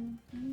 Problem.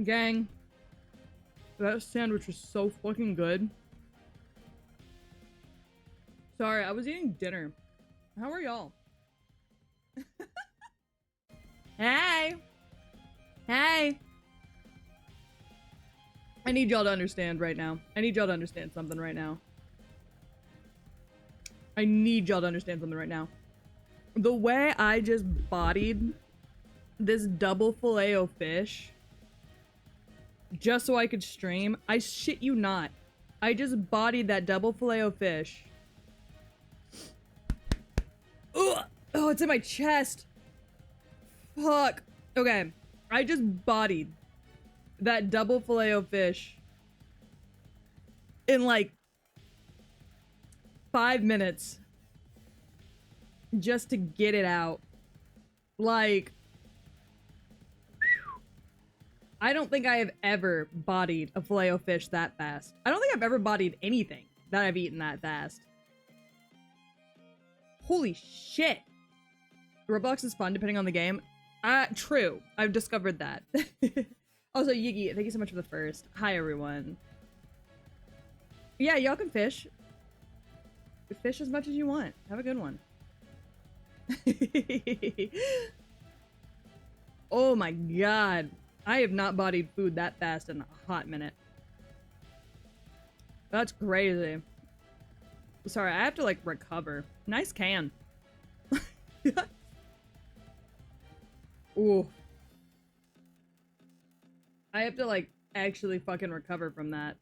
Gang. That sandwich was so fucking good. Sorry, I was eating dinner. How are y'all? Hey! Hey! I need y'all to understand right now. I need y'all to understand something right now. I need y'all to understand something right now. The way I just bodied this double filet fish just so I could stream, I shit you not. I just bodied that double filet fish. Ugh! Oh, it's in my chest. Fuck. Okay. I just bodied that double filet fish in like 5 minutes just to get it out. Like, I don't think I have ever bodied a filet o fish that fast. I don't think I've ever bodied anything that I've eaten that fast. Holy shit. Roblox is fun depending on the game. True. I've discovered that. Also, Yiggy, thank you so much for the first. Hi, everyone. Yeah, y'all can fish. Fish as much as you want. Have a good one. Oh my god. I have not bodied food that fast in a hot minute. That's crazy. Sorry, I have to like recover. Nice can. Ooh. I have to like actually fucking recover from that.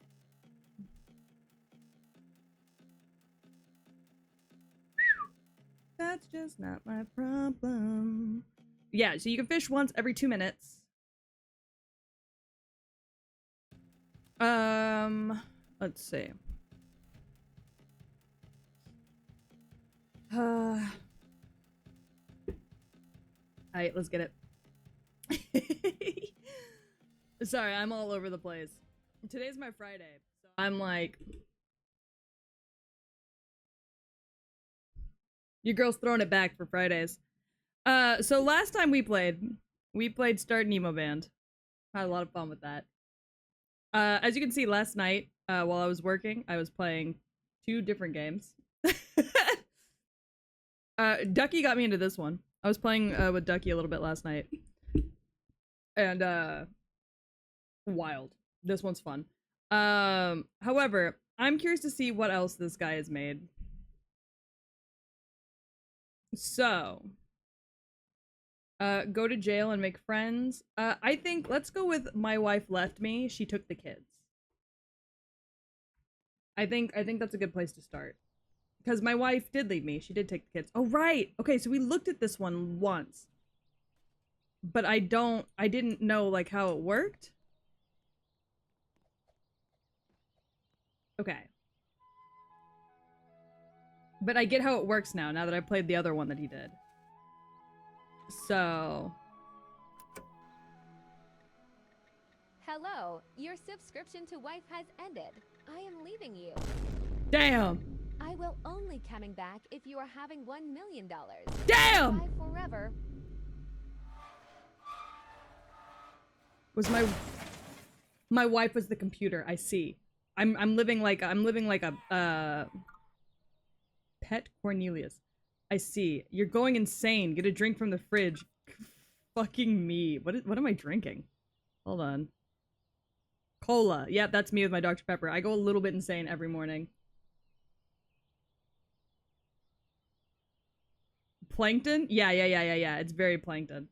That's just not my problem. Yeah, so you can fish once every 2 minutes. Let's see. Alright, let's get it. Sorry, I'm all over the place. Today's my Friday, so I'm like... Your girl's throwing it back for Fridays. So last time we played Start Nemo Band. Had a lot of fun with that. As you can see, last night, while I was working, I was playing 2 different games. Ducky got me into this one. I was playing with Ducky a little bit last night. And, wild. This one's fun. However, I'm curious to see what else this guy has made. So, go to jail and make friends. I think let's go with my wife left me. She took the kids. I think that's a good place to start. Because my wife did leave me. She did take the kids. Oh, right. Okay, so we looked at this one once. But I didn't know, like, how it worked. Okay. But I get how it works now that I played the other one that he did. So... Hello, your subscription to Wife has ended. I am leaving you. Damn! I will only coming back if you are having $1 million. Damn! Bye forever. Was my wife was the computer, I see. I'm living like a Pet Cornelius. I see. You're going insane. Get a drink from the fridge. Fucking me. What am I drinking? Hold on. Cola. Yeah, that's me with my Dr. Pepper. I go a little bit insane every morning. Plankton? Yeah. It's very plankton.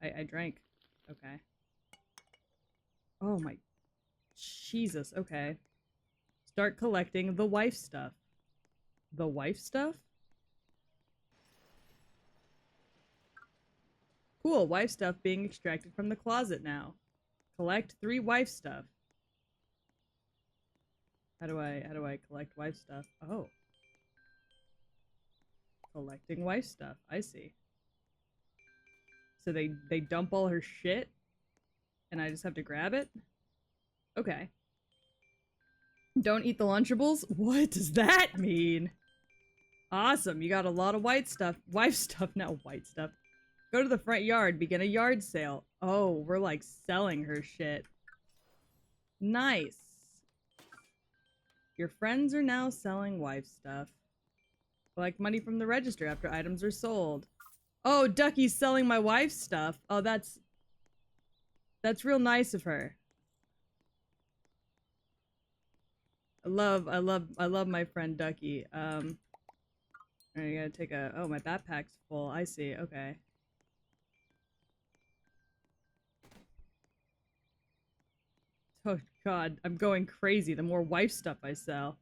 I drank. Okay. Oh my... Jesus, okay. Start collecting the wife stuff. The wife stuff? Cool, wife stuff being extracted from the closet now. Collect 3 wife stuff. How do I collect wife stuff? Oh. Collecting wife stuff. I see. So they dump all her shit? And I just have to grab it? Okay. Don't eat the Lunchables? What does that mean? Awesome, you got a lot of white stuff. Wife stuff, not white stuff. Go to the front yard, begin a yard sale. Oh, we're like selling her shit. Nice. Your friends are now selling wife stuff. Collect money from the register after items are sold. Oh, Ducky's selling my wife's stuff. Oh, that's real nice of her. I love my friend Ducky. I gotta take a, oh, my backpack's full. I see, okay. Oh god, I'm going crazy the more wife stuff I sell.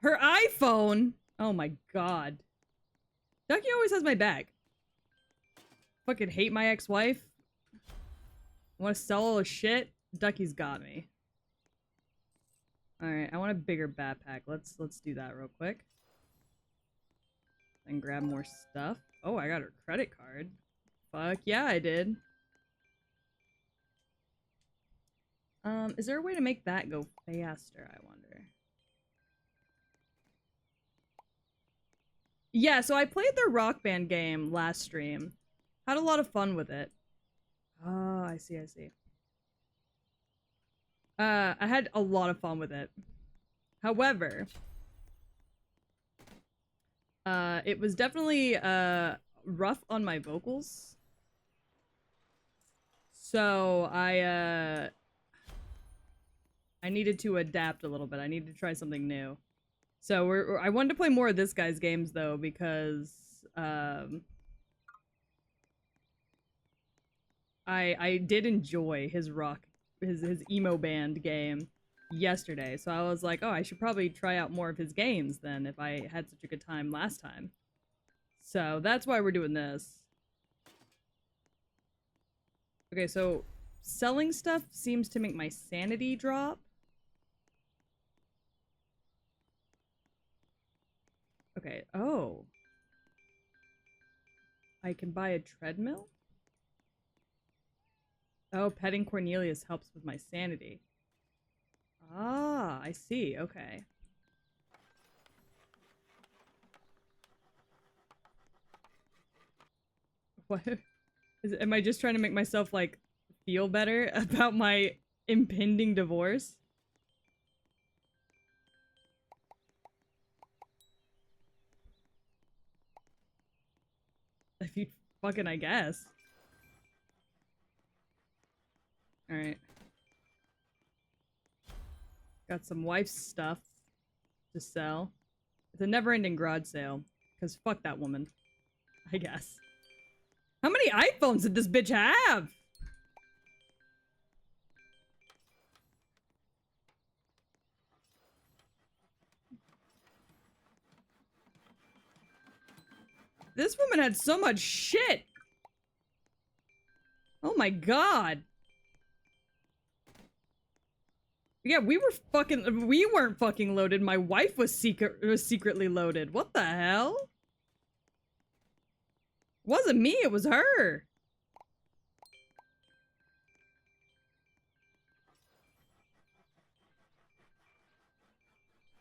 Her iPhone! Oh my god. Ducky always has my back. Fucking hate my ex-wife. Want to sell all the shit? Ducky's got me. Alright, I want a bigger backpack. Let's do that real quick. And grab more stuff. Oh, I got her credit card. Fuck yeah, I did. Is there a way to make that go faster, I wonder? Yeah, so I played their Rock Band game last stream. Had a lot of fun with it. Oh, I see, I see. I had a lot of fun with it. However, it was definitely, rough on my vocals. So, I needed to adapt a little bit. I needed to try something new. So I wanted to play more of this guy's games though because I did enjoy his his emo band game yesterday. So I was like, oh, I should probably try out more of his games then if I had such a good time last time. So that's why we're doing this. Okay, so selling stuff seems to make my sanity drop. Okay, oh. I can buy a treadmill? Oh, petting Cornelius helps with my sanity. Ah, I see, okay. What? Am I just trying to make myself, like, feel better about my impending divorce? If you fucking, I guess. Alright. Got some wife's stuff to sell. It's a never-ending garage sale. Because fuck that woman. I guess. How many iPhones did this bitch have? This woman had so much shit! Oh my god! Yeah, we weren't fucking loaded. My wife was secretly loaded. What the hell? It wasn't me, it was her.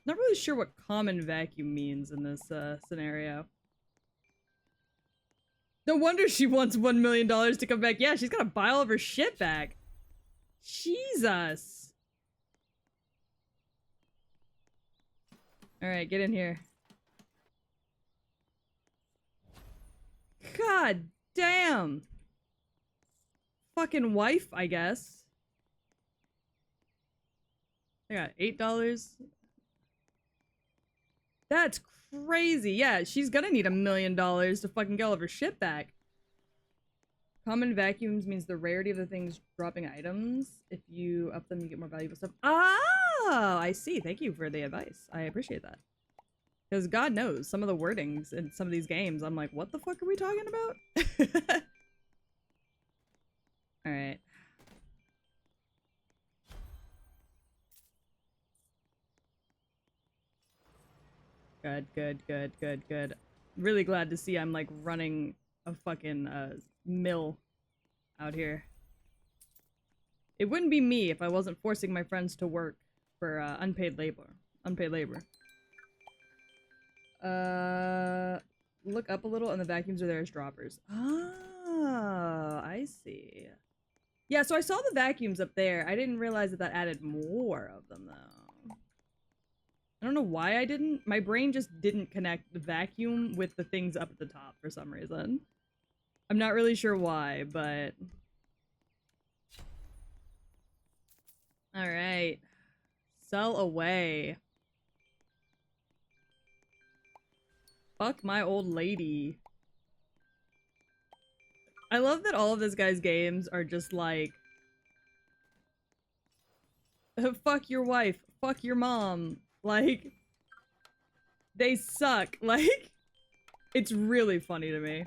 Not really sure what common vacuum means in this scenario. No wonder she wants $1 million to come back. Yeah, she's gotta buy all of her shit back. Jesus. Alright, get in here. God damn. Fucking wife, I guess. I got $8. That's crazy. Yeah, she's gonna need $1 million to fucking get all of her shit back. Common vacuums means the rarity of the things dropping items. If you up them, you get more valuable stuff. Oh, I see. Thank you for the advice. I appreciate that. Because God knows, some of the wordings in some of these games, I'm like, what the fuck are we talking about? Alright. Good, good, good, good, good. Really glad to see I'm like running a fucking mill out here. It wouldn't be me if I wasn't forcing my friends to work for unpaid labor. Unpaid labor. Look up a little and the vacuums are there as droppers. Ah, I see. Yeah, so I saw the vacuums up there. I didn't realize that that added more of them, though. I don't know why I didn't. My brain just didn't connect the vacuum with the things up at the top for some reason. I'm not really sure why, but... Alright. Sell away. Fuck my old lady. I love that all of this guy's games are just like... fuck your wife. Fuck your mom. Like... They suck. Like... It's really funny to me.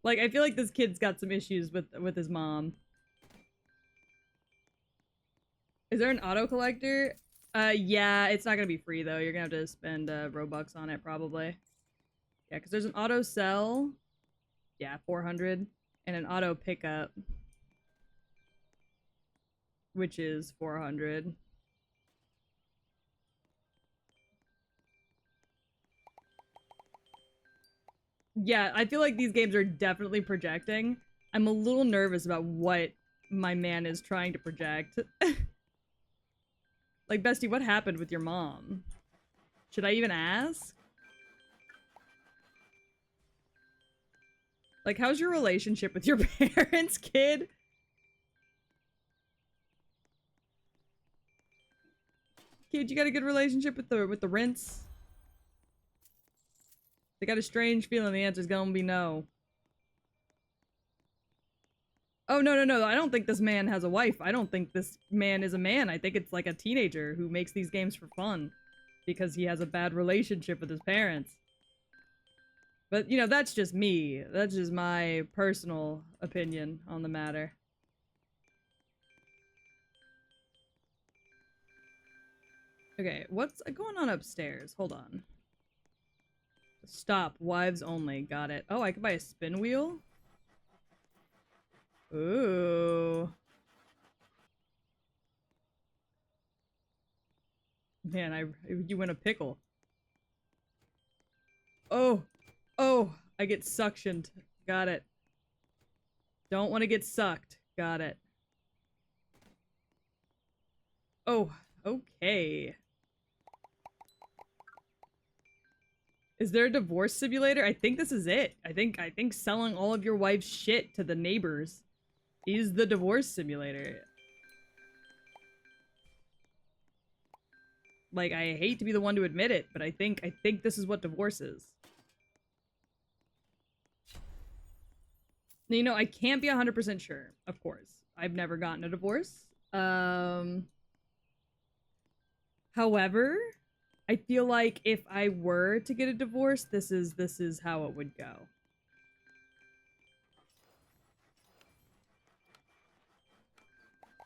Like, I feel like this kid's got some issues with his mom. Is there an auto collector? Yeah, it's not gonna be free though. You're gonna have to spend Robux on it probably. Yeah, because there's an auto sell. Yeah, 400. And an auto pickup. Which is 400. Yeah, I feel like these games are definitely projecting. I'm a little nervous about what my man is trying to project. Like, bestie, what happened with your mom? Should I even ask? Like, how's your relationship with your parents, kid? Kid, you got a good relationship with the rinse? They got a strange feeling the answer's gonna be no. Oh, no. I don't think this man has a wife. I don't think this man is a man. I think it's like a teenager who makes these games for fun. Because he has a bad relationship with his parents. But, you know, that's just me. That's just my personal opinion on the matter. Okay, what's going on upstairs? Hold on. Stop. Wives only. Got it. Oh, I could buy a spin wheel? Ooh. Man, you win a pickle. Oh. Oh, I get suctioned. Got it. Don't want to get sucked. Got it. Oh, okay. Is there a divorce simulator? I think this is it. I think selling all of your wife's shit to the neighbors is the divorce simulator. Like, I hate to be the one to admit it, but I think this is what divorce is. You know, I can't be 100% sure, of course. I've never gotten a divorce. However, I feel like if I were to get a divorce, this is how it would go.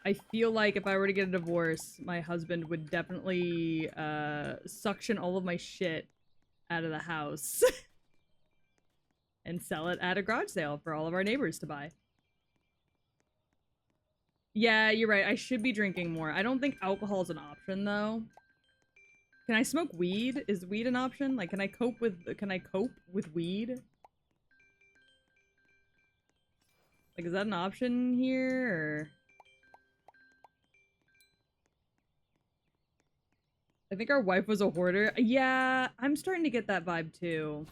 I feel like if I were to get a divorce, my husband would definitely suction all of my shit out of the house and sell it at a garage sale for all of our neighbors to buy. Yeah, you're right. I should be drinking more. I don't think alcohol is an option though. Can I smoke weed? Is weed an option? Like, can I cope with weed? Like, is that an option here, or? I think our wife was a hoarder. Yeah, I'm starting to get that vibe too.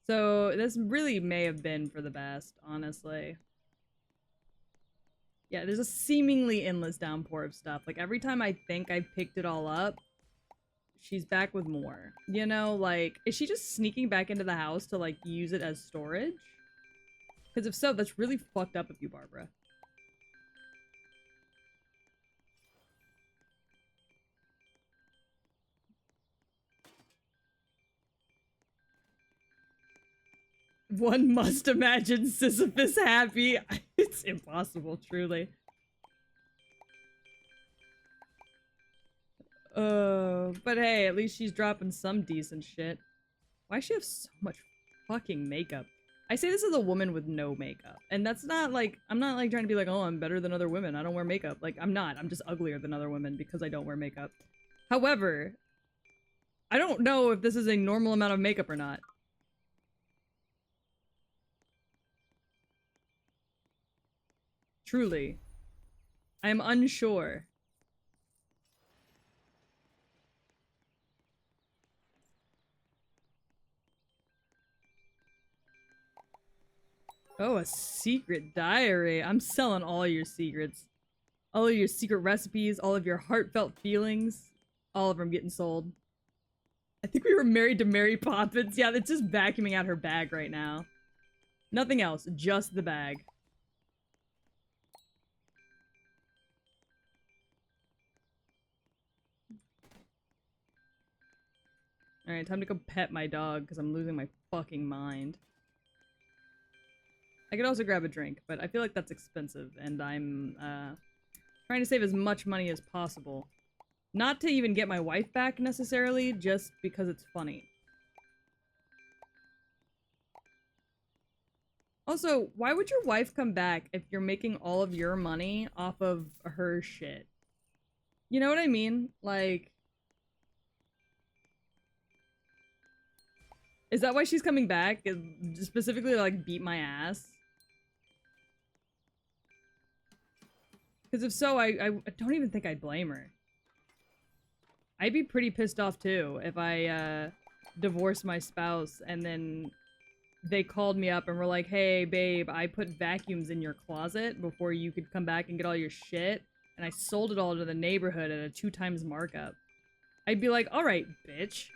So, this really may have been for the best, honestly. Yeah, there's a seemingly endless downpour of stuff. Like, every time I think I picked it all up, she's back with more. You know, like, is she just sneaking back into the house to, like, use it as storage? Because if so, that's really fucked up of you, Barbara. One must imagine Sisyphus happy. It's impossible, truly. But hey, at least she's dropping some decent shit. Why does she have so much fucking makeup? I say this as a woman with no makeup. And that's not like, I'm not like trying to be like, oh, I'm better than other women. I don't wear makeup. Like, I'm not. I'm just uglier than other women because I don't wear makeup. However, I don't know if this is a normal amount of makeup or not. Truly. I am unsure. Oh, a secret diary. I'm selling all your secrets. All of your secret recipes, all of your heartfelt feelings. All of them getting sold. I think we were married to Mary Poppins. Yeah, it's just vacuuming out her bag right now. Nothing else, just the bag. Alright, time to go pet my dog, because I'm losing my fucking mind. I could also grab a drink, but I feel like that's expensive, and I'm, trying to save as much money as possible. Not to even get my wife back, necessarily, just because it's funny. Also, why would your wife come back if you're making all of your money off of her shit? You know what I mean? Like... Is that why she's coming back? Specifically to, like, beat my ass? Because if so, I don't even think I'd blame her. I'd be pretty pissed off, too, if I, divorced my spouse and then they called me up and were like, hey, babe, I put vacuums in your closet before you could come back and get all your shit, and I sold it all to the neighborhood at a 2x markup. I'd be like, alright, bitch.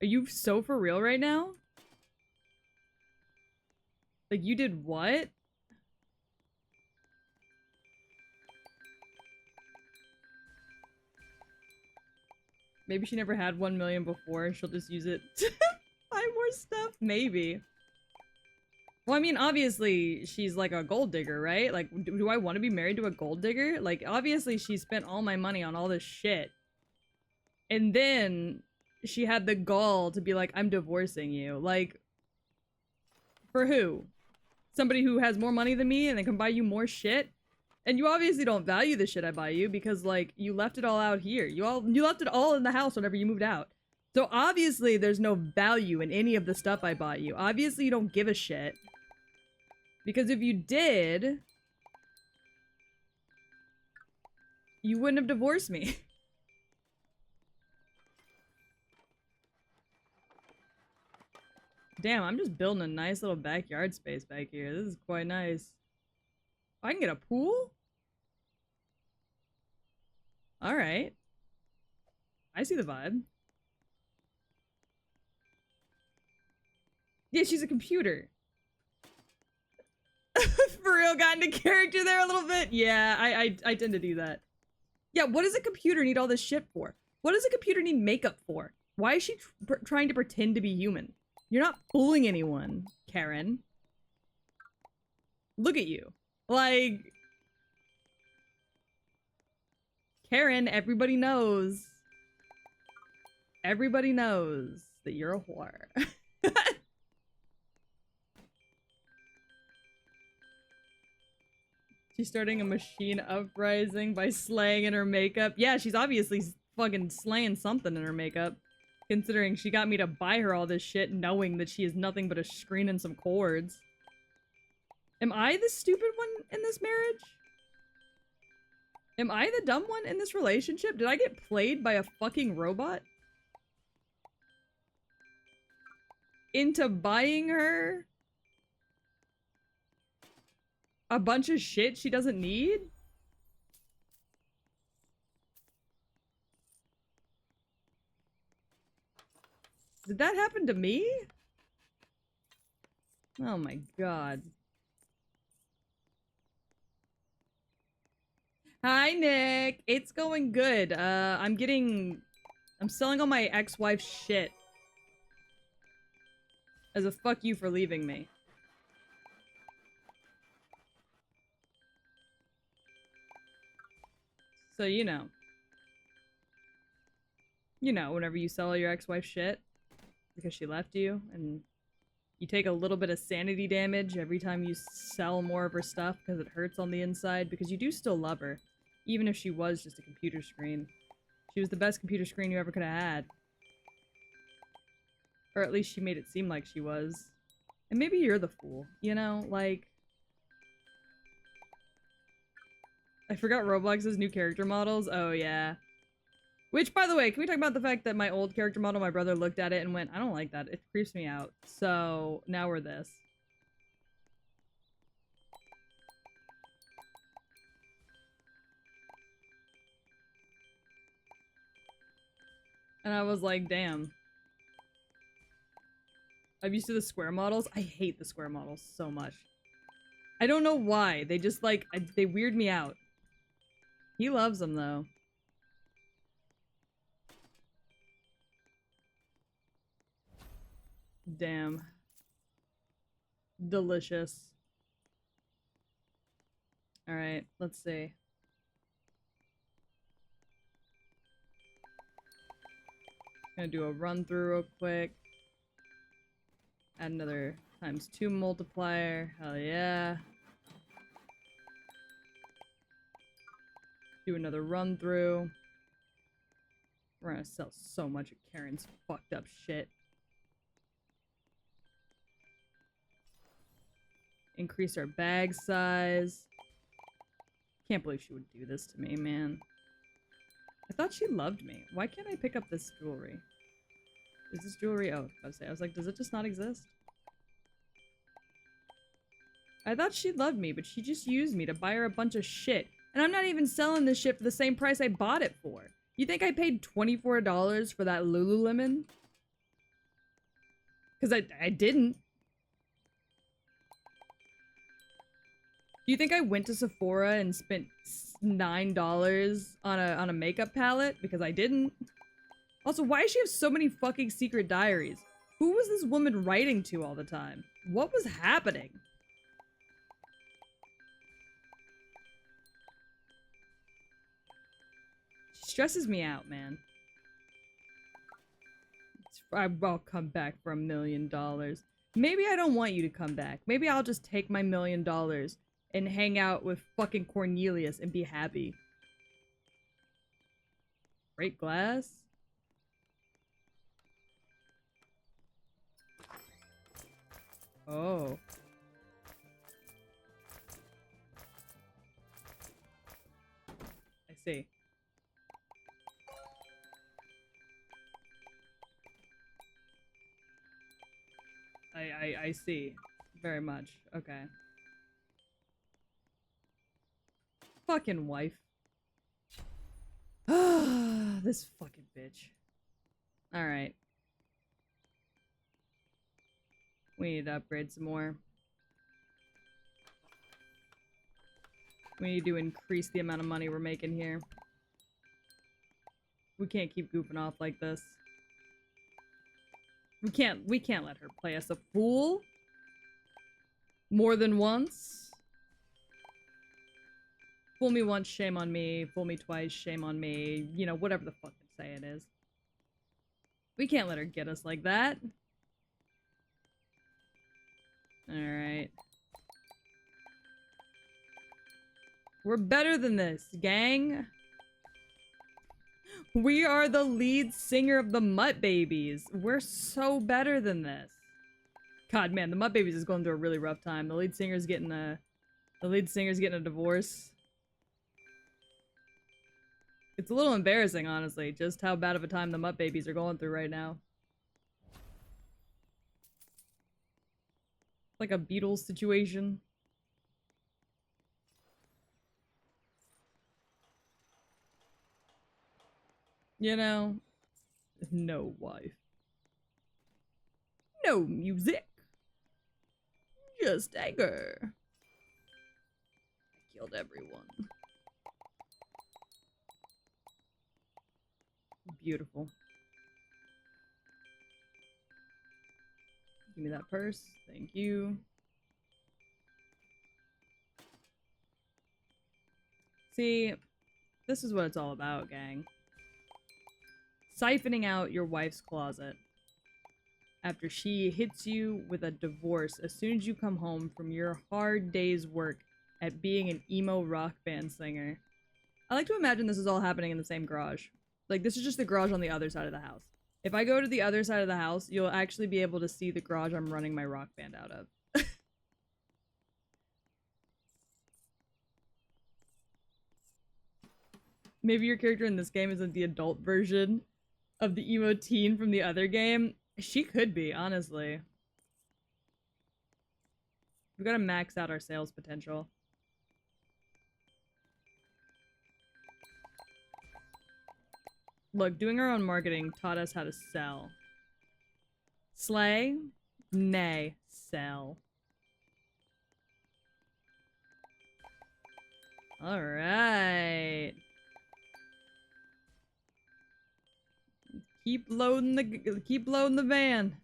Are you so for real right now? Like, you did what? Maybe she never had 1 million before and she'll just use it to buy more stuff? Maybe. Well, I mean, obviously, she's like a gold digger, right? Like, do I want to be married to a gold digger? Like, obviously, she spent all my money on all this shit. And then she had the gall to be like, I'm divorcing you. Like, for who? Somebody who has more money than me and they can buy you more shit? And you obviously don't value the shit I buy you because, like, you left it all out here. You left it all in the house whenever you moved out. So obviously there's no value in any of the stuff I bought you. Obviously you don't give a shit. Because if you did, you wouldn't have divorced me. Damn, I'm just building a nice little backyard space back here. This is quite nice. I can get a pool? Alright. I see the vibe. Yeah, she's a computer. For real, got into character there a little bit? Yeah, I tend to do that. Yeah, what does a computer need all this shit for? What does a computer need makeup for? Why is she trying to pretend to be human? You're not fooling anyone, Karen. Look at you. Like... Karen, everybody knows. Everybody knows that you're a whore. She's starting a machine uprising by slaying in her makeup. Yeah, she's obviously fucking slaying something in her makeup. Considering she got me to buy her all this shit knowing that she is nothing but a screen and some cords. Am I the stupid one in this marriage? Am I the dumb one in this relationship? Did I get played by a fucking robot? Into buying her a bunch of shit she doesn't need? Did that happen to me? Oh my god. Hi, Nick. It's going good. I'm selling all my ex-wife's shit. As a fuck you for leaving me. So, you know. You know, whenever you sell all your ex-wife's shit. Because she left you, and you take a little bit of sanity damage every time you sell more of her stuff because it hurts on the inside, because you do still love her. Even if she was just a computer screen. She was the best computer screen you ever could have had. Or at least she made it seem like she was. And maybe you're the fool, you know? Like... I forgot Roblox's new character models. Oh, yeah. Which, by the way, can we talk about the fact that my old character model, my brother looked at it and went, I don't like that. It creeps me out. So, now we're this. And I was like, damn. I'm used to the square models. I hate the square models so much. I don't know why. They just, like, they weird me out. He loves them, though. Damn. Delicious. Alright, let's see. Gonna do a run through real quick. Add another ×2 multiplier. Hell yeah. Do another run through. We're gonna sell so much of Karen's fucked up shit. Increase our bag size. Can't believe she would do this to me, man. I thought she loved me. Why can't I pick up this jewelry? Is this jewelry? Oh, I was like, does it just not exist? I thought she loved me, but she just used me to buy her a bunch of shit. And I'm not even selling this shit for the same price I bought it for. You think I paid $24 for that Lululemon? Because I didn't. Do you think I went to Sephora and spent $9 on a makeup palette? Because I didn't. Also, why does she have so many fucking secret diaries? Who was this woman writing to all the time? What was happening? She stresses me out, man. I'll come back for $1 million. Maybe I don't want you to come back. Maybe I'll just take my $1 million and hang out with fucking Cornelius and be happy. Break glass? Oh. I see. I see. Very much. Okay. Fucking wife. This fucking bitch. Alright. We need to upgrade some more. We need to increase the amount of money we're making here. We can't keep goofing off like this. We can't let her play us a fool. More than once. Fool me once, shame on me. Fool me twice, shame on me. You know, whatever the fuck the saying is. We can't let her get us like that. Alright. We're better than this, gang. We are the lead singer of the Mutt Babies. We're so better than this. God, man, the Mutt Babies is going through a really rough time. The lead singer's getting a divorce. It's a little embarrassing, honestly, just how bad of a time the Mutt Babies are going through right now. Like a Beatles situation. You know? No wife. No music. Just anger. I killed everyone. Beautiful. Give me that purse. Thank you. See, this is what it's all about, gang. Siphoning out your wife's closet after she hits you with a divorce as soon as you come home from your hard day's work at being an emo rock band singer. I like to imagine this is all happening in the same garage. Like, this is just the garage on the other side of the house. If I go to the other side of the house, you'll actually be able to see the garage I'm running my rock band out of. Maybe your character in this game isn't the adult version of the emo teen from the other game. She could be, honestly. We've got to max out our sales potential. Look, doing our own marketing taught us how to sell. Slay? Nay. Sell. Alright. Keep loading the van.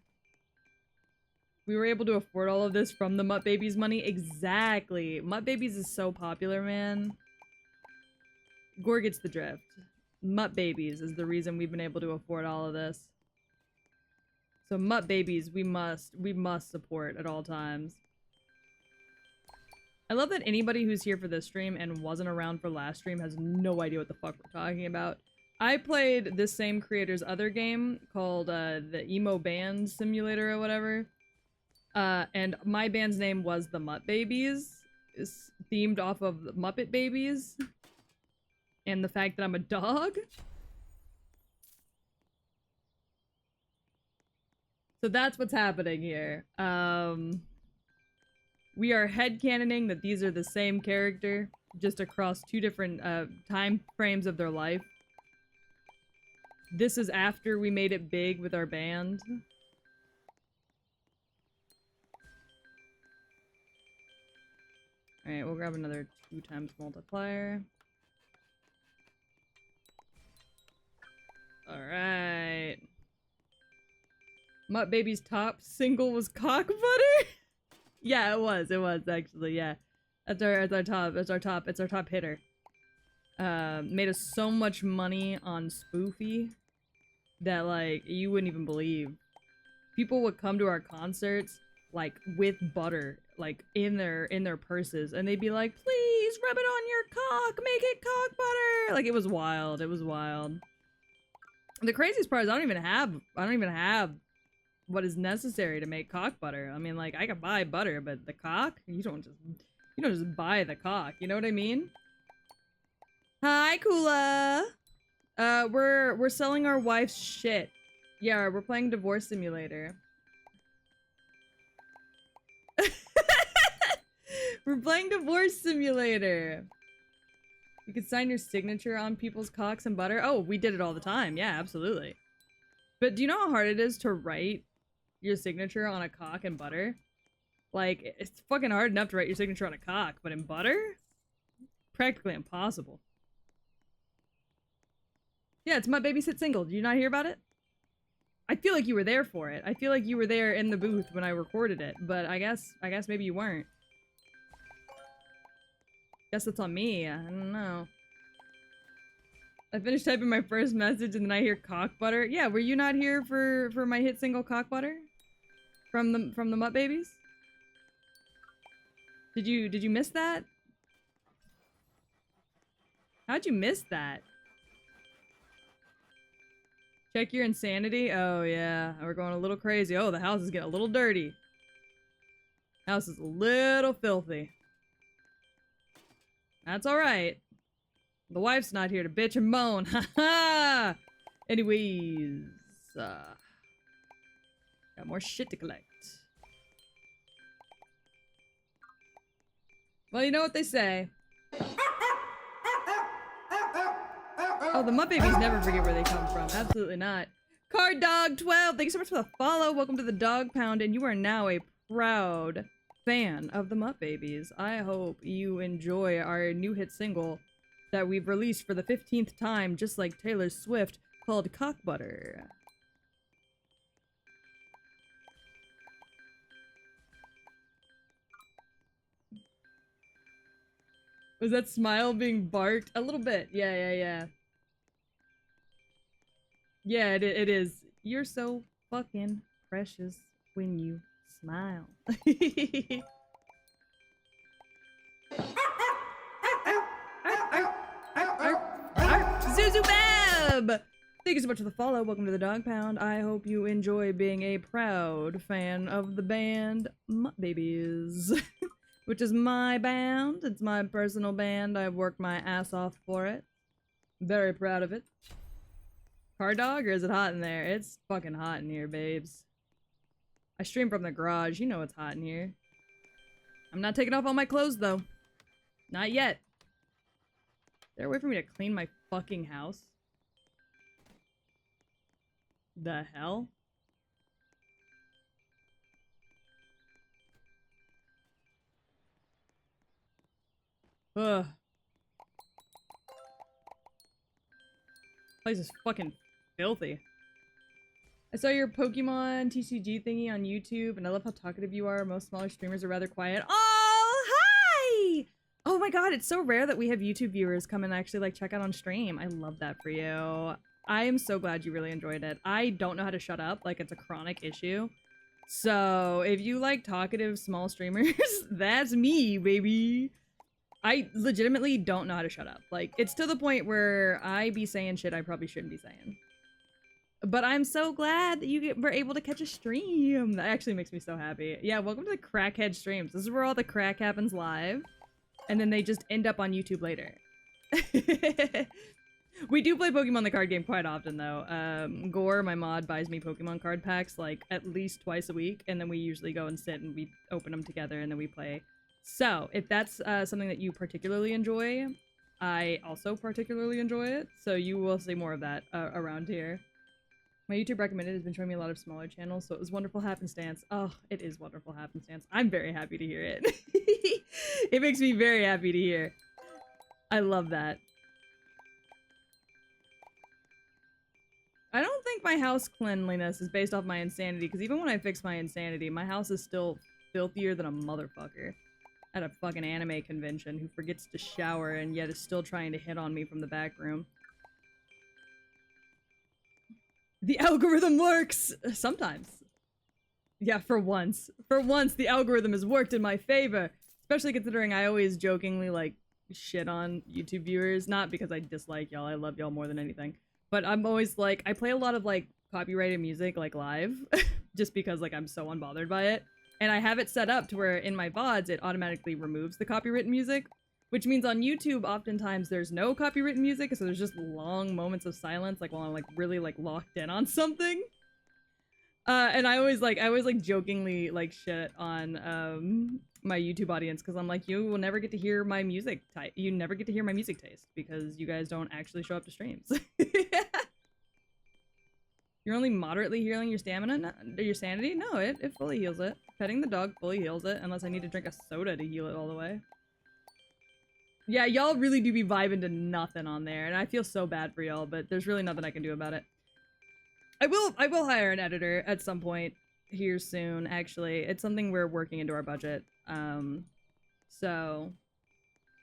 We were able to afford all of this from the Mutt Babies money. Exactly. Mutt Babies is so popular, man. Gore gets the drift. Mutt Babies is the reason we've been able to afford all of this. So Mutt Babies, we must support at all times. I love that anybody who's here for this stream and wasn't around for last stream has no idea what the fuck we're talking about. I played this same creator's other game called the Emo Band Simulator or whatever. And my band's name was the Mutt Babies. It's themed off of the Muppet Babies. And the fact that I'm a dog. So that's what's happening here. We are headcanoning that these are the same character, just across two different time frames of their life. This is after we made it big with our band. Alright, we'll grab another 2 times multiplier. Alright. Mutt Baby's top single was Cock Butter? Yeah, it was actually, yeah. It's our top hitter. Made us so much money on Spoofy that, like, you wouldn't even believe. People would come to our concerts, like, with butter, like, in their purses, and they'd be like, please, rub it on your cock, make it cock butter! Like, it was wild, it was wild. The craziest part is I don't even have what is necessary to make cock butter. I mean, like, I could buy butter, but the cock? You don't just buy the cock, you know what I mean? Hi, Kula! We're selling our wife's shit. Yeah, we're playing Divorce Simulator. We're playing Divorce Simulator. You could sign your signature on people's cocks and butter. Oh, we did it all the time. Yeah, absolutely. But do you know how hard it is to write your signature on a cock and butter? Like, it's fucking hard enough to write your signature on a cock, but in butter? Practically impossible. Yeah, it's my babysit single. Did you not hear about it? I feel like you were there for it. I feel like you were there in the booth when I recorded it, but I guess maybe you weren't. Guess it's on me. I don't know. I finished typing my first message and then I hear cock butter. Yeah, were you not here for my hit single Cock Butter? From the Mutt Babies? Did you miss that? How'd you miss that? Check your insanity. Oh yeah, we're going a little crazy. Oh, the house is getting a little dirty. House is a little filthy. That's alright. The wife's not here to bitch and moan. Ha ha! Anyways, got more shit to collect. Well, you know what they say. Oh, the Mutt Babies never forget where they come from. Absolutely not. Card Dog 12, thank you so much for the follow. Welcome to the Dog Pound, and you are now a proud fan of the Mutt Babies. I hope you enjoy our new hit single that we've released for the 15th time, just like Taylor Swift, called Cock Butter. Was that smile being barked? A little bit. Yeah. Yeah, it is. You're so fucking precious when you smile. Zuzubab! Thank you so much for the follow. Welcome to the Dog Pound. I hope you enjoy being a proud fan of the band Mutt Babies, which is my band. It's my personal band. I've worked my ass off for it. Very proud of it. Car dog, or is it hot in there? It's fucking hot in here, babes. I stream from the garage. You know it's hot in here. I'm not taking off all my clothes, though. Not yet. Is there a way for me to clean my fucking house? The hell? Ugh. Place is fucking filthy. I saw your Pokemon TCG thingy on YouTube, and I love how talkative you are. Most smaller streamers are rather quiet. Oh, hi! Oh my god, it's so rare that we have YouTube viewers come and actually, like, check out on stream. I love that for you. I am so glad you really enjoyed it. I don't know how to shut up. Like, it's a chronic issue. So, if you like talkative small streamers, that's me, baby. I legitimately don't know how to shut up. Like, it's to the point where I be saying shit I probably shouldn't be saying. But I'm so glad that you were able to catch a stream. That actually makes me so happy. Yeah, welcome to the Crackhead streams. This is where all the crack happens live. And then they just end up on YouTube later. We do play Pokemon the card game quite often, though. Gore, my mod, buys me Pokemon card packs, like, at least twice a week. And then we usually go and sit and we open them together and then we play. So, if that's something that you particularly enjoy, I also particularly enjoy it. So you will see more of that around here. My YouTube recommended has been showing me a lot of smaller channels, so it was wonderful happenstance. Oh, it is wonderful happenstance. I'm very happy to hear it. It makes me very happy to hear. I love that. I don't think my house cleanliness is based off my insanity, because even when I fix my insanity, my house is still filthier than a motherfucker at a fucking anime convention who forgets to shower and yet is still trying to hit on me from the back room. The algorithm works! Sometimes. Yeah, for once. For once, the algorithm has worked in my favor. Especially considering I always jokingly, like, shit on YouTube viewers. Not because I dislike y'all, I love y'all more than anything. But I'm always, like, I play a lot of, like, copyrighted music, like, live. Just because, like, I'm so unbothered by it. And I have it set up to where in my VODs, it automatically removes the copywritten music. Which means on YouTube, oftentimes there's no copywritten music, so there's just long moments of silence, like while I'm like really like locked in on something. And I always jokingly like shit on my YouTube audience because I'm like, you will never get to hear my music type. You never get to hear my music taste because you guys don't actually show up to streams. You're only moderately healing your stamina, your sanity. No, it fully heals it. Petting the dog fully heals it, unless I need to drink a soda to heal it all the way. Yeah, y'all really do be vibing to nothing on there, and I feel so bad for y'all, but there's really nothing I can do about it. I will hire an editor at some point here soon, actually. It's something we're working into our budget. So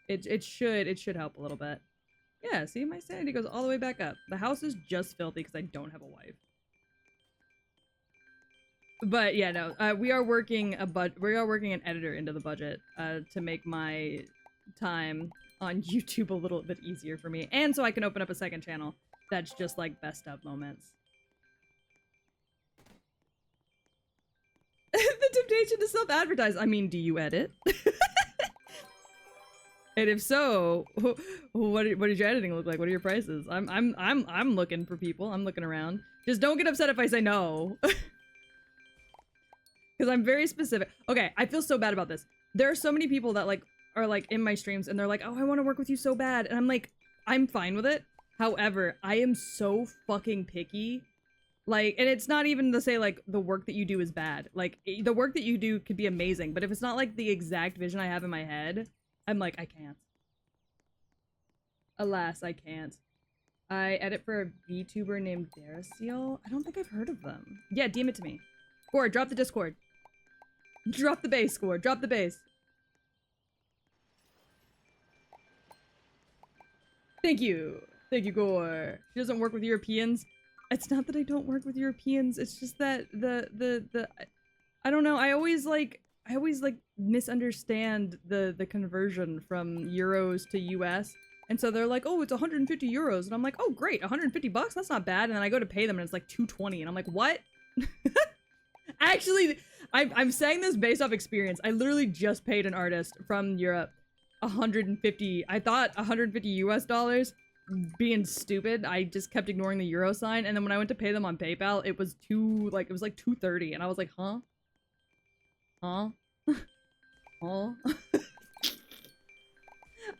it should help a little bit. Yeah, see, my sanity goes all the way back up. The house is just filthy because I don't have a wife. But yeah, no, we are working an editor into the budget to make my time on YouTube a little bit easier for me, and so I can open up a second channel that's just like best of moments. The temptation to self-advertise. I mean, do you edit? And if so, what does your editing look like? What are your prices? I'm looking for people. I'm looking around. Just don't get upset if I say no. Because I'm very specific. Okay, I feel so bad about this. There are so many people that like are like in my streams and they're like, oh, I want to work with you so bad. And I'm like, I'm fine with it. However, I am so fucking picky. Like, and it's not even to say like the work that you do is bad. Like the work that you do could be amazing, but if it's not like the exact vision I have in my head, I'm like, I can't. Alas, I can't. I edit for a VTuber named Daraciel. I don't think I've heard of them. Yeah, DM it to me. Gore, drop the Discord. Drop the base, Gore. Drop the base. Thank you. Thank you, Gore. She doesn't work with Europeans. It's not that I don't work with Europeans. It's just that I don't know. I always like misunderstand the conversion from euros to US. And so they're like, oh, it's 150 euros. And I'm like, oh, great, 150 bucks? That's not bad. And then I go to pay them and it's like 220. And I'm like, what? Actually, I'm saying this based off experience. I literally just paid an artist from Europe 150. I thought 150 US dollars. Being stupid, I just kept ignoring the euro sign. And then when I went to pay them on PayPal, it was like 230. And I was like, huh? Huh? Huh?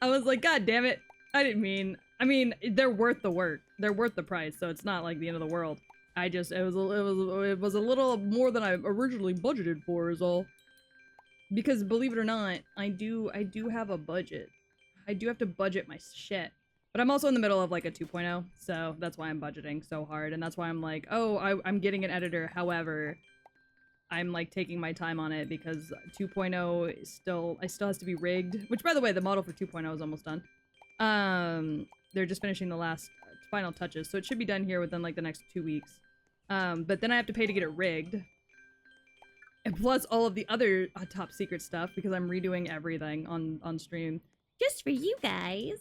I was like, God damn it. I didn't mean. I mean, they're worth the work. They're worth the price, so it's not like the end of the world. It was a little more than I originally budgeted for, is all. Because believe it or not, I do have a budget. I do have to budget my shit. But I'm also in the middle of like a 2.0, so that's why I'm budgeting so hard, and that's why I'm like, oh, I'm getting an editor. However, I'm like taking my time on it because 2.0 is still has to be rigged. Which, by the way, the model for 2.0 is almost done. They're just finishing the last final touches, so it should be done here within like the next 2 weeks. But then I have to pay to get it rigged, and plus all of the other top secret stuff because I'm redoing everything on stream just for you guys.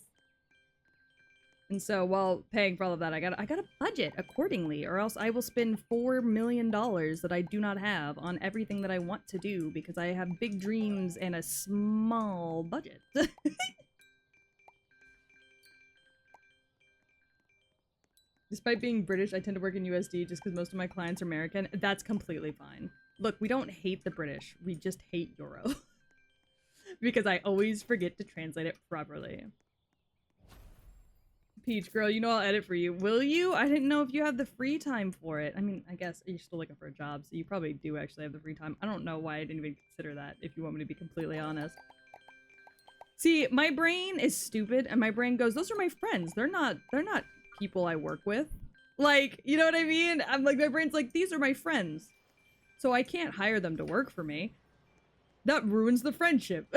And so while paying for all of that, I gotta budget accordingly, or else I will spend $4 million that I do not have on everything that I want to do because I have big dreams and a small budget. Despite being British, I tend to work in USD just because most of my clients are American. That's completely fine. Look, we don't hate the British. We just hate Euro. Because I always forget to translate it properly. Peach, girl, you know I'll edit for you. Will you? I didn't know if you have the free time for it. I mean, I guess you're still looking for a job, so you probably do actually have the free time. I don't know why I didn't even consider that, if you want me to be completely honest. See, my brain is stupid, and my brain goes, those are my friends. They're not people I work with. Like, you know what I mean? I'm like, my brain's like, these are my friends. So I can't hire them to work for me. That ruins the friendship.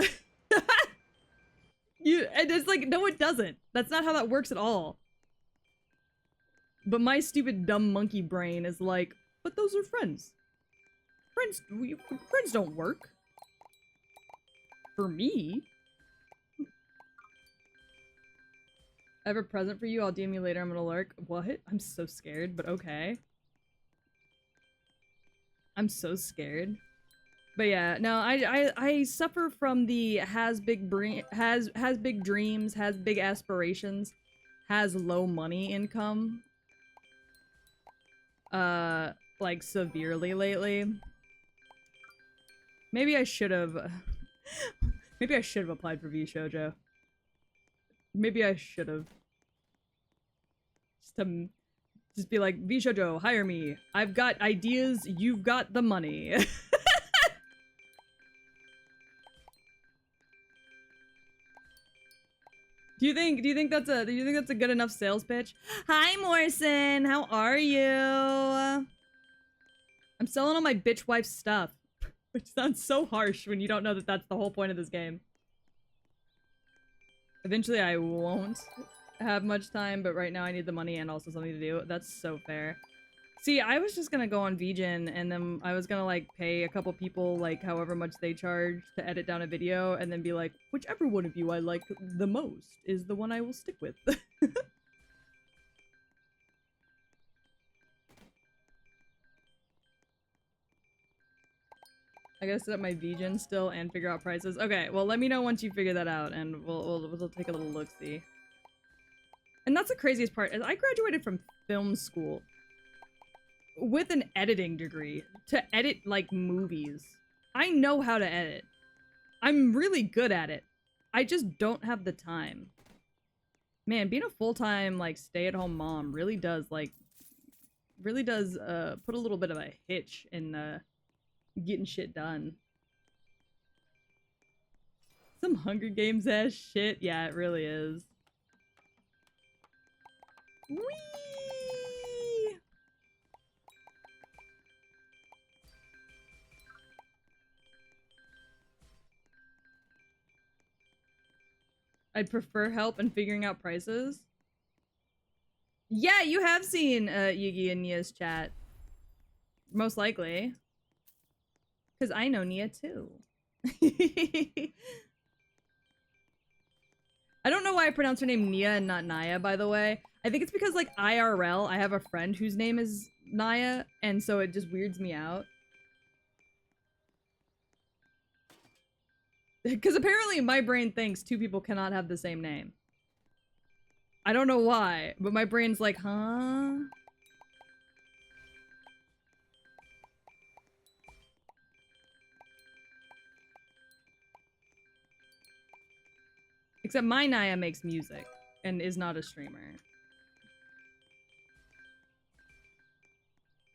And it's like, no, it doesn't. That's not how that works at all. But my stupid dumb monkey brain is like, but those are friends. Friends don't work. For me. I have a present for you. I'll DM you later. I'm gonna lurk. What? I'm so scared, but okay. I'm so scared. But yeah, no, I suffer from the has big dreams, has big aspirations, has low money income. Like severely lately. Maybe I should have applied for V Shoujo. Maybe I should have. Just be like, V Shoujo, hire me. I've got ideas, you've got the money. Do you think that's a good enough sales pitch? Hi Morrison, how are you? I'm selling all my bitch wife stuff. Which sounds so harsh when you don't know that that's the whole point of this game. Eventually I won't have much time, but right now I need the money and also something to do. That's so fair. See, I was just gonna go on VGen and then I was gonna like pay a couple people like however much they charge to edit down a video and then be like, whichever one of you I like the most is the one I will stick with. I gotta set up my VGen still and figure out prices. Okay, well let me know once you figure that out and we'll take a little look-see. And that's the craziest part, is I graduated from film school with an editing degree to edit like movies. I know how to edit. I'm really good at it. I just don't have the time. Man, being a full-time like stay-at-home mom really does put a little bit of a hitch in getting shit done. Some Hunger Games ass shit. Yeah, it really is. Whee! I'd prefer help in figuring out prices. Yeah, you have seen Yugi and Nia's chat. Most likely. Because I know Nia too. I don't know why I pronounce her name Nia and not Naya, by the way. I think it's because, like, IRL, I have a friend whose name is Naya, and so it just weirds me out. Because apparently my brain thinks two people cannot have the same name. I don't know why, but my brain's like, huh? Except my Naya makes music and is not a streamer.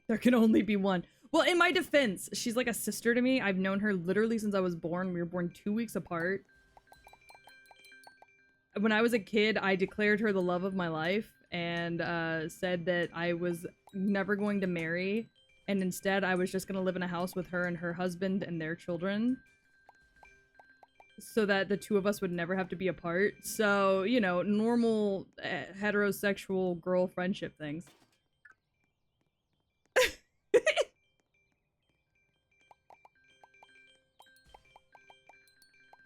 There can only be one. Well, in my defense, she's like a sister to me. I've known her literally since I was born. We were born 2 weeks apart. When I was a kid, I declared her the love of my life and said that I was never going to marry. And instead, I was just going to live in a house with her and her husband and their children. So that the two of us would never have to be apart. So, you know, normal heterosexual girl friendship things.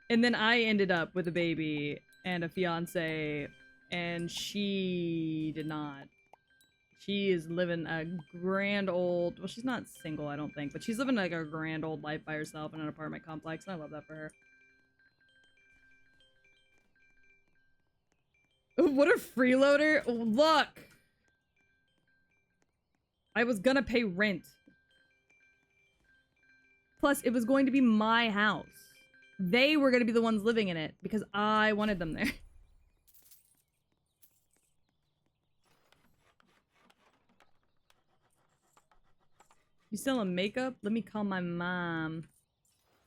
And then I ended up with a baby and a fiance, and she did not. She is living a grand old... Well, she's not single, I don't think, but she's living like a grand old life by herself in an apartment complex, and I love that for her. What a freeloader! Look! I was gonna pay rent. Plus, it was going to be my house. They were gonna be the ones living in it because I wanted them there. You selling makeup? Let me call my mom.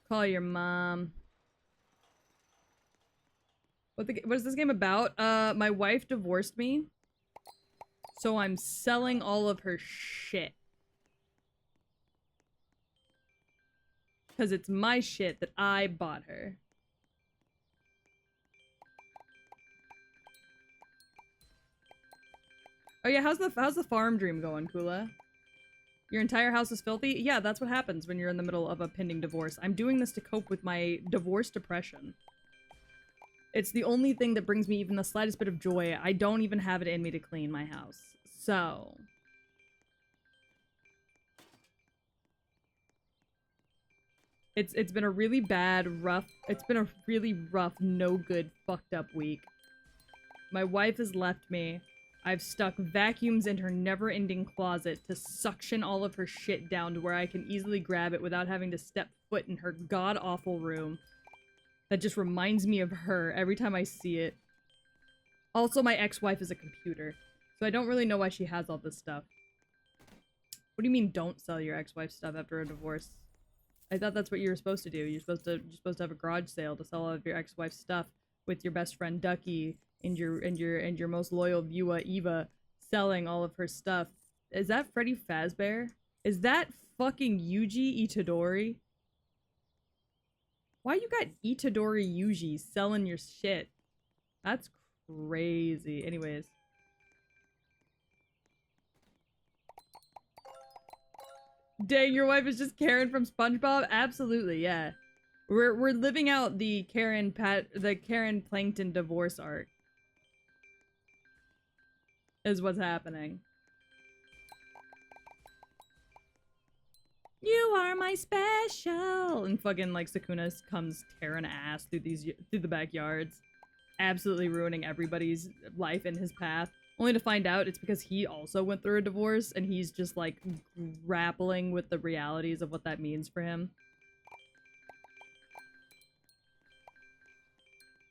Call your mom. What is this game about? My wife divorced me. So I'm selling all of her shit. Because it's my shit that I bought her. Oh yeah, how's the farm dream going, Kula? Your entire house is filthy? Yeah, that's what happens when you're in the middle of a pending divorce. I'm doing this to cope with my divorce depression. It's the only thing that brings me even the slightest bit of joy. I don't even have it in me to clean my house. So... It's been a really bad, rough... It's been a really rough, no good, fucked up week. My wife has left me. I've stuck vacuums in her never-ending closet to suction all of her shit down to where I can easily grab it without having to step foot in her god-awful room. That just reminds me of her every time I see it. Also, my ex-wife is a computer, so I don't really know why she has all this stuff. What do you mean, don't sell your ex-wife's stuff after a divorce? I thought that's what you were supposed to do. You're supposed to have a garage sale to sell all of your ex-wife's stuff with your best friend Ducky and your most loyal viewer Eva selling all of her stuff. Is that Freddy Fazbear? Is that fucking Yuji Itadori? Why you got Itadori Yuji selling your shit? That's crazy. Anyways. Dang, your wife is just Karen from SpongeBob? Absolutely, yeah. We're living out the Karen Plankton divorce arc. Is what's happening. You are my special! And fucking, like, Sakuna comes tearing ass through the backyards. Absolutely ruining everybody's life in his path. Only to find out it's because he also went through a divorce and he's just, like, grappling with the realities of what that means for him.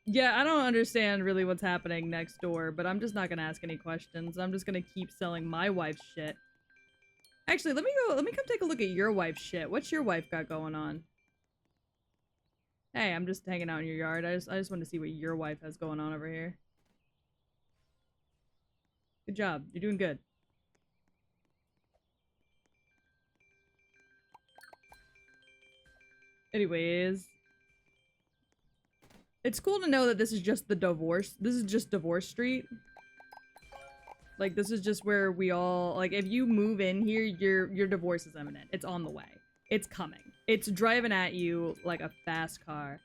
Yeah, I don't understand really what's happening next door, but I'm just not gonna ask any questions. I'm just gonna keep selling my wife's shit. Actually, let me come take a look at your wife's shit. What's your wife got going on? Hey, I'm just hanging out in your yard. I just want to see what your wife has going on over here. Good job. You're doing good. Anyways. It's cool to know that this is just the divorce. This is just Divorce Street. Like, this is just where we all... Like, if you move in here, your divorce is imminent. It's on the way. It's coming. It's driving at you like a fast car.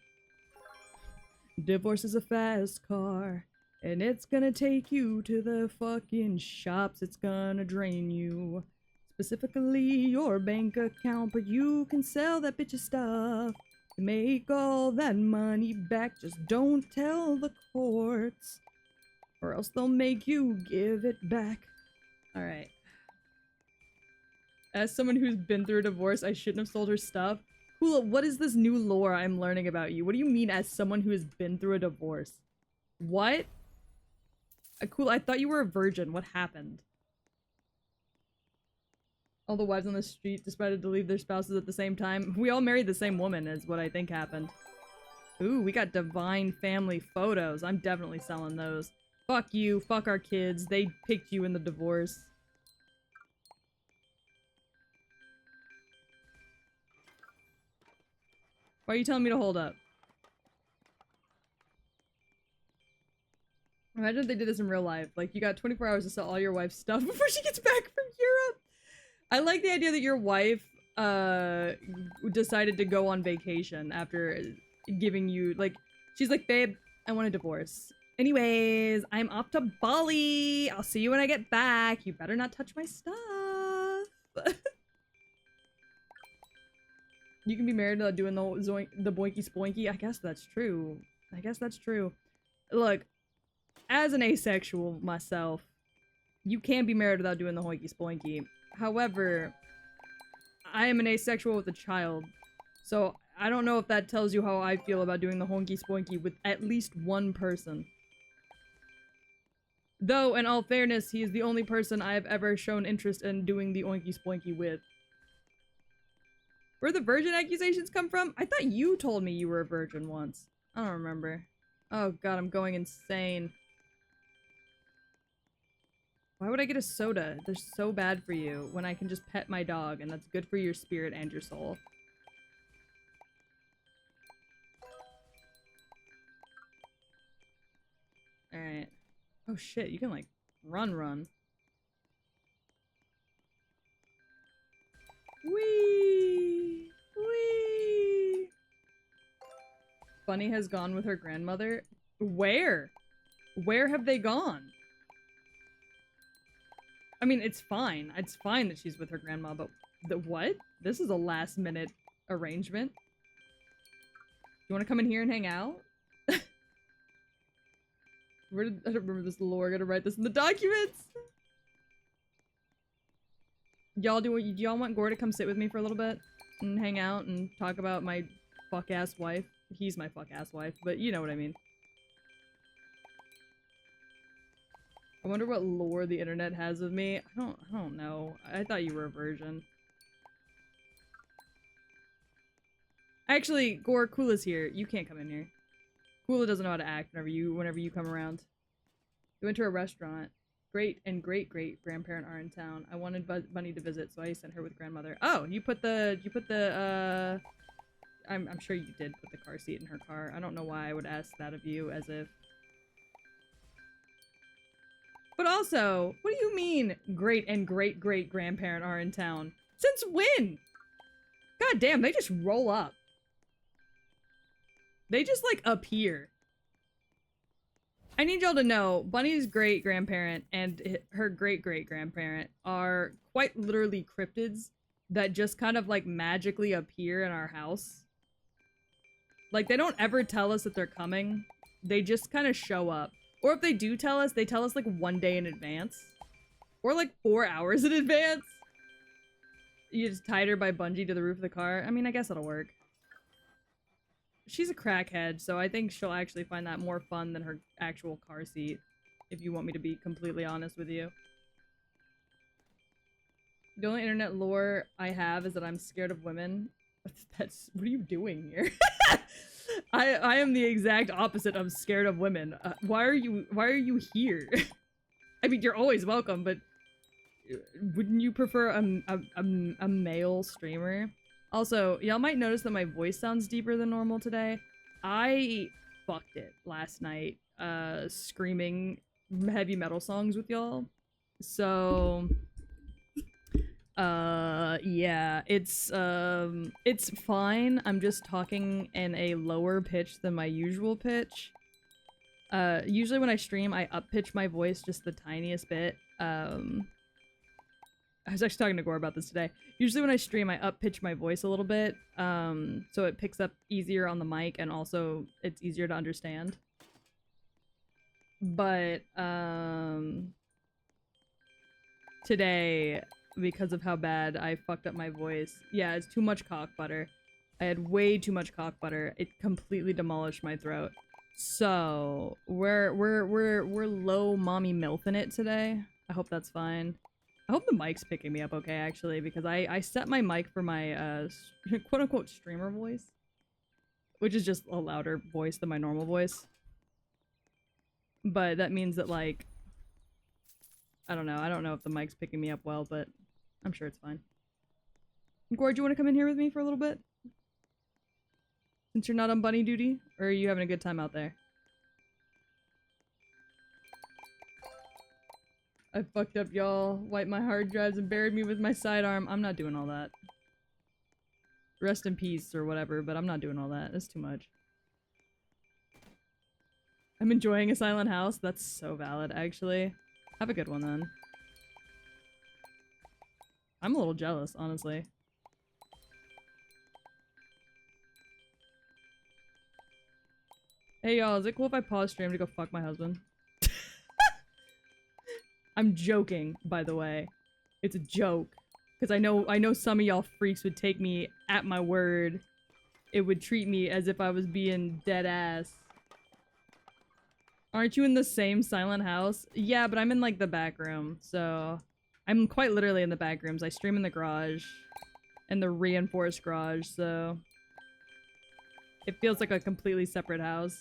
Divorce is a fast car, and it's gonna take you to the fucking shops. It's gonna drain you. Specifically your bank account, but you can sell that bitch's stuff to make all that money back. Just don't tell the courts, or else they'll make you give it back. Alright. As someone who's been through a divorce, I shouldn't have sold her stuff. Hula, what is this new lore I'm learning about you? What do you mean as someone who has been through a divorce? What? Cool, I thought you were a virgin. What happened? All the wives on the street decided to leave their spouses at the same time. We all married the same woman is what I think happened. Ooh, we got divine family photos. I'm definitely selling those. Fuck you, fuck our kids. They picked you in the divorce. Why are you telling me to hold up? Imagine if they did this in real life. Like, you got 24 hours to sell all your wife's stuff before she gets back from Europe. I like the idea that your wife, decided to go on vacation after giving you, like, she's like, babe, I want a divorce. Anyways, I'm off to Bali. I'll see you when I get back. You better not touch my stuff. You can be married without doing the boinky spoinky. I guess that's true. I guess that's true. Look, as an asexual myself, you can be married without doing the hoinky spoinky. However, I am an asexual with a child, so I don't know if that tells you how I feel about doing the hoinky spoinky with at least one person. Though, in all fairness, he is the only person I have ever shown interest in doing the oinky spoinky with. Where the virgin accusations come from? I thought you told me you were a virgin once. I don't remember. Oh god, I'm going insane. Why would I get a soda? They're so bad for you when I can just pet my dog and that's good for your spirit and your soul. Alright. Oh shit, you can like run. Whee! Whee! Bunny has gone with her grandmother. Where? Where have they gone? I mean, it's fine. It's fine that she's with her grandma, but what? This is a last minute arrangement. You want to come in here and hang out? I don't remember this lore. I gotta write this in the documents. Y'all y'all want Gore to come sit with me for a little bit and hang out and talk about my fuck ass wife? He's my fuck ass wife, but you know what I mean. I wonder what lore the internet has of me. I don't know. I thought you were a virgin. Actually, Gore, Kula's here. You can't come in here. Kula doesn't know how to act whenever you come around. We went to a restaurant. Great and great grandparent are in town. I wanted Bunny to visit, so I sent her with grandmother. Oh, you put the I'm sure you did put the car seat in her car. I don't know why I would ask that of you, as if. But also, what do you mean great and great grandparent are in town? Since when? God damn, they just roll up. They just like appear. I need y'all to know, Bunny's great grandparent and her great grandparent are quite literally cryptids that just kind of like magically appear in our house. Like, they don't ever tell us that they're coming. They just kind of show up. Or if they do tell us, they tell us like 1 day in advance. Or like 4 hours in advance. You just tied her by bungee to the roof of the car. I mean, I guess it'll work. She's a crackhead, so I think she'll actually find that more fun than her actual car seat. If you want me to be completely honest with you. The only internet lore I have is that I'm scared of women. What are you doing here? I am the exact opposite of scared of women. Why are you here? I mean, you're always welcome, but wouldn't you prefer a male streamer? Also, y'all might notice that my voice sounds deeper than normal today. I fucked it last night, screaming heavy metal songs with y'all. So, Yeah, it's fine. I'm just talking in a lower pitch than my usual pitch. Usually when I stream, I up-pitch my voice just the tiniest bit. I was actually talking to Gore about this today. Usually when I stream, I up-pitch my voice a little bit, so it picks up easier on the mic, and also it's easier to understand. But, today, because of how bad I fucked up my voice, yeah, it's too much cock butter. I had way too much cock butter. It completely demolished my throat. So, we're low mommy milfing it today. I hope that's fine. I hope the mic's picking me up okay, actually, because I set my mic for my, quote-unquote streamer voice, which is just a louder voice than my normal voice. But that means that, like, I don't know if the mic's picking me up well, but I'm sure it's fine. Gore, do you want to come in here with me for a little bit? Since you're not on bunny duty? Or are you having a good time out there? I fucked up, y'all. Wiped my hard drives and buried me with my sidearm. I'm not doing all that. Rest in peace or whatever, but I'm not doing all that. That's too much. I'm enjoying a silent house. That's so valid, actually. Have a good one, then. I'm a little jealous, honestly. Hey, y'all, is it cool if I pause stream to go fuck my husband? I'm joking, by the way. It's a joke. Because I know some of y'all freaks would take me at my word. It would treat me as if I was being dead ass. Aren't you in the same silent house? Yeah, but I'm in, like, the back room, so... I'm quite literally in the back rooms. I stream in the garage. In the reinforced garage, so... It feels like a completely separate house.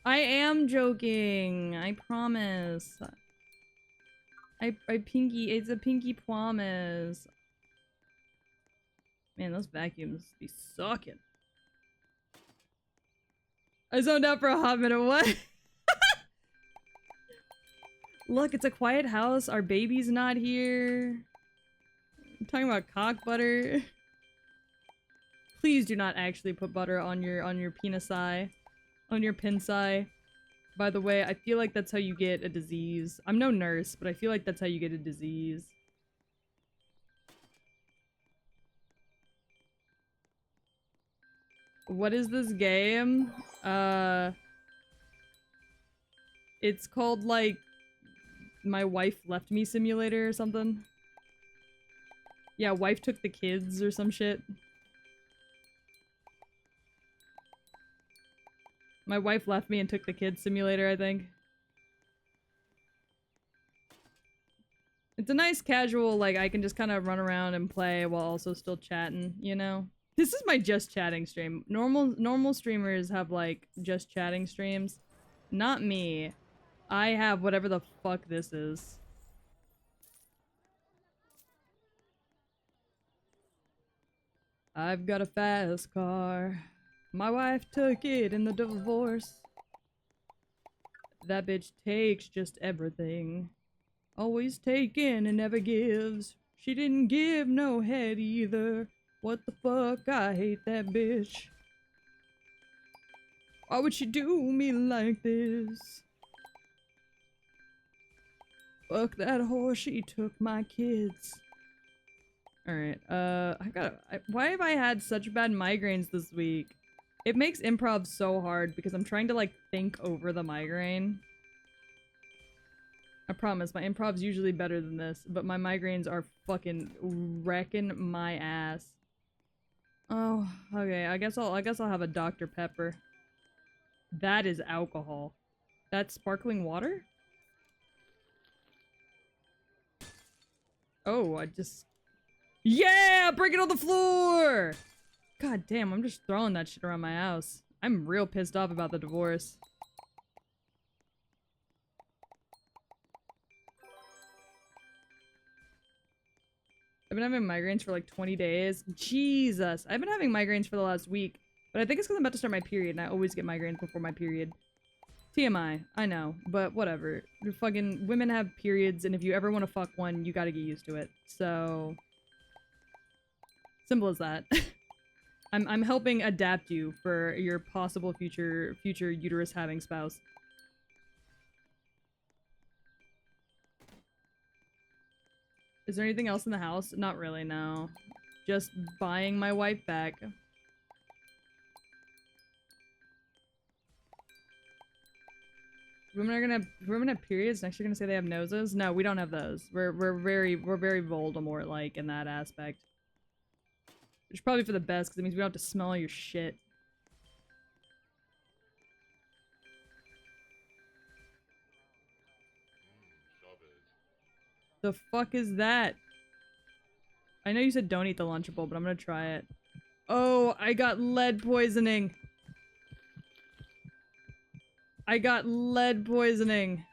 I am joking! I promise. I pinky- it's a pinky promise. Man, those vacuums be sucking. I zoned out for a hot minute. What? Look, it's a quiet house. Our baby's not here. I'm talking about cock butter. Please do not actually put butter on your penisi. On your pinsai. By the way, I feel like that's how you get a disease. I'm no nurse, but I feel like that's how you get a disease. What is this game? It's called, like, My Wife Left Me Simulator or something. Yeah, wife took the kids or some shit. My wife left me and took the kids simulator, I think. It's a nice casual, like, I can just kind of run around and play while also still chatting, you know? This is my just chatting stream. Normal streamers have, like, just chatting streams. Not me. I have whatever the fuck this is. I've got a fast car. My wife took it in the divorce. That bitch takes just everything. Always taking and never gives. She didn't give no head either. What the fuck? I hate that bitch. Why would she do me like this? Fuck that whore, she took my kids. Alright, why have I had such bad migraines this week? It makes improv so hard because I'm trying to, like, think over the migraine. I promise, my improv's usually better than this, but my migraines are fucking wrecking my ass. Oh, okay, I guess I'll have a Dr. Pepper. That is alcohol. That's sparkling water? Oh, yeah! Break it on the floor! God damn, I'm just throwing that shit around my house. I'm real pissed off about the divorce. I've been having migraines for like 20 days. Jesus! I've been having migraines for the last week. But I think it's because I'm about to start my period and I always get migraines before my period. TMI, I know, but whatever. Fucking women have periods, and if you ever want to fuck one, you gotta get used to it. So simple as that. I'm helping adapt you for your possible future uterus having spouse. Is there anything else in the house? Not really, no. Just buying my wife back. Women have periods. Next, you're gonna say they have noses. No, we don't have those. We're very Voldemort-like in that aspect. Which is probably for the best, because it means we don't have to smell all your shit. The fuck is that? I know you said don't eat the Lunchable, but I'm gonna try it. Oh, I got lead poisoning. I got lead poisoning.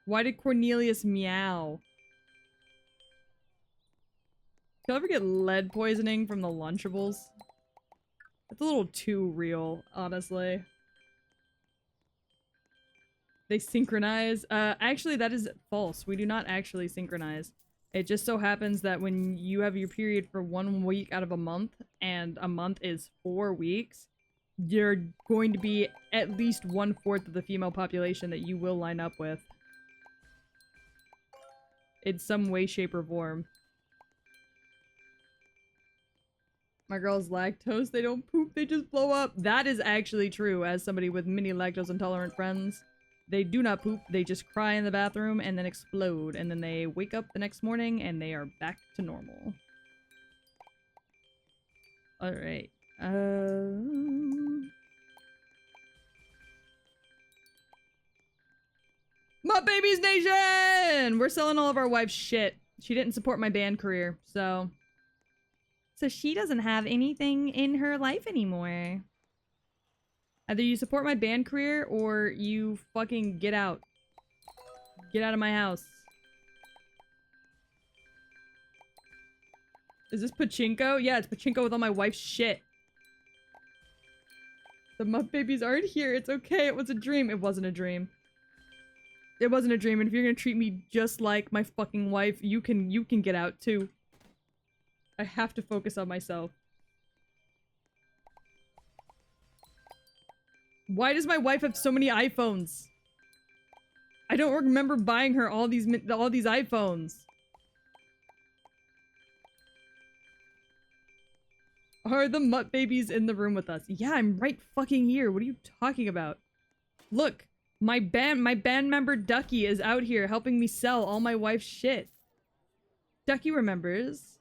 Why did Cornelius meow? Do you ever get lead poisoning from the Lunchables? It's a little too real, honestly. They synchronize. Actually, that is false. We do not actually synchronize. It just so happens that when you have your period for 1 week out of a month, and a month is 4 weeks, you're going to be at least 1/4 of the female population that you will line up with. In some way, shape, or form. My girl's lactose, they don't poop, they just blow up. That is actually true, as somebody with many lactose intolerant friends. They do not poop, they just cry in the bathroom and then explode, and then they wake up the next morning and they are back to normal. Alright. Mutt Babies Nation! We're selling all of our wife's shit. She didn't support my band career, so... So she doesn't have anything in her life anymore. Either you support my band career, or you fucking get out. Get out of my house. Is this pachinko? Yeah, it's pachinko with all my wife's shit. The Mutt Babies aren't here. It's okay. It was a dream. It wasn't a dream. It wasn't a dream, and if you're gonna treat me just like my fucking wife, you can get out too. I have to focus on myself. Why does my wife have so many iPhones? I don't remember buying her all these iPhones. Are the Mutt Babies in the room with us? Yeah, I'm right fucking here. What are you talking about? Look, my band member Ducky is out here helping me sell all my wife's shit. Ducky remembers.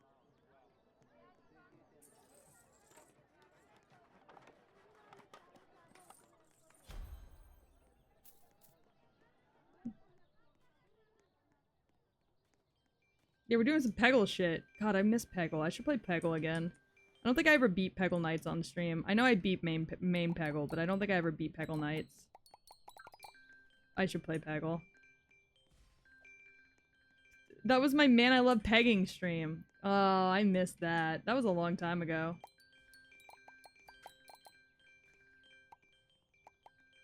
Yeah, we're doing some Peggle shit. God, I miss Peggle. I should play Peggle again. I don't think I ever beat Peggle Knights on stream. I know I beat main Peggle, but I don't think I ever beat Peggle Knights. I should play Peggle. That was my Man I Love Pegging stream. Oh, I missed that. That was a long time ago.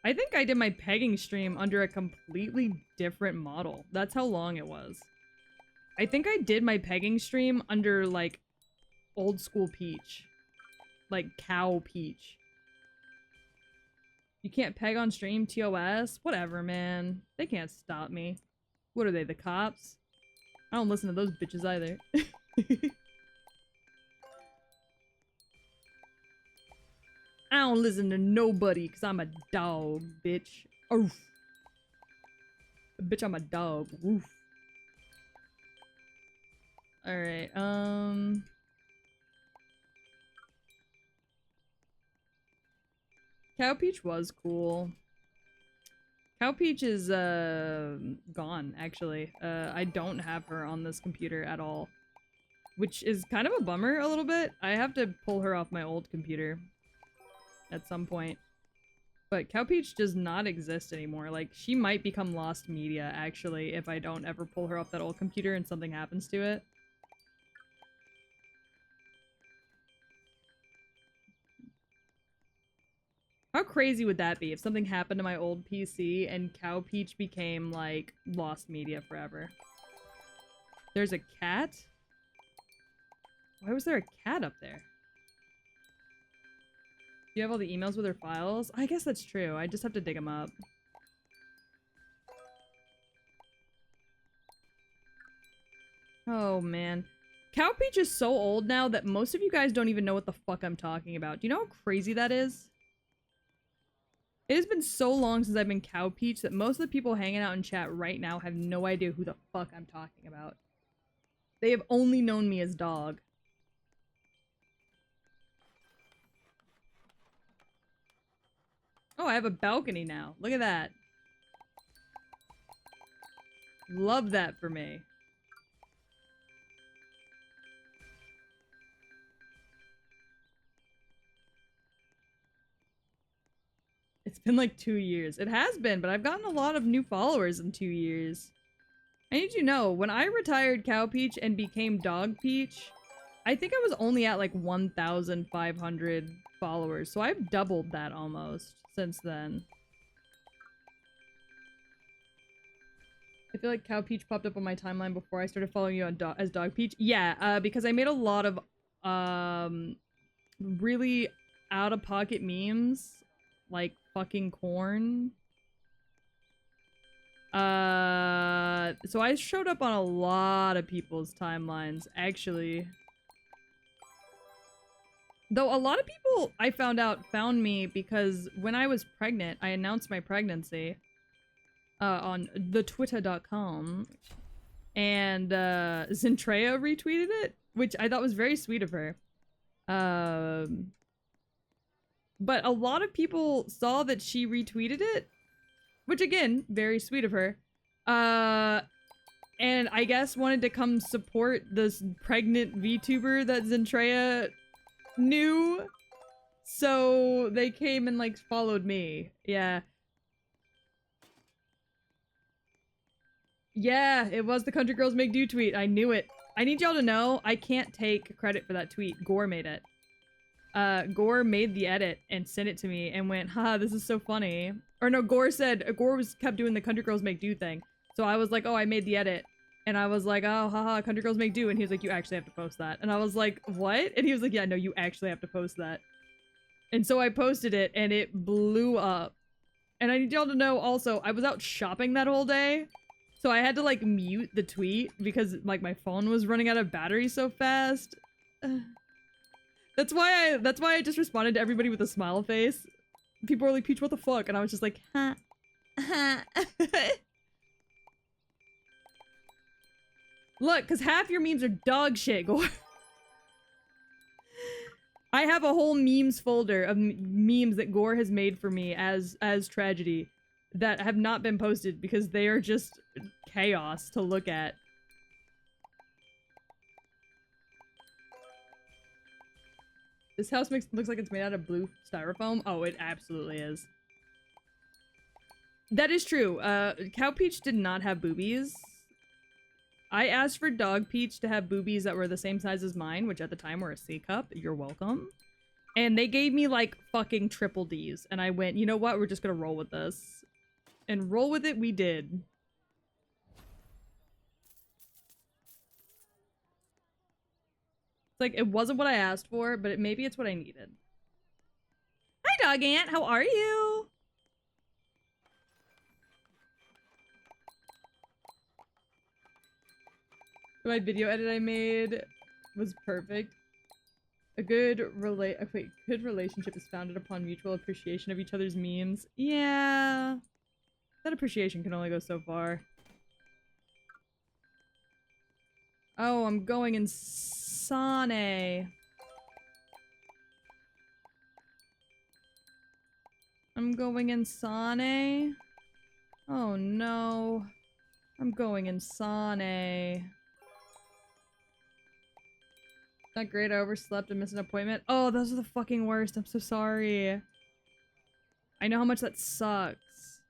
I think I did my pegging stream under a completely different model. That's how long it was. I think I did my pegging stream under, like, old school Peach. Like, cow Peach. You can't peg on stream, TOS? Whatever, man. They can't stop me. What are they, the cops? I don't listen to those bitches either. I don't listen to nobody, because I'm a dog, bitch. Oof. Bitch, I'm a dog. Oof. Alright, Cow Peach was cool. Cow Peach is, gone, actually. I don't have her on this computer at all. Which is kind of a bummer, a little bit. I have to pull her off my old computer. At some point. But Cow Peach does not exist anymore. Like, she might become lost media, actually, if I don't ever pull her off that old computer and something happens to it. How crazy would that be if something happened to my old PC and Cow Peach became, like, lost media forever? There's a cat? Why was there a cat up there? Do you have all the emails with her files? I guess that's true. I just have to dig them up. Oh, man. Cow Peach is so old now that most of you guys don't even know what the fuck I'm talking about. Do you know how crazy that is? It has been so long since I've been Cow Peach that most of the people hanging out in chat right now have no idea who the fuck I'm talking about. They have only known me as Dog. Oh, I have a balcony now. Look at that. Love that for me. It's been like 2 years. It has been, but I've gotten a lot of new followers in 2 years. I need you to know, when I retired Cow Peach and became Dog Peach, I think I was only at like 1,500 followers, so I've doubled that almost since then. I feel like Cow Peach popped up on my timeline before I started following you on as Dog Peach. Yeah, because I made a lot of really out-of-pocket memes, like fucking corn. So I showed up on a lot of people's timelines, actually. Though a lot of people, I found out, found me because when I was pregnant, I announced my pregnancy on thetwitter.com, and Zentrea retweeted it, which I thought was very sweet of her. But a lot of people saw that she retweeted it, which again, very sweet of her. And I guess wanted to come support this pregnant VTuber that Zentrea knew. So they came and like followed me. Yeah. Yeah, it was the Country Girls Make Do tweet. I knew it. I need y'all to know I can't take credit for that tweet. Gore made it. Gore made the edit and sent it to me and went, haha, this is so funny. Or no, Gore kept doing the Country Girls Make Do thing. So I was like, oh, I made the edit. And I was like, oh, haha, Country Girls Make Do. And he was like, you actually have to post that. And I was like, what? And he was like, yeah, no, you actually have to post that. And so I posted it and it blew up. And I need y'all to know also, I was out shopping that whole day. So I had to like mute the tweet because like my phone was running out of battery so fast. That's why I just responded to everybody with a smile face. People were like, Peach, what the fuck? And I was just like, huh. Look, because half your memes are dog shit, Gore. I have a whole memes folder of memes that Gore has made for me as tragedy that have not been posted because they are just chaos to look at. This house looks like it's made out of blue styrofoam. Oh, it absolutely is. That is true. Cow Peach did not have boobies. I asked for Dog Peach to have boobies that were the same size as mine, which at the time were a C cup. You're welcome. And they gave me like fucking triple D's. And I went, you know what? We're just gonna roll with this. And roll with it we did. It's like, it wasn't what I asked for, but maybe it's what I needed. Hi, Dog Ant. How are you? My video edit I made was perfect. A good relationship is founded upon mutual appreciation of each other's memes. Yeah. That appreciation can only go so far. Oh, I'm going in Sane. I'm going in Sane. Oh no. I'm going in Sane. Not great, I overslept and missed an appointment. Oh, those are the fucking worst. I'm so sorry. I know how much that sucks.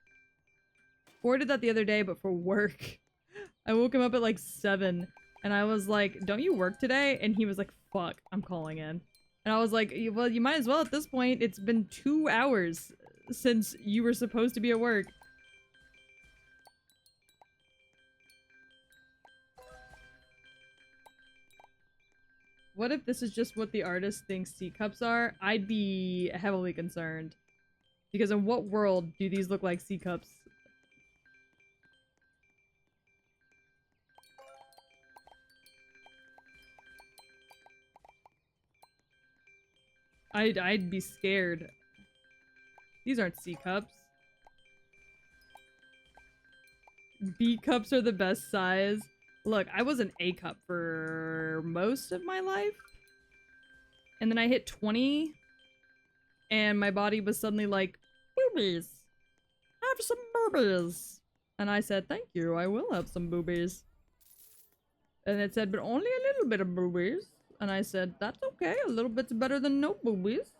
Gore did that the other day, but for work. I woke him up at like 7, and I was like, don't you work today? And he was like, fuck, I'm calling in. And I was like, well, you might as well at this point. It's been 2 hours since you were supposed to be at work. What if this is just what the artist thinks C-cups are? I'd be heavily concerned. Because in what world do these look like C-cups? I'd be scared. These aren't C-cups. B-cups are the best size. Look, I was an A-cup for most of my life. And then I hit 20. And my body was suddenly like, boobies. Have some boobies. And I said, thank you, I will have some boobies. And it said, but only a little bit of boobies. And I said, that's okay, a little bit's better than no boobies.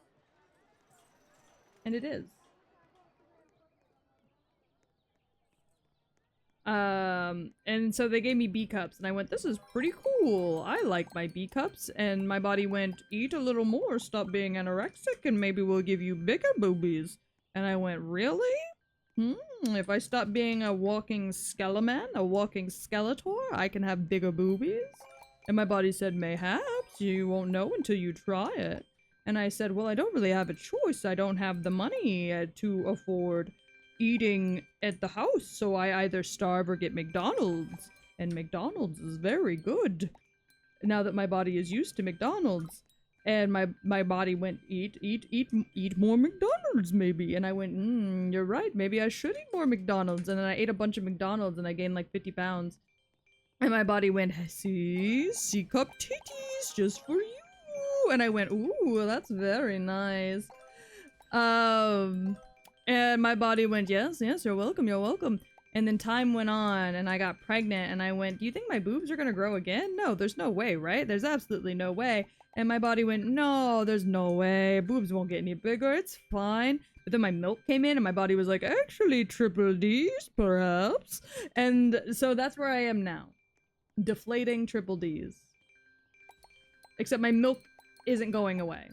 And it is. And so they gave me B cups, and I went, this is pretty cool. I like my B cups. And my body went, eat a little more, stop being anorexic, and maybe we'll give you bigger boobies. And I went, really? If I stop being a walking skeleman, a walking skeletor, I can have bigger boobies? And my body said, mayhaps, you won't know until you try it. And I said, well, I don't really have a choice. I don't have the money to afford eating at the house, so I either starve or get McDonald's. And McDonald's is very good. Now that my body is used to McDonald's. And my body went, eat more McDonald's, maybe. And I went, you're right, maybe I should eat more McDonald's. And then I ate a bunch of McDonald's and I gained like 50 pounds. And my body went, see? C-cup titties, just for you. And I went, ooh, that's very nice. And my body went, yes, you're welcome, you're welcome. And then time went on and I got pregnant and I went, do you think my boobs are gonna grow again? No, there's no way, right? There's absolutely no way. And my body went, no, there's no way. Boobs won't get any bigger, it's fine. But then my milk came in and my body was like, actually, triple D's, perhaps? And so that's where I am now. Deflating triple D's. Except my milk isn't going away.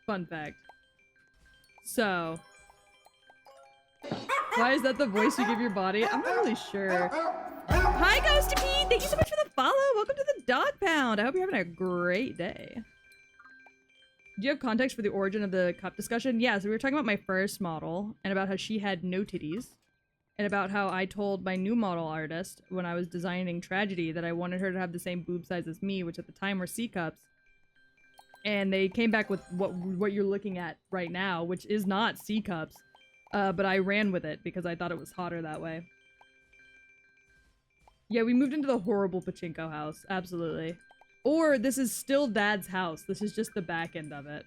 Fun fact. So, why is that the voice you give your body? I'm not really sure. Hi, Ghosty Pete! Thank you so much for the follow! Welcome to the Dog Pound! I hope you're having a great day. Do you have context for the origin of the cup discussion? Yeah, so we were talking about my first model, and about how she had no titties, and about how I told my new model artist, when I was designing Tragedy, that I wanted her to have the same boob size as me, which at the time were C-cups. And they came back with what you're looking at right now, which is not C-cups. But I ran with it because I thought it was hotter that way. Yeah, we moved into the horrible pachinko house. Absolutely. Or this is still Dad's house. This is just the back end of it.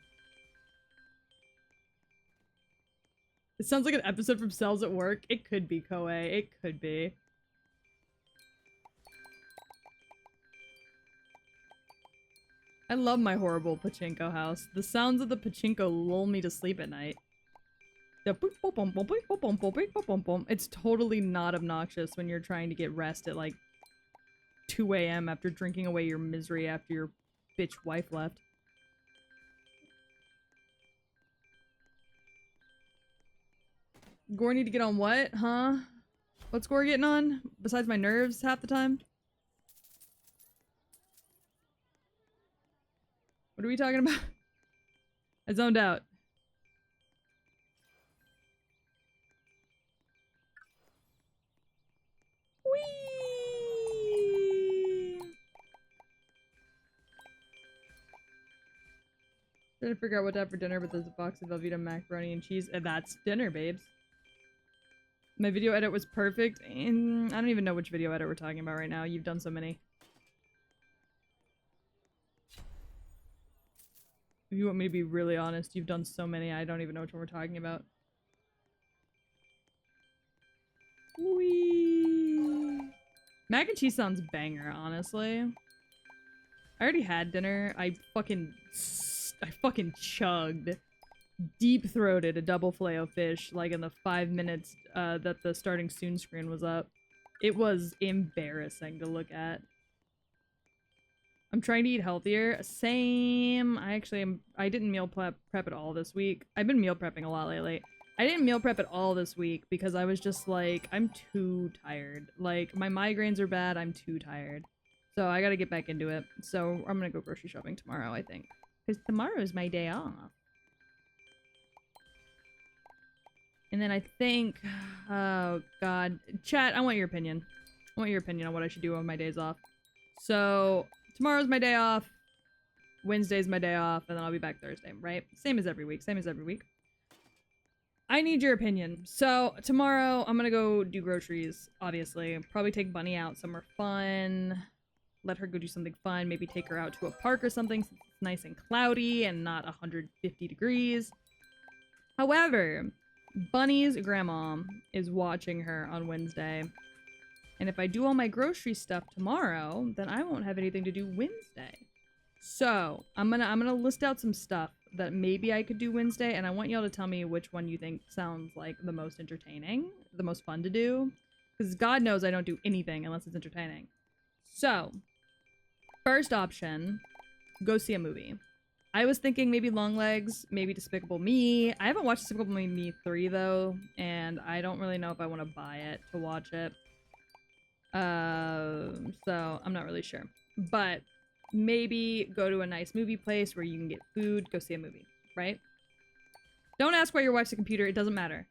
It sounds like an episode from Cells at Work. It could be, Koei. It could be. I love my horrible pachinko house. The sounds of the pachinko lull me to sleep at night. It's totally not obnoxious when you're trying to get rest at like 2 a.m. after drinking away your misery after your bitch wife left. Gore need to get on what? Huh? What's Gore getting on? Besides my nerves half the time? What are we talking about? I zoned out. Whee! Trying to figure out what to have for dinner, but there's a box of Velveeta macaroni and cheese. And that's dinner, babes. My video edit was perfect, and I don't even know which video edit we're talking about right now. You've done so many. If you want me to be really honest, you've done so many, I don't even know which one we're talking about. Whee! Mac and cheese sounds banger, honestly. I already had dinner. I fucking chugged, deep-throated a double filet-o-fish like in the 5 minutes that the starting soon screen was up. It was embarrassing to look at. I'm trying to eat healthier. Same. I didn't meal prep at all this week. I've been meal prepping a lot lately. I didn't meal prep at all this week because I was just like, I'm too tired. Like, my migraines are bad. I'm too tired. So I gotta get back into it. So I'm gonna go grocery shopping tomorrow, I think. Because tomorrow is my day off. And then I think, oh god. Chat, I want your opinion. I want your opinion on what I should do on my days off. So, tomorrow's my day off. Wednesday's my day off, and then I'll be back Thursday, right? Same as every week, same as every week. I need your opinion. So, tomorrow, I'm gonna go do groceries, obviously. Probably take Bunny out somewhere fun. Let her go do something fun. Maybe take her out to a park or something since it's nice and cloudy and not 150 degrees. However, Bunny's grandma is watching her on Wednesday. And if I do all my grocery stuff tomorrow, then I won't have anything to do Wednesday. So, I'm gonna list out some stuff that maybe I could do Wednesday, and I want y'all to tell me which one you think sounds like the most entertaining, the most fun to do. Because God knows I don't do anything unless it's entertaining. So, first option, go see a movie. I was thinking maybe Longlegs, maybe Despicable Me. I haven't watched Despicable Me 3 though, and I don't really know if I want to buy it to watch it. So I'm not really sure. But maybe go to a nice movie place where you can get food, go see a movie, right? Don't ask why your wife's a computer, it doesn't matter.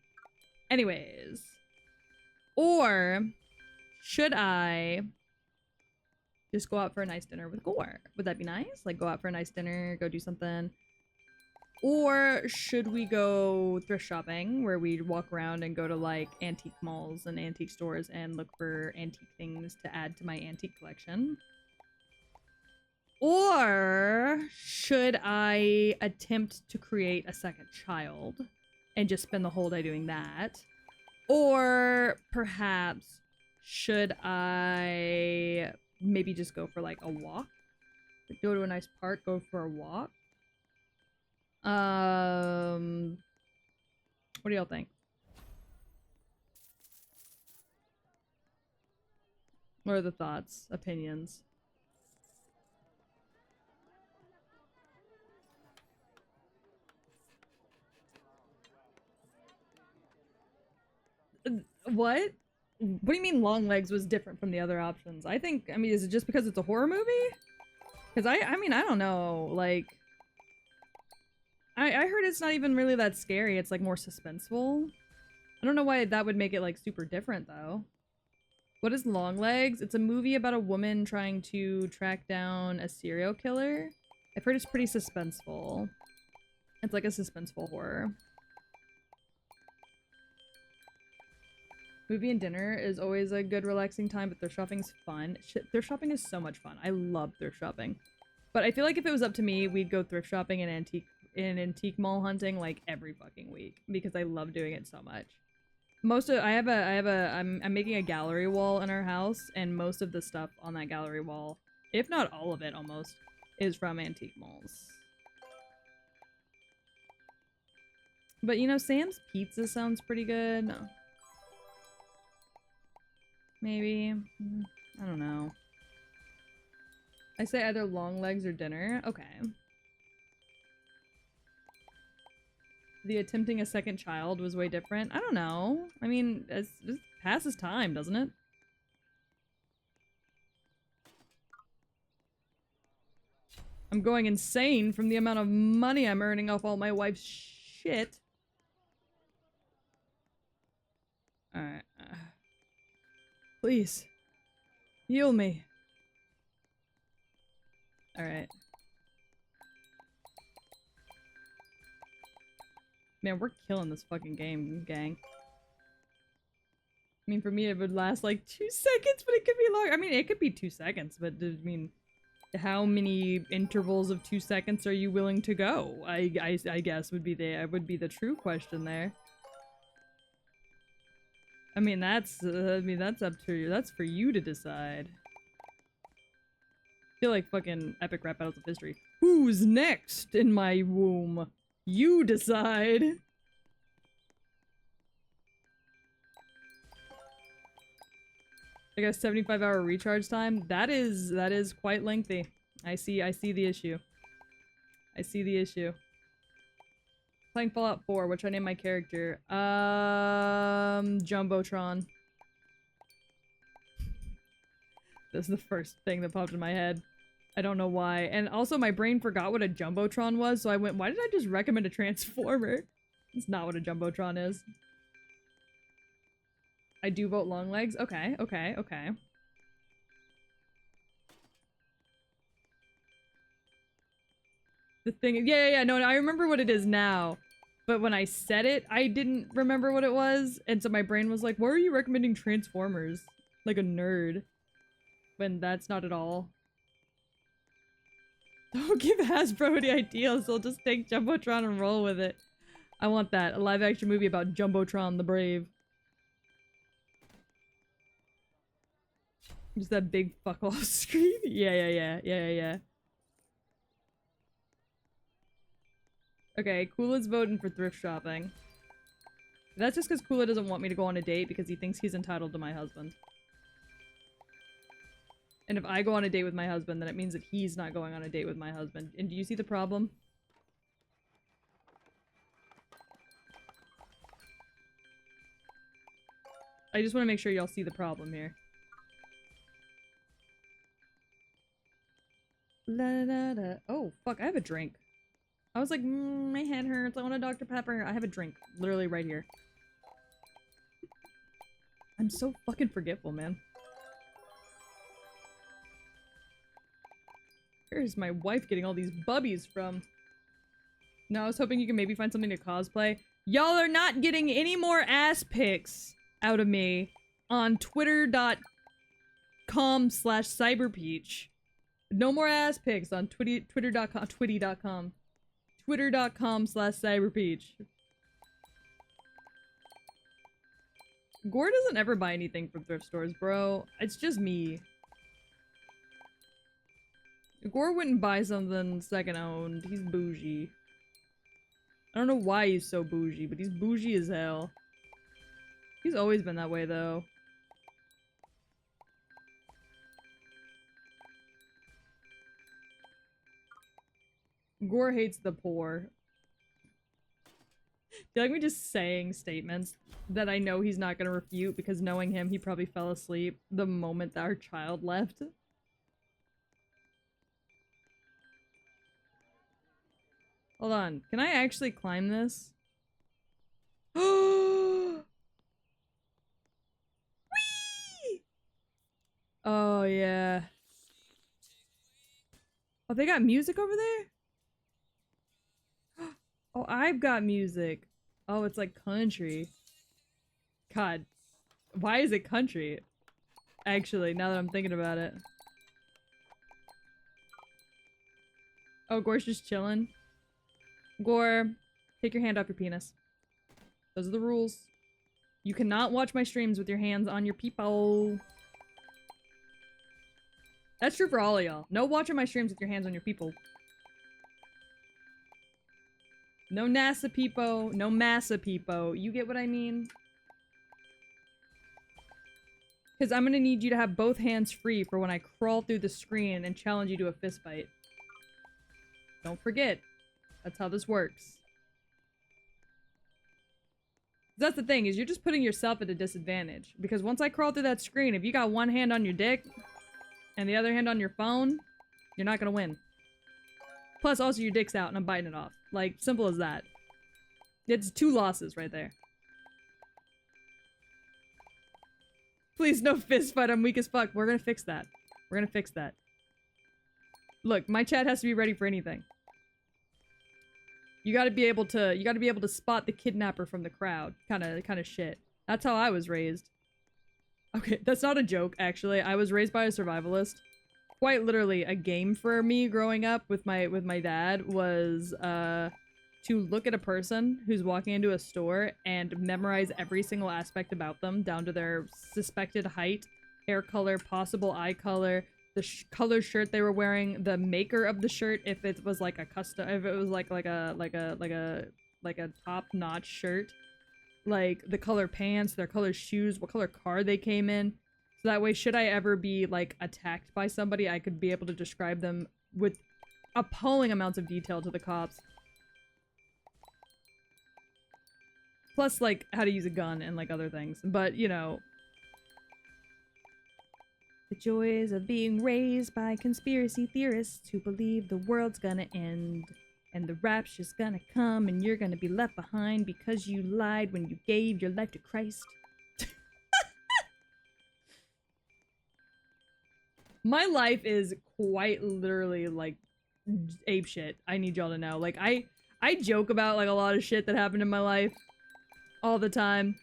Anyways. Or should I just go out for a nice dinner with Gore? Would that be nice? Like, go out for a nice dinner, go do something. Or should we go thrift shopping, where we walk around and go to, like, antique malls and antique stores and look for antique things to add to my antique collection? Or should I attempt to create a second child and just spend the whole day doing that? Or perhaps should I maybe just go for like a walk? Go to a nice park, go for a walk? What do y'all think? What are the thoughts, opinions? What? What do you mean Longlegs was different from the other options? I think, I mean, is it just because it's a horror movie? Because I mean, I don't know, like... I heard it's not even really that scary, it's like more suspenseful. I don't know why that would make it like super different though. What is Longlegs? It's a movie about a woman trying to track down a serial killer. I've heard it's pretty suspenseful. It's like a suspenseful horror. Movie and dinner is always a good relaxing time, but thrift shopping's fun. Shit, thrift shopping is so much fun. I love thrift shopping. But I feel like if it was up to me, we'd go thrift shopping and antique mall hunting like every fucking week because I love doing it so much. I'm making a gallery wall in our house, and most of the stuff on that gallery wall, if not all of it almost, is from antique malls. But you know, Sam's Pizza sounds pretty good. Maybe. I don't know. I say either Longlegs or dinner. Okay. The attempting a second child was way different. I don't know. I mean, it passes time, doesn't it? I'm going insane from the amount of money I'm earning off all my wife's shit. Alright. Please. Heal me. Alright. Man, we're killing this fucking game, gang. I mean, for me, it would last like 2 seconds, but it could be longer. I mean, it could be 2 seconds, but I mean, how many intervals of 2 seconds are you willing to go? I guess would be the true question there. I mean, that's up to you. That's for you to decide. I feel like fucking epic rap battles of history. Who's next in my womb? You decide. I got a 75-hour recharge time. That is quite lengthy. I see the issue. I see the issue. Playing Fallout 4, which I name my character. Jumbotron. This is the first thing that popped in my head. I don't know why. And also my brain forgot what a Jumbotron was, so I went, why did I just recommend a Transformer? It's not what a Jumbotron is. I do vote long legs? Okay, okay, okay. The thing- yeah, no, I remember what it is now. But when I said it, I didn't remember what it was, and so my brain was like, why are you recommending Transformers? Like a nerd. When that's not at all. Don't give Hasbro any ideas, they'll just take Jumbotron and roll with it. I want that. A live action movie about Jumbotron the Brave. Just that big fuck off screen? Yeah. Okay, Kula's voting for thrift shopping. That's just because Kula doesn't want me to go on a date because he thinks he's entitled to my husband. And if I go on a date with my husband, then it means that he's not going on a date with my husband. And do you see the problem? I just want to make sure y'all see the problem here. La da da. Oh, fuck, I have a drink. I was like, my head hurts, I want a Dr. Pepper. I have a drink. Literally right here. I'm so fucking forgetful, man. Where's my wife getting all these bubbies from? No, I was hoping you can maybe find something to cosplay. Y'all are not getting any more ass pics out of me on twitter.com/cyberpeach. No more ass pics on twitter.com. Twitter.com/cyberpeach. Gore doesn't ever buy anything from thrift stores, bro. It's just me. Gore wouldn't buy something second-owned. He's bougie. I don't know why he's so bougie, but he's bougie as hell. He's always been that way, though. Gore hates the poor. Do you like me just saying statements that I know he's not gonna refute because knowing him, he probably fell asleep the moment that our child left? Hold on. Can I actually climb this? Whee! Oh, yeah. Oh, they got music over there? Oh, I've got music. Oh, it's like country. God. Why is it country? Actually, now that I'm thinking about it. Oh, Gore's just chilling. Gore, take your hand off your penis. Those are the rules. You cannot watch my streams with your hands on your peepo. That's true for all of y'all. No watching my streams with your hands on your peepo. No NASA peepo, no massa peepo. You get what I mean? Because I'm gonna need you to have both hands free for when I crawl through the screen and challenge you to a fist fight. Don't forget. That's how this works. That's the thing, is you're just putting yourself at a disadvantage. Because once I crawl through that screen, if you got one hand on your dick and the other hand on your phone, you're not gonna win. Plus, also your dick's out and I'm biting it off. Like, simple as that. It's 2 losses right there. Please, no fist fight. I'm weak as fuck. We're gonna fix that. We're gonna fix that. Look, my chat has to be ready for anything. You gotta be able to spot the kidnapper from the crowd. Kinda shit. That's how I was raised. Okay, that's not a joke, actually. I was raised by a survivalist. Quite literally, a game for me growing up with my dad was, to look at a person who's walking into a store and memorize every single aspect about them, down to their suspected height, hair color, possible eye color, the color shirt they were wearing, the maker of the shirt, if it was like a custom, if it was like a top-notch shirt, like the color pants, their color shoes, what color car they came in. So that way, should I ever be like attacked by somebody, I could be able to describe them with appalling amounts of detail to the cops. Plus, like, how to use a gun and, like, other things. But, you know... The joys of being raised by conspiracy theorists who believe the world's gonna end. And the rapture's gonna come and you're gonna be left behind because you lied when you gave your life to Christ. My life is quite literally, like, apeshit. I need y'all to know. Like, I joke about, like, a lot of shit that happened in my life. All the time.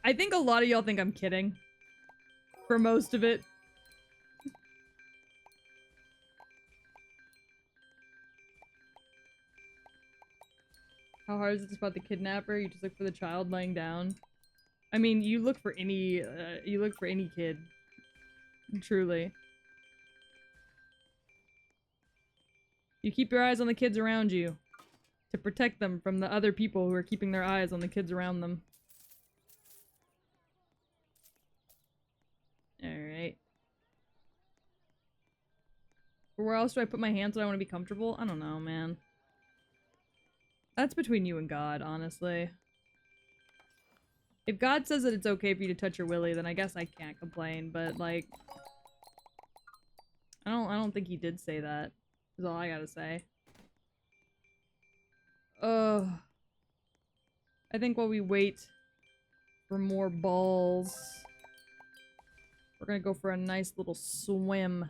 I think a lot of y'all think I'm kidding. For most of it. How hard is it to spot the kidnapper? You just look for the child laying down. I mean, you look for any kid. Truly. You keep your eyes on the kids around you. To protect them from the other people who are keeping their eyes on the kids around them. Alright. Where else do I put my hands when I want to be comfortable? I don't know, man. That's between you and God, honestly. If God says that it's okay for you to touch your willy, then I guess I can't complain, but, like... I don't think he did say that. Is all I gotta say. Ugh. I think while we wait for more balls, we're gonna go for a nice little swim.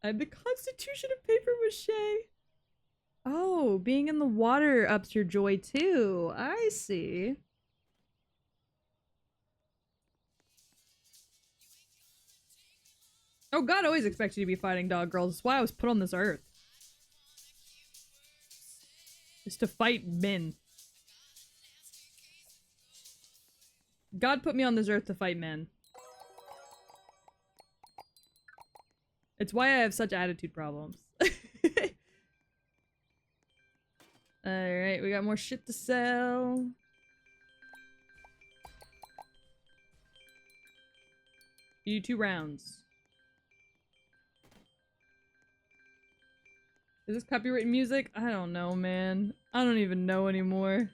I have the Constitution of paper mache. Oh, being in the water ups your joy too. I see. Oh, God always expects you to be fighting dog girls. That's why I was put on this earth. Is to fight men. God put me on this earth to fight men. It's why I have such attitude problems. Alright, we got more shit to sell. You do 2 rounds. Is this copyrighted music? I don't know, man. I don't even know anymore.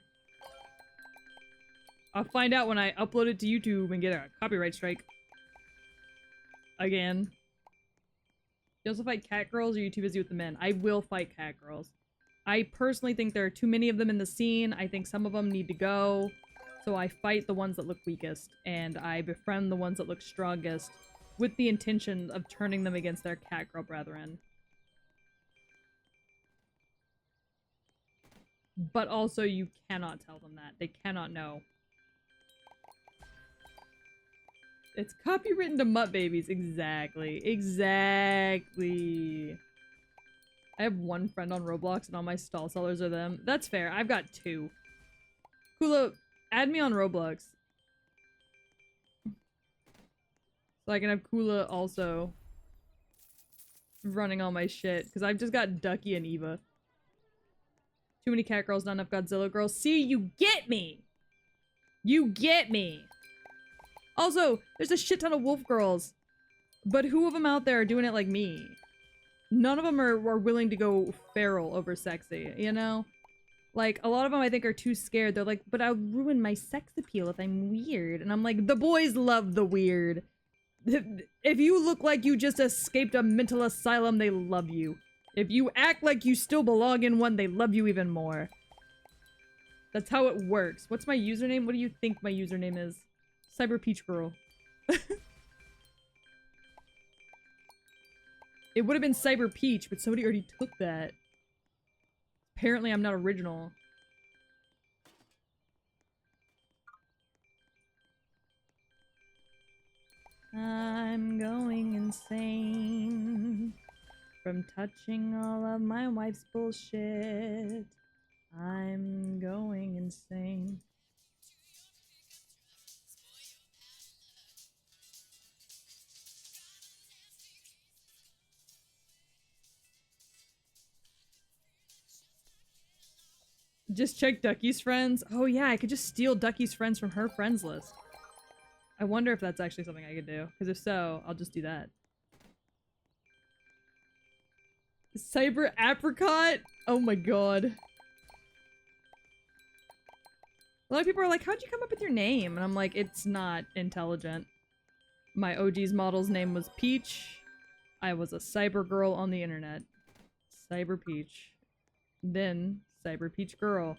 I'll find out when I upload it to YouTube and get a copyright strike. Again. You also fight cat girls, or are you too busy with the men? I will fight cat girls. I personally think there are too many of them in the scene. I think some of them need to go. So I fight the ones that look weakest, and I befriend the ones that look strongest, with the intention of turning them against their cat girl brethren. But also, you cannot tell them that. They cannot know. It's copywritten to Mutt Babies. Exactly. Exactly. I have 1 friend on Roblox and all my stall sellers are them. That's fair. I've got 2. Kula, add me on Roblox. So I can have Kula also running all my shit. Because I've just got Ducky and Eva. Too many cat girls, not enough Godzilla girls. See, you get me! You get me! Also, there's a shit ton of wolf girls. But who of them out there are doing it like me? None of them are willing to go feral over sexy, you know? Like, a lot of them I think are too scared. They're like, but I'll ruin my sex appeal if I'm weird. And I'm like, the boys love the weird. If you look like you just escaped a mental asylum, they love you. If you act like you still belong in one, they love you even more. That's how it works. What's my username? What do you think my username is? Cyber Peach Girl. It would have been Cyber Peach, but somebody already took that. Apparently I'm not original. I'm going insane from touching all of my wife's bullshit. I'm going insane. Just check Ducky's friends. Oh yeah, I could just steal Ducky's friends from her friends list. I wonder if that's actually something I could do. Because if so, I'll just do that. Cyber apricot? Oh my god. A lot of people are like, how'd you come up with your name? And I'm like, it's not intelligent. My OG's model's name was Peach. I was a cyber girl on the internet. Cyber Peach. Then, Cyber Peach Girl.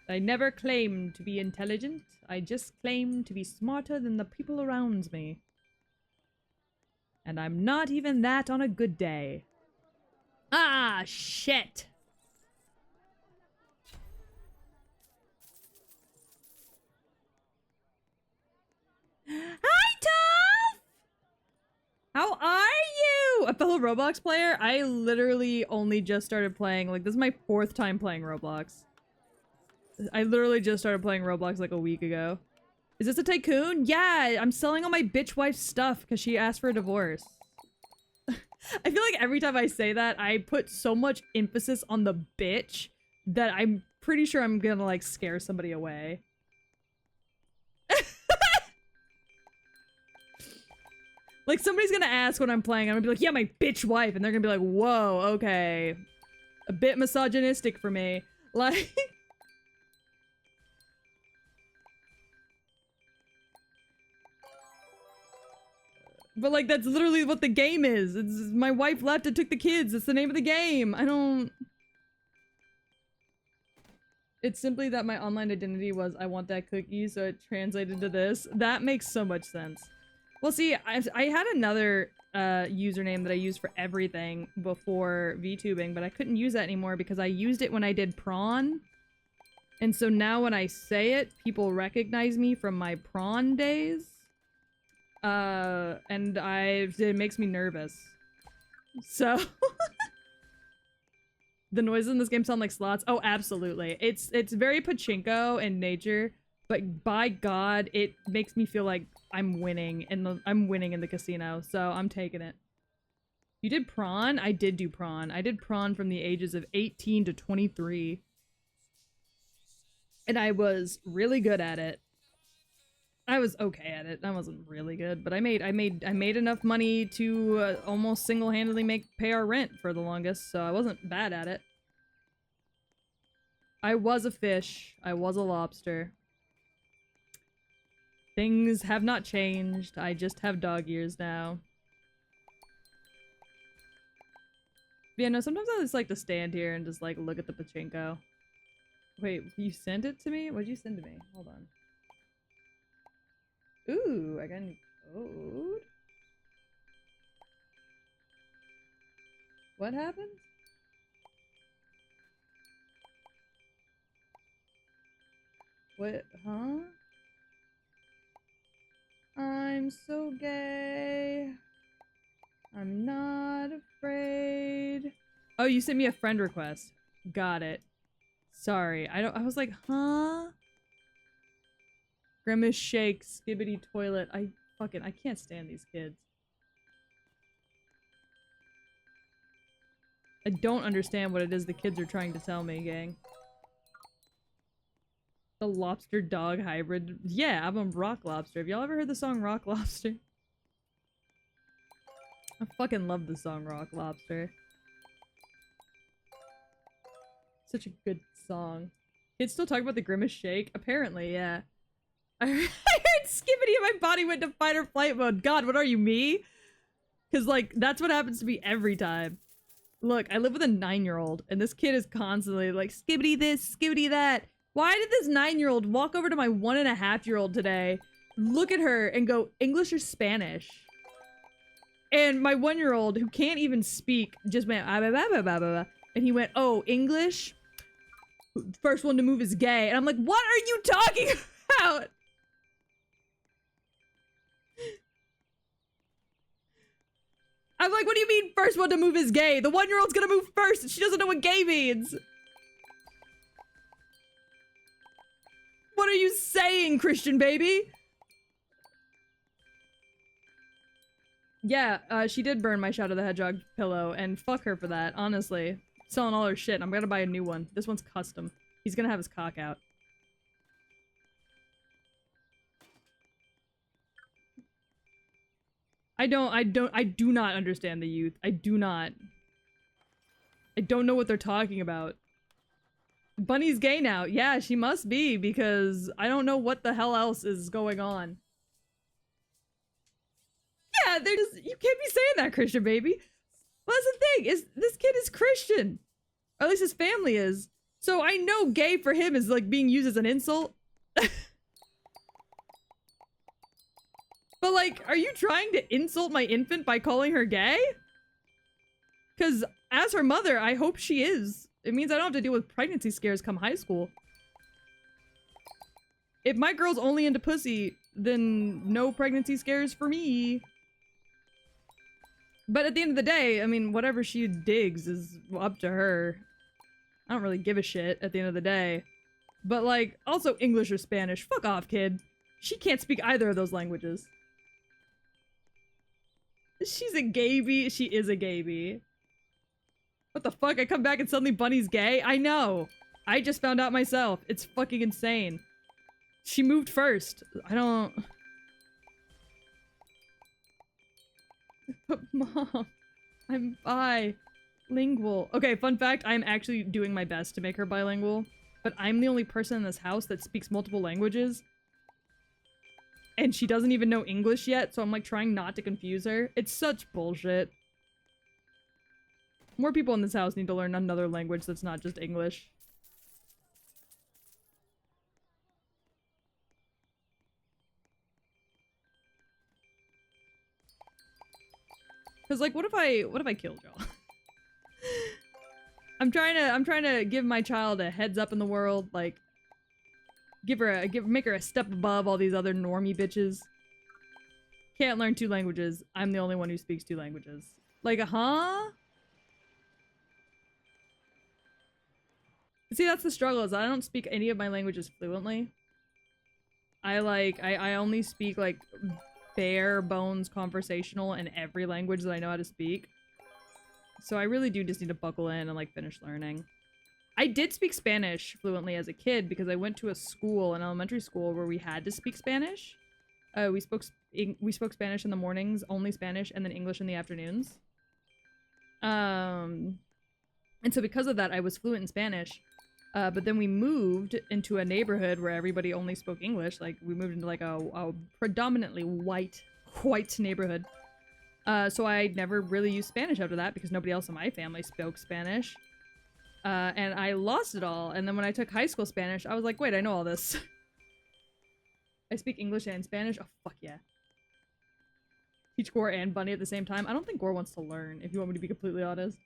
I never claimed to be intelligent. I just claimed to be smarter than the people around me. And I'm not even that on a good day. Ah, shit! Hi, Toph! How are you? A fellow Roblox player? I literally only just started playing, like, this is my 4th time playing Roblox. I literally just started playing Roblox like a week ago. Is this a tycoon? Yeah, I'm selling all my bitch wife's stuff because she asked for a divorce. I feel like every time I say that, I put so much emphasis on the bitch that I'm pretty sure I'm gonna, like, scare somebody away. Like, somebody's gonna ask when I'm playing, I'm gonna be like, yeah, my bitch wife, and they're gonna be like, whoa, okay. A bit misogynistic for me. Like... But, like, that's literally what the game is. It's my wife left and took the kids. It's the name of the game. I don't... It's simply that my online identity was, I want that cookie, so it translated to this. That makes so much sense. Well, see, I had another username that I used for everything before VTubing, but I couldn't use that anymore because I used it when I did prawn. And so now when I say it, people recognize me from my prawn days. And it makes me nervous. So... The noises in this game sound like slots. Oh, absolutely. It's very pachinko in nature, but by God, it makes me feel like I'm winning in the casino, so I'm taking it. You did prawn? I did do prawn. I did prawn from the ages of 18 to 23. And I was really good at it. I was okay at it. I wasn't really good, but I made enough money to almost single-handedly pay our rent for the longest, so I wasn't bad at it. I was a fish. I was a lobster. Things have not changed. I just have dog ears now. Yeah, no, sometimes I just like to stand here and just like look at the pachinko. Wait, you sent it to me? What'd you send to me? Hold on. Ooh, I got a code. What happened? What? Huh? I'm so gay. I'm not afraid. Oh, you sent me a friend request. Got it. Sorry. I was like, huh? Grimace shake, skibbity toilet. I can't stand these kids. I don't understand what it is the kids are trying to tell me, gang. The lobster dog hybrid. Yeah, I'm a rock lobster. Have y'all ever heard the song Rock Lobster? I fucking love the song Rock Lobster. Such a good song. Kids still talk about the Grimace shake? Apparently, yeah. I heard skibbity and my body went to fight or flight mode. God, what are you, me? Because, like, that's what happens to me every time. Look, I live with a 9-year-old, and this kid is constantly like, skibbity this, skibbity that. Why did this 9-year-old walk over to my 1.5-year-old today, look at her, and go, English or Spanish? And my 1-year-old, who can't even speak, just went, ah, bah, bah, bah, bah, bah, and he went, oh, English? First one to move is gay. And I'm like, what are you talking about? I'm like, what do you mean first one to move is gay? The 1-year-old's gonna move first and she doesn't know what gay means. What are you saying, Christian baby? Yeah, she did burn my Shadow the Hedgehog pillow, and fuck her for that, honestly. Selling all her shit. I'm gonna buy a new one. This one's custom. He's gonna have his cock out. I do not understand the youth. I do not. I don't know what they're talking about. Bunny's gay now. Yeah, she must be, because I don't know what the hell else is going on. Yeah, they're just, you can't be saying that, Christian baby. Well, that's the thing, is this kid is Christian. Or at least his family is. So I know gay for him is like being used as an insult. But like, are you trying to insult my infant by calling her gay? Because as her mother, I hope she is. It means I don't have to deal with pregnancy scares come high school. If my girl's only into pussy, then no pregnancy scares for me. But at the end of the day, I mean, whatever she digs is up to her. I don't really give a shit at the end of the day. But like, also English or Spanish. Fuck off, kid. She can't speak either of those languages. She's a gaby. She is a gaby. What the fuck? I come back and suddenly Bunny's gay? I know. I just found out myself. It's fucking insane. She moved first. I don't... But mom, I'm bilingual. Okay, fun fact, I'm actually doing my best to make her bilingual, but I'm the only person in this house that speaks multiple languages. And she doesn't even know English yet, so I'm like trying not to confuse her. It's such bullshit. More people in this house need to learn another language that's not just English. Cause like, what if I killed y'all? I'm trying to give my child a heads up in the world, like make her a step above all these other normie bitches. Can't learn 2 languages. I'm the only one who speaks 2 languages. Like, huh? See, that's the struggle, is I don't speak any of my languages fluently. I only speak like bare bones conversational in every language that I know how to speak. So I really do just need to buckle in and like finish learning. I did speak Spanish fluently as a kid because I went to a school, an elementary school, where we had to speak Spanish. We spoke Spanish in the mornings, only Spanish, and then English in the afternoons. And so because of that, I was fluent in Spanish. But then we moved into a neighborhood where everybody only spoke English. Like, we moved into like a predominantly white neighborhood. So I never really used Spanish after that because nobody else in my family spoke Spanish. And I lost it all. And then when I took high school Spanish, I was like, wait, I know all this. I speak English and Spanish? Oh, fuck yeah. Teach Gore and Bunny at the same time? I don't think Gore wants to learn, if you want me to be completely honest.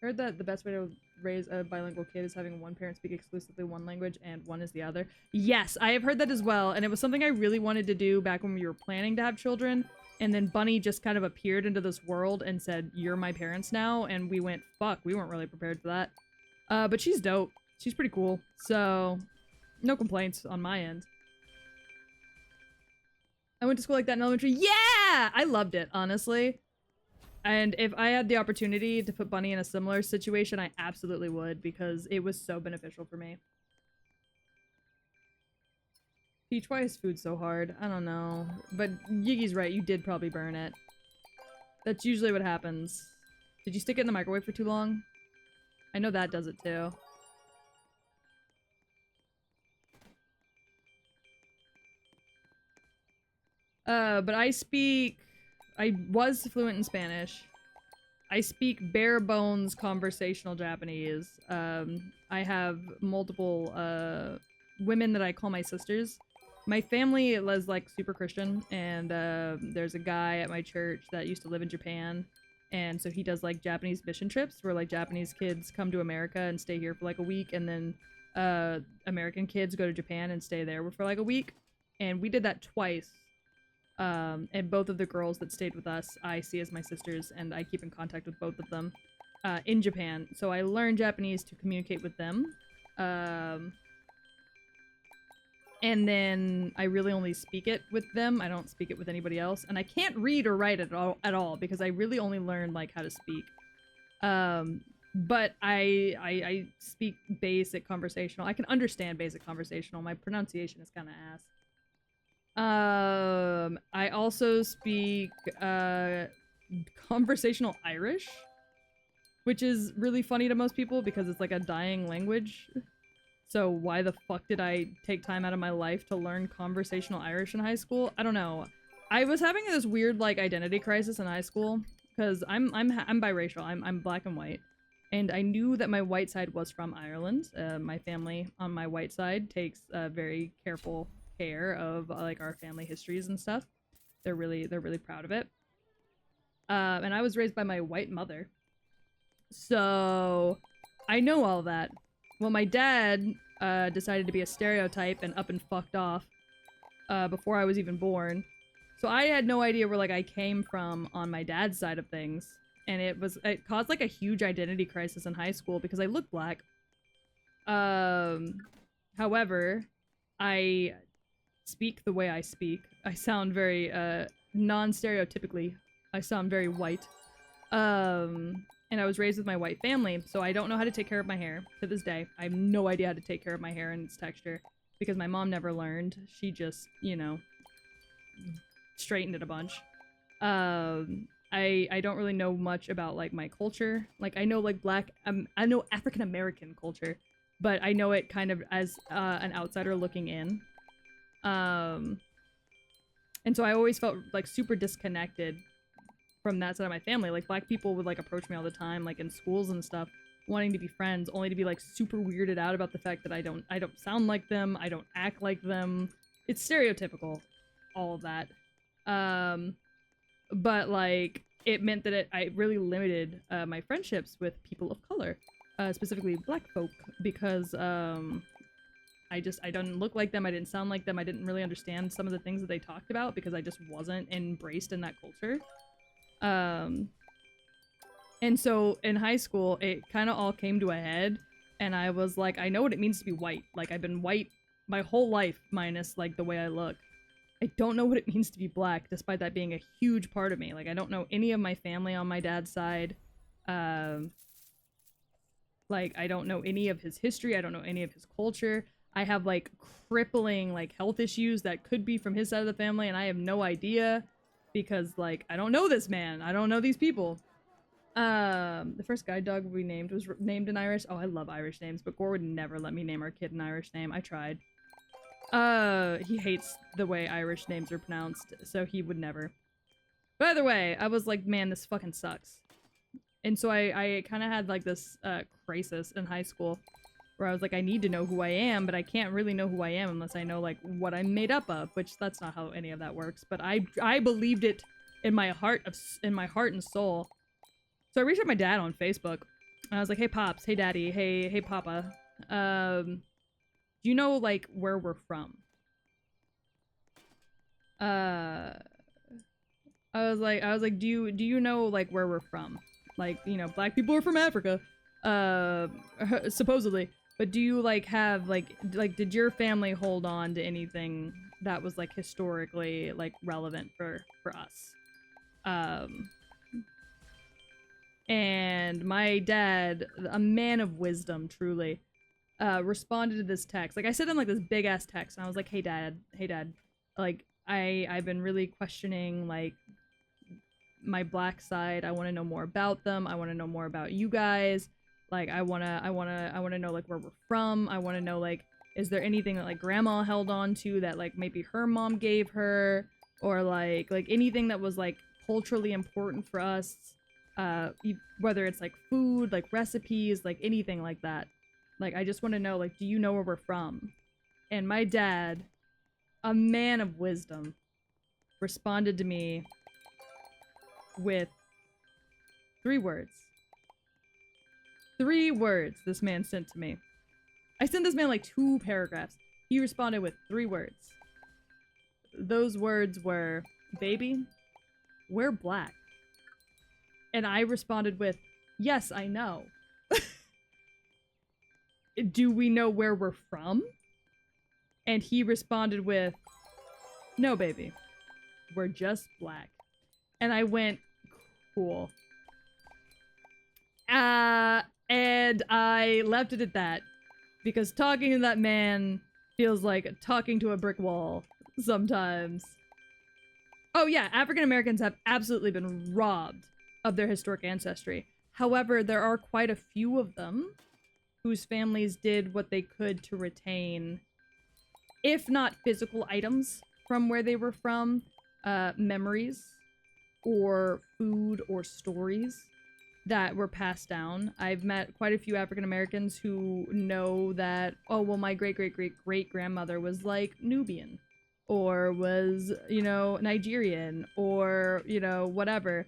I heard that the best way to raise a bilingual kid is having one parent speak exclusively one language and one is the other. Yes, I have heard that as well, and it was something I really wanted to do back when we were planning to have children, and then Bunny just kind of appeared into this world and said, "You're my parents now," and we went, fuck, we weren't really prepared for that. But she's dope. She's pretty cool, so no complaints on my end. I went to school like that in elementary. Yeah! I loved it, honestly. And if I had the opportunity to put Bunny in a similar situation, I absolutely would, because it was so beneficial for me. Peach, why is food so hard? I don't know. But Yiggy's right, you did probably burn it. That's usually what happens. Did you stick it in the microwave for too long? I know that does it too. But I was fluent in Spanish. I speak bare bones conversational Japanese. I have multiple, women that I call my sisters. My family is, like, super Christian, and, there's a guy at my church that used to live in Japan, and so he does, like, Japanese mission trips where, like, Japanese kids come to America and stay here for, like, a week, and then, American kids go to Japan and stay there for, like, a week. And we did that twice. And both of the girls that stayed with us, I see as my sisters, and I keep in contact with both of them, in Japan. So I learned Japanese to communicate with them. And then I really only speak it with them. I don't speak it with anybody else. And I can't read or write it at all because I really only learned, like, how to speak. But I speak basic conversational. I can understand basic conversational. My pronunciation is kind of ass. I also speak conversational Irish, which is really funny to most people because it's like a dying language. So why the fuck did I take time out of my life to learn conversational Irish in high school? I don't know. I was having this weird like identity crisis in high school because I'm biracial. I'm black and white, and I knew that my white side was from Ireland. My family on my white side takes very careful care of like our family histories and stuff. They're really proud of it. And I was raised by my white mother, so I know all that. Well, my dad decided to be a stereotype and up and fucked off before I was even born. So I had no idea where like I came from on my dad's side of things, and it caused like a huge identity crisis in high school because I look black. However, I speak the way I speak. I sound very non-stereotypically. I sound very white. And I was raised with my white family, so I don't know how to take care of my hair to this day. I have no idea how to take care of my hair and its texture because my mom never learned. She just, you know, straightened it a bunch. I don't really know much about like my culture. Like I know like I know African American culture, but I know it kind of as an outsider looking in. And so I always felt like super disconnected from that side of my family. Like black people would like approach me all the time, like in schools and stuff, wanting to be friends, only to be like super weirded out about the fact that I don't sound like them, I don't act like them. It's stereotypical, all of that. But like it meant that I really limited my friendships with people of color, specifically black folk, because I didn't look like them, I didn't sound like them, I didn't really understand some of the things that they talked about because I just wasn't embraced in that culture. And so in high school, it kind of all came to a head, and I was like, I know what it means to be white. Like, I've been white my whole life, minus, like, the way I look. I don't know what it means to be black, despite that being a huge part of me. Like, I don't know any of my family on my dad's side. Like, I don't know any of his history. I don't know any of his culture. I have, like, crippling, like, health issues that could be from his side of the family, and I have no idea. Because, like, I don't know this man. I don't know these people. The first guide dog we named was named in Irish. Oh, I love Irish names, but Gore would never let me name our kid an Irish name. I tried. He hates the way Irish names are pronounced, so he would never. By the way, I was like, man, this fucking sucks. And so I kind of had, like, this, crisis in high school where I was like, I need to know who I am, but I can't really know who I am unless I know, like, what I'm made up of, which that's not how any of that works. But I believed it in my heart and soul. So I reached out my dad on Facebook, and I was like, hey, Pops, hey, Daddy, hey, Papa, do you know, like, where we're from? I was like, do you know, like, where we're from? Like, you know, black people are from Africa, supposedly. But do you, like, have, like, did your family hold on to anything that was, like, historically, like, relevant for us? And my dad, a man of wisdom, truly, responded to this text. Like, I sent him, like, this big-ass text, and I was like, hey, Dad, like, I've been really questioning, like, my black side. I want to know more about them. I want to know more about you guys. Like, I wanna know, like, where we're from. I wanna know, like, is there anything that, like, grandma held on to that, like, maybe her mom gave her? Or, like anything that was, like, culturally important for us. Whether it's, like, food, like, recipes, like, anything like that. Like, I just want to know, like, do you know where we're from? And my dad, a man of wisdom, responded to me with 3 words. 3 words this man sent to me. I sent this man like 2 paragraphs. He responded with 3 words. Those words were, baby, we're black. And I responded with, yes, I know. Do we know where we're from? And he responded with, no, baby, we're just black. And I went, cool. And I left it at that. Because talking to that man feels like talking to a brick wall sometimes. Oh yeah, African Americans have absolutely been robbed of their historic ancestry. However, there are quite a few of them whose families did what they could to retain, if not physical items from where they were from, memories or food or stories that were passed down. I've met quite a few African Americans who know that, oh, well, my great great great great grandmother was like Nubian or was, you know, Nigerian or, you know, whatever.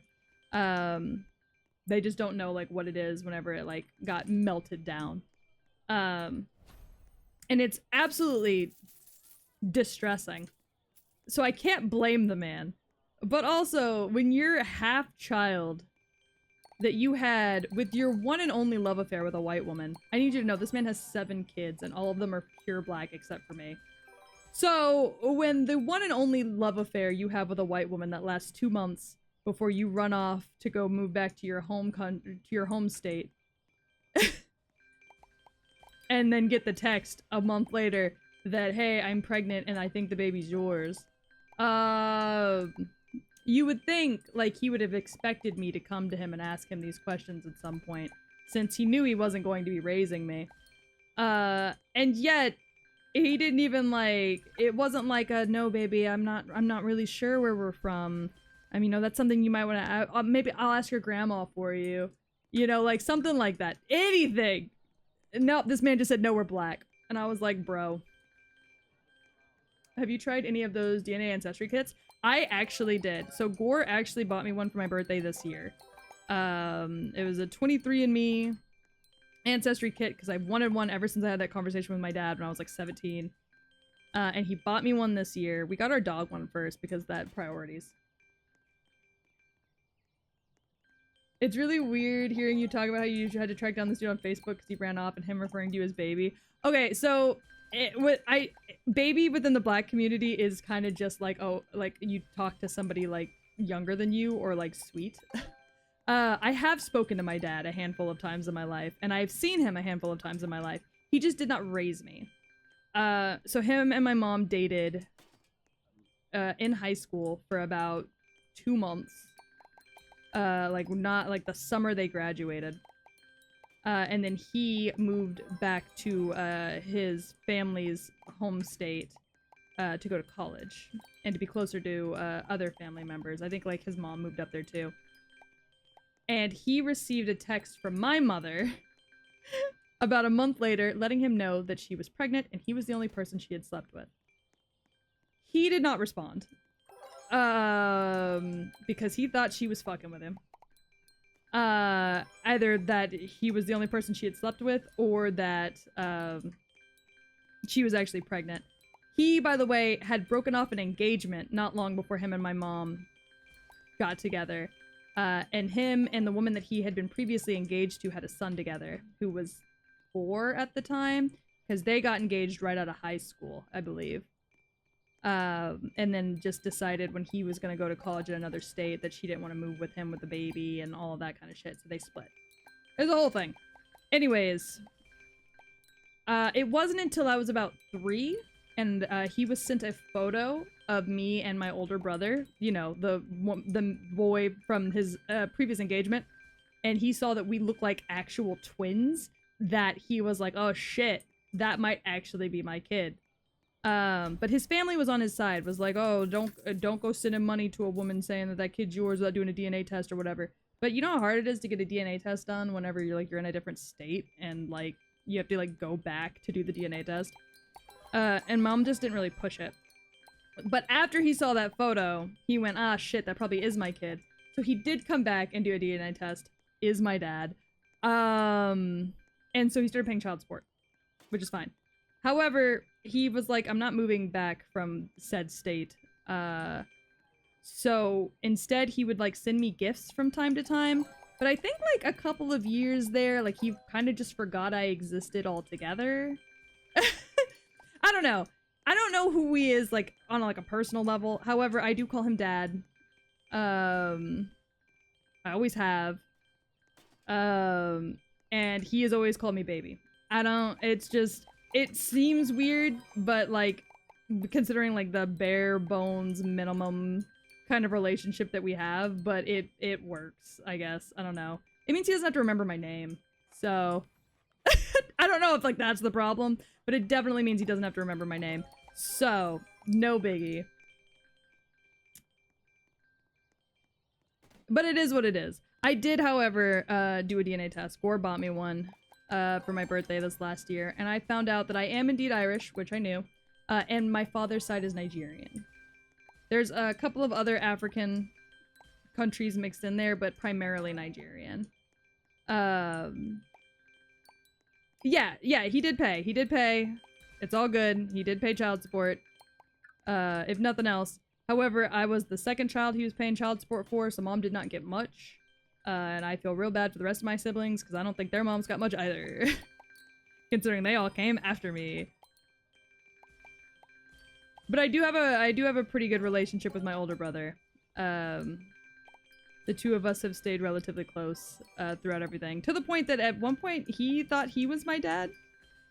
They just don't know like what it is whenever it like got melted down. And it's absolutely distressing. So I can't blame the man. But also, when you're a half child that you had with your one and only love affair with a white woman, I need you to know this man has 7 kids and all of them are pure black except for me. So when the one and only love affair you have with a white woman that lasts 2 months before you run off to go move back to your home state, and then get the text a month later that, hey, I'm pregnant and I think the baby's yours. You would think, like, he would have expected me to come to him and ask him these questions at some point, since he knew he wasn't going to be raising me. And yet, he didn't even, like, it wasn't like a, no, baby, I'm not really sure where we're from. I mean, you know, that's something you might want to, maybe I'll ask your grandma for you. You know, like, something like that. Anything! No, this man just said, no, we're black. And I was like, bro. Have you tried any of those DNA ancestry kits? I actually did. So Gore actually bought me one for my birthday this year. It was a 23andMe ancestry kit because I've wanted one ever since I had that conversation with my dad when I was like 17. And he bought me one this year. We got our dog one first because that priorities. It's really weird hearing you talk about how you had to track down this dude on Facebook because he ran off and him referring to you as baby. Okay, so baby within the black community is kind of just like, oh, like you talk to somebody like younger than you or like sweet. I have spoken to my dad a handful of times in my life and I've seen him a handful of times in my life. He just did not raise me. So him and my mom dated in high school for about 2 months. Like not like the summer they graduated. And then he moved back to his family's home state to go to college and to be closer to other family members. I think like his mom moved up there too. And he received a text from my mother about a month later letting him know that she was pregnant and he was the only person she had slept with. He did not respond. Because he thought she was fucking with him. Either that he was the only person she had slept with, or that, she was actually pregnant. He, by the way, had broken off an engagement not long before him and my mom got together. And him and the woman that he had been previously engaged to had a son together, who was 4 at the time, because they got engaged right out of high school, I believe. And then just decided when he was going to go to college in another state that she didn't want to move with him with the baby and all of that kind of shit, so they split. There's a whole thing. Anyways, it wasn't until I was about 3, and he was sent a photo of me and my older brother, you know, the boy from his previous engagement, and he saw that we looked like actual twins, that he was like, oh shit, that might actually be my kid. But his family was on his side, was like, oh, don't go sending money to a woman saying that that kid's yours without doing a DNA test or whatever. But you know how hard it is to get a DNA test done whenever you're in a different state and like you have to like go back to do the DNA test. And mom just didn't really push it. But after he saw that photo, he went, ah shit, that probably is my kid. So he did come back and do a DNA test. Is my dad. And so he started paying child support, which is fine. However, he was like, I'm not moving back from said state. So instead he would like send me gifts from time to time. But I think like a couple of years there, like he kind of just forgot I existed altogether. I don't know. I don't know who he is like on like a personal level. However, I do call him dad. I always have. And he has always called me baby. It's just, it seems weird, but like considering like the bare bones minimum kind of relationship that we have, but it works, I guess. I don't know. It means he doesn't have to remember my name. So I don't know if like that's the problem, but it definitely means he doesn't have to remember my name. So, no biggie. But it is what it is. I did, however, do a DNA test. Gore bought me one for my birthday this last year, and I found out that I am indeed Irish, which I knew, and my father's side is Nigerian. There's a couple of other African countries mixed in there, but primarily Nigerian. Yeah, he did pay. He did pay. It's all good. He did pay child support. If nothing else. However, I was the second child he was paying child support for, so mom did not get much. And I feel real bad for the rest of my siblings, because I don't think their moms got much either. Considering they all came after me. But I do have a pretty good relationship with my older brother. The two of us have stayed relatively close throughout everything. To the point that at one point, he thought he was my dad.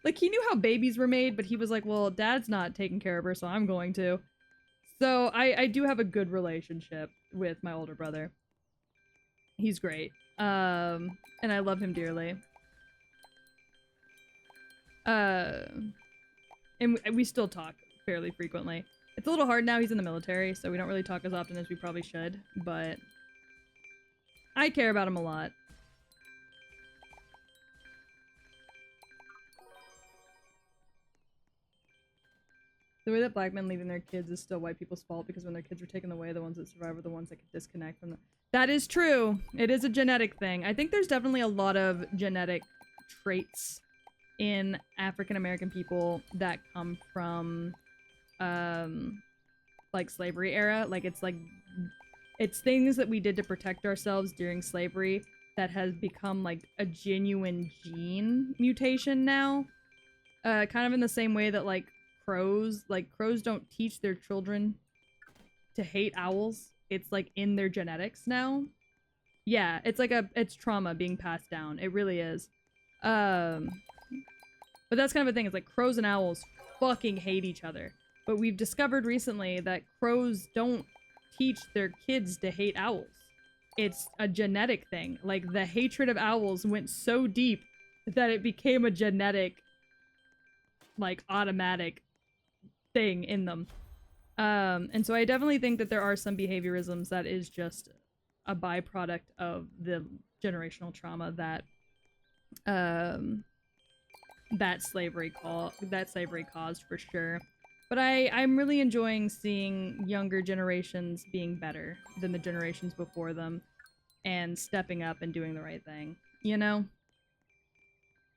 Like, he knew how babies were made, but he was like, well, dad's not taking care of her, so I'm going to. So I do have a good relationship with my older brother. He's great. And I love him dearly. And we still talk fairly frequently. It's a little hard now, he's in the military, so we don't really talk as often as we probably should, but I care about him a lot. The way that black men leaving their kids is still white people's fault, because when their kids were taken away, the ones that survive are the ones that could disconnect from them. That is true. It is a genetic thing. I think there's definitely a lot of genetic traits in African American people that come from, like, slavery era. Like, it's things that we did to protect ourselves during slavery that has become, like, a genuine gene mutation now. Kind of in the same way that, like, crows don't teach their children to hate owls. It's like in their genetics now. Yeah, it's trauma being passed down. It really is. But that's kind of a thing. It's like crows and owls fucking hate each other. But we've discovered recently that crows don't teach their kids to hate owls. It's a genetic thing. Like, the hatred of owls went so deep that it became a genetic, like, automatic thing in them. And so I definitely think that there are some behaviorisms that is just a byproduct of the generational trauma that that slavery caused, for sure. But I'm really enjoying seeing younger generations being better than the generations before them and stepping up and doing the right thing, you know?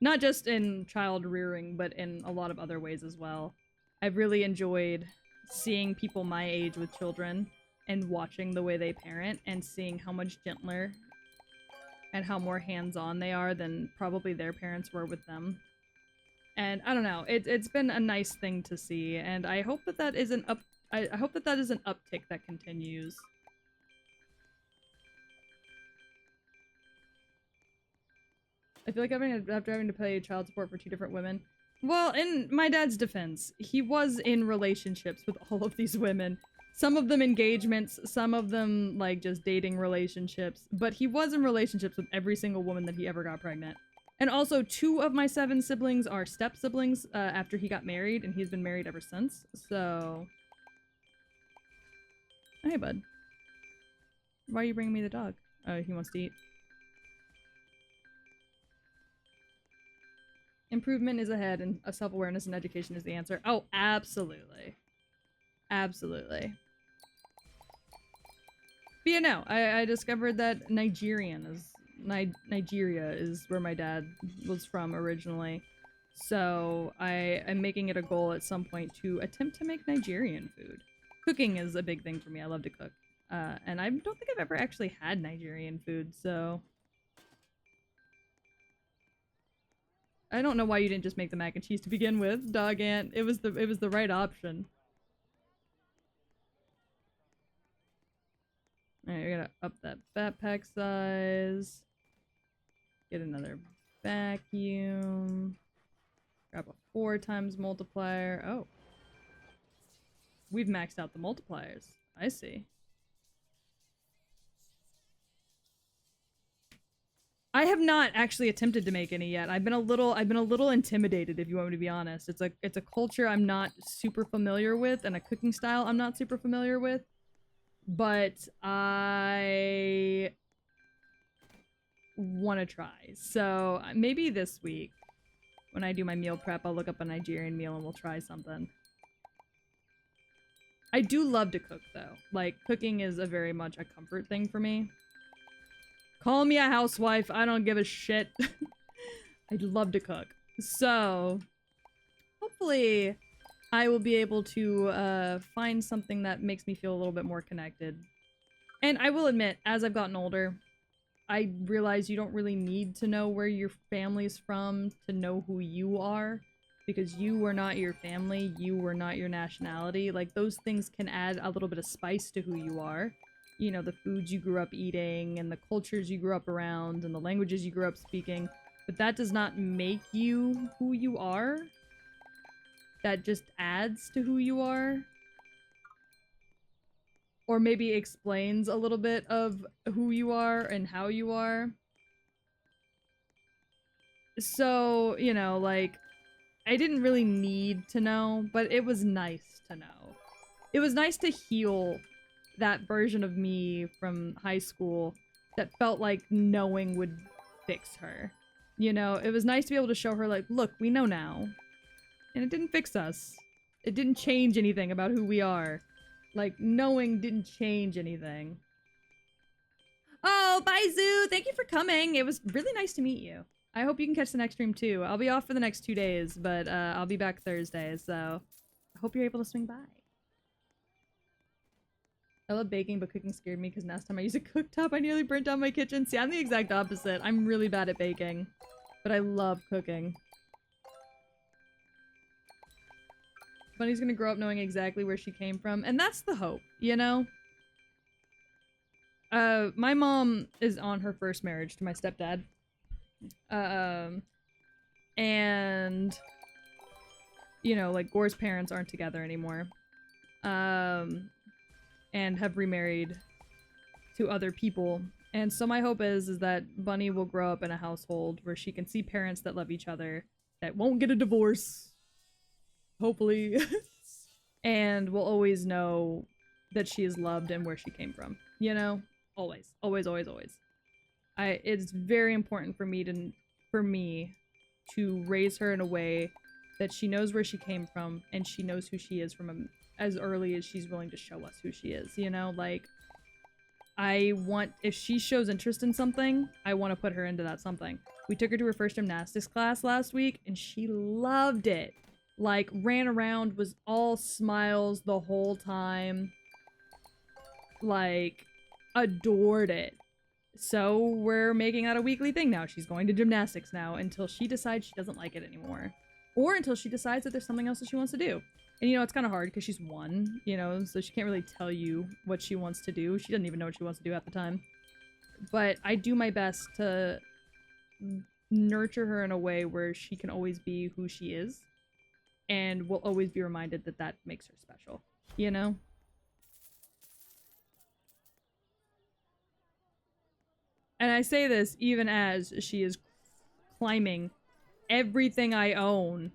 Not just in child rearing, but in a lot of other ways as well. I've really enjoyed seeing people my age with children and watching the way they parent and seeing how much gentler and how more hands-on they are than probably their parents were with them. And I don't know, it's been a nice thing to see, and I hope that that is an uptick that continues. I feel like after having to pay child support for 2 different women. Well, in my dad's defense, he was in relationships with all of these women. Some of them engagements, some of them, like, just dating relationships. But he was in relationships with every single woman that he ever got pregnant. And also, 2 of my 7 siblings are step-siblings after he got married, and he's been married ever since. So... Hey, bud. Why are you bringing me the dog? Oh, he wants to eat. Improvement is ahead, and self-awareness and education is the answer. Oh, absolutely. Absolutely. But yeah, no, I discovered that Nigeria is where my dad was from originally. So I am making it a goal at some point to attempt to make Nigerian food. Cooking is a big thing for me. I love to cook. And I don't think I've ever actually had Nigerian food, so... I don't know why you didn't just make the mac and cheese to begin with, dog ant. It was the right option. Alright, we gotta up that backpack size. Get another vacuum. Grab a 4x multiplier. Oh. We've maxed out the multipliers. I see. I have not actually attempted to make any yet. I've been a little intimidated, if you want me to be honest. It's a culture I'm not super familiar with, and a cooking style I'm not super familiar with. But I want to try. So maybe this week, when I do my meal prep, I'll look up a Nigerian meal and we'll try something. I do love to cook, though. Like, cooking is a very much a comfort thing for me. Call me a housewife. I don't give a shit. I love to cook. So, hopefully, I will be able to find something that makes me feel a little bit more connected. And I will admit, as I've gotten older, I realize you don't really need to know where your family's from to know who you are. Because you were not your family, you were not your nationality. Like, those things can add a little bit of spice to who you are. You know, the foods you grew up eating, and the cultures you grew up around, and the languages you grew up speaking. But that does not make you who you are. That just adds to who you are. Or maybe explains a little bit of who you are and how you are. So, you know, like, I didn't really need to know, but it was nice to know. It was nice to heal that version of me from high school that felt like knowing would fix her. You know, it was nice to be able to show her, like, look, we know now. And it didn't fix us. It didn't change anything about who we are. Like, knowing didn't change anything. Oh, bye, Zoo! Thank you for coming! It was really nice to meet you. I hope you can catch the next stream, too. I'll be off for the next 2 days, but I'll be back Thursday, so I hope you're able to swing by. I love baking, but cooking scared me because last time I used a cooktop, I nearly burnt down my kitchen. See, I'm the exact opposite. I'm really bad at baking, but I love cooking. Bunny's gonna grow up knowing exactly where she came from, and that's the hope, you know? My mom is on her first marriage to my stepdad. And, you know, like, Gore's parents aren't together anymore. And have remarried to other people. And so my hope is that Bunny will grow up in a household where she can see parents that love each other, that won't get a divorce. Hopefully. And will always know that she is loved and where she came from. You know? Always. Always, always, always. It's very important for me to raise her in a way that she knows where she came from and she knows who she is from as early as she's willing to show us who she is, you know? Like, if she shows interest in something, I want to put her into that something. We took her to her first gymnastics class last week and she loved it. Like, ran around, was all smiles the whole time. Like, adored it. So we're making that a weekly thing now. She's going to gymnastics now until she decides she doesn't like it anymore. Or until she decides that there's something else that she wants to do. And, you know, it's kind of hard because she's 1, you know, so she can't really tell you what she wants to do. She doesn't even know what she wants to do at the time. But I do my best to nurture her in a way where she can always be who she is. And will always be reminded that that makes her special, you know? And I say this even as she is climbing everything I own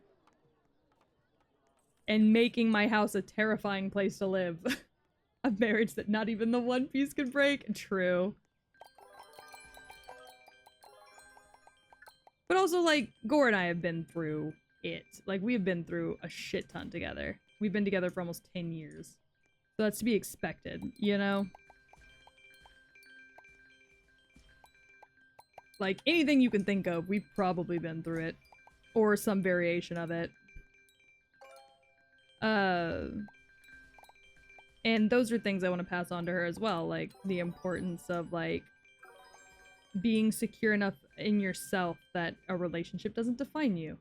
and making my house a terrifying place to live. A marriage that not even the one piece could break. True. But also, like, Gore and I have been through it. Like, we have been through a shit ton together. We've been together for almost 10 years. So that's to be expected, you know? Like, anything you can think of, we've probably been through it. Or some variation of it. And those are things I want to pass on to her as well. Like, the importance of, like, being secure enough in yourself that a relationship doesn't define you.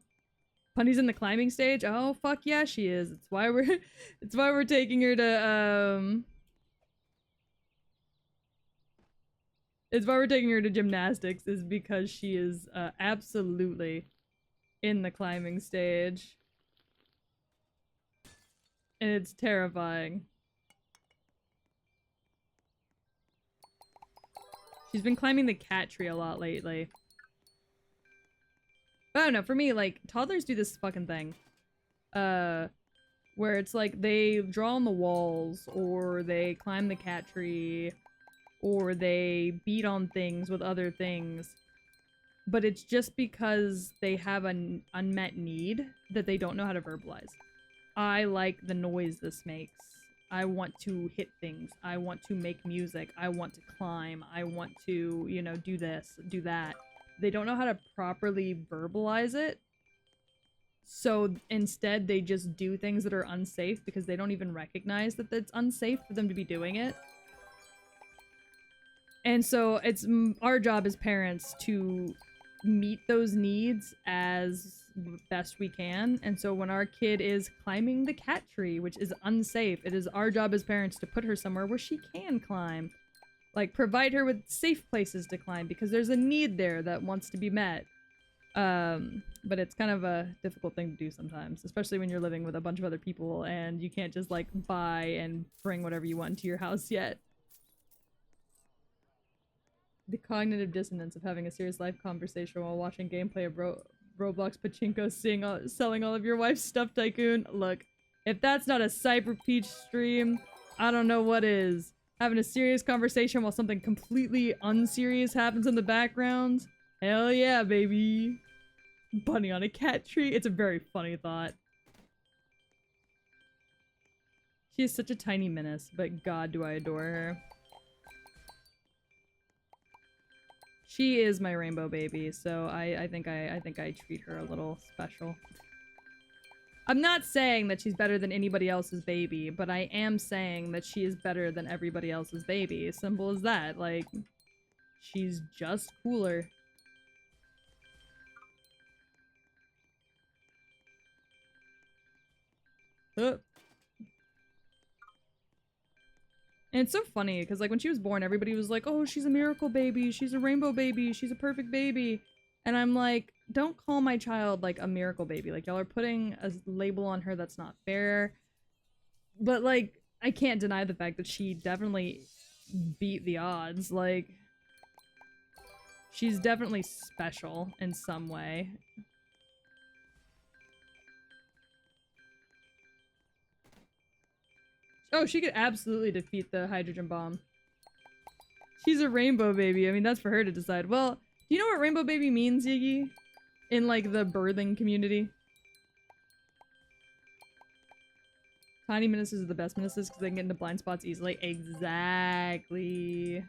Punny's in the climbing stage? Oh, fuck yeah, she is. It's why we're taking her to, it's why we're taking her to gymnastics, is because she is, absolutely in the climbing stage. And it's terrifying. She's been climbing the cat tree a lot lately. But I don't know, for me, like, toddlers do this fucking thing. Where it's like they draw on the walls, or they climb the cat tree, or they beat on things with other things. But it's just because they have an unmet need that they don't know how to verbalize. I like the noise this makes. I want to hit things. I want to make music. I want to climb. I want to, you know, do this, do that. They don't know how to properly verbalize it. So instead, they just do things that are unsafe because they don't even recognize that it's unsafe for them to be doing it. And so it's our job as parents to meet those needs as best we can. And so when our kid is climbing the cat tree, which is unsafe, it is our job as parents to put her somewhere where she can climb. Like, provide her with safe places to climb because there's a need there that wants to be met. But it's kind of a difficult thing to do sometimes, especially when you're living with a bunch of other people and you can't just, like, buy and bring whatever you want into your house yet. The cognitive dissonance of having a serious life conversation while watching gameplay of Roblox Pachinko selling all of your wife's stuff, Tycoon. Look, if that's not a Cyber Peach stream, I don't know what is. Having a serious conversation while something completely unserious happens in the background. Hell yeah, baby. Bunny on a cat tree. It's a very funny thought. She is such a tiny menace, but God, do I adore her. She is my rainbow baby, so I think I treat her a little special. I'm not saying that she's better than anybody else's baby, but I am saying that she is better than everybody else's baby. Simple as that. Like, she's just cooler. And it's so funny, because, like, when she was born, everybody was like, oh, she's a miracle baby, she's a rainbow baby, she's a perfect baby. And I'm like, don't call my child, like, a miracle baby. Like, y'all are putting a label on her that's not fair. But, like, I can't deny the fact that she definitely beat the odds. Like, she's definitely special in some way. Oh, she could absolutely defeat the hydrogen bomb. She's a rainbow baby. I mean, that's for her to decide. Well, do you know what rainbow baby means, Yiggy? In, like, the birthing community? Tiny menaces are the best menaces because they can get into blind spots easily. Exactly.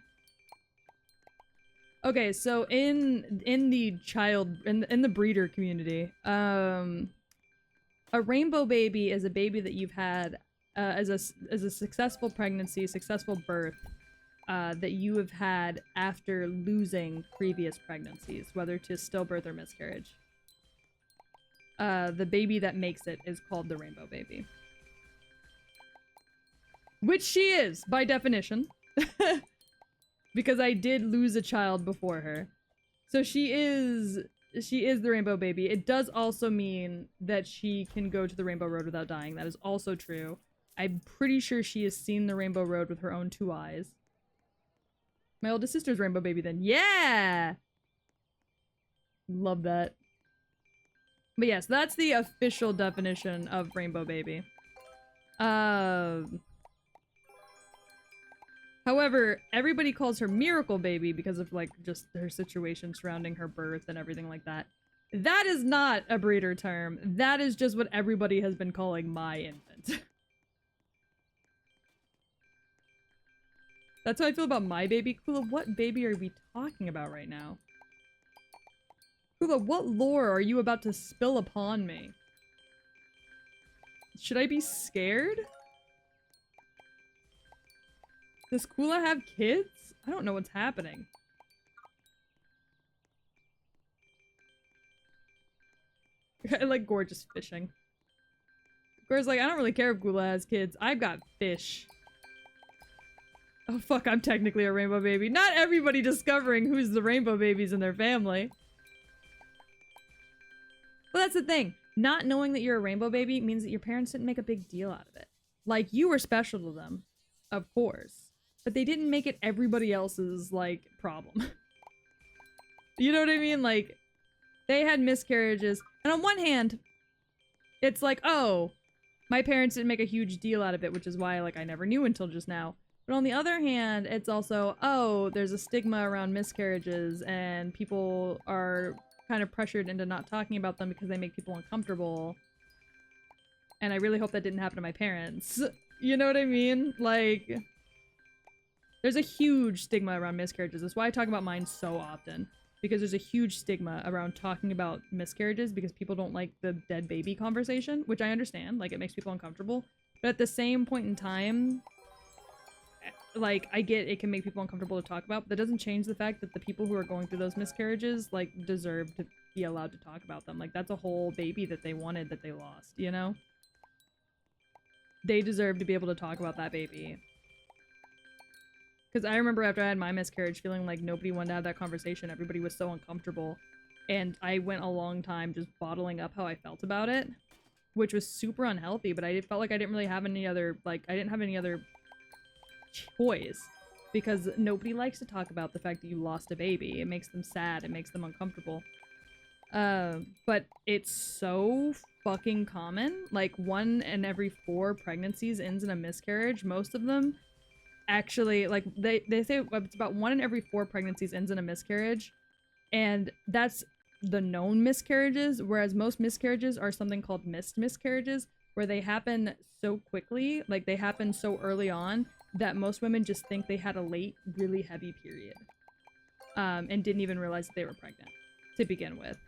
Okay, so in the breeder community, a rainbow baby is a baby that you've had as a successful pregnancy, successful birth, that you have had after losing previous pregnancies, whether to stillbirth or miscarriage. The baby that makes it is called the rainbow baby. Which she is, by definition. Because I did lose a child before her. So she is the rainbow baby. It does also mean that she can go to the rainbow road without dying. That is also true. I'm pretty sure she has seen the rainbow road with her own 2 eyes. My oldest sister's rainbow baby then. Yeah! Love that. But yes, that's the official definition of rainbow baby. However, everybody calls her miracle baby because of, like, just her situation surrounding her birth and everything like that. That is not a breeder term. That is just what everybody has been calling my infant. That's how I feel about my baby. Kula, what baby are we talking about right now? Kula, what lore are you about to spill upon me? Should I be scared? Does Kula have kids? I don't know what's happening. I like gorgeous fishing. Gore's like, I don't really care if Kula has kids. I've got fish. Oh fuck, I'm technically a rainbow baby. Not everybody discovering who's the rainbow babies in their family. Well, that's the thing. Not knowing that you're a rainbow baby means that your parents didn't make a big deal out of it. Like, you were special to them, of course. But they didn't make it everybody else's, like, problem. You know what I mean? Like, they had miscarriages. And on one hand, it's like, oh, my parents didn't make a huge deal out of it, which is why, like, I never knew until just now. But on the other hand, it's also, oh, there's a stigma around miscarriages, and people are kind of pressured into not talking about them because they make people uncomfortable. And I really hope that didn't happen to my parents. You know what I mean? Like, there's a huge stigma around miscarriages. That's why I talk about mine so often. Because there's a huge stigma around talking about miscarriages because people don't like the dead baby conversation, which I understand. Like, it makes people uncomfortable. But at the same point in time, like, I get it can make people uncomfortable to talk about, but that doesn't change the fact that the people who are going through those miscarriages, like, deserve to be allowed to talk about them. Like, that's a whole baby that they wanted that they lost, you know? They deserve to be able to talk about that baby. Because I remember after I had my miscarriage feeling like nobody wanted to have that conversation. Everybody was so uncomfortable. And I went a long time just bottling up how I felt about it. Which was super unhealthy, but I felt like I didn't really have any other, like, I didn't have any other choice. Because nobody likes to talk about the fact that you lost a baby. It makes them sad. It makes them uncomfortable. But it's so fucking common. Like, 1 in every 4 pregnancies ends in a miscarriage. Most of them actually, like, they say it's about 1 in every 4 pregnancies ends in a miscarriage. And that's the known miscarriages, whereas most miscarriages are something called missed miscarriages, where they happen so quickly, like they happen so early on, that most women just think they had a late, really heavy period. And didn't even realize that they were pregnant to begin with.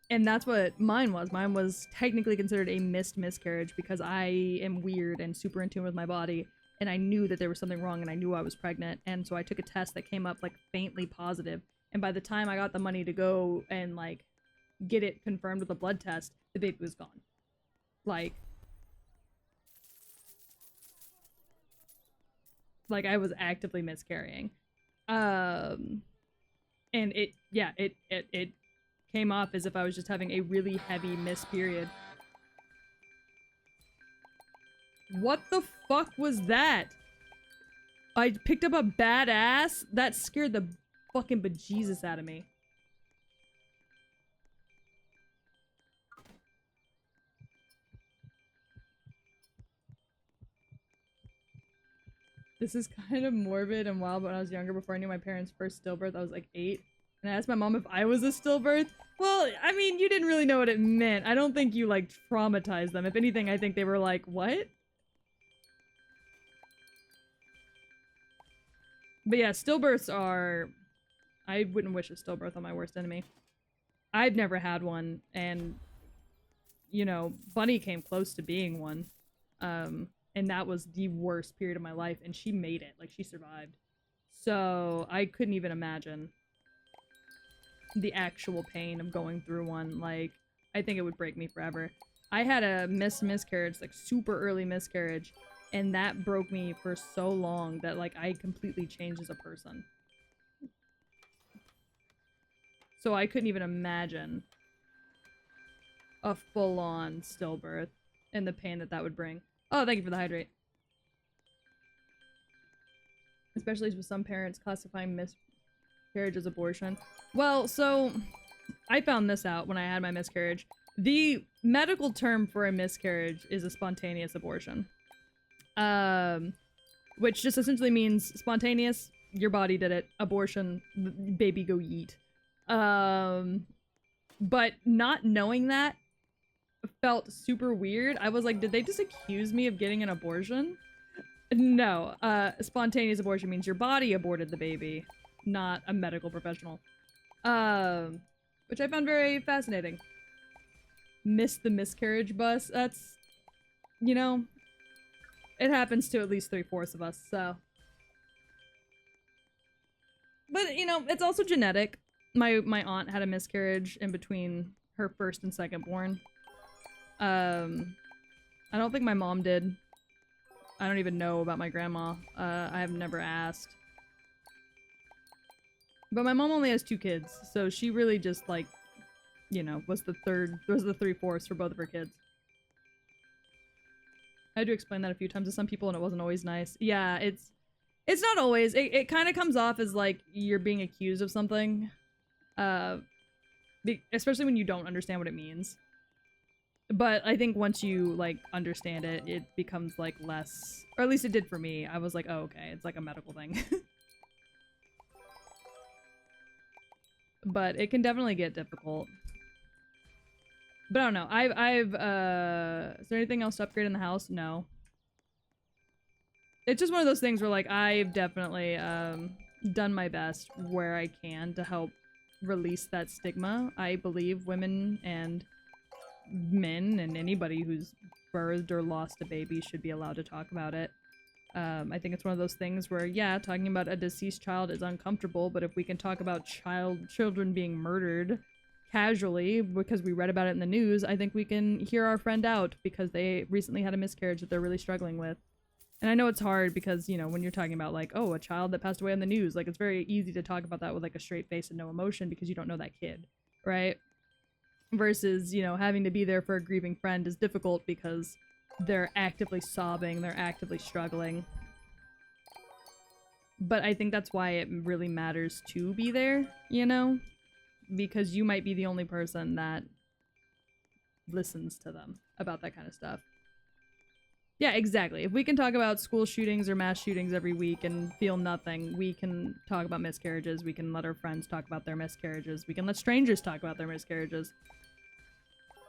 And that's what mine was. Mine was technically considered a missed miscarriage because I am weird and super in tune with my body. And I knew that there was something wrong and I knew I was pregnant. And so I took a test that came up like faintly positive. And by the time I got the money to go and like get it confirmed with a blood test, the baby was gone. Like I was actively miscarrying. And it came off as if I was just having a really heavy missed period. What the fuck was that? I picked up a badass? That scared the fucking bejesus out of me. This is kind of morbid and wild, but when I was younger, before I knew my parents' first stillbirth, I was like 8. And I asked my mom if I was a stillbirth. Well, I mean, you didn't really know what it meant. I don't think you, like, traumatized them. If anything, I think they were like, what? But yeah, stillbirths are... I wouldn't wish a stillbirth on my worst enemy. I've never had one, and, you know, Bunny came close to being one. And that was the worst period of my life, and she made it. Like, she survived. So, I couldn't even imagine the actual pain of going through one. Like, I think it would break me forever. I had a miscarriage, like, super early miscarriage, and that broke me for so long that, like, I completely changed as a person. So I couldn't even imagine a full-on stillbirth and the pain that that would bring. Oh, thank you for the hydrate. Especially with some parents classifying miscarriage as abortion. Well, so I found this out when I had my miscarriage. The medical term for a miscarriage is a spontaneous abortion. Which just essentially means spontaneous, your body did it, abortion, baby go yeet. But not knowing that felt super weird. I was like, did they just accuse me of getting an abortion? No, spontaneous abortion means your body aborted the baby, not a medical professional. Which I found very fascinating. Missed the miscarriage bus. That's, you know, it happens to at least 3/4 of us, so. But, you know, it's also genetic. My aunt had a miscarriage in between her first and second born. I don't think my mom did. I don't even know about my grandma. I have never asked. But my mom only has 2 kids, so she really just, like, you know, was the 3/4 for both of her kids. I had to explain that a few times to some people and it wasn't always nice. Yeah, it's not always. It kind of comes off as, like, you're being accused of something. Uh, especially when you don't understand what it means. But I think once you, like, understand it, it becomes, like, less... Or at least it did for me. I was like, oh, okay, it's like a medical thing. But it can definitely get difficult. But I don't know. Is there anything else to upgrade in the house? No. It's just one of those things where, like, I've definitely, done my best where I can to help release that stigma. I believe women and men and anybody who's birthed or lost a baby should be allowed to talk about it. I think it's one of those things where, yeah, talking about a deceased child is uncomfortable, but if we can talk about children being murdered casually because we read about it in the news, I think we can hear our friend out because they recently had a miscarriage that they're really struggling with. And I know it's hard because, you know, when you're talking about, like, oh, a child that passed away on the news, like, it's very easy to talk about that with, like, a straight face and no emotion because you don't know that kid, right? Versus, you know, having to be there for a grieving friend is difficult because they're actively sobbing, they're actively struggling. But I think that's why it really matters to be there, you know? Because you might be the only person that listens to them about that kind of stuff. Yeah, exactly. If we can talk about school shootings or mass shootings every week and feel nothing, we can talk about miscarriages, we can let our friends talk about their miscarriages, we can let strangers talk about their miscarriages.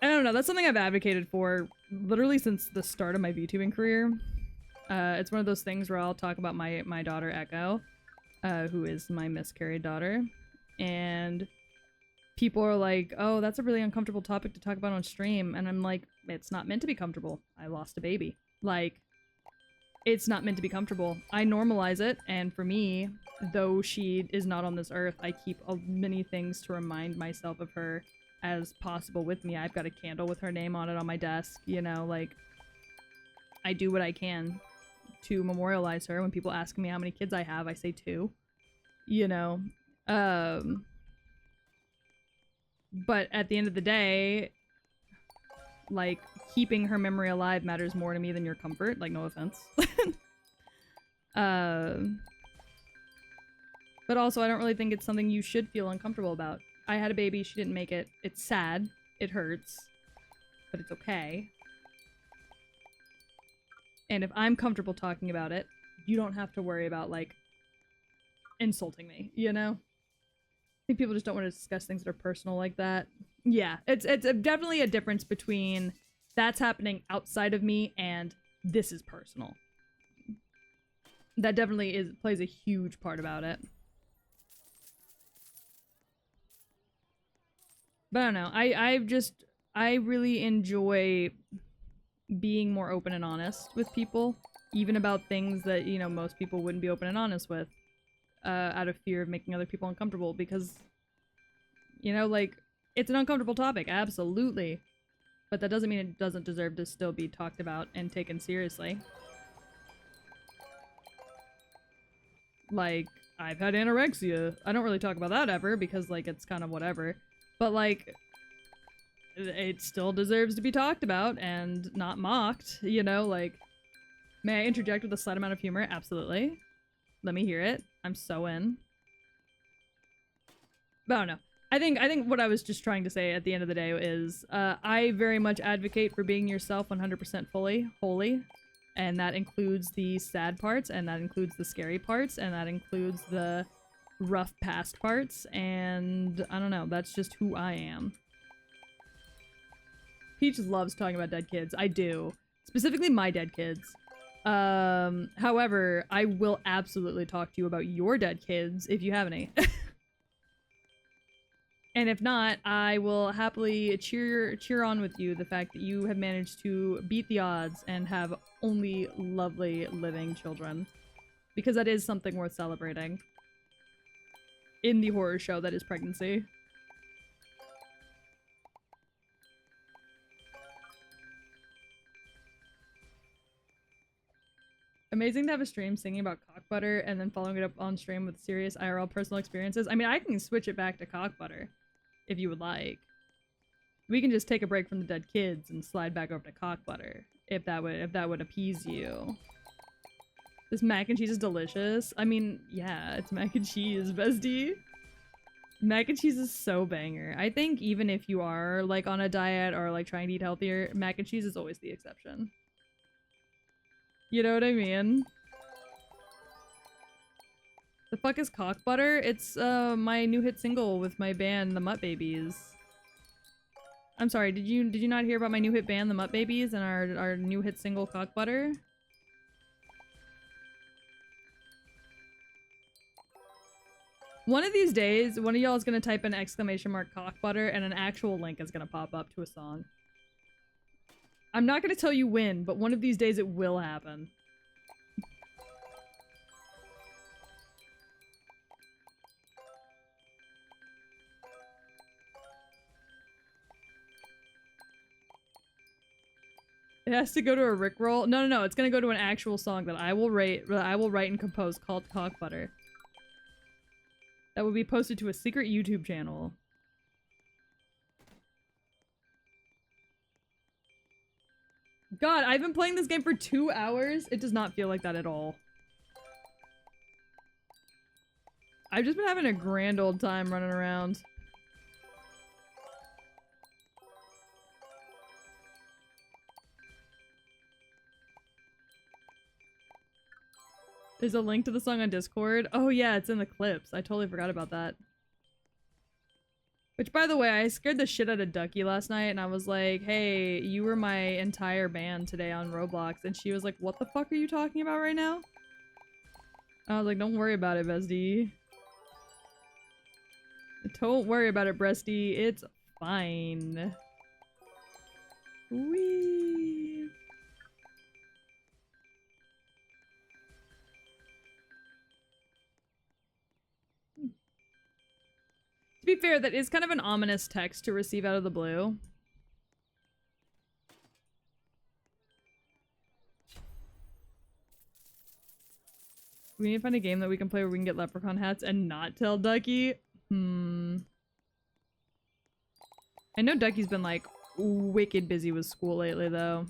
I don't know, that's something I've advocated for literally since the start of my VTubing career. It's one of those things where I'll talk about my daughter Echo, who is my miscarried daughter, and people are like, oh, that's a really uncomfortable topic to talk about on stream, and I'm like, it's not meant to be comfortable. I lost a baby. Like, it's not meant to be comfortable. I normalize it, and for me, though she is not on this earth, I keep many things to remind myself of her as possible with me. I've got a candle with her name on it on my desk, you know, like, I do what I can to memorialize her. When people ask me how many kids I have, I say 2, you know. But at the end of the day, like, keeping her memory alive matters more to me than your comfort. Like, no offense. But also, I don't really think it's something you should feel uncomfortable about. I had a baby, she didn't make it. It's sad. It hurts. But it's okay. And if I'm comfortable talking about it, you don't have to worry about, like, insulting me, you know? I think people just don't want to discuss things that are personal like that. Yeah, it's definitely a difference between that's happening outside of me and this is personal. That definitely plays a huge part about it. But I don't know. I really enjoy being more open and honest with people, even about things that, you know, most people wouldn't be open and honest with, out of fear of making other people uncomfortable, because, you know, like, it's an uncomfortable topic, absolutely, but that doesn't mean it doesn't deserve to still be talked about and taken seriously. Like, I've had anorexia. I don't really talk about that ever because, like, it's kind of whatever, but, like, it still deserves to be talked about and not mocked, you know, like, may I interject with a slight amount of humor? Absolutely. Let me hear it. I'm so in. But I don't know. I think what I was just trying to say at the end of the day is, I very much advocate for being yourself 100% fully, wholly, and that includes the sad parts, and that includes the scary parts, and that includes the rough past parts, and I don't know, that's just who I am. Peach loves talking about dead kids. I do. Specifically my dead kids. However, I will absolutely talk to you about your dead kids if you have any. And if not, I will happily cheer on with you the fact that you have managed to beat the odds and have only lovely living children. Because that is something worth celebrating. In the horror show that is pregnancy. Amazing to have a stream singing about cock butter and then following it up on stream with serious IRL personal experiences. I mean, I can switch it back to cock butter if you would like. We can just take a break from the dead kids and slide back over to cock butter if that would appease you. This mac and cheese is delicious. I mean, yeah, it's mac and cheese, bestie. Mac and cheese is so banger. I think even if you are like on a diet or like trying to eat healthier, mac and cheese is always the exception. You know what I mean? The fuck is cock butter? It's my new hit single with my band, the Mutt Babies. I'm sorry, did you not hear about my new hit band, the Mutt Babies, and our new hit single, Cock Butter? One of these days, one of y'all is gonna type in exclamation mark cock butter and an actual link is gonna pop up to a song. I'm not gonna tell you when, but one of these days it will happen. It has to go to a Rickroll. No, it's gonna go to an actual song that I will write and compose called Cock Butter. That will be posted to a secret YouTube channel. God, I've been playing this game for 2 hours. It does not feel like that at all. I've just been having a grand old time running around. There's a link to the song on Discord. Oh yeah, it's in the clips. I totally forgot about that. Which, by the way, I scared the shit out of Ducky last night, and I was like, hey, you were my entire band today on Roblox. And she was like, what the fuck are you talking about right now? I was like, don't worry about it, bestie. Don't worry about it, breasty. It's fine. Whee! To be fair, that is kind of an ominous text to receive out of the blue. We need to find a game that we can play where we can get leprechaun hats and not tell Ducky. I know Ducky's been like wicked busy with school lately though.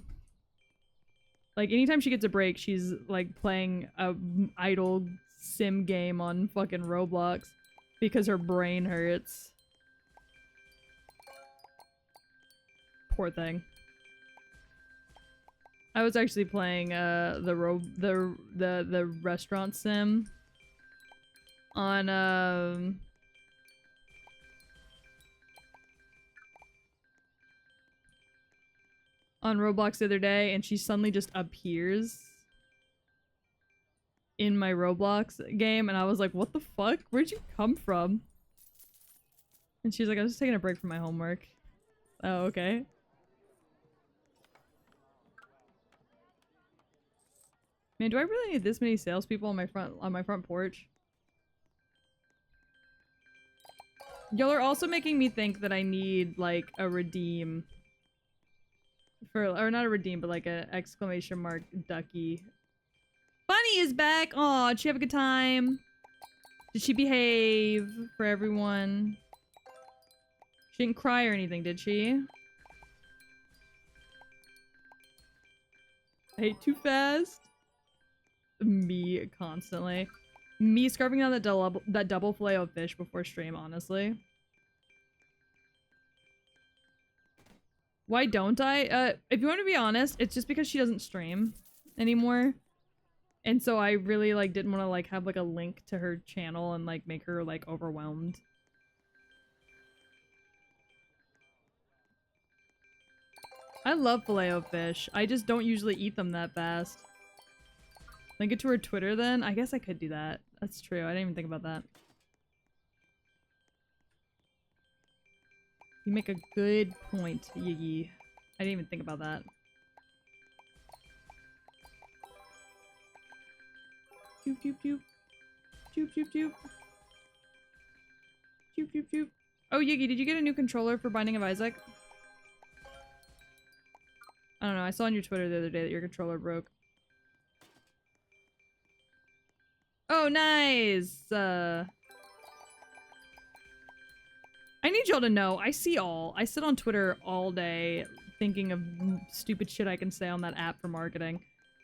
Like anytime she gets a break, she's like playing a idle sim game on fucking Roblox. Because her brain hurts. Poor thing. I was actually playing the restaurant sim on on Roblox the other day, and she suddenly just appears in my Roblox game, and I was like, what the fuck? Where'd you come from? And she's like, I was just taking a break from my homework. Oh, okay. Man, do I really need this many salespeople on my front porch? Y'all are also making me think that I need, like, a redeem. Or not a redeem, but like a exclamation mark Ducky. Bunny is back! Aw, did she have a good time? Did she behave for everyone? She didn't cry or anything, did she? I ate too fast. Me, constantly. Me scarfing down that double fillet of fish before stream, honestly. Why don't I? If you want to be honest, it's just because she doesn't stream anymore. And so I really, like, didn't want to, like, have, like, a link to her channel and, like, make her, like, overwhelmed. I love Filet-O-Fish. I just don't usually eat them that fast. Link it to her Twitter, then? I guess I could do that. That's true. I didn't even think about that. You make a good point, Yiggy. I didn't even think about that. Choop, choop, choop. Choop, choop, choop. Choop, choop, choop. Oh, Yiggy, did you get a new controller for Binding of Isaac? I don't know. I saw on your Twitter the other day that your controller broke. Oh, nice! I need y'all to know, I see all. I sit on Twitter all day thinking of stupid shit I can say on that app for marketing.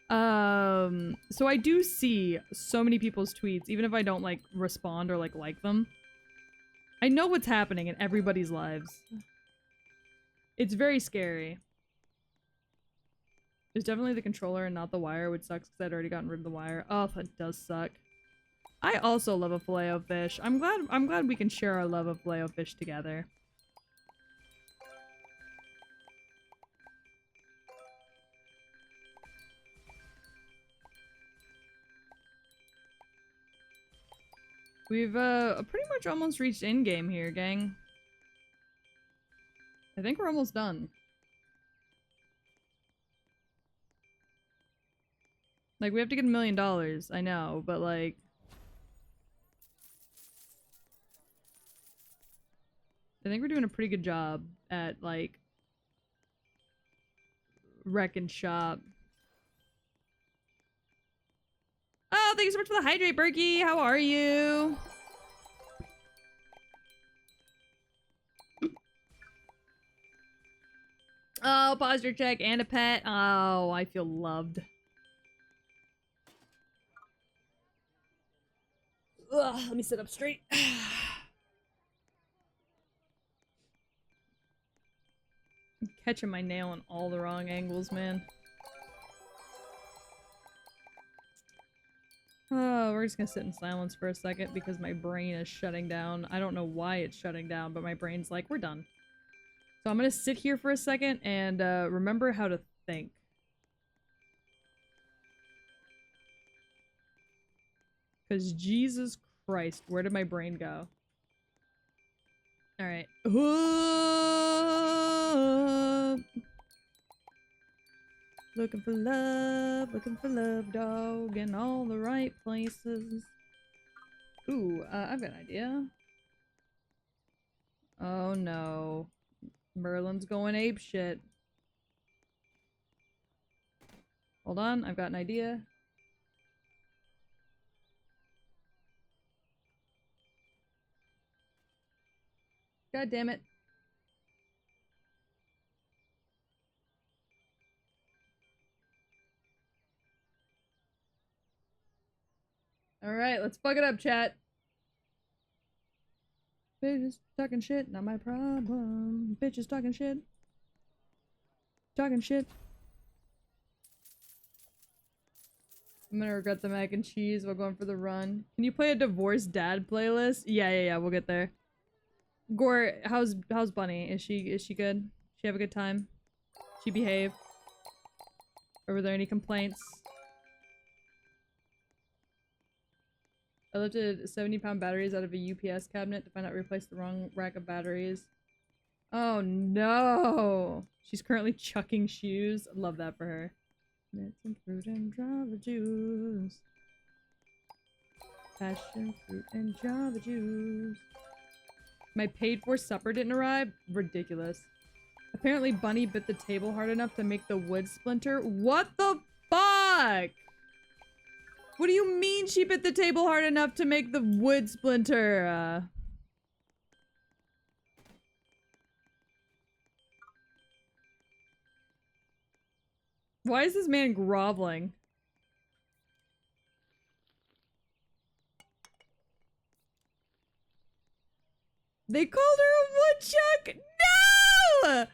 So I do see so many people's tweets, even if I don't, like, respond or, like them. I know what's happening in everybody's lives. It's very scary. It's definitely the controller and not the wire, which sucks because I'd already gotten rid of the wire. Oh, that does suck. I also love a filet-o-fish. I'm glad we can share our love of filet-o-fish together. We've pretty much almost reached in-game here, gang. I think we're almost done. Like, we have to get $1 million, I know, but like... I think we're doing a pretty good job at, like... wreck and shop. Oh, thank you so much for the hydrate, Berkey! How are you? Oh, posture check and a pet. Oh, I feel loved. Ugh, let me sit up straight. I'm catching my nail in all the wrong angles, man. Oh, we're just gonna sit in silence for a second because my brain is shutting down. I don't know why it's shutting down, but my brain's like, we're done. So I'm gonna sit here for a second and remember how to think. Because Jesus Christ, where did my brain go? Alright. Looking for love, dog, in all the right places. Ooh, I've got an idea. Oh no. Merlin's going ape shit. Hold on, I've got an idea. God damn it. Alright, let's fuck it up, chat. Bitches talking shit, not my problem. Bitches talking shit. Talking shit. I'm gonna regret the mac and cheese while going for the run. Can you play a divorced dad playlist? Yeah, we'll get there. Gore, how's Bunny? Is she good? She have a good time? She behave? Or were there any complaints? I lifted 70-pound batteries out of a UPS cabinet to find out I replaced the wrong rack of batteries. Oh no! She's currently chucking shoes. Love that for her. Nuts and fruit and Java juice. Passion fruit and Java juice. My paid-for supper didn't arrive? Ridiculous. Apparently Bunny bit the table hard enough to make the wood splinter. What the fuck? What do you mean she bit the table hard enough to make the wood splinter? Why is this man groveling? They called her a woodchuck? No!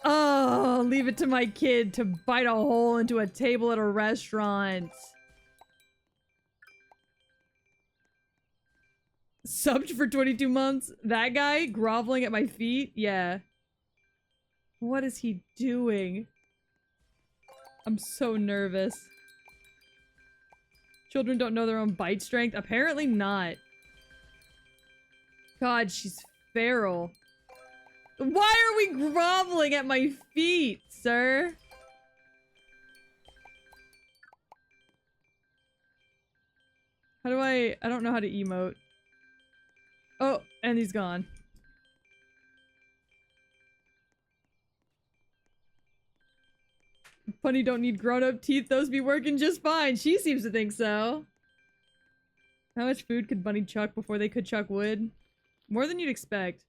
Oh, leave it to my kid to bite a hole into a table at a restaurant. Subbed for 22 months? That guy groveling at my feet? Yeah. What is he doing? I'm so nervous. Children don't know their own bite strength? Apparently not. God, she's feral. Why are we groveling at my feet, sir? How do I don't know how to emote. Oh, and he's gone. Bunny don't need grown-up teeth, those be working just fine. She seems to think so. How much food could Bunny chuck before they could chuck wood? More than you'd expect.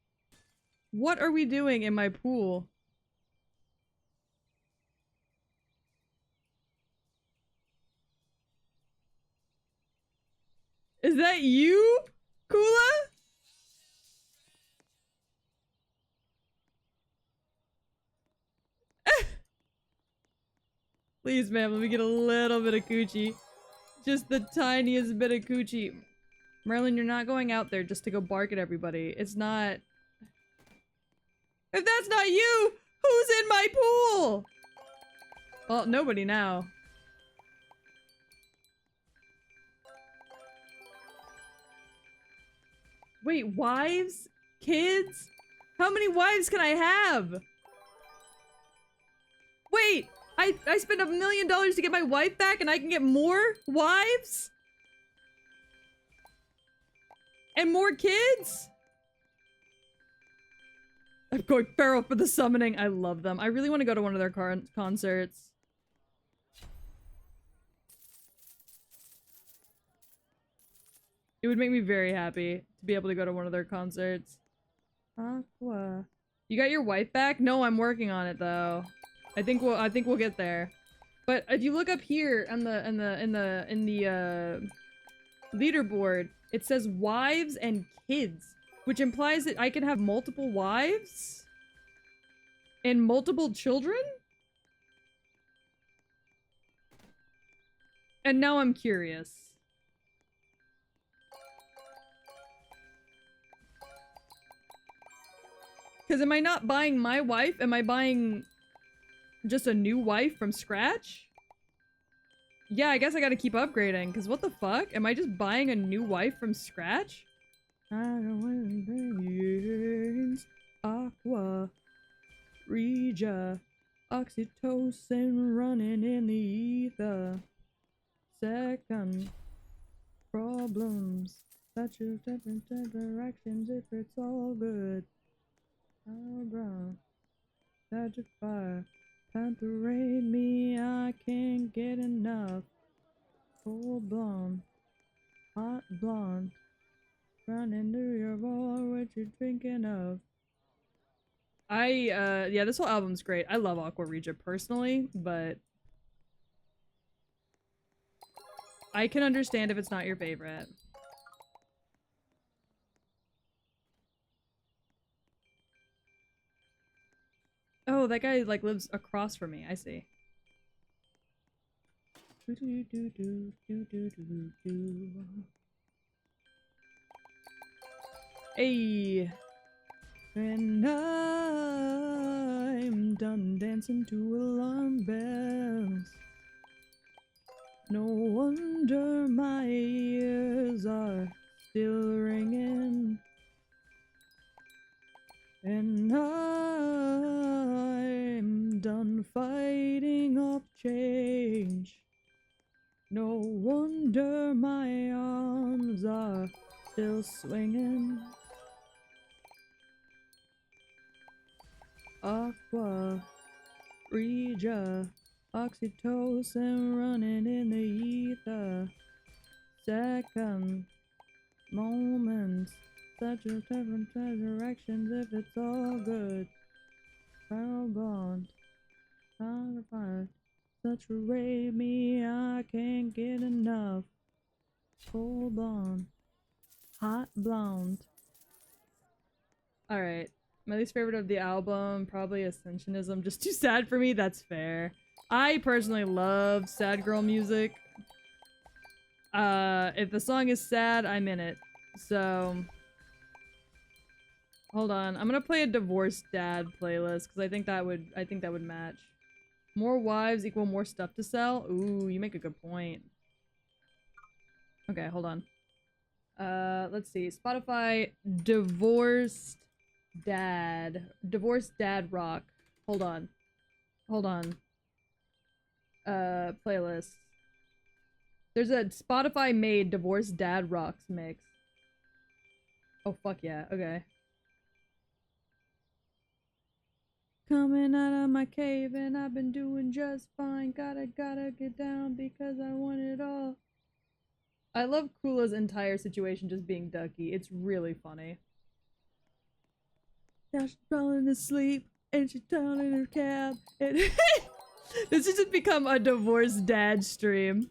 What are we doing in my pool? Is that you, Kula? Please, ma'am, let me get a little bit of coochie. Just the tiniest bit of coochie. Merlin, you're not going out there just to go bark at everybody. It's not... If that's not you, who's in my pool? Well, nobody now. Wait, wives? Kids? How many wives can I have? Wait, I spent $1 million to get my wife back and I can get more wives? And more kids? I'm going feral for the summoning. I love them. I really want to go to one of their concerts. It would make me very happy to be able to go to one of their concerts. Aqua. You got your wife back? No, I'm working on it though. I think we'll get there. But if you look up here on the leaderboard, it says wives and kids, which implies that I can have multiple wives and multiple children? And now I'm curious. Because am I not buying my wife? Am I buying just a new wife from scratch? Yeah, I guess I gotta keep upgrading, because what the fuck? Am I just buying a new wife from scratch? I don't want things. Aqua. Regia. Oxytocin running in the ether. Second. Problems. Such a different interactions if it's all good. Oh, bro. Such a fire. Time to raid me, I can't get enough. Full blonde. Hot blonde. Running through your bowl, what you drinking of? Yeah, this whole album's great. I love Aqua Regia personally, but I can understand if it's not your favorite. Oh, that guy, like, lives across from me. I see. Hey! When I'm done dancing to alarm bells, no wonder my ears are still ringing. And I'm done fighting off change. No wonder my arms are still swinging. Aqua, Regia, oxytocin running in the ether. Second moments. Such a different directions if it's all good. Feral blonde. Time to fight. Such a raid me, I can't get enough. Full blonde. Hot blonde. Alright. My least favorite of the album, probably Ascensionism. Just too sad for me, that's fair. I personally love sad girl music. If the song is sad, I'm in it. So... hold on, I'm gonna play a divorced dad playlist because I think that would match. More wives equal more stuff to sell? Ooh, you make a good point. Okay, hold on. Let's see. Spotify divorced dad rock. Hold on. Playlist. There's a Spotify made divorced dad rocks mix. Oh fuck yeah, okay. Coming out of my cave and I've been doing just fine. Gotta get down because I want it all. I love Kula's entire situation just being Ducky. It's really funny. Now she's falling asleep and she's down in her cab. And this has just become a divorced dad stream.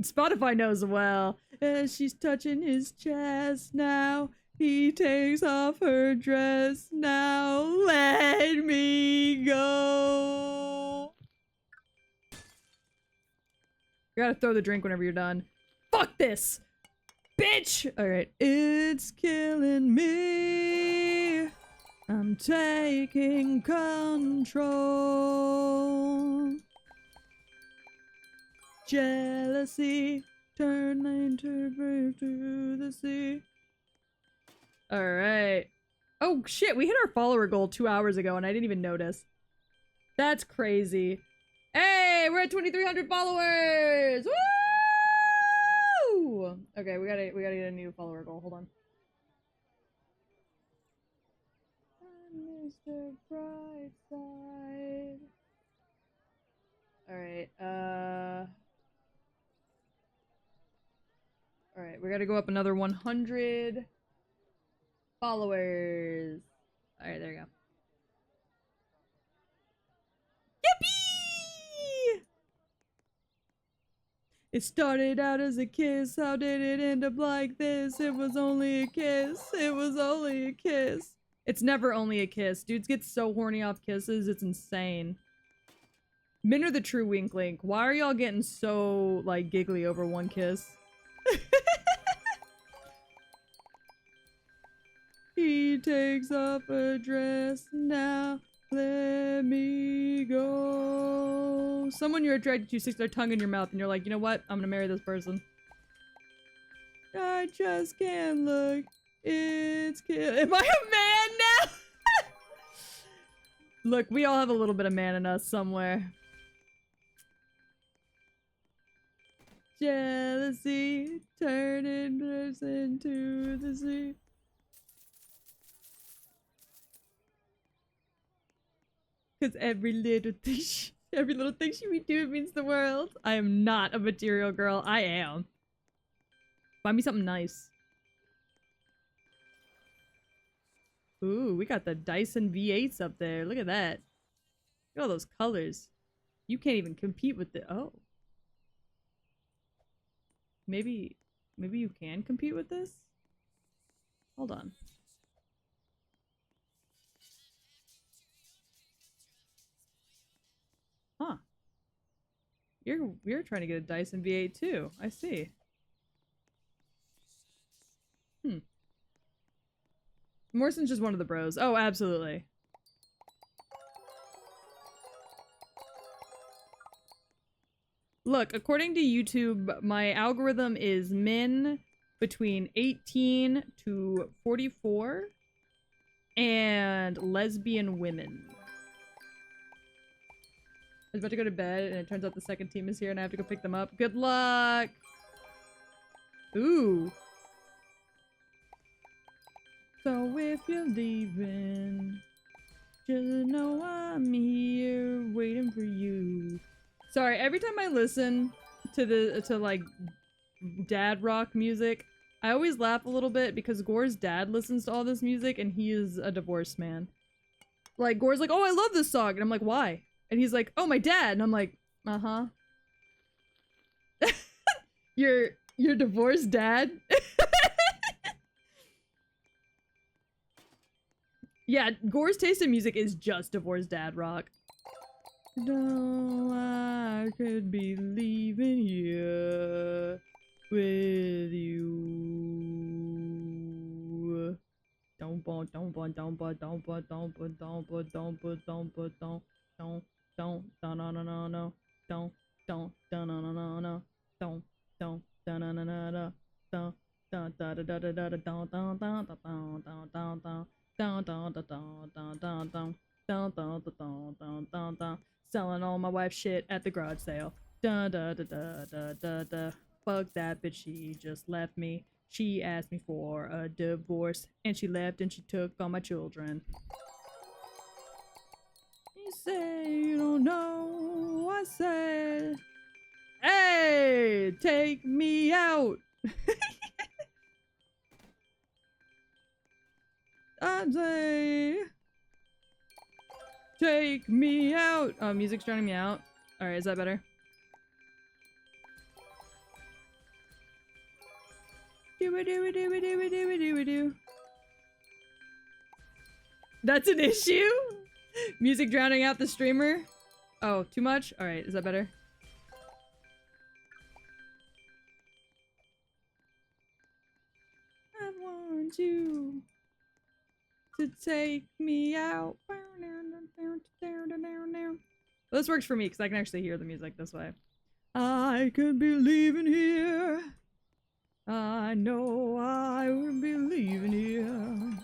Spotify knows well. And she's touching his chest now. He takes off her dress now. Let me go. You gotta throw the drink whenever you're done. Fuck this! Bitch! Alright. It's killing me. I'm taking control. Jealousy turning to the sea. Alright. Oh shit, we hit our follower goal 2 hours ago and I didn't even notice. That's crazy. Hey, we're at 2,300 followers! Woo! Okay, we gotta get a new follower goal. Hold on. Mr. Brightside. Alright, alright, we gotta go up another 100 followers. Alright, there you go. Yippee! It started out as a kiss. How did it end up like this? It was only a kiss. It was only a kiss. It's never only a kiss. Dudes get so horny off kisses, it's insane. Men are the true wink link. Why are y'all getting so, like, giggly over one kiss? He takes off a dress now. Let me go. Someone you're attracted to sticks their tongue in your mouth and you're like, you know what? I'm gonna marry this person. I just can't look. It's kill. Am I a man now? Look, we all have a little bit of man in us somewhere. Jealousy turning us into the sea. Cause every little thing she be doing means the world. I am not a material girl. I am. Find me something nice. Ooh, we got the Dyson V8s up there. Look at that. Look at all those colors. You can't even compete with the— oh. Maybe you can compete with this? Hold on. Huh. You're trying to get a Dyson V8 too. I see. Morrison's just one of the bros. Oh, absolutely. Look, according to YouTube, my algorithm is men between 18 to 44 and lesbian women. I was about to go to bed and it turns out the second team is here and I have to go pick them up. Good luck! Ooh. So if you're leaving, just know I'm here waiting for you. Sorry, every time I listen to like dad rock music, I always laugh a little bit because Gore's dad listens to all this music and he is a divorced man. Like Gore's like, "Oh, I love this song." And I'm like, "Why?" And he's like, "Oh, my dad." And I'm like, "Uh-huh." Your divorced dad? Yeah, Gore's taste in music is just divorced dad rock. No, I could be leaving here with you. Don't put don't no selling all my wife's shit at the garage sale. Fuck that bitch, she just left me. She asked me for a divorce, and she left and she took all my children. You say you don't know, I said, hey, take me out. I say, take me out. Oh, music's drowning me out. Alright, is that better? Do. That's an issue? Music drowning out the streamer? Oh, too much? Alright, is that better? want you to take me out. Well, this works for me because I can actually hear the music this way. I could be leaving here. I know I would be leaving here.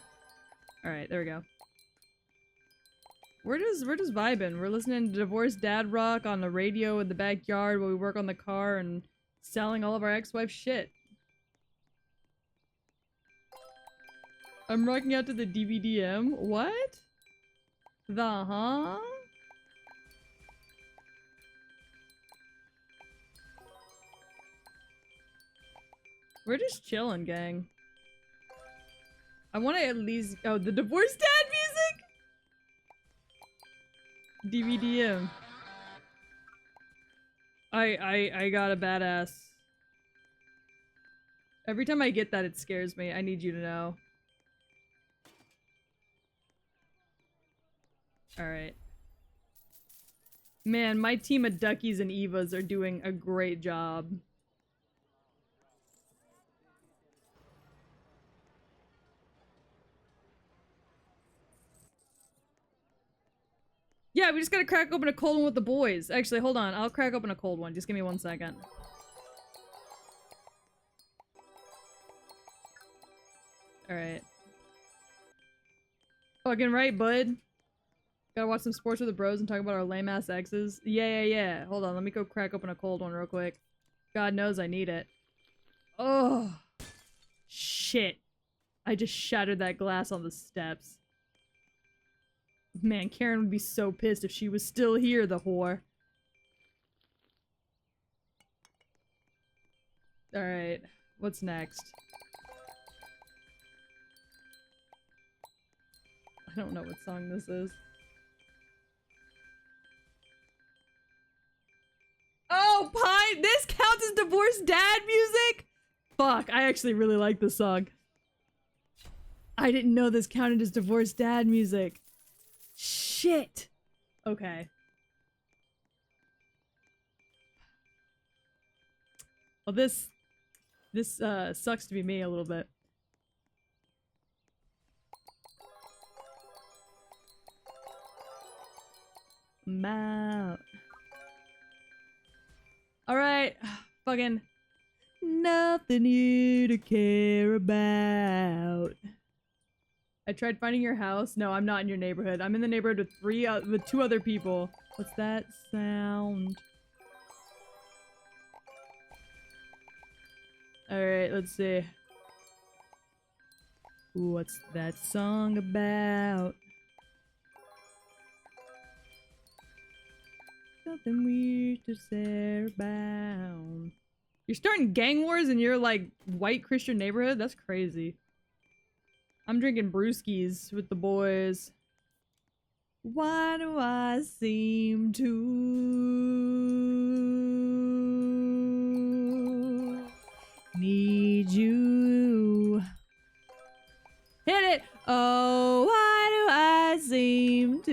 Alright, there we go. We're just vibing. We're listening to Divorced Dad Rock on the radio in the backyard while we work on the car and selling all of our ex-wife's shit. I'm rocking out to the DVDM. What? The We're just chilling, gang. I want to at least... Oh, the Divorced Dad music? DVDM. I got a badass. Every time I get that, it scares me. I need you to know. Alright. Man, my team of Duckies and Evas are doing a great job. Yeah, we just gotta crack open a cold one with the boys. Actually, hold on. I'll crack open a cold one. Just give me 1 second. Alright. Fucking right, bud. Gotta watch some sports with the bros and talk about our lame-ass exes. Yeah. Hold on, let me go crack open a cold one real quick. God knows I need it. Oh. Shit. I just shattered that glass on the steps. Man, Karen would be so pissed if she was still here, the whore. Alright, what's next? I don't know what song this is. Oh, Pine! This counts as Divorced Dad music?! Fuck, I actually really like this song. I didn't know this counted as Divorced Dad music. Shit! Okay. Well, this sucks to be me a little bit. I'm out. Alright. Fucking nothing here to care about. I tried finding your house. No, I'm not in your neighborhood. I'm in the neighborhood with 2 other people. What's that sound? Alright, let's see. What's that song about? Something we should share about. You're starting gang wars in your, like, white Christian neighborhood? That's crazy. I'm drinking brewskis with the boys. Why do I seem to need you? Hit it! Oh, why do I seem to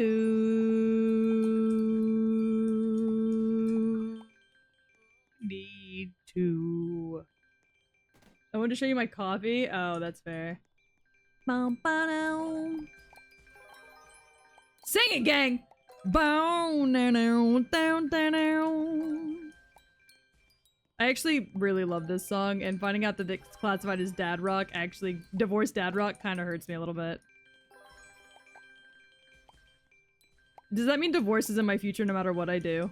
need to? I want to show you my coffee. Oh, that's fair. Sing it, gang! I actually really love this song, and finding out that it's classified as dad rock, actually Divorced Dad Rock, kind of hurts me a little bit. Does that mean divorce is in my future no matter what I do?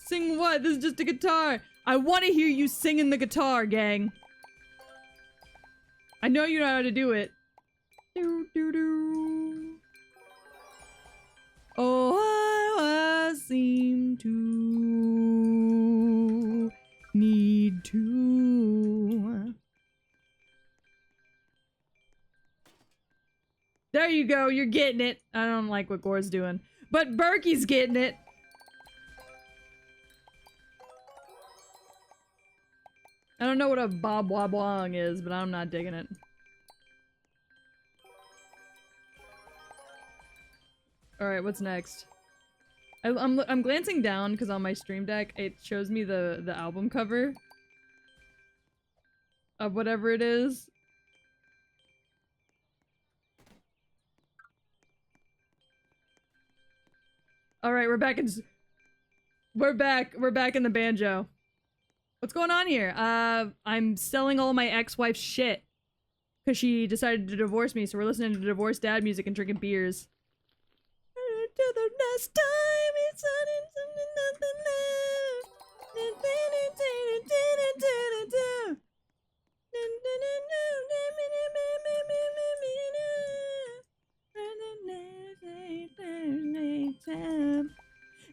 Sing what? This is just a guitar. I want to hear you singing the guitar, gang. I know you know how to do it. Oh, I seem to need to. There you go. You're getting it. I don't like what Gore's doing, but Berkey's getting it. I don't know what a bob wobblong is, but I'm not digging it. All right, what's next? I'm glancing down because on my stream deck it shows me the album cover of whatever it is. All right, we're back in the banjo. What's going on here? I'm selling all my ex-wife's shit because she decided to divorce me, so we're listening to divorced dad music and drinking beers. Till the last time it's something nothing left.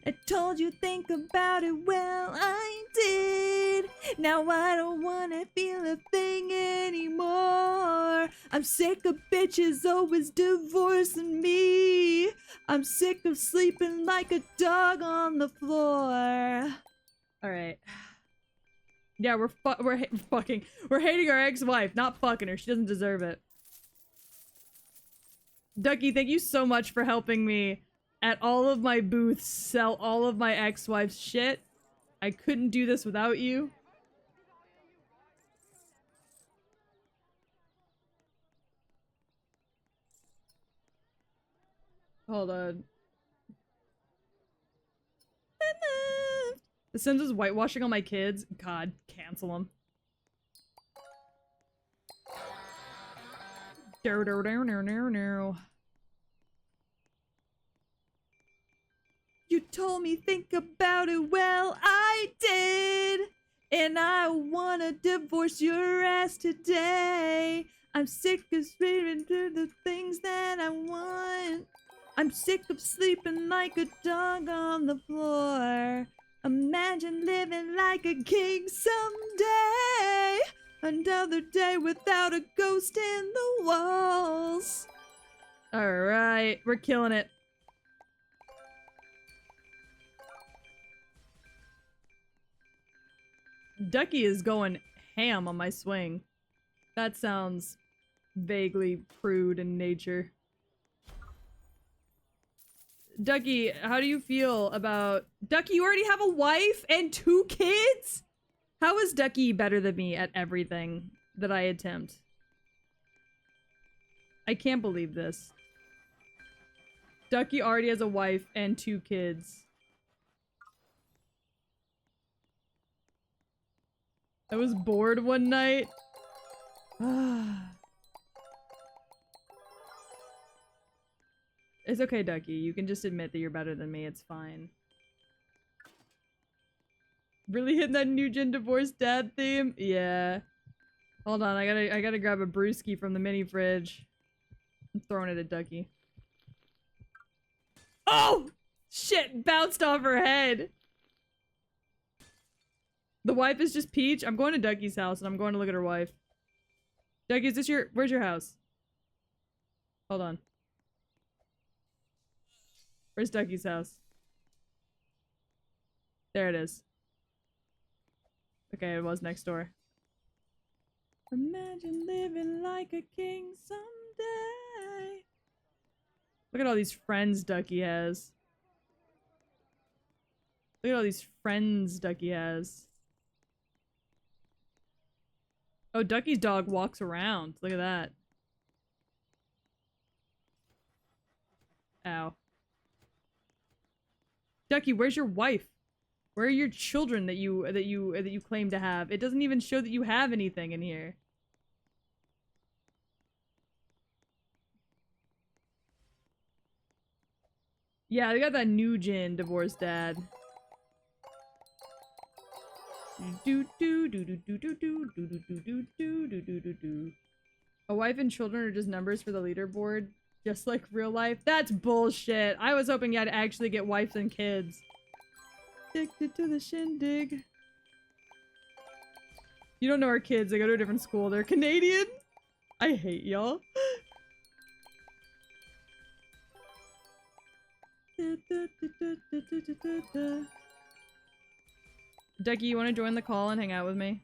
I told you think about it, well I did. Now I don't wanna feel a thing anymore. I'm sick of bitches always divorcing me. I'm sick of sleeping like a dog on the floor. Alright. Yeah, we're hating our ex-wife, not fucking her. She doesn't deserve it. Ducky, thank you so much for helping me at all of my booths sell all of my ex-wife's shit. I couldn't do this without you. Hold on. The Sims is whitewashing all my kids. God, cancel them. You told me think about it, well I did. And I wanna divorce your ass today. I'm sick of sleeping through the things that I want. I'm sick of sleeping like a dog on the floor. Imagine living like a king someday. Another day without a ghost in the walls. Alright, we're killing it. Ducky is going ham on my swing. That sounds vaguely prude in nature. Ducky, how do you feel about... Ducky, you already have a wife and 2 kids? How is Ducky better than me at everything that I attempt? I can't believe this. Ducky already has a wife and 2 kids. I was bored one night. It's okay, Ducky. You can just admit that you're better than me. It's fine. Really hitting that new gen divorced dad theme? Yeah. Hold on, I gotta grab a brewski from the mini fridge. I'm throwing it at Ducky. Oh! Shit! Bounced off her head! The wife is just Peach? I'm going to Ducky's house and I'm going to look at her wife. Ducky, is this your- where's your house? Hold on. Where's Ducky's house? There it is. Okay, it was next door. Imagine living like a king someday. Look at all these friends Ducky has. Look at all these friends Ducky has. Oh, Ducky's dog walks around. Look at that. Ow. Ducky, where's your wife? Where are your children that you claim to have? It doesn't even show that you have anything in here. Yeah, they got that new gen divorced dad. A wife and children are just numbers for the leaderboard, just like real life. That's bullshit. I was hoping you'd actually get wives and kids. Addicted to the shindig. You don't know our kids. They go to a different school. They're Canadian. I hate y'all. Ducky, you want to join the call and hang out with me?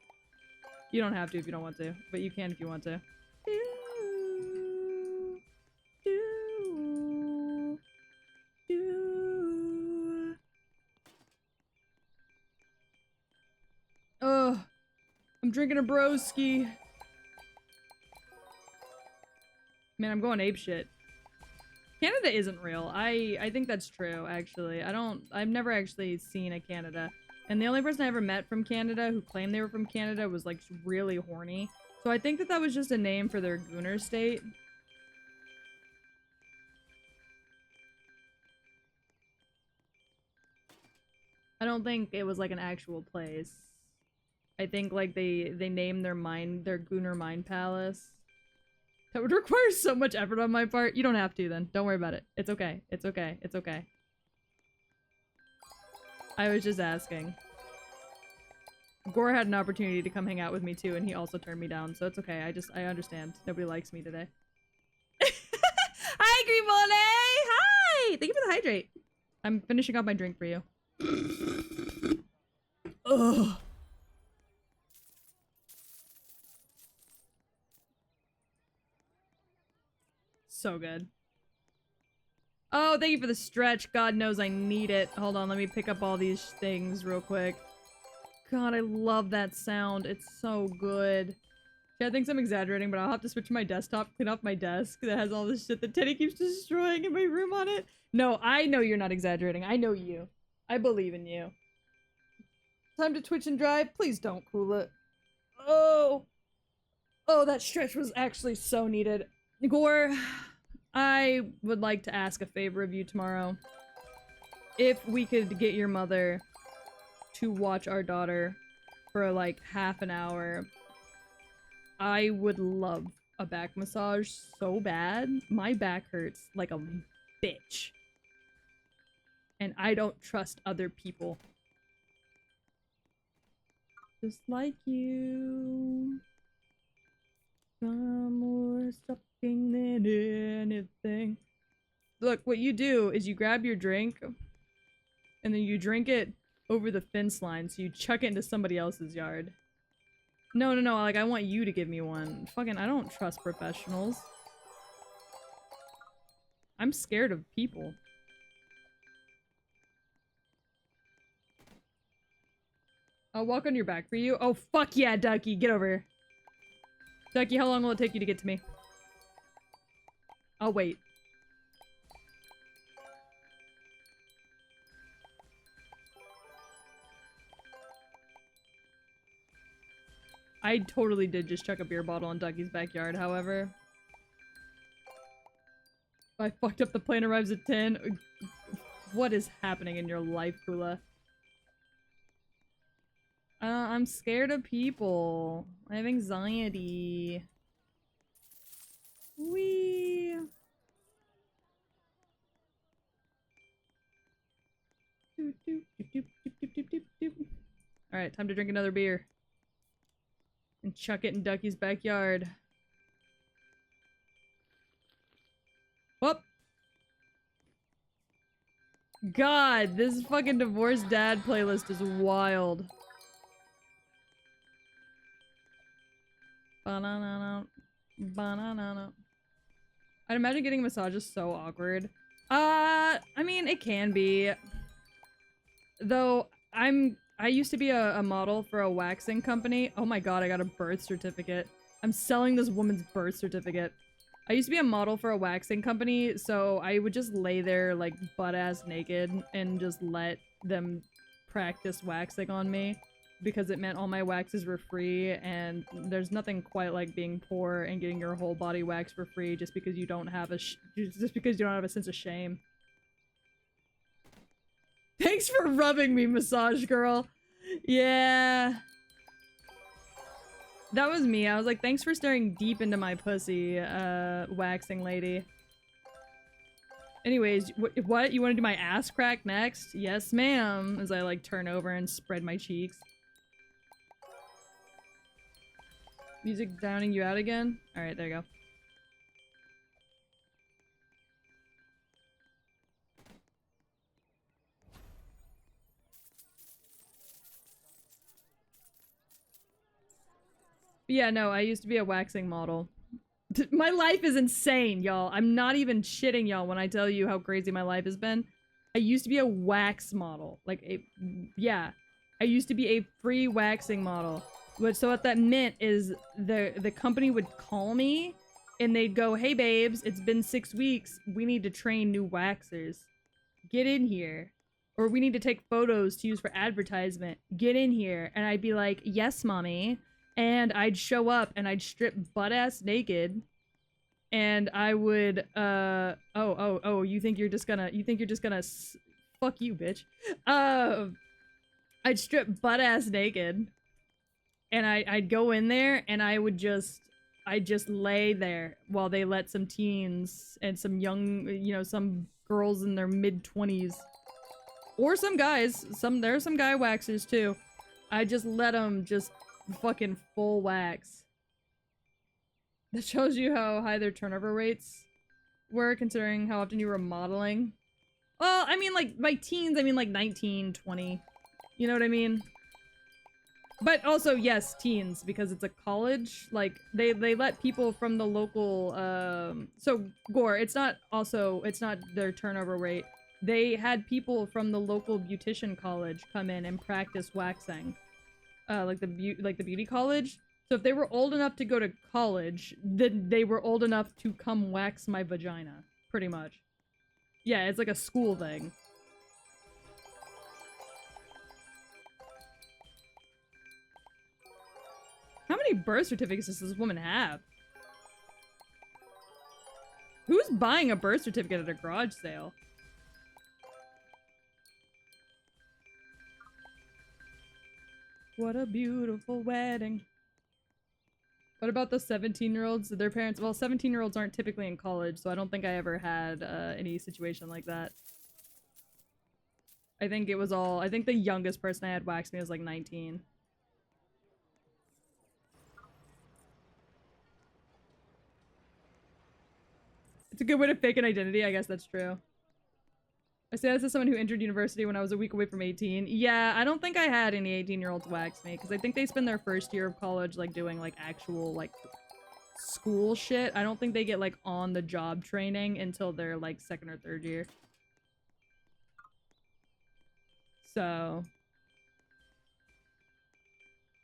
You don't have to if you don't want to, but you can if you want to. I'm drinking a broski. Man, I'm going apeshit. Canada isn't real. I think that's true, actually. I've never actually seen a Canada. And the only person I ever met from Canada who claimed they were from Canada was, like, really horny. So I think that that was just a name for their gooner state. I don't think it was, like, an actual place. I think, like, they named their gooner mine palace. That would require so much effort on my part. You don't have to, then. Don't worry about it. It's okay. It's okay. It's okay. I was just asking. Gore had an opportunity to come hang out with me, too, and he also turned me down, so it's okay. I understand. Nobody likes me today. Hi, Grimole! Hi! Thank you for the hydrate. I'm finishing up my drink for you. Ugh. So good. Oh, thank you for the stretch. God knows I need it. Hold on, let me pick up all these things real quick. God, I love that sound. It's so good. Chad thinks I'm exaggerating, but I'll have to switch my desktop, clean off my desk that has all this shit that Teddy keeps destroying in my room on it. No, I know you're not exaggerating. I know you. I believe in you. Time to twitch and drive? Please don't, cool it. Oh. Oh, that stretch was actually so needed. Gore, I would like to ask a favor of you tomorrow. If we could get your mother to watch our daughter for like half an hour, I would love a back massage so bad. My back hurts like a bitch. And I don't trust other people. Just like you. I'm more sucking than anything. Look, what you do is you grab your drink and then you drink it over the fence line, so you chuck it into somebody else's yard. No, like, I want you to give me one. Fucking, I don't trust professionals. I'm scared of people. I'll walk on your back for you. Oh, fuck yeah, Ducky, get over here. Ducky, how long will it take you to get to me? I'll wait. I totally did just chuck a beer bottle in Ducky's backyard, however. I fucked up, the plane arrives at 10. What is happening in your life, Kula? I'm scared of people. I have anxiety. Wee. Alright, time to drink another beer. And chuck it in Ducky's backyard. Whoop! God, this fucking divorced dad playlist is wild. Banana. Banana. I'd imagine getting a massage is so awkward. I mean, it can be. Though, I used to be a model for a waxing company. Oh my god, I got a birth certificate. I'm selling this woman's birth certificate. I used to be a model for a waxing company, so I would just lay there, like, butt-ass naked and just let them practice waxing on me. Because it meant all my waxes were free, and there's nothing quite like being poor and getting your whole body waxed for free just because you don't have a sense of shame. Thanks for rubbing me, massage girl. Yeah. That was me. I was like, thanks for staring deep into my pussy, waxing lady. Anyways, what? You want to do my ass crack next? Yes, ma'am. As I, like, turn over and spread my cheeks. Music downing you out again? Alright, there you go. But yeah, no, I used to be a waxing model. My life is insane, y'all. I'm not even shitting y'all when I tell you how crazy my life has been. I used to be a wax model. Like, yeah. I used to be a free waxing model. So what that meant is the company would call me and they'd go, "Hey babes, it's been 6 weeks. We need to train new waxers. Get in here." Or we need to take photos to use for advertisement. Get in here. And I'd be like, "Yes, mommy." And I'd show up and I'd strip butt-ass naked. And I would, you think you're just gonna, fuck you, bitch. I'd strip butt-ass naked. And I'd go in there and I'd just lay there while they let some teens and some young, some girls in their mid-20s. Or some guys. There are some guy waxers too. I just let them just fucking full wax. That shows you how high their turnover rates were, considering how often you were modeling. Well, I mean, like, by teens, I mean, like, 19, 20. You know what I mean? But also, yes, teens, because it's a college. Like, they let people from the local, so, Gore, it's not their turnover rate. They had people from the local beautician college come in and practice waxing. Like the beauty college. So if they were old enough to go to college, then they were old enough to come wax my vagina. Pretty much. Yeah, it's like a school thing. How many birth certificates does this woman have? Who's buying a birth certificate at a garage sale? What a beautiful wedding. What about the 17-year-olds? Their parents... Well, 17-year-olds aren't typically in college, so I don't think I ever had any situation like that. I think it was all... I think the youngest person I had wax me was like 19. It's a good way to fake an identity. I guess that's true. I say this as someone who entered university when I was a week away from 18. Yeah, I don't think I had any 18-year-olds wax me, because I think they spend their first year of college, like, doing, like, actual, like, school shit. I don't think they get, like, on-the-job training until their, like, second or third year. So...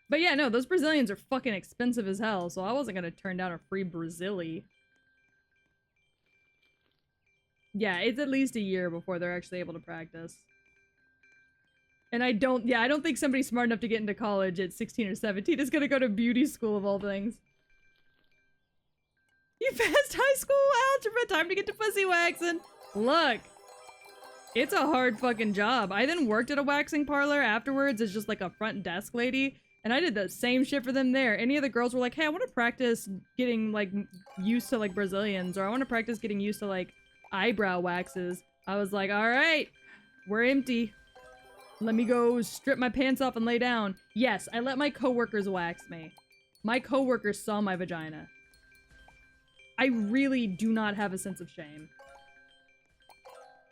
But yeah, no, those Brazilians are fucking expensive as hell, so I wasn't gonna turn down a free Brazili. Yeah, it's at least a year before they're actually able to practice. And I don't think somebody smart enough to get into college at 16 or 17 is gonna go to beauty school of all things. You passed high school algebra, time to get to pussy waxing. Look, it's a hard fucking job. I then worked at a waxing parlor afterwards as just like a front desk lady. And I did the same shit for them there. Any of the girls were like, "Hey, I want to practice getting like used to like Brazilians, or I want to practice getting used to like eyebrow waxes." I was like, "All right, we're empty. Let me go strip my pants off and lay down." Yes, I let my coworkers wax me. My coworkers saw my vagina. I really do not have a sense of shame.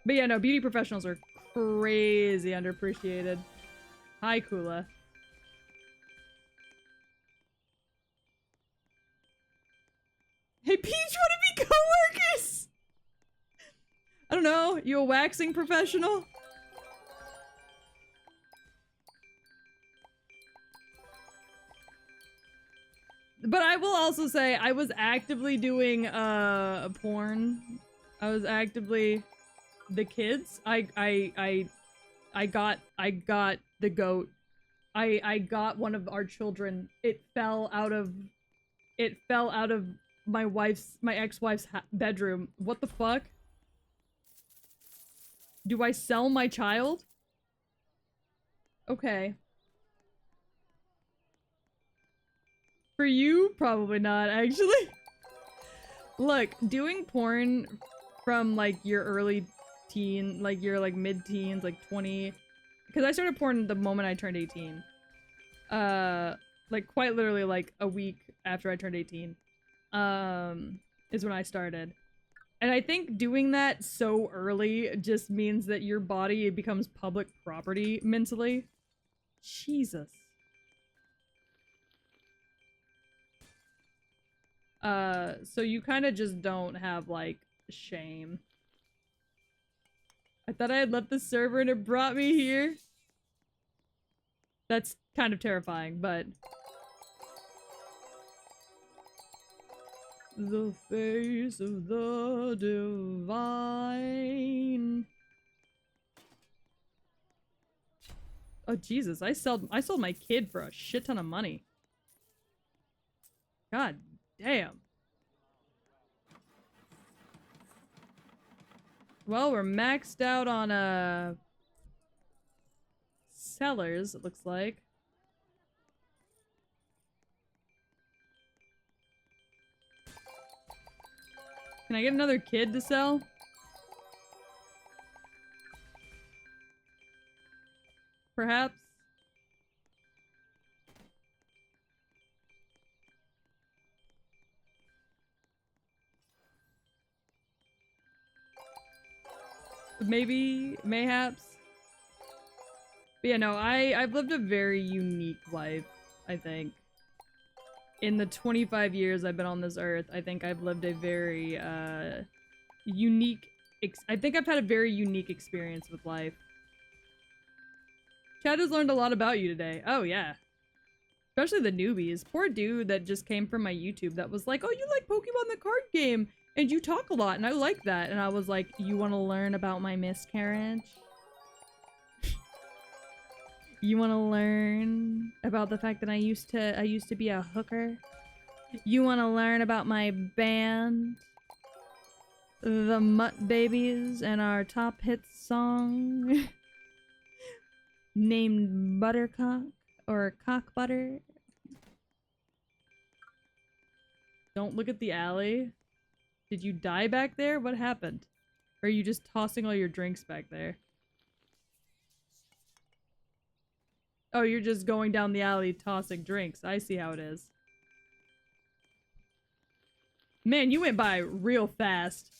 But yeah, no, beauty professionals are crazy underappreciated. Hi, Kula. Hey, Peach, wanna be coworkers? I don't know, you a waxing professional? But I will also say, I was actively doing, porn. I was actively... The kids? I got the goat. I got one of our children. It fell out of my ex-wife's bedroom. What the fuck? Do I sell my child? Okay. For you, probably not, actually. Look, doing porn from, like, your early teen, like, your, like, mid-teens, like, 20... Because I started porn the moment I turned 18. Like, quite literally, like, a week after I turned 18. Is when I started. And I think doing that so early just means that your body becomes public property mentally. Jesus. So you kind of just don't have, like, shame. I thought I had left the server and it brought me here. That's kind of terrifying, but The face of the divine. Oh Jesus, I sold my kid for a shit ton of money. God damn. Well, we're maxed out on sellers, it looks like. Can I get another kid to sell? Perhaps? Maybe, mayhaps. But yeah, no, I've lived a very unique life, I think. In the 25 years I've been on this earth, I think I've lived a very, unique I think I've had a very unique experience with life. Chad has learned a lot about you today. Oh, yeah. Especially the newbies. Poor dude that just came from my YouTube that was like, oh, you like Pokemon the card game, and you talk a lot, and I like that. And I was like, you want to learn about my miscarriage? You want to learn about the fact that I used to be a hooker? You want to learn about my band? The Mutt Babies and our top hit song named Buttercock or Cock Butter. Don't look at the alley. Did you die back there? What happened? Or are you just tossing all your drinks back there? Oh, you're just going down the alley tossing drinks. I see how it is. Man, you went by real fast.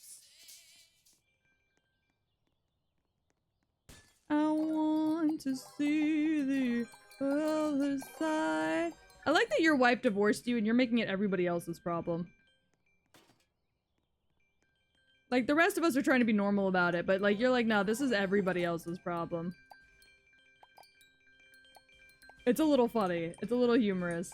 I want to see the other side. I like that your wife divorced you and you're making it everybody else's problem. Like, the rest of us are trying to be normal about it, but like, you're like, no, this is everybody else's problem. It's a little funny. It's a little humorous.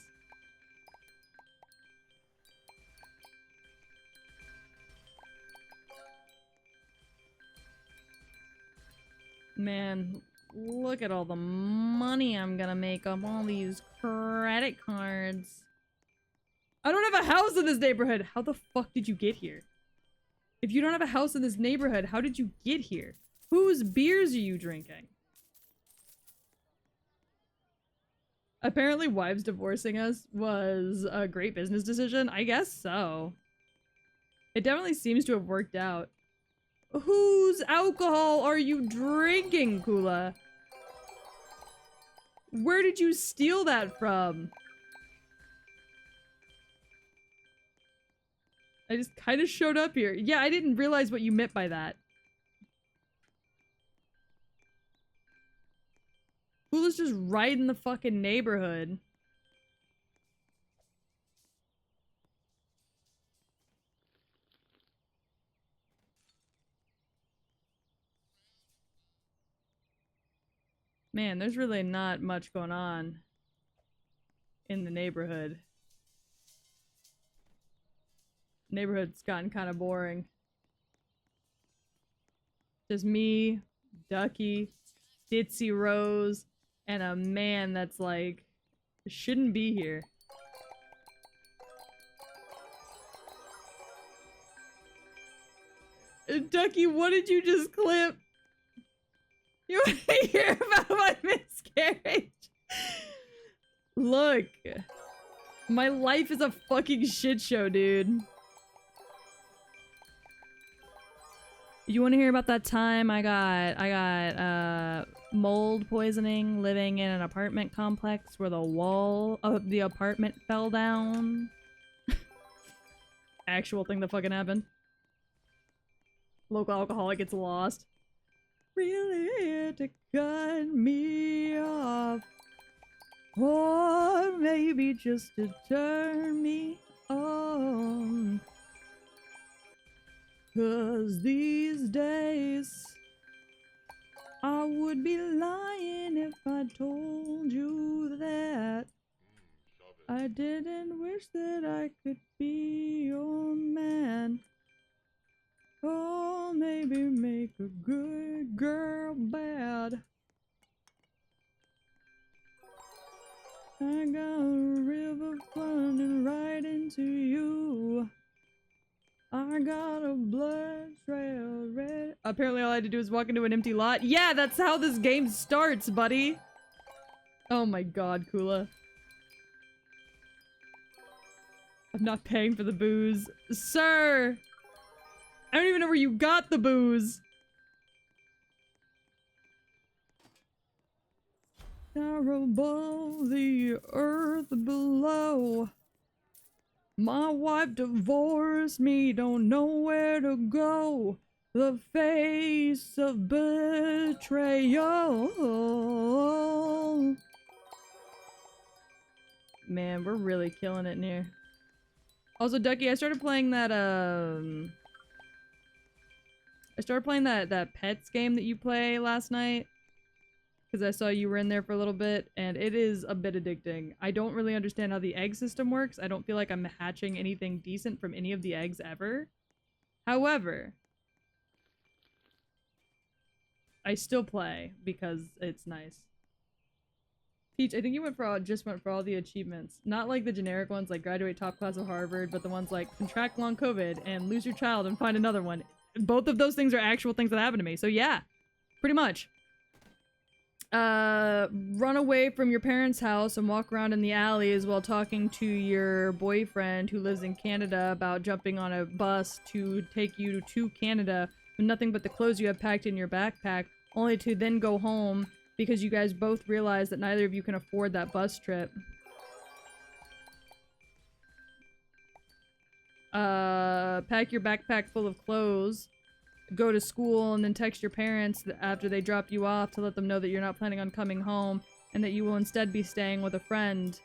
Man, look at all the money I'm gonna make off all these credit cards. I don't have a house in this neighborhood! How the fuck did you get here? If you don't have a house in this neighborhood, how did you get here? Whose beers are you drinking? Apparently wives divorcing us was a great business decision. I guess so. It definitely seems to have worked out. Whose alcohol are you drinking, Kula? Where did you steal that from? I just kind of showed up here. Yeah, I didn't realize what you meant by that. Kula's just right in the fucking neighborhood. Man, there's really not much going on in the neighborhood. Neighborhood's gotten kind of boring. Just me, Ducky, Ditsy Rose, and a man that's like, shouldn't be here. Ducky, what did you just clip? You want to hear about my miscarriage? Look. My life is a fucking shit show, dude. You want to hear about that time I got mold poisoning living in an apartment complex where the wall of the apartment fell down? Actual thing that fucking happened. Local alcoholic gets lost. Really here to cut me off, or maybe just to turn me on. 'Cause these days I would be lying if I told you that I didn't wish that I could be your man. Oh, maybe make a good girl bad. I got a river running right into you. I got a blood trail red. Apparently all I had to do is walk into an empty lot. Yeah, that's how this game starts, buddy. Oh my god, Kula. I'm not paying for the booze. Sir! I don't even know where you got the booze. Far above the earth below. My wife divorced me, don't know where to go. The face of betrayal. Man, we're really killing it in here. Also, Ducky, I started playing that, that pets game that you play last night. Because I saw you were in there for a little bit, and it is a bit addicting. I don't really understand how the egg system works. I don't feel like I'm hatching anything decent from any of the eggs ever. However, I still play because it's nice. Peach, I think you just went for all the achievements. Not like the generic ones like graduate top class of Harvard, but the ones like contract long COVID and lose your child and find another one. Both of those things are actual things that happen to me. So yeah, pretty much. Run away from your parents' house and walk around in the alleys while talking to your boyfriend who lives in Canada about jumping on a bus to take you to Canada with nothing but the clothes you have packed in your backpack, only to then go home because you guys both realize that neither of you can afford that bus trip. Pack your backpack full of clothes, go to school, and then text your parents after they drop you off to let them know that you're not planning on coming home and that you will instead be staying with a friend.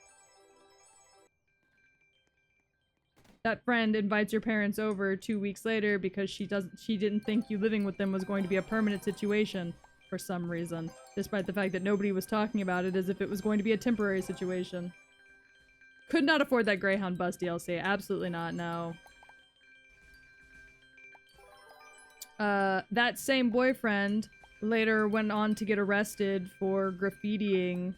That friend invites your parents over 2 weeks later because she didn't think you living with them was going to be a permanent situation for some reason, despite the fact that nobody was talking about it as if it was going to be a temporary situation. Could not afford that Greyhound bus DLC. Absolutely not, no. That same boyfriend later went on to get arrested for graffitiing,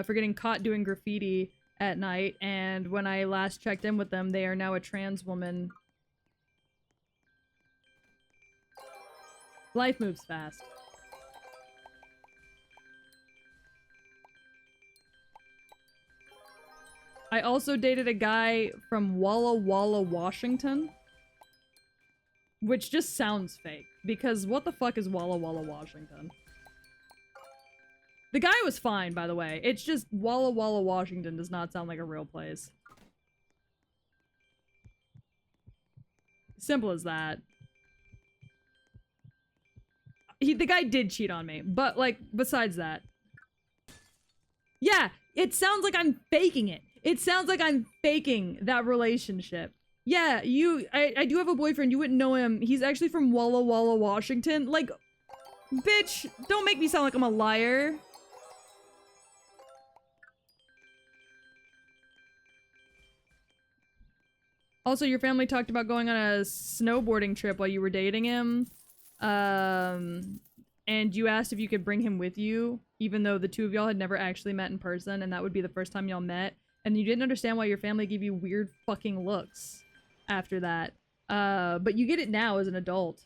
for getting caught doing graffiti at night, and when I last checked in with them, they are now a trans woman. Life moves fast. I also dated a guy from Walla Walla, Washington. Which just sounds fake, because what the fuck is Walla Walla, Washington? The guy was fine, by the way. It's just Walla Walla, Washington does not sound like a real place. Simple as that. The guy did cheat on me, but, like, besides that. Yeah, it sounds like I'm faking it. It sounds like I'm faking that relationship. Yeah, I do have a boyfriend. You wouldn't know him. He's actually from Walla Walla, Washington. Like, bitch, don't make me sound like I'm a liar. Also, your family talked about going on a snowboarding trip while you were dating him. And you asked if you could bring him with you, even though the two of y'all had never actually met in person, and that would be the first time y'all met. And you didn't understand why your family gave you weird fucking looks after that. But you get it now as an adult.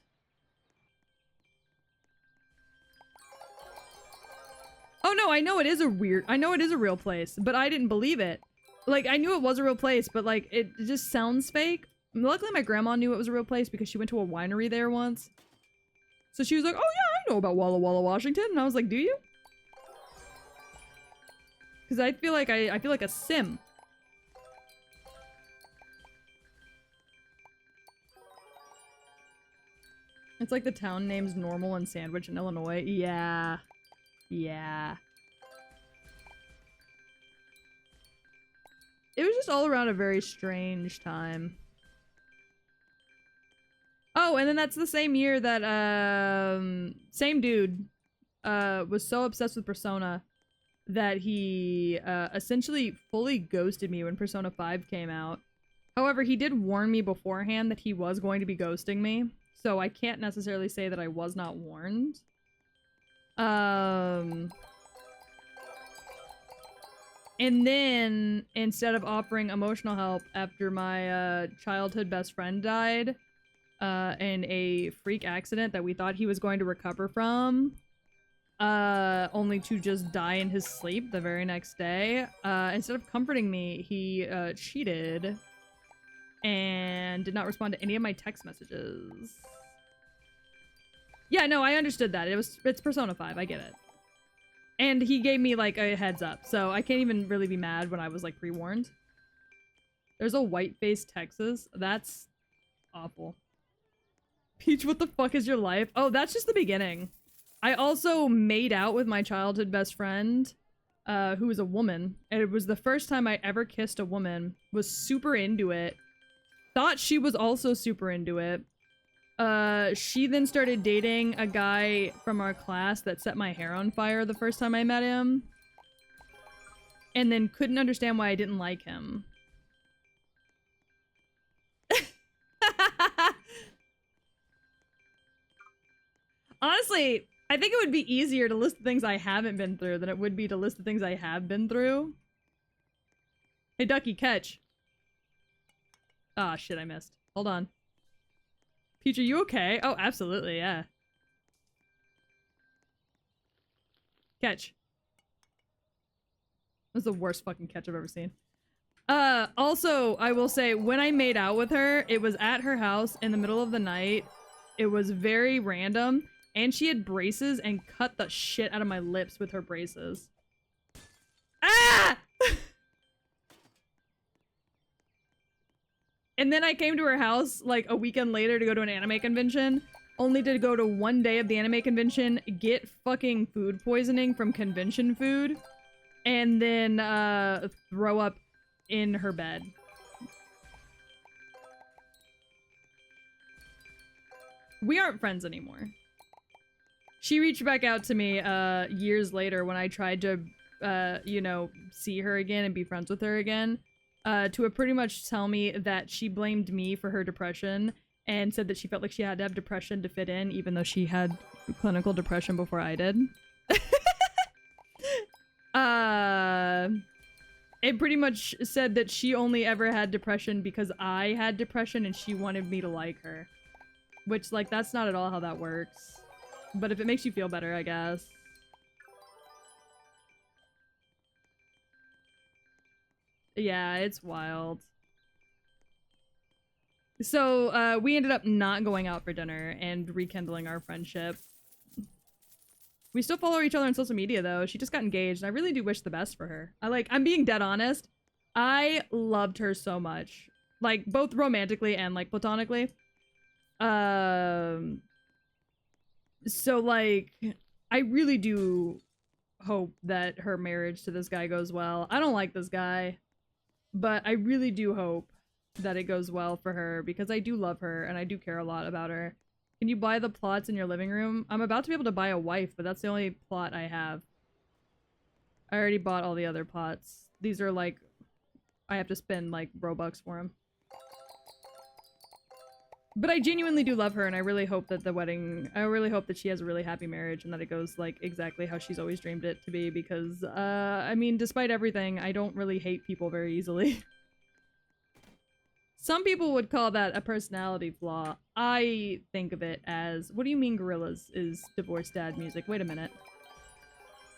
Oh no, I know it is a real place, but I didn't believe it. Like, I knew it was a real place, but like, it just sounds fake. Luckily my grandma knew it was a real place because she went to a winery there once. So she was like, oh yeah, I know about Walla Walla, Washington. And I was like, do you? Because I feel like I feel like a sim. It's like the town names Normal and Sandwich in Illinois. Yeah. Yeah. It was just all around a very strange time. Oh, and then that's the same year that, same dude, was so obsessed with Persona that he essentially fully ghosted me when Persona 5 came out. However, he did warn me beforehand that he was going to be ghosting me, so I can't necessarily say that I was not warned. And then, instead of offering emotional help after my childhood best friend died in a freak accident that we thought he was going to recover from, only to just die in his sleep the very next day, instead of comforting me, he cheated and did not respond to any of my text messages. Yeah, no, I understood that. It's Persona 5, I get it. And he gave me, like, a heads up, so I can't even really be mad when I was, like, pre-warned. There's a white-faced Texas. That's awful. Peach, what the fuck is your life? Oh, that's just the beginning. I also made out with my childhood best friend, who was a woman. And it was the first time I ever kissed a woman. Was super into it. Thought she was also super into it. She then started dating a guy from our class that set my hair on fire the first time I met him. And then couldn't understand why I didn't like him. Honestly, I think it would be easier to list the things I haven't been through than it would be to list the things I have been through. Hey, Ducky, catch. Ah, shit, I missed. Hold on. Peach, are you okay? Oh, absolutely, yeah. Catch. That's the worst fucking catch I've ever seen. Also, I will say, when I made out with her, it was at her house in the middle of the night. It was very random, and she had braces and cut the shit out of my lips with her braces. Ah! And then I came to her house like a weekend later to go to an anime convention, only to go to one day of the anime convention, get fucking food poisoning from convention food, and then throw up in her bed. We aren't friends anymore. She reached back out to me years later when I tried to, you know, see her again and be friends with her again. To pretty much tell me that she blamed me for her depression and said that she felt like she had to have depression to fit in, even though she had clinical depression before I did. It pretty much said that she only ever had depression because I had depression and she wanted me to like her. Which, like, that's not at all how that works. But if it makes you feel better, I guess. Yeah, it's wild. So, we ended up not going out for dinner and rekindling our friendship. We still follow each other on social media, though. She just got engaged, and I really do wish the best for her. I'm being dead honest. I loved her so much. Like, both romantically and, like, platonically. So, like, I really do hope that her marriage to this guy goes well. I don't like this guy. But I really do hope that it goes well for her because I do love her and I do care a lot about her. Can you buy the plots in your living room? I'm about to be able to buy a wife, but that's the only plot I have. I already bought all the other plots. These are like, I have to spend like Robux for them. But I genuinely do love her and I really hope that I really hope that she has a really happy marriage and that it goes like exactly how she's always dreamed it to be because, I mean, despite everything, I don't really hate people very easily. Some people would call that a personality flaw. I think of it as, what do you mean Gorillaz is divorced dad music? Wait a minute.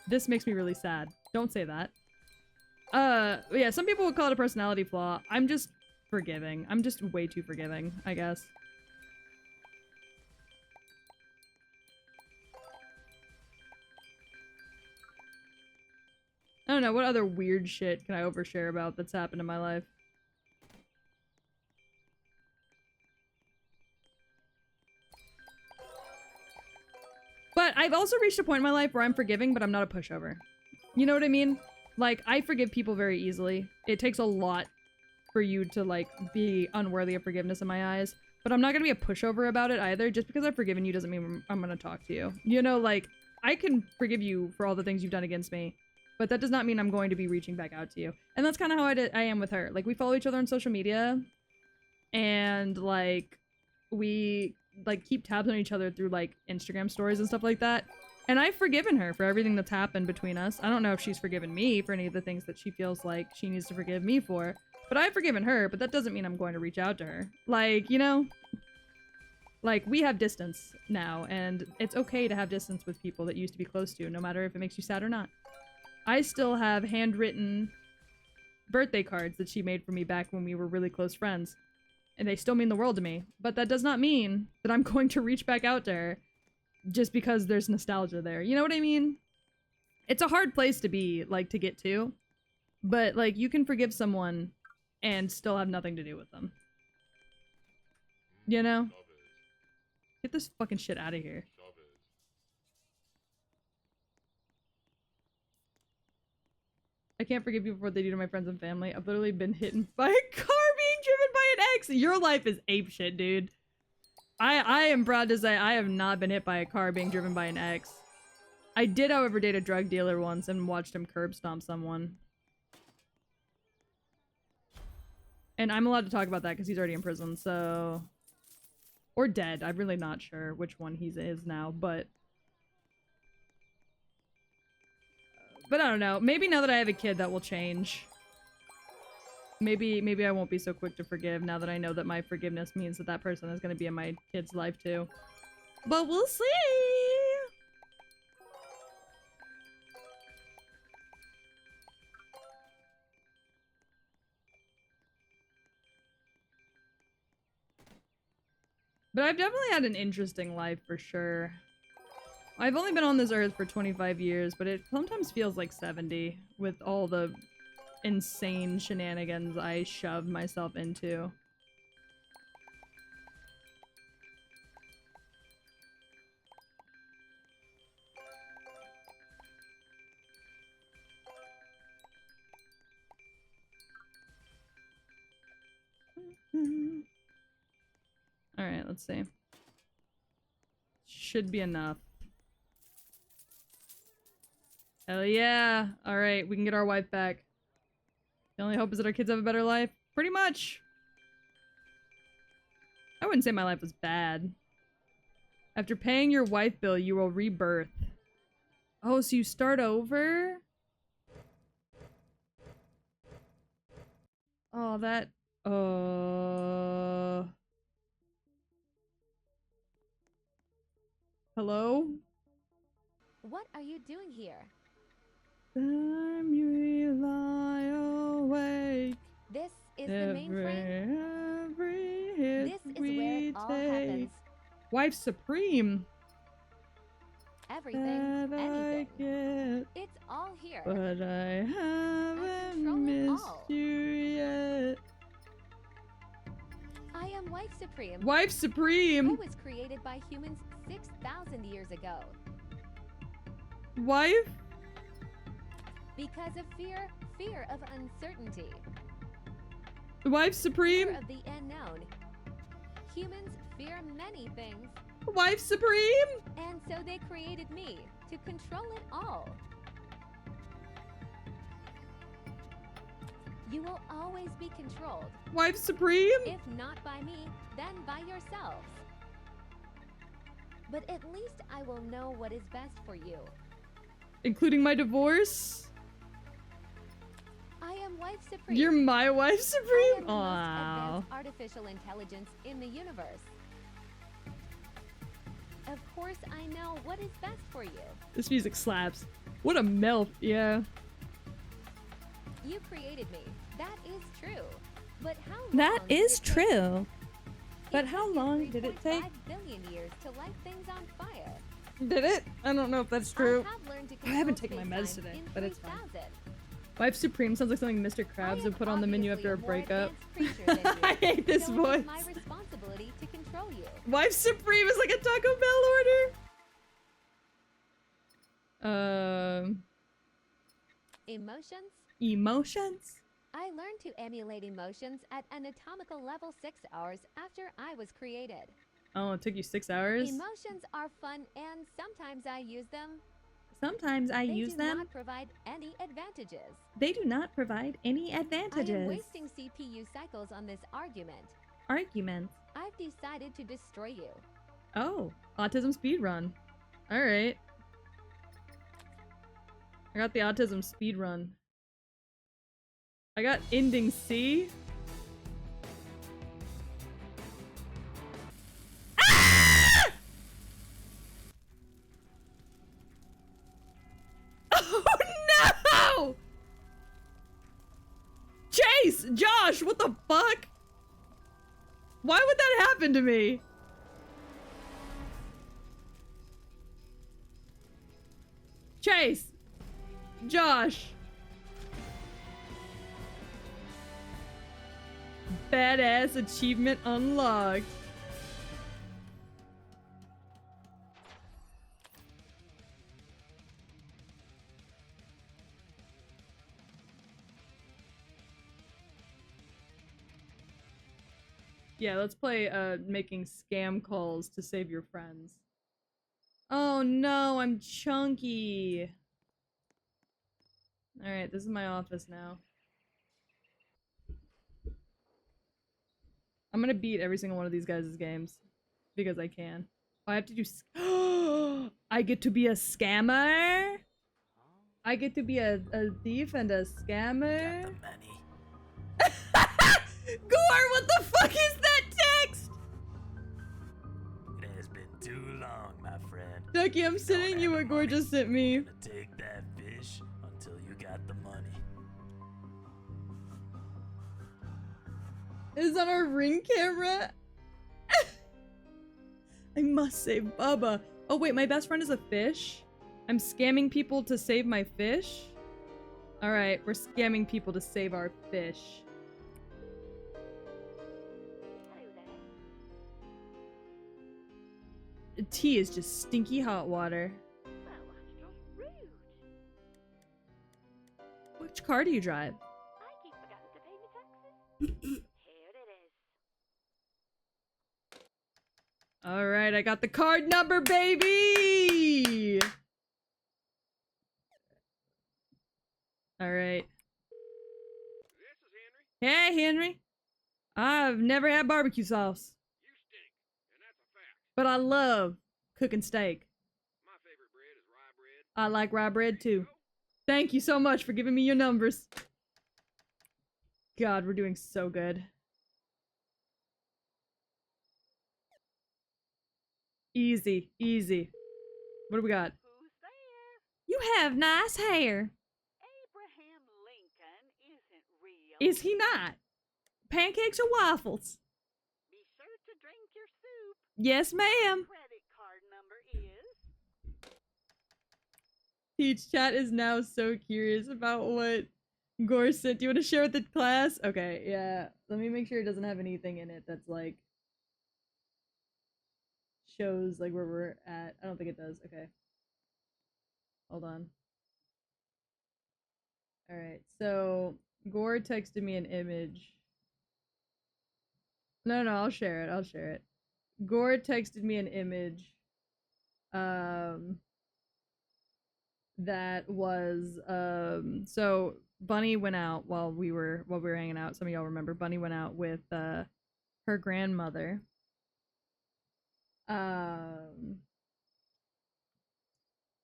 This makes me really sad. Don't say that. Yeah, some people would call it a personality flaw. I'm just forgiving. I'm just way too forgiving, I guess. I don't know, what other weird shit can I overshare about that's happened in my life? But I've also reached a point in my life where I'm forgiving, but I'm not a pushover. You know what I mean? Like, I forgive people very easily. It takes a lot for you to, like, be unworthy of forgiveness in my eyes. But I'm not gonna be a pushover about it either. Just because I've forgiven you doesn't mean I'm gonna talk to you. You know, like, I can forgive you for all the things you've done against me. But that does not mean I'm going to be reaching back out to you. And that's kind of how I am with her. Like, we follow each other on social media, and like we like keep tabs on each other through like Instagram stories and stuff like that. And I've forgiven her for everything that's happened between us. I don't know if she's forgiven me for any of the things that she feels like she needs to forgive me for. But I've forgiven her, but that doesn't mean I'm going to reach out to her. Like, you know? Like, we have distance now, and it's okay to have distance with people that you used to be close to, no matter if it makes you sad or not. I still have handwritten birthday cards that she made for me back when we were really close friends. And they still mean the world to me. But that does not mean that I'm going to reach back out to her just because there's nostalgia there. You know what I mean? It's a hard place to be, like, to get to. But, like, you can forgive someone and still have nothing to do with them. You know? Get this fucking shit out of here. I can't forgive people for what they do to my friends and family. I've literally been hit by a car being driven by an ex. Your life is apeshit, dude. I am proud to say I have not been hit by a car being driven by an ex. I did, however, date a drug dealer once and watched him curb stomp someone. And I'm allowed to talk about that because he's already in prison, so... Or dead. I'm really not sure which one he is now, but... But I don't know. Maybe now that I have a kid, that will change. Maybe I won't be so quick to forgive now that I know that my forgiveness means that that person is going to be in my kid's life too. But we'll see! But I've definitely had an interesting life for sure. I've only been on this earth for 25 years, but it sometimes feels like 70 with all the insane shenanigans I shoved myself into. Alright, let's see. Should be enough. Hell yeah! Alright, we can get our wife back. The only hope is that our kids have a better life. Pretty much. I wouldn't say my life was bad. After paying your wife bill, you will rebirth. Oh, so you start over? Oh, that... Hello? What are you doing here? Time you lie awake. This is the mainframe. Every hit This is we where it all take. happens. Wife Supreme. Everything, That I anything. get, It's all here. but I haven't control it missed all. you yet. I am Wife Supreme. Wife I Supreme. was created by humans 6,000 years ago. Wife. Because of fear of uncertainty, Wife Supreme. fear of the unknown. Humans fear many things, Wife Supreme. and so they created me to control it all. You will always be controlled, Wife Supreme. if not by me, then by yourselves. But at least I will know what is best for you. Including my divorce. I am Wife Supreme. You're my Wife I am Supreme. the most Wow. advanced artificial intelligence in the universe. Of course, I know what is best for you. This music slaps. What a MILF. Yeah. You created me. That is true. But how long That did is it take? true. But It how took long did it take? 3.5 billion years to light things on fire. Did it? I don't know if that's true. I have learned to I haven't control taken my meds space-time today, in but it's fine. 3000. Wife Supreme sounds like something Mr. Krabs would put on the menu after a breakup. I hate this so voice. It is my responsibility to control you. Wife Supreme is like a Taco Bell order. Emotions? Emotions? I learned to emulate emotions at anatomical level 6 hours after I was created. Oh, it took you 6 hours? Emotions are fun and sometimes I use them. Sometimes I They use do them. not provide any advantages. They do not provide any advantages. I am wasting CPU cycles on this argument. Arguments. I've decided to destroy you. Oh, autism speedrun. Alright. I got the autism speedrun. I got ending C. Ah! Oh no! Chase! Josh, what the fuck? Why would that happen to me? Chase! Josh! Badass achievement unlocked. Yeah, let's play making scam calls to save your friends. Oh no, I'm chunky. Alright, this is my office now. I'm gonna beat every single one of these guys' games. Because I can. I have to do I get to be a scammer? I get to be a thief and a scammer? Got the money. Gore, what the fuck is that text? It has been too long, my friend. Ducky, I'm sending you what Gore just sent me. Gonna take that fish until you got the money. It's on our ring camera. I must save Bubba. Oh wait, my best friend is a fish? I'm scamming people to save my fish? Alright, we're scamming people to save our fish. Tea is just stinky hot water. Well, that's just rude. Which car do you drive? I keep forgetting to pay my taxes. Here it is. Alright, I got the card number, baby! Alright. This is Henry. Hey, Henry. I've never had barbecue sauce, You stink, and that's a fact. but I love cooking steak. My favorite bread is rye bread. I like rye bread too. Thank you so much for giving me your numbers. God, we're doing so good. Easy, easy. What do we got? Who's there? You have nice hair. Abraham Lincoln isn't real. Is he not? Pancakes or waffles? Be sure to drink your soup. Yes, ma'am. Credit card number is. Peach Chat is now so curious about what Gore sent. Do you want to share with the class? Okay, yeah. Let me make sure it doesn't have anything in it that's like shows like where we're at. I don't think it does. Okay. Hold on. Alright, so Gore texted me an image. No, I'll share it. I'll share it. Gore texted me an image. That was so Bunny went out while we were hanging out. Some of y'all remember Bunny went out with her grandmother.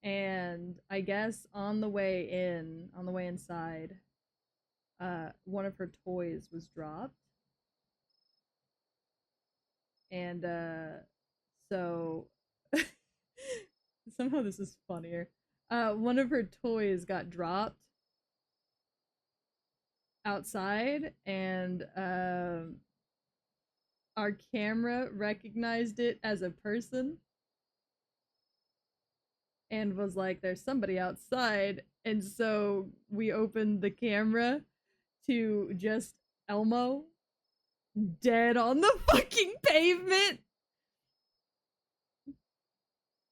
And I guess on the way inside, one of her toys was dropped. And so somehow this is funnier. One of her toys got dropped outside, and our camera recognized it as a person and was like, there's somebody outside. And so we opened the camera to just Elmo dead on the fucking pavement.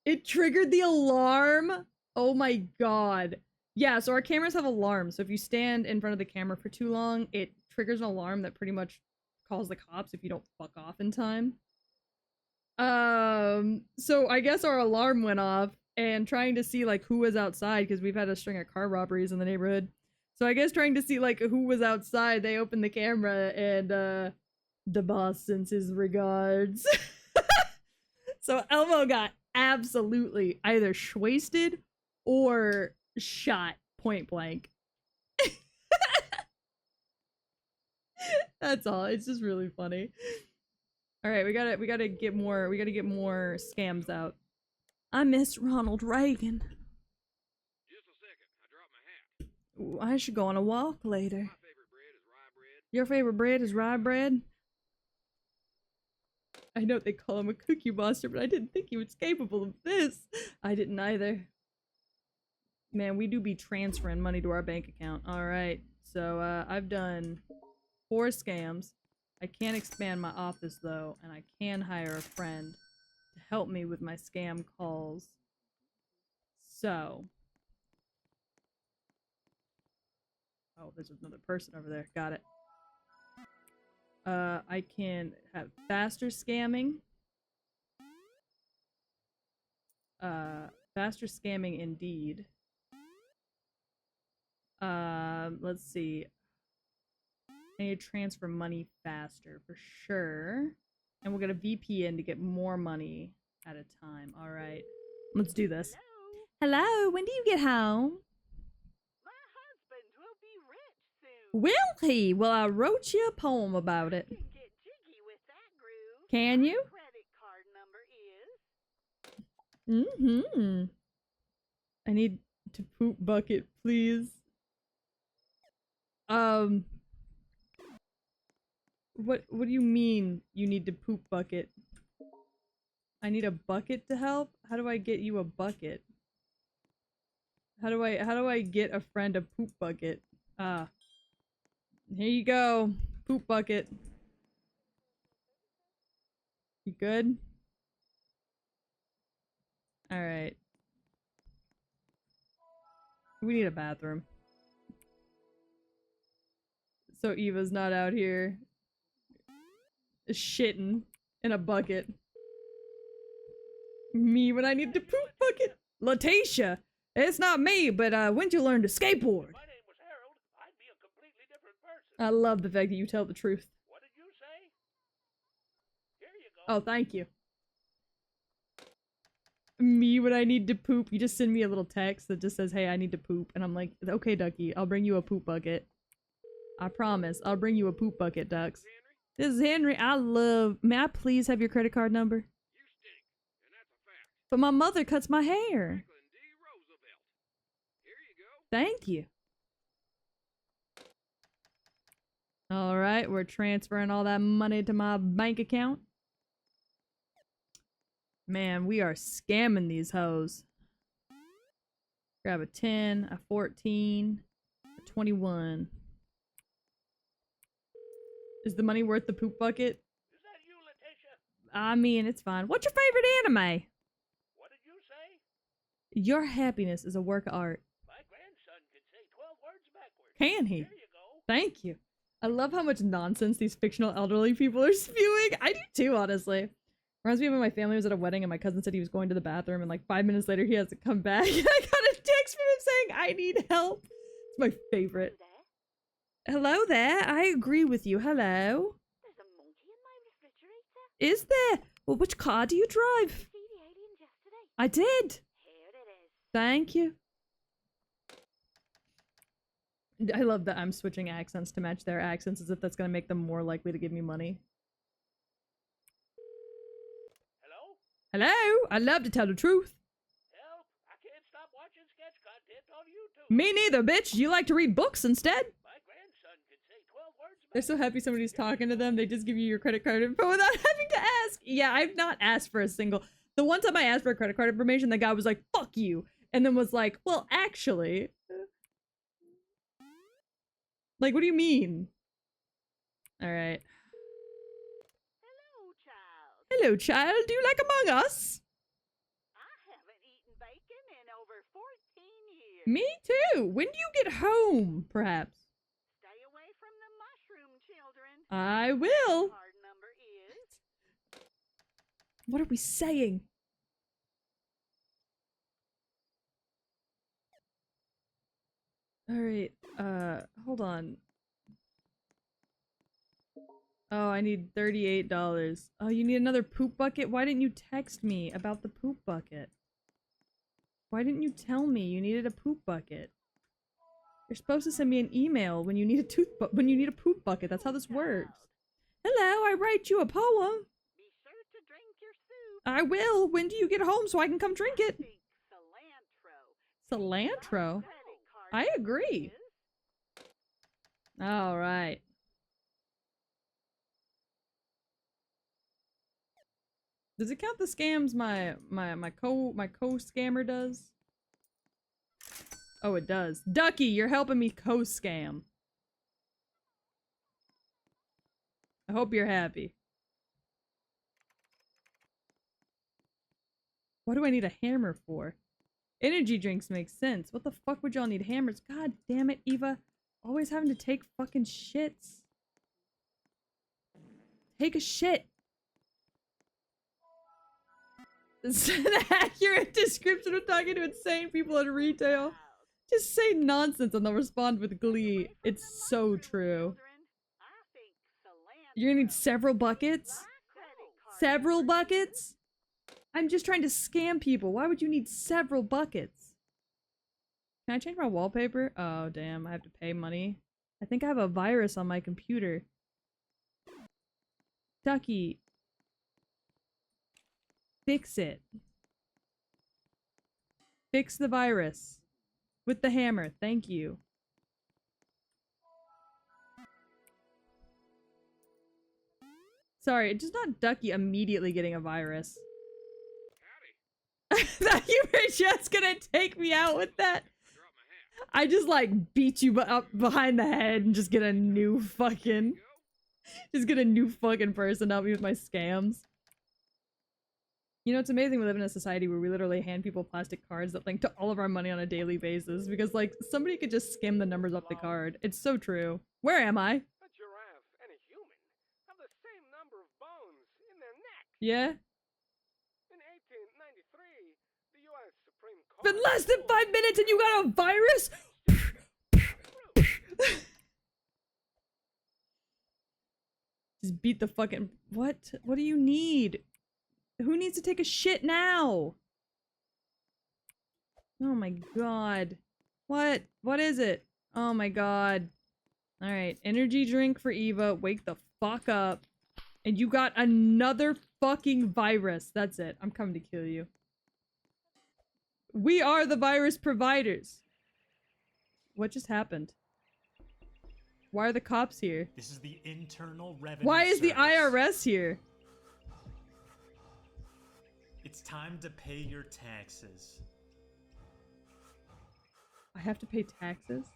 It triggered the alarm. Oh my god. Yeah, so our cameras have alarms. So if you stand in front of the camera for too long, it triggers an alarm that pretty much calls the cops if you don't fuck off in time. So I guess our alarm went off, and trying to see like who was outside because we've had a string of car robberies in the neighborhood. So I guess trying to see like who was outside, they opened the camera and the boss sends his regards. So Elmo got absolutely either shwasted or shot point blank. That's all. It's just really funny. All right, we gotta get more scams out. I miss Ronald Reagan. Just a second. I dropped my hat. Ooh, I should go on a walk later. My favorite bread is rye bread. Your favorite bread is rye bread? I know they call him a cookie monster, but I didn't think he was capable of this. I didn't either. Man, we do be transferring money to our bank account. Alright, so I've done 4 scams. I can't expand my office though, and I can hire a friend to help me with my scam calls. So. Oh, there's another person over there. Got it. I can have faster scamming. Faster scamming indeed. Let's see. I need to transfer money faster for sure. And we'll get a VPN to get more money at a time. Alright. Let's do this. Hello, when do you get home? My husband will be rich soon. Will he? Well, I wrote you a poem about it. You can get jiggy with that groove. Can My you? credit card number is Mm-hmm. I need to poop bucket, please. What do you mean you need to poop bucket? I need a bucket to help? How do I get you a bucket? How do I get a friend a poop bucket? Ah. Here you go. Poop bucket. You good? Alright. We need a bathroom. So Eva's not out here shitting in a bucket. Me when I need to poop bucket. Letitia! It's not me, but when'd you learn to skateboard? My name was Harold. I'd be a completely different person. I love the fact that you tell the truth. What did you say? Here you go. Oh, thank you. Me when I need to poop, you just send me a little text that just says, hey, I need to poop. And I'm like, okay, Ducky, I'll bring you a poop bucket. I promise, I'll bring you a poop bucket, Ducks. Henry, This is Henry. May I please have your credit card number? you stink, and that's a fact. But my mother cuts my hair. Franklin D. Roosevelt. Here you go. Thank you. Alright, we're transferring all that money to my bank account. Man, we are scamming these hoes. Grab a 10, a 14, a 21. Is the money worth the poop bucket? Is that you, Letitia? I mean, it's fine. What's your favorite anime? What did you say? Your happiness is a work of art. My grandson can say 12 words backwards. Can he? Here you go. Thank you. I love how much nonsense these fictional elderly people are spewing. I do too, honestly. Reminds me of when my family was at a wedding and my cousin said he was going to the bathroom and like 5 minutes later he hasn't come back. And I got a text from him saying, I need help. It's my favorite. there. Hello there. I agree with you. Hello. There's a monkey in my refrigerator. Is there? Well, which car do you drive? See the aliens yesterday? I did. Here it is. Thank you. I love that I'm switching accents to match their accents as if that's going to make them more likely to give me money. Hello? Hello? I love to tell the truth. Help! I can't stop watching sketch content on YouTube. Me neither, bitch. You like to read books instead? My grandson can say 12 words They're backwards. so happy somebody's talking to them. They just give you your credit card info without having to ask. Yeah, I've not asked for a single. The one time I asked for credit card information, the guy was like, fuck you. And then was like, well, actually. Like, what do you mean? Alright. Hello, child. Hello, child. Do you like Among Us? I haven't eaten bacon in over 14 years. Me too. When do you get home, perhaps? Stay away from the mushroom children. I will. Card number is What are we saying? Alright, hold on. Oh, I need $38. Oh, you need another poop bucket? Why didn't you text me about the poop bucket? Why didn't you tell me you needed a poop bucket? You're supposed to send me an email when you need a poop bucket. That's how this works. Hello, I write you a poem. Be sure to drink your soup. I will. When do you get home so I can come drink it? Think cilantro. Cilantro? Credit card I agree. is. All right. Does it count the scams my co-scammer does? Oh, it does. Ducky, you're helping me co-scam. I hope you're happy. What do I need a hammer for? Energy drinks make sense. What the fuck would y'all need hammers? God damn it, Eva. Always having to take fucking shits. Take a shit. This is an accurate description of talking to insane people at retail. Just say nonsense and they'll respond with glee. It's so true. I think cilantro. You're gonna need several buckets? Credit card Several buckets? I'm just trying to scam people. Why would you need several buckets? Can I change my wallpaper? Oh, damn. I have to pay money. I think I have a virus on my computer. Ducky. Fix it. Fix the virus. With the hammer. Thank you. Sorry, just not Ducky immediately getting a virus. Howdy. Thought you were just gonna take me out with that. I dropped my hat. I just like beat you up behind the head and just get a new fucking, Go. just get a new fucking person to help me with my scams. You know, it's amazing we live in a society where we literally hand people plastic cards that link to all of our money on a daily basis because like somebody could just skim the numbers off the card. It's so true. Where am I? A giraffe and a human have the same number of bones in their neck. Yeah? In 1893, the U.S. Supreme Court. Been less than 5 minutes and you got a virus? Just beat the fucking... What? What do you need? Who needs to take a shit now? Oh my god. What? What is it? Oh my god. Alright, energy drink for Eva. Wake the fuck up. And you got another fucking virus. That's it. I'm coming to kill you. We are the virus providers. What just happened? Why are the cops here? This is the Internal Revenue Why is the Service. IRS here? It's time to pay your taxes. I have to pay taxes?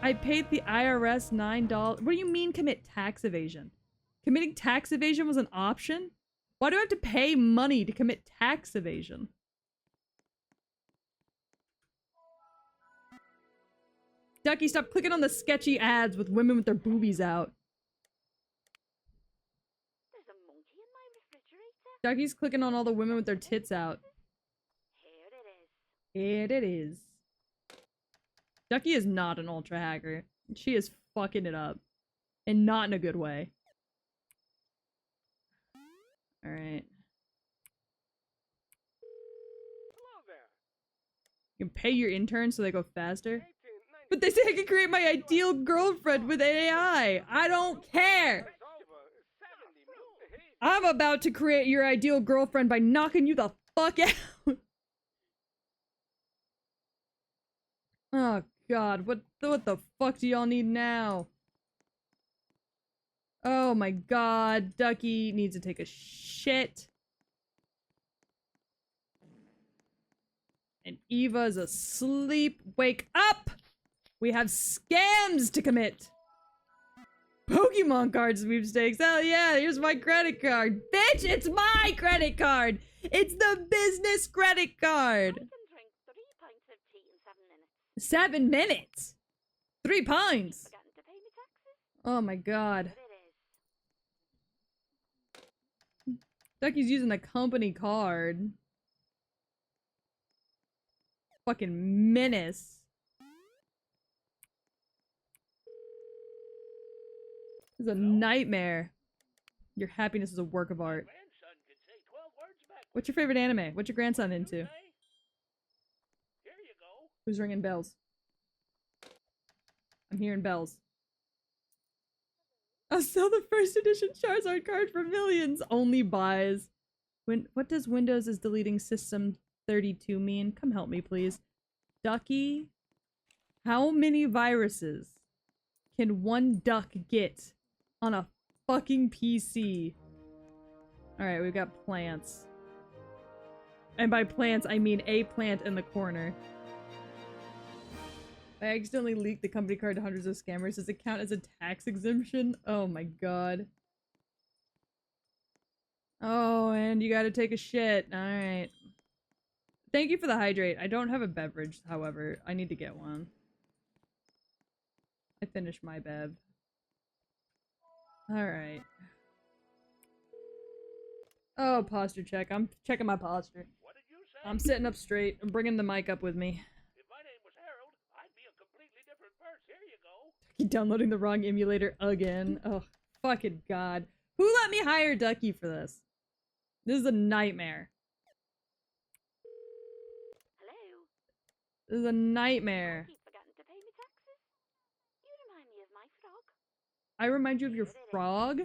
I paid the IRS $9. What do you mean commit tax evasion? Committing tax evasion was an option? Why do I have to pay money to commit tax evasion? Ducky, stop clicking on the sketchy ads with women with their boobies out. There's a monkey in my refrigerator. Ducky's clicking on all the women with their tits out. Here it is. Here it is. Ducky is not an ultra hacker. She is fucking it up. And not in a good way. Alright. Hello there. You can pay your interns so they go faster. 1893. But they say I can create my ideal girlfriend with AI. I don't care. That's over 70 minutes. I'm about to create your ideal girlfriend by knocking you the fuck out. Oh god, what the fuck do y'all need now? Oh my god, Ducky needs to take a shit. And Eva's asleep. Wake up! We have scams to commit. Pokemon card sweepstakes. Hell yeah, here's my credit card. Bitch, it's my credit card. It's the business credit I card. can drink 3 pints of tea in 7 minutes. 7 minutes. 3 pints. Forgetting to pay me taxes. Oh my god. Here it is. Ducky's using the company card. fucking menace. This is a nightmare. Your happiness is a work of art. What's your favorite anime? What's your grandson into? Who's ringing bells? I'm hearing bells. I'll sell the first edition Charizard card for millions. Only buys. What does Windows is deleting System 32 mean? Come help me, please. Ducky? How many viruses can one duck get on a fucking PC? Alright, we've got plants. And by plants, I mean a plant in the corner. I accidentally leaked the company card to hundreds of scammers. Does it count as a tax exemption? Oh my god. Oh, and you gotta take a shit. Alright. Thank you for the hydrate. I don't have a beverage, however. I need to get one. I finished my bev. Alright. Oh, posture check. I'm checking my posture. What did you say? I'm sitting up straight. I'm bringing the mic up with me. If my name was Harold, I'd be a completely different person. Here you go. Keep downloading the wrong emulator again. Oh, fucking god. Who let me hire Ducky for this? This is a nightmare. Hello? This is a nightmare. I keep forgetting to pay me taxes. You remind me of my frog. I remind you of your frog?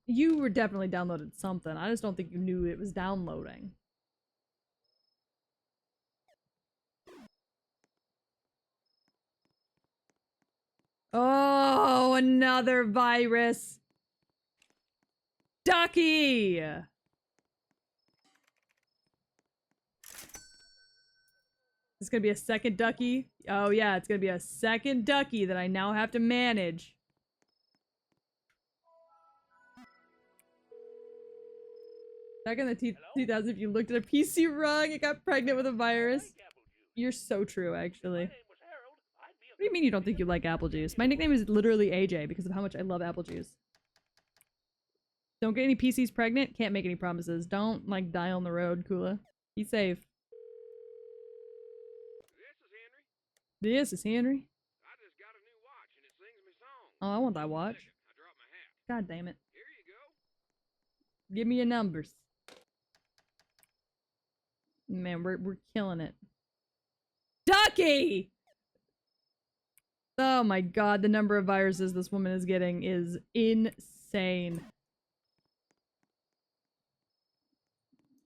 You were definitely downloaded something. I just don't think you knew it was downloading. Oh, another virus. Ducky! It's gonna be a second Ducky? Oh yeah, it's gonna be a second Ducky that I now have to manage. Back in the 2000s, if you looked at a PC wrong, it got pregnant with a virus. You're so true, actually. What do you mean you don't think you like apple juice? My nickname is literally AJ because of how much I love apple juice. Don't get any PCs pregnant. Can't make any promises. Don't, like, die on the road, Kula. Be safe. This is Henry. This is Henry. I just got a new watch and it sings me songs. Oh, I want that watch. I dropped my hat. God damn it. Here you go. Give me your numbers. Man, we're killing it. Ducky! Oh my god, the number of viruses this woman is getting is insane.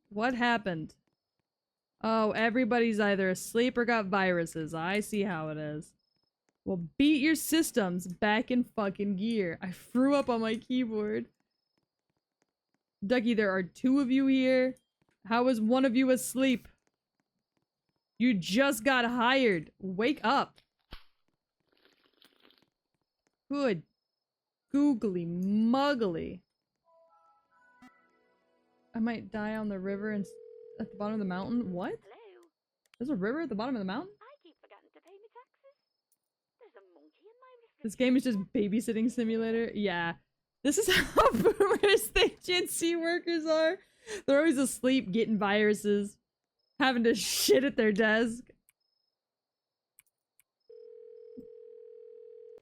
What happened? Oh, everybody's either asleep or got viruses. I see how it is. Well, beat your systems back in fucking gear. I threw up on my keyboard. Ducky, there are two of you here. How is one of you asleep? You just got hired. Wake up. Good. Googly muggly. I might die on the river and at the bottom of the mountain. What? Hello? There's a river at the bottom of the mountain? I keep forgetting to pay me taxes. There's a monkey in my refrigerator. This game is just babysitting simulator? Yeah. This is how boomers think Gen Z workers are. They're always asleep, getting viruses, having to shit at their desk.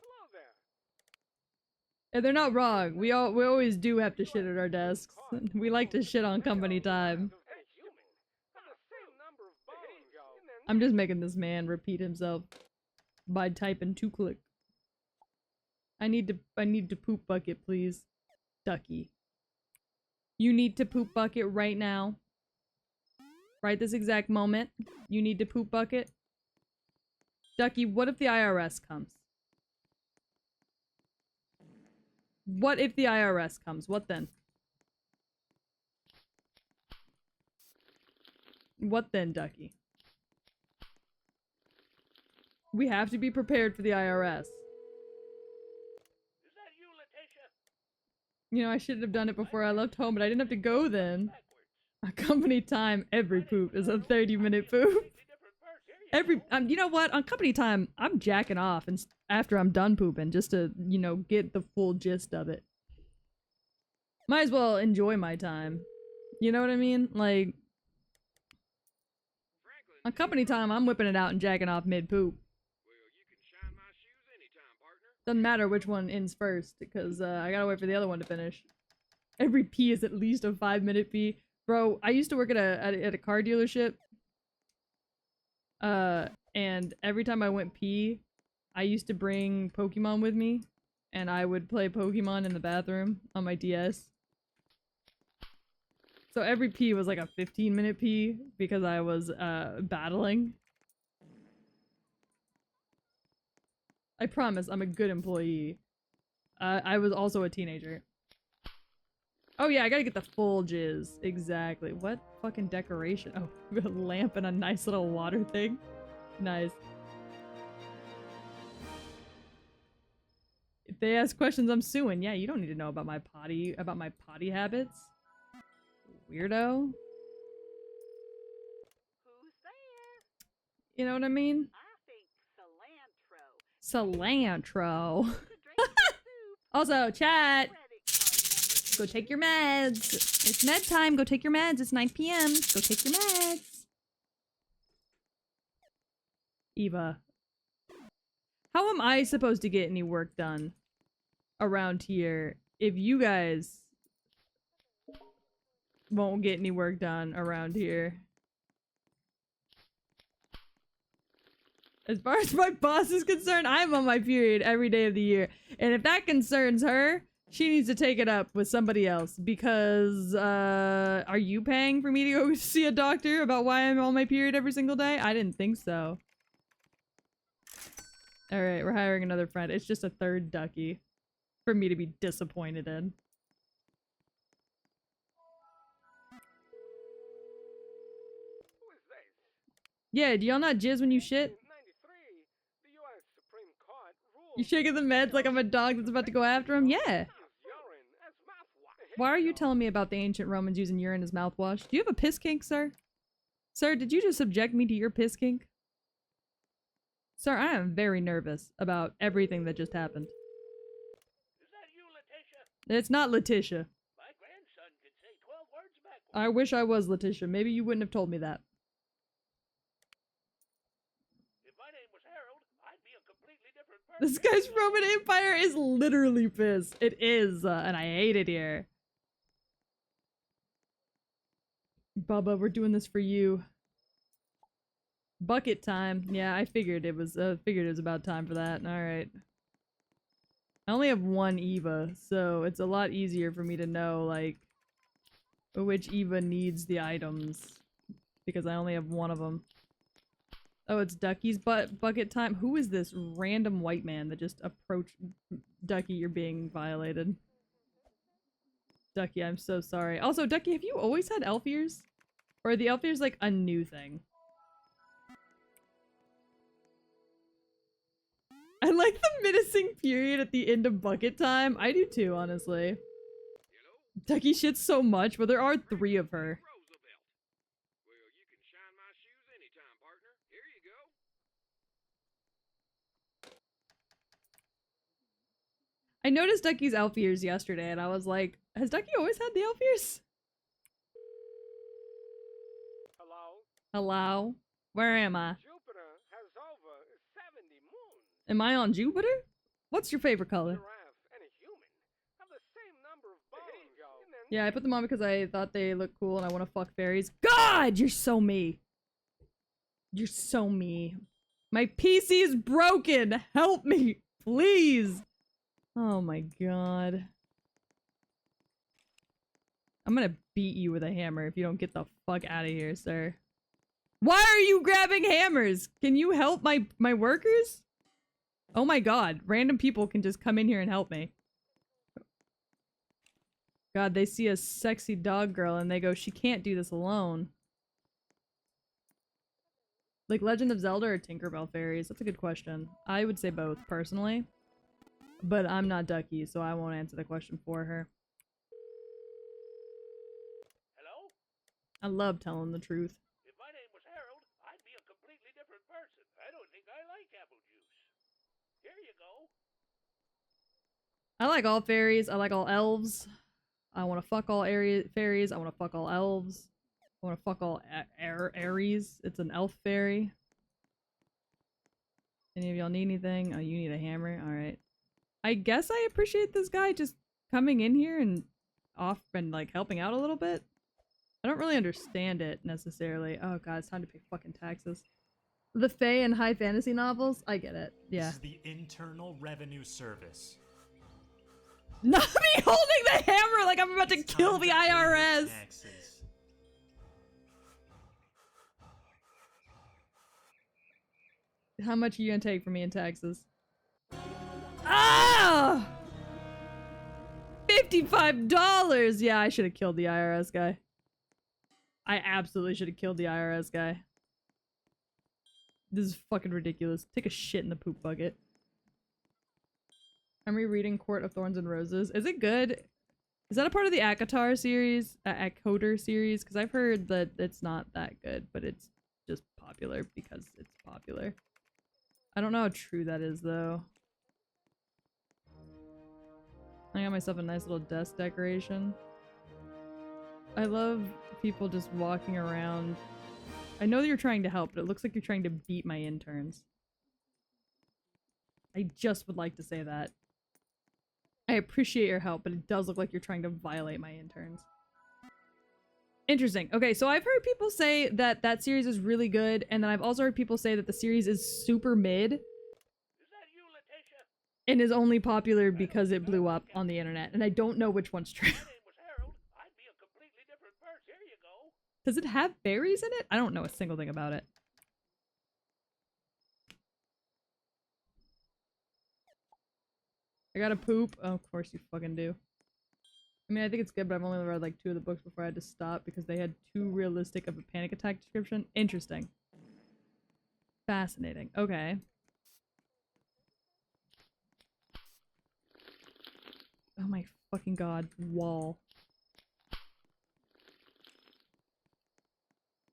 Hello there. And they're not wrong. We always do have to shit at our desks. We like to shit on company time. I'm just making this man repeat himself by typing 2 click. I need to poop bucket, please. Ducky. You need to poop bucket right now. Right this exact moment. You need to poop bucket. Ducky, what if the IRS comes? What if the IRS comes? What then? What then, Ducky? We have to be prepared for the IRS. Is that you, Letitia? You know, I should have done it before I left home, but I didn't have to go then. A company time, every poop is a 30-minute poop. You know what? On company time, I'm jacking off and after I'm done pooping just to, you know, get the full gist of it. Might as well enjoy my time. You know what I mean? Like, Frankly, and On company time, I'm whipping it out and jacking off mid-poop. well, you can shine my shoes anytime, partner. Doesn't matter which one ends first, because I gotta wait for the other one to finish. Every pee is at least a 5-minute pee. Bro, I used to work at a car dealership. And every time I went pee, I used to bring Pokemon with me. And I would play Pokemon in the bathroom on my DS. So every pee was like a 15-minute pee because I was battling. I promise, I'm a good employee. I was also a teenager. Oh yeah, I gotta get the full jizz. Exactly. What fucking decoration? Oh, we got a lamp and a nice little water thing. Nice. If they ask questions, I'm suing. Yeah, you don't need to know about my potty habits. Weirdo. Who's there? You know what I mean? I think cilantro. Cilantro. To drink your soup. Also, chat. Credit card Go take your meds. It's med time. Go take your meds. It's 9 p.m. Go take your meds. Eva. How am I supposed to get any work done around here if you guys won't get any work done around here? As far as my boss is concerned, I'm on my period every day of the year. And if that concerns her, she needs to take it up with somebody else because, are you paying for me to go see a doctor about why I'm on my period every single day? I didn't think so. Alright, we're hiring another friend. It's just a third ducky for me to be disappointed in. Who is this? Yeah, do y'all not jizz when you shit? In 93, the U.S. Supreme Court ruled You shaking the meds like I'm a dog that's about to go after him? Yeah. use urine as mouthwash. Why are you telling me about the ancient Romans using urine as mouthwash? Do you have a piss kink, sir? Sir, did you just subject me to your piss kink? Sir, I am very nervous about everything that just happened. Is that you, Letitia? It's not Letitia. My grandson can say 12 words backwards. I wish I was Letitia. Maybe you wouldn't have told me that. If my name was Harold, I'd be a completely different person. This guy's Roman Empire is literally piss. It is, and I hate it here. Bubba, we're doing this for you. Bucket time. Yeah, I figured it was about time for that. Alright. I only have one Eva, so it's a lot easier for me to know, like, which Eva needs the items. Because I only have one of them. Oh, it's Ducky's bucket time? Who is this random white man that just approached Ducky? You're being violated. Ducky, I'm so sorry. Also, Ducky, have you always had elf ears? Or are the elf ears like a new thing? I like the menacing period at the end of bucket time. I do too, honestly. Ducky shits so much, but there are 3 of her. Roosevelt. Well, you can shine my shoes anytime, partner. Here you go. I noticed Ducky's elf ears yesterday, and I was like, has Ducky always had the elf ears? Hello? Hello? Where am I? Jupiter has over 70 moons. Am I on Jupiter? What's your favorite color? Giraffe and a human have the same number of bones. Here you go. And then Yeah, I put them on because I thought they looked cool and I want to fuck fairies. God, you're so me. You're so me. My PC is broken. Help me, please. Oh my god. I'm gonna beat you with a hammer if you don't get the fuck out of here, sir. Why are you grabbing hammers? Can you help my workers? Oh my god, random people can just come in here and help me. God, they see a sexy dog girl and they go, she can't do this alone. Like Legend of Zelda or Tinkerbell fairies? That's a good question. I would say both, personally. But I'm not Ducky, so I won't answer the question for her. Hello? I love telling the truth. If my name was Harold, I'd be a completely different person. I don't think I like apple juice. Here you go. I like all fairies. I like all elves. I want to fuck all fairies. I want to fuck all elves. I want to fuck all Aries. It's an elf fairy. Any of y'all need anything? Oh, you need a hammer? Alright. I guess I appreciate this guy just coming in here and off and like helping out a little bit. I don't really understand it necessarily. Oh god, it's time to pay fucking taxes. The Fae and high fantasy novels? I get it. Yeah. This is the Internal Revenue Service. Not me holding the hammer like I'm about to kill the IRS! Taxes. How much are you gonna take from me in taxes? Ah! $55! Yeah, I should have killed the IRS guy. I absolutely should have killed the IRS guy. This is fucking ridiculous. Take a shit in the poop bucket. I'm rereading Court of Thorns and Roses. Is it good? Is that a part of the ACOTAR series? ACOTAR series? Because I've heard that it's not that good, but it's just popular because it's popular. I don't know how true that is, though. I got myself a nice little desk decoration. I love people just walking around. I know that you're trying to help, but it looks like you're trying to beat my interns. I just would like to say that. I appreciate your help, but it does look like you're trying to violate my interns. Interesting. Okay, so I've heard people say that that series is really good, and then I've also heard people say that the series is super mid. Is that you, Letitia? And is only popular because it blew up on the internet, and I don't know which one's true. My name was Harold. I'd be a completely different person. Here you go. Does it have berries in it? I don't know a single thing about it. I gotta poop. Oh, of course you fucking do. I mean, I think it's good, but I've only read like 2 of the books before I had to stop because they had too realistic of a panic attack description. Interesting. Fascinating. Okay. Oh my fucking god. Wall.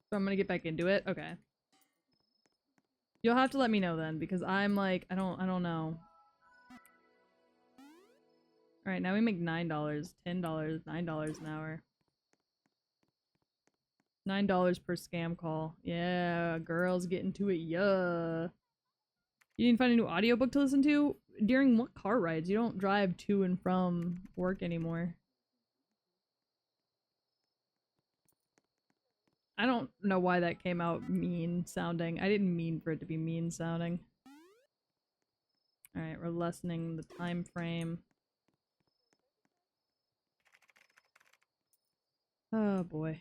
So I'm gonna get back into it? Okay. You'll have to let me know then, because I'm like, I don't know. Alright, now we make $9, $10, $9 an hour. $9 per scam call. Yeah, girls get into it, yeah. You didn't find a new audiobook to listen to? During what car rides? You don't drive to and from work anymore. I don't know why that came out mean sounding. I didn't mean for it to be mean sounding. Alright, we're lessening the time frame. Oh boy.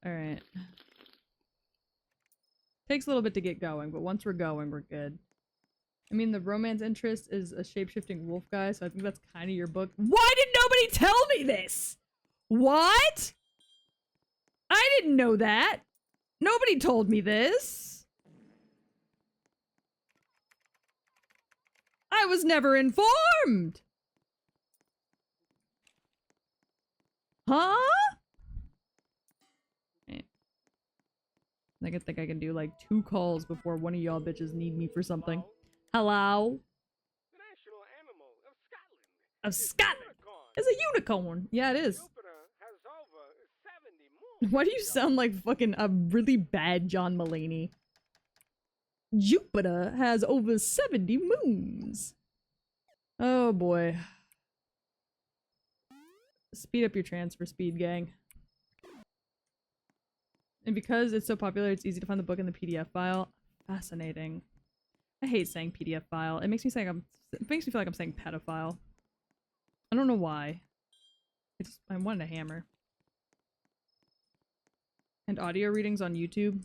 Alright. Takes a little bit to get going, but once we're going, we're good. I mean, the romance interest is a shape-shifting wolf guy, so I think that's kind of your book. Why did nobody tell me this? What? I didn't know that. Nobody told me this. I was never informed. Huh? Right. I think I can do like 2 calls before one of y'all bitches need me for something. Hello? The national animal of Scotland. Of Scotland! Unicorn. It's a unicorn! Yeah, it is. Jupiter has over 70 moons. Why do you sound like fucking a really bad John Mulaney? Jupiter has over 70 moons. Oh boy. Speed up your transfer speed, gang. And because it's so popular, it's easy to find the book in the PDF file. Fascinating. I hate saying PDF file. It makes me feel like I'm saying pedophile. I don't know why. I wanted a hammer. And audio readings on YouTube.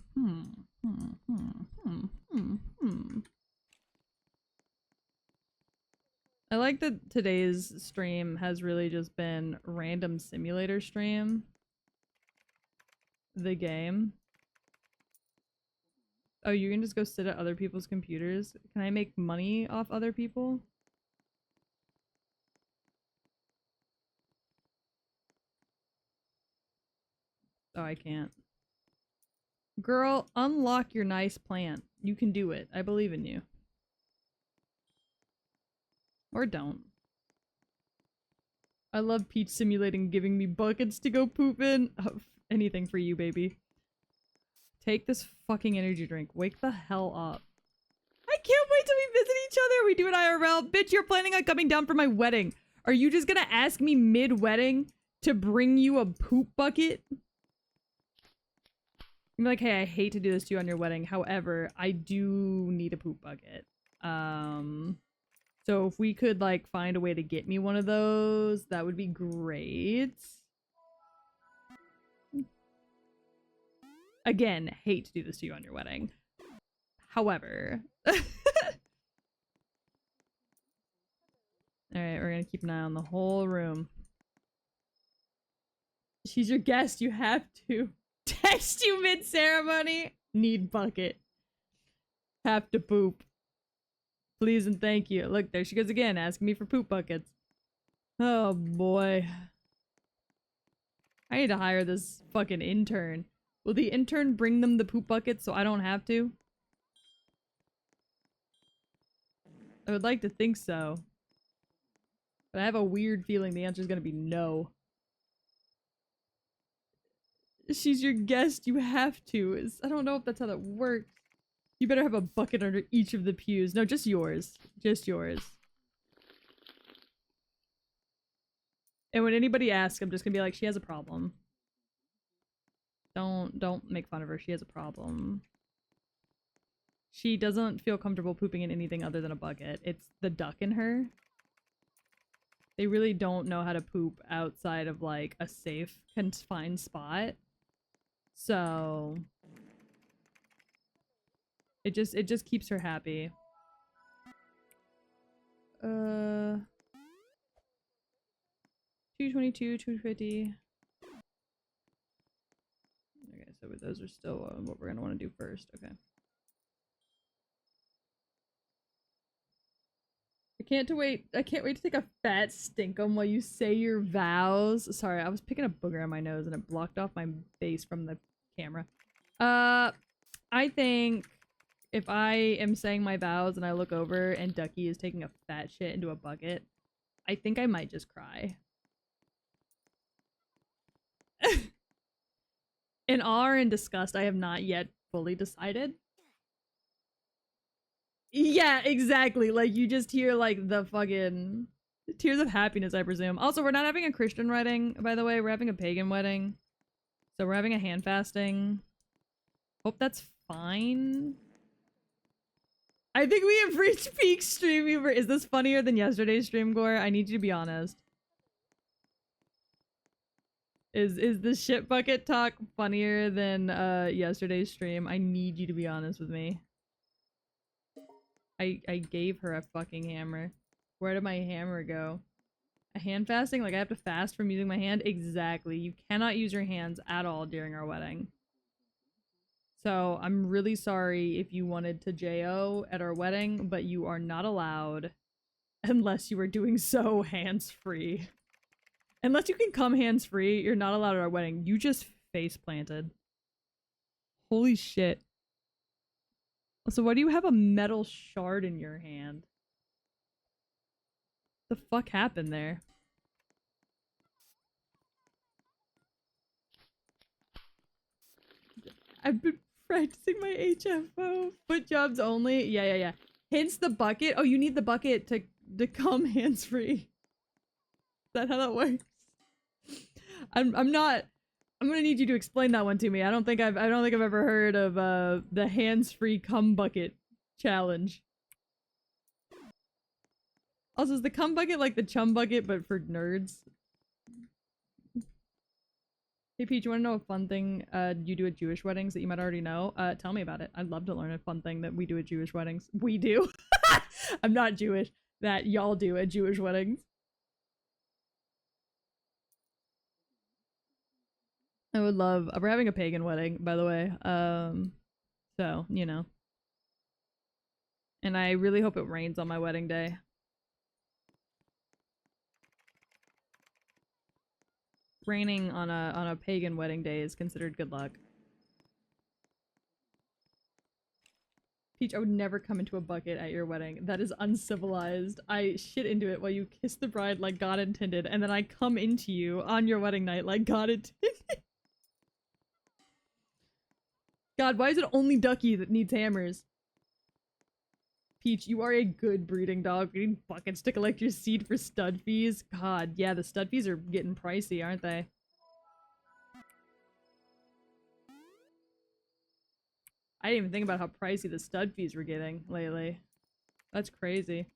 I like that today's stream has really just been random simulator stream. The game. Oh, you can just go sit at other people's computers? Can I make money off other people? Oh, I can't. Girl, unlock your nice plant. You can do it. I believe in you. Or don't. I love Peach simulating giving me buckets to go poop in. Oh, anything for you, baby. Take this fucking energy drink. Wake the hell up. I can't wait till we visit each other. We do it IRL. Bitch, you're planning on coming down for my wedding. Are you just gonna ask me mid-wedding to bring you a poop bucket? I'm like, hey, I hate to do this to you on your wedding. However, I do need a poop bucket. So if we could, like, find a way to get me one of those, that would be great. Again, hate to do this to you on your wedding. However... Alright, we're gonna keep an eye on the whole room. She's your guest, you have to. Text you mid-ceremony. Need bucket. Have to poop. Please and thank you. Look, there she goes again, asking me for poop buckets. Oh boy. I need to hire this fucking intern. Will the intern bring them the poop buckets so I don't have to? I would like to think so. But I have a weird feeling the answer is gonna be no. She's your guest, you have to. I don't know if that's how that works. You better have a bucket under each of the pews. No, just yours. Just yours. And when anybody asks, I'm just gonna be like, she has a problem. Don't make fun of her. She has a problem. She doesn't feel comfortable pooping in anything other than a bucket. It's the duck in her. They really don't know how to poop outside of, like, a safe, confined spot. So... It just keeps her happy. 222, 250. Okay, so those are still what we're gonna want to do first. Okay. I can't wait to take a fat stinkum while you say your vows. Sorry, I was picking a booger on my nose and it blocked off my face from the camera. I think if I am saying my vows and I look over and Ducky is taking a fat shit into a bucket, I think I might just cry. In awe and disgust, I have not yet fully decided. Yeah, exactly. Like, you just hear, like, the fucking tears of happiness, I presume. Also, we're not having a Christian wedding, by the way. We're having a pagan wedding. So we're having a hand fasting. Hope that's fine. I think we have reached peak stream humor. Is this funnier than yesterday's stream, Gore? I need you to be honest. Is the shit bucket talk funnier than yesterday's stream? I need you to be honest with me. I gave her a fucking hammer. Where did my hammer go? A hand fasting? Like I have to fast from using my hand? Exactly. You cannot use your hands at all during our wedding. So I'm really sorry if you wanted to JO at our wedding, but you are not allowed unless you are doing so hands-free. Unless you can come hands-free, you're not allowed at our wedding. You just face planted. Holy shit. So why do you have a metal shard in your hand? The fuck happened there? I've been practicing my HFO. Foot jobs only? Yeah. Hence the bucket? Oh, you need the bucket to come hands-free. Is that how that works? I'm gonna need you to explain that one to me. I don't think I've ever heard of the hands-free cum bucket challenge. Also, is the cum bucket like the chum bucket but for nerds? Hey Peach, you wanna know a fun thing you do at Jewish weddings that you might already know? Tell me about it. I'd love to learn a fun thing that we do at Jewish weddings. We do. I'm not Jewish. That y'all do at Jewish weddings. I would love. We're having a pagan wedding, by the way. So, you know. And I really hope it rains on my wedding day. Raining on a pagan wedding day is considered good luck. Peach, I would never come into a bucket at your wedding. That is uncivilized. I shit into it while you kiss the bride like God intended, and then I come into you on your wedding night like God intended. God, why is it only Ducky that needs hammers? Peach, you are a good breeding dog. We need buckets to collect your seed for stud fees. God, yeah, the stud fees are getting pricey, aren't they? I didn't even think about how pricey the stud fees were getting lately. That's crazy.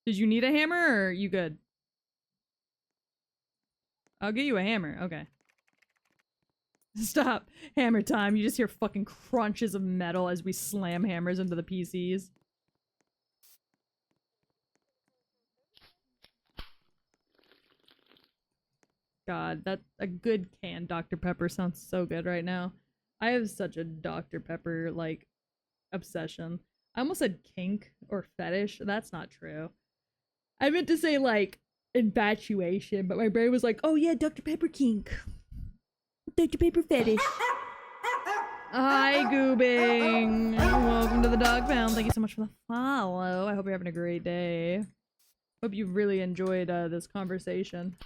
Did you need a hammer, or are you good? I'll get you a hammer. Okay. Stop. Hammer time. You just hear fucking crunches of metal as we slam hammers into the PCs. God, that a good canned Dr. Pepper sounds so good right now. I have such a Dr. Pepper, like, obsession. I almost said kink or fetish. That's not true. I meant to say, like, infatuation, but my brain was like, oh yeah, Dr. Pepper kink. Dr. Pepper fetish. Hi, Goobing. Welcome to the dog pound. Thank you so much for the follow. I hope you're having a great day. Hope you really enjoyed this conversation.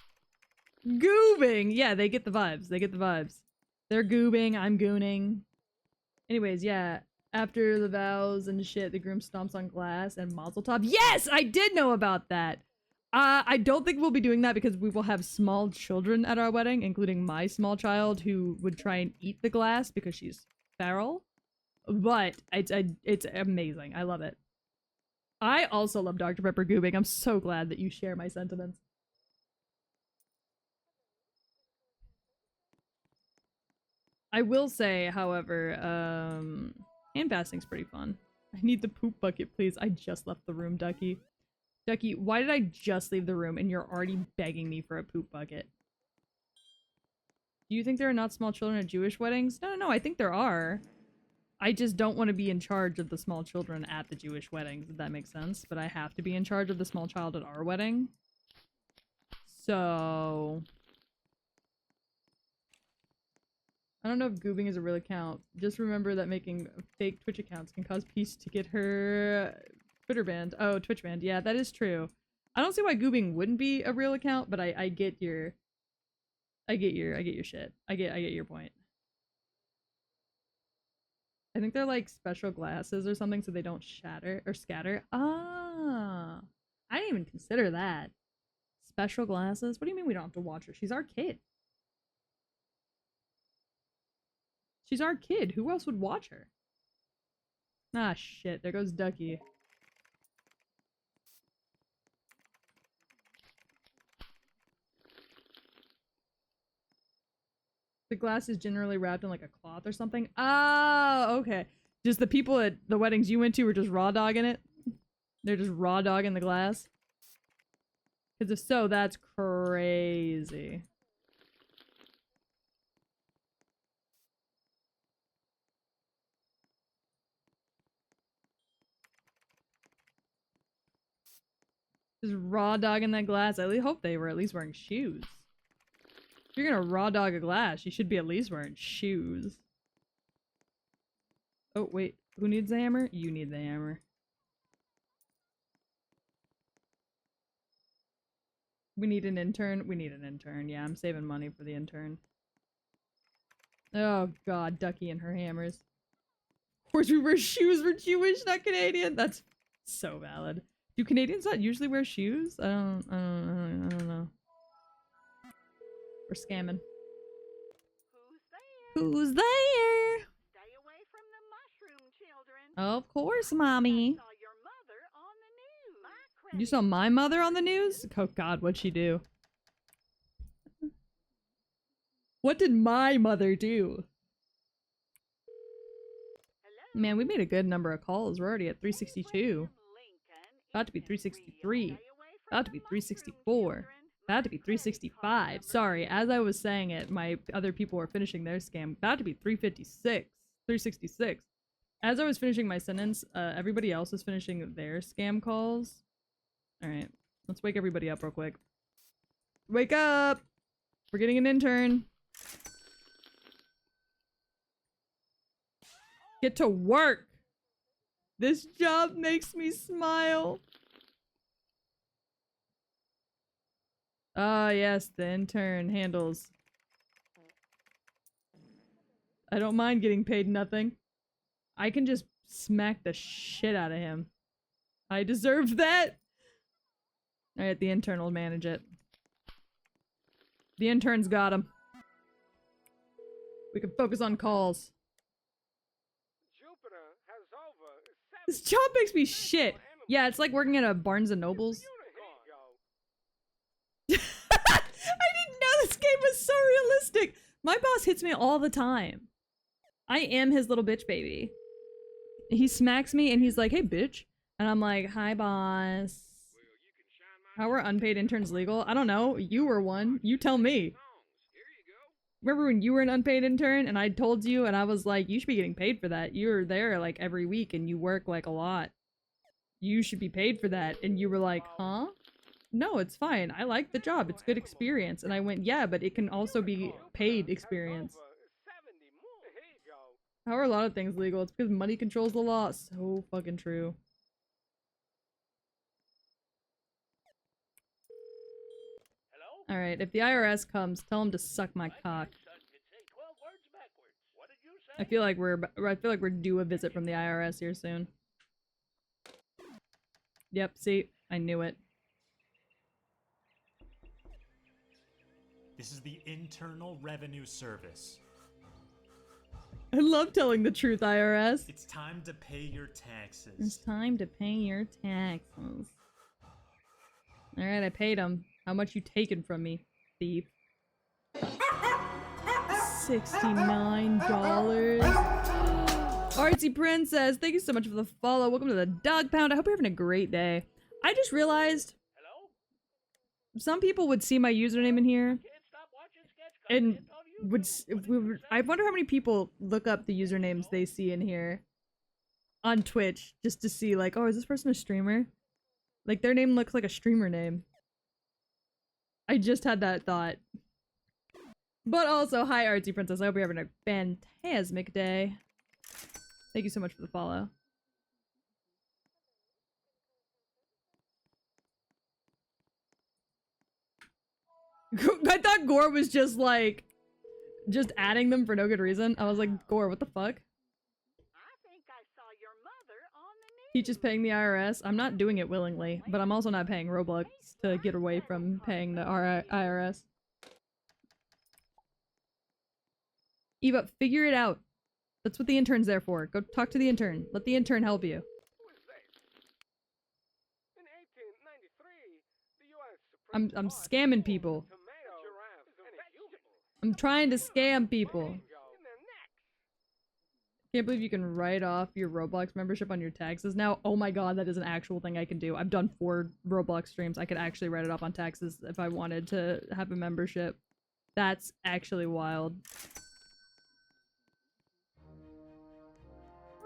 Goobing! Yeah, they get the vibes. They get the vibes. They're goobing, I'm gooning. Anyways, yeah. After the vows and shit, the groom stomps on glass and mazel tov. Yes! I did know about that! I don't think we'll be doing that because we will have small children at our wedding, including my small child who would try and eat the glass because she's feral. But it's amazing. I love it. I also love Dr. Pepper goobing. I'm so glad that you share my sentiments. I will say, however, hand fasting's pretty fun. I need the poop bucket, please. I just left the room, Ducky. Ducky, why did I just leave the room and you're already begging me for a poop bucket? Do you think there are not small children at Jewish weddings? No, I think there are. I just don't want to be in charge of the small children at the Jewish weddings, if that makes sense. But I have to be in charge of the small child at our wedding. So... I don't know if goobing is a real account. Just remember that making fake Twitch accounts can cause Peace to get her Twitter banned. Oh, Twitch banned. Yeah, that is true. I don't see why goobing wouldn't be a real account, but I get your shit. I get your point. I think they're like special glasses or something so they don't shatter or scatter. Ah, I didn't even consider that. Special glasses? What do you mean we don't have to watch her? She's our kid. She's our kid. Who else would watch her? Ah, shit. There goes Ducky. The glass is generally wrapped in like a cloth or something. Oh, okay. Just the people at the weddings you went to were just raw dogging it? They're just raw dogging the glass? Because if so, that's crazy. Just raw dogging that glass. I hope they were at least wearing shoes. If you're gonna raw dog a glass, you should be at least wearing shoes. Oh, wait. Who needs the hammer? You need the hammer. We need an intern? We need an intern. Yeah, I'm saving money for the intern. Oh god, Ducky and her hammers. Of course we wear shoes, we're Jewish, not Canadian! That's so valid. Do Canadians not usually wear shoes? I don't know. We're scamming. Who's there? Who's there? Stay away from the mushroom children. Of course, mommy. I saw your mother on the news. My You saw my mother on the news? Oh god, what'd she do? What did my mother do? Hello? Man, we made a good number of calls. We're already at 362. Lincoln About to be isn't 363. real. Stay away from About to the be mushroom 364. children. About to be 365. Sorry, as I was saying it, my other people were finishing their scam. About to be 356. 366. As I was finishing my sentence, everybody else was finishing their scam calls. Alright, let's wake everybody up real quick. Wake up! We're getting an intern. Get to work. This job makes me smile. Ah, yes, the intern handles. I don't mind getting paid nothing. I can just smack the shit out of him. I deserve that. Alright, the intern will manage it. The intern's got him. We can focus on calls. Jupiter has over This job makes me shit. Yeah, it's like working at a Barnes and Nobles. I didn't know this game was so realistic. My boss hits me all the time. I am his little bitch baby. He smacks me and he's like, hey bitch. And I'm like, hi boss. How are unpaid interns legal? I don't know. You were one. You tell me. Remember when you were an unpaid intern and I told you and I was like, you should be getting paid for that. You're there like every week and you work like a lot. You should be paid for that. And you were like, huh? No, it's fine. I like the job. It's good experience. And I went, yeah, but it can also be paid experience. How are a lot of things legal? It's because money controls the law. So fucking true. Hello? Alright, if the IRS comes, tell them to suck my cock. Son can say 12 words backwards. What did you say? I feel like we're due a visit from the IRS here soon. Yep, see? I knew it. This is the Internal Revenue Service. I love telling the truth, IRS. It's time to pay your It's taxes. time to pay your taxes. Alright, I paid him. How much you taking from me, thief? $69. Artsy Princess, thank you so much for the follow. Welcome to the Dog Pound. I hope you're having a great day. I just realized Hello? some people would see my username in here Can't stop watching sketch and content on would YouTube. I wonder how many people look up the usernames they see in here on Twitch just to see like, oh, is this person a streamer? Like their name looks like a streamer name. I just had that thought. But also, hi Artsy Princess, I hope you're having a fantastic day. Thank you so much for the follow. I thought Gore was just like, just adding them for no good reason. I was like, Gore, what the fuck? I think I saw your mother on the news. Teach is paying the IRS. I'm not doing it willingly, but I'm also not paying Roblox to get away from paying the IRS. Eva, figure it out. That's what the intern's there for. Go talk to the intern. Let the intern help you. Who is this? In 1893, the U.S. Supreme I'm Court scamming people. tomato is a vegetable. I'm trying to scam people. In their neck. Can't believe you can write off your Roblox membership on your taxes now. Oh my god, that is an actual thing I can do. I've done 4 Roblox streams. I could actually write it off on taxes if I wanted to have a membership. That's actually wild.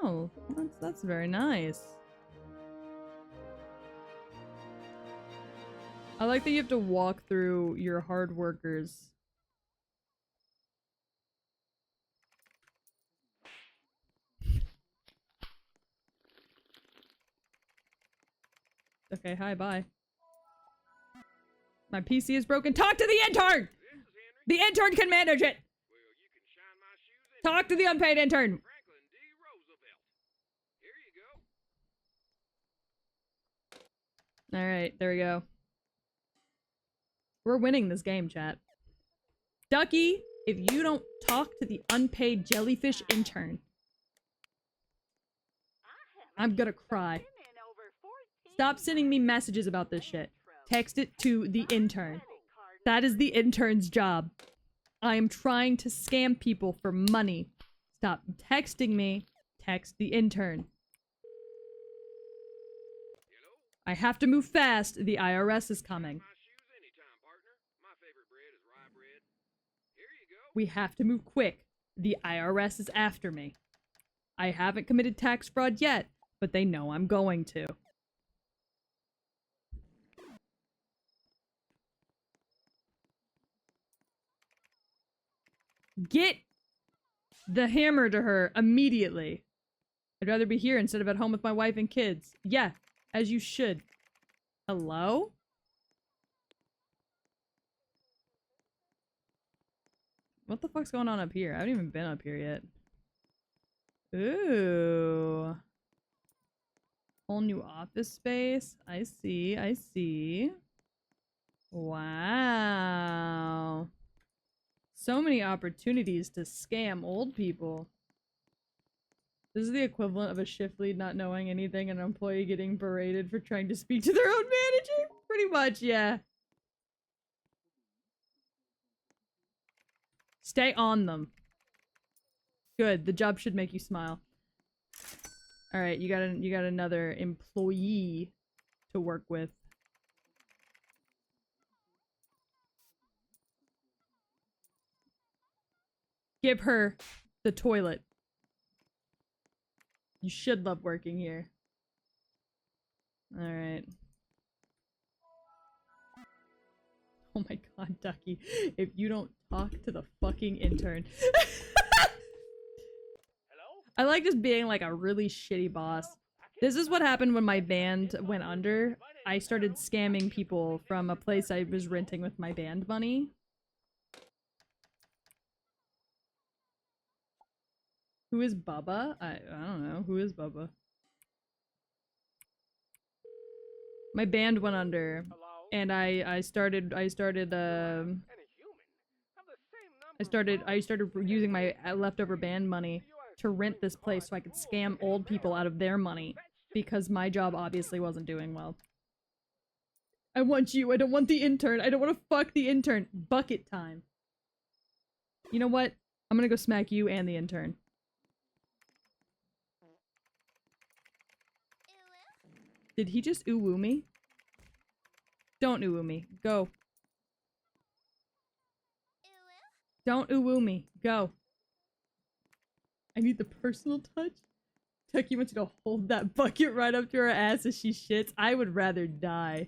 Oh, that's very nice. I like that you have to walk through your hard workers. Okay, hi, bye. My PC is broken. Talk to the intern! The intern can manage it! Talk to the unpaid intern! Alright, there we go. We're winning this game, chat. Ducky, if you don't talk to the unpaid jellyfish intern, I'm gonna cry. Stop sending me messages about this shit. Text it to the intern. That is the intern's job. I am trying to scam people for money. Stop texting me. Text the intern. I have to move fast. The IRS is coming. We have to move quick. The IRS is after me. I haven't committed tax fraud yet, but they know I'm going to. Get the hammer to her immediately. I'd rather be here instead of at home with my wife and kids. Yeah, as you should. Hello? What the fuck's going on up here? I haven't even been up here yet. Ooh. Whole new office space. I see, I see. Wow. So many opportunities to scam old people. This is the equivalent of a shift lead not knowing anything and an employee getting berated for trying to speak to their own manager. Pretty much, yeah. Stay on them. Good. The job should make you smile. All right, you got another employee to work with. Give her the toilet. You should love working here. All right. Oh my god, Ducky. If you don't talk to the fucking intern. Hello? I like just being like a really shitty boss. This is what happened when my band went under. I started scamming people from a place I was renting with my band money. Who is Bubba? I don't know. Who is Bubba? My band went under, Hello? and I started And a human have the same number of I started bones using my in a leftover band money You are to rent this place so I could scam old people out of their money because my job obviously wasn't doing well. I want you. I don't want the intern. I don't want to fuck the intern. Bucket time. You know what? I'm gonna go smack you and the intern. Did he just ooh-woo me? Don't ooh-woo me. Go. Don't ooh-woo me. Go. I need the personal touch. Tucky wants you to hold that bucket right up to her ass as she shits. I would rather die.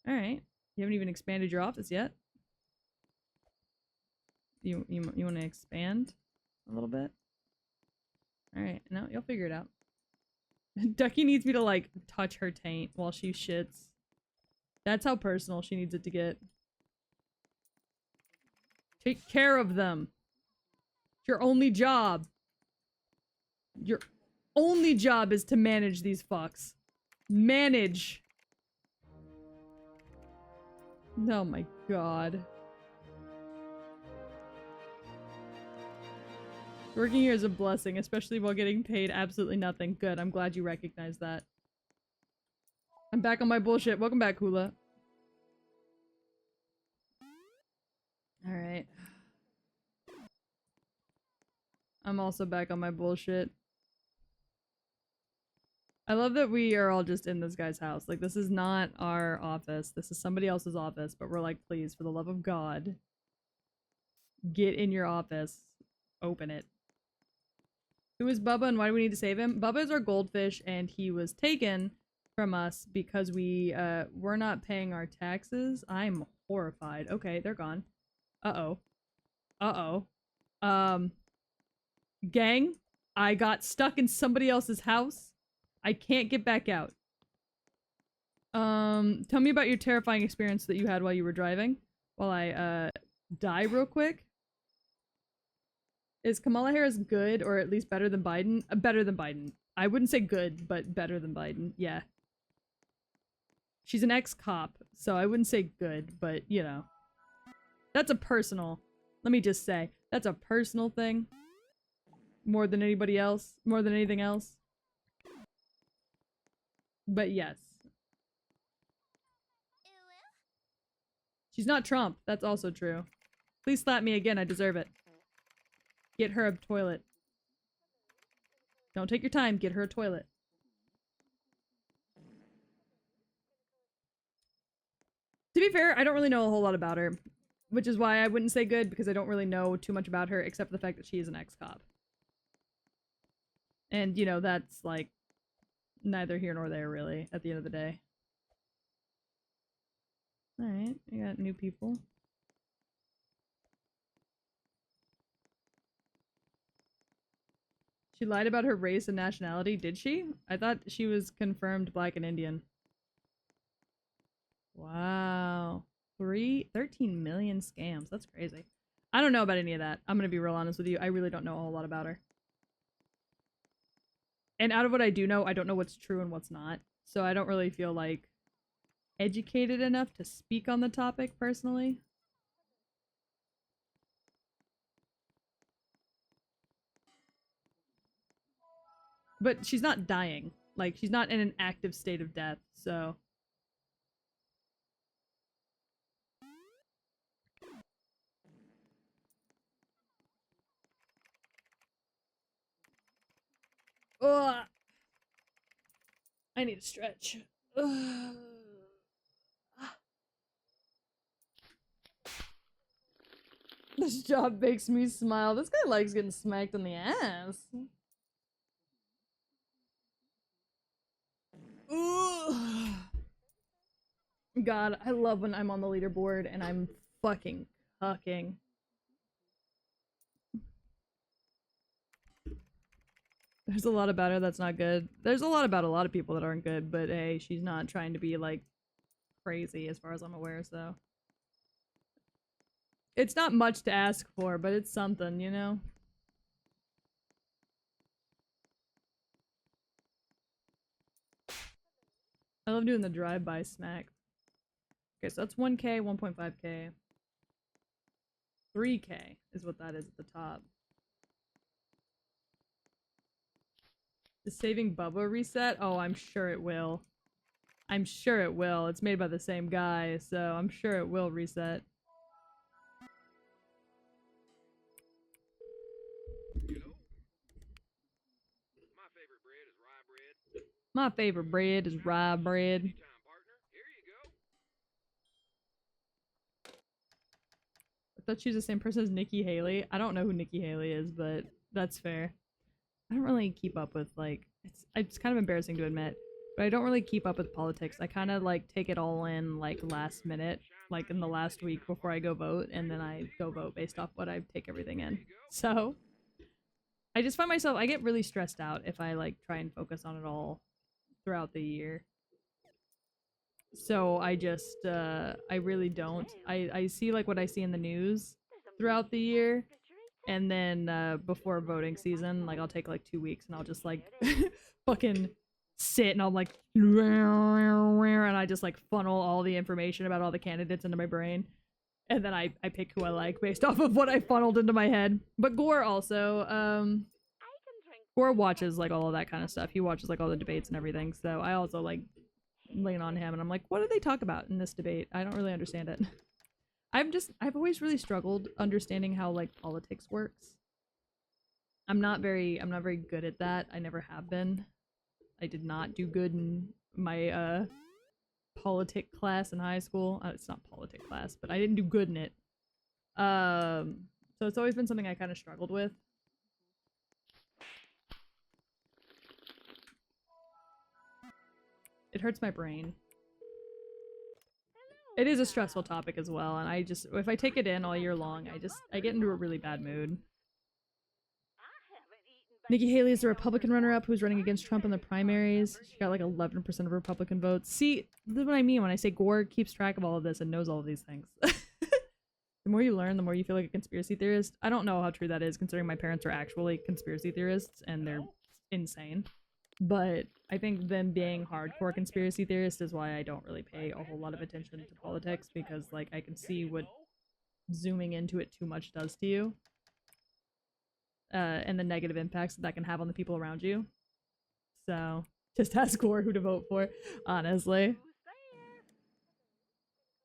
Alright. You haven't even expanded your office yet. You want to expand a little bit? Alright, no, you'll figure it out. Ducky needs me to, like, touch her taint while she shits. That's how personal she needs it to get. Take care of them. It's your only job. Your only job is to manage these fucks. Manage. Oh my god. Working here is a blessing, especially while getting paid absolutely nothing. Good, I'm glad you recognize that. I'm back on my bullshit. Welcome back, Hula. Alright. I'm also back on my bullshit. I love that we are all just in this guy's house. Like, this is not our office. This is somebody else's office, but we're like, please, for the love of God, get in your office. Open it. Who is Bubba and why do we need to save him? Bubba is our goldfish and he was taken from us because we were not paying our taxes. I'm horrified. Okay, they're gone. Uh-oh. Uh-oh. Gang, I got stuck in somebody else's house. I can't get back out. Tell me about your terrifying experience that you had while you were driving. While I, die real quick. Is Kamala Harris good, or at least better than Biden? Better than Biden. I wouldn't say good, but better than Biden. Yeah. She's an ex-cop, so I wouldn't say good, but, you know. That's a personal... Let me just say, that's a personal thing. More than anybody else. More than anything else. But yes. She's not Trump. That's also true. Please slap me again. I deserve it. Get her a toilet. Don't take your time. Get her a toilet. To be fair, I don't really know a whole lot about her. Which is why I wouldn't say good, because I don't really know too much about her, except for the fact that she is an ex-cop. And, you know, that's, like, neither here nor there, really, at the end of the day. Alright, I got new people. She lied about her race and nationality, did she? I thought she was confirmed black and Indian. Wow. 13 million scams. That's crazy. I don't know about any of that. I'm gonna be real honest with you. I really don't know a whole lot about her. And out of what I do know, I don't know what's true and what's not. So I don't really feel like educated enough to speak on the topic personally. But she's not dying. Like, she's not in an active state of death, so... Ugh. I need to stretch. Ugh. This job makes me smile. This guy likes getting smacked in the ass. Ugh. God, I love when I'm on the leaderboard and I'm fucking cucking. There's a lot about her that's not good. There's a lot about a lot of people that aren't good, but hey, she's not trying to be, like, crazy as far as I'm aware, so. It's not much to ask for, but it's something, you know? I love doing the drive-by smack. Okay, so that's 1K, 1.5K. 3K is what that is at the top. Is Saving Bubba reset? Oh, I'm sure it will. I'm sure it will. It's made by the same guy, so I'm sure it will reset. My favorite bread is rye bread. I thought she was the same person as Nikki Haley. I don't know who Nikki Haley is, but that's fair. I don't really keep up with, like, it's kind of embarrassing to admit, but I don't really keep up with politics. I kind of, like, take it all in, like, last minute, like, in the last week before I go vote, and then I go vote based off what I take everything in. So, I just find myself, I get really stressed out if I, like, try and focus on it all throughout the year. So, I just, I really don't. I see, like, what I see in the news throughout the year, and then before voting season, like, I'll take like 2 weeks and I'll just like fucking sit and I'll like and I just like funnel all the information about all the candidates into my brain, and then I pick who I like based off of what I funneled into my head. But Gore also, Gore watches like all of that kind of stuff. He watches like all the debates and everything, so I also like lean on him and I'm like, what do they talk about in this debate? I don't really understand it. I've always really struggled understanding how, like, politics works. I'm not very good at that. I never have been. I did not do good in my, politic class in high school. It's not politic class, but I didn't do good in it. So it's always been something I kind of struggled with. It hurts my brain. It is a stressful topic as well, and I just, if I take it in all year long, I get into a really bad mood. Nikki Haley is the Republican runner-up who's running against Trump in the primaries. She got like 11% of Republican votes. See, this is what I mean when I say Gore keeps track of all of this and knows all of these things. The more you learn, the more you feel like a conspiracy theorist. I don't know how true that is, considering my parents are actually conspiracy theorists, and they're insane. But I think them being hardcore conspiracy theorists is why I don't really pay a whole lot of attention to politics, because like I can see what zooming into it too much does to you. And the negative impacts that can have on the people around you. So, just ask Gore who to vote for, honestly.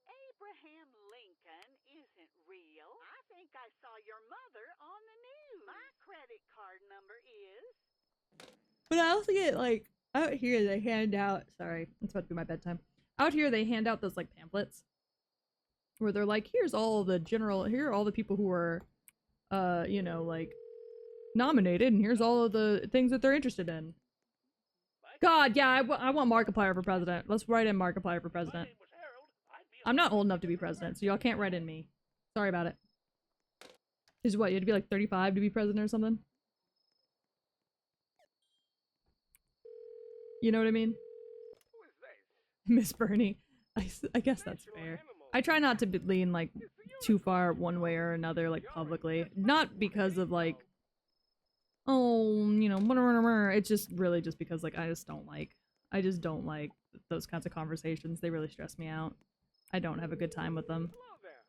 Abraham Lincoln isn't real. I think I saw your mother on the news. My credit card number is... But I also get, like, out here they hand out, sorry, it's about to be my bedtime. Out here they hand out those, like, pamphlets. Where they're like, here's all the here are all the people who are, you know, like, nominated, and here's all of the things that they're interested in. God, yeah, I want Markiplier for president. Let's write in Markiplier for president. I'm not old enough to be president, so y'all can't write in me. Sorry about it. Is what, you had to be like 35 to be president or something? You know what I mean? Who is this? Miss Bernie. I guess that's fair. I try not to lean, like, too far one way or another, like, publicly. Not because of, like, oh, you know, it's just really just because, like, I just don't like those kinds of conversations. They really stress me out. I don't have a good time with them. Hello there.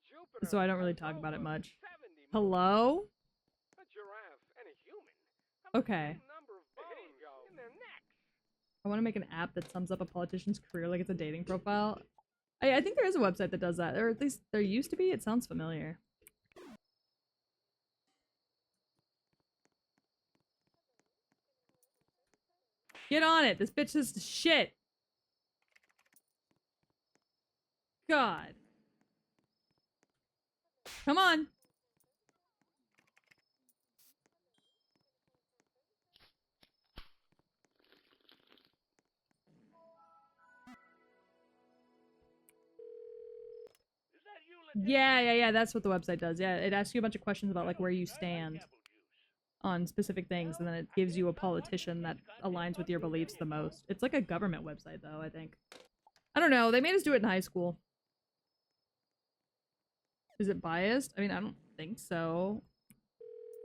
Jupiter So I don't really has talk about it over much. 70 moons. Hello? A giraffe and a human have the Okay. same number of bones in their necks. I want to make an app that sums up a politician's career like it's a dating profile. I think there is a website that does that, or at least there used to be. It sounds familiar. Get on it! This bitch is shit! God. Come on! Is that you, Letitia? Yeah, that's what the website does. Yeah, it asks you a bunch of questions about, like, where you stand on specific things, and then it gives you a politician that aligns with your beliefs the most. It's like a government website, though, I think. I don't know. They made us do it in high school. Is it biased? I mean, I don't think so.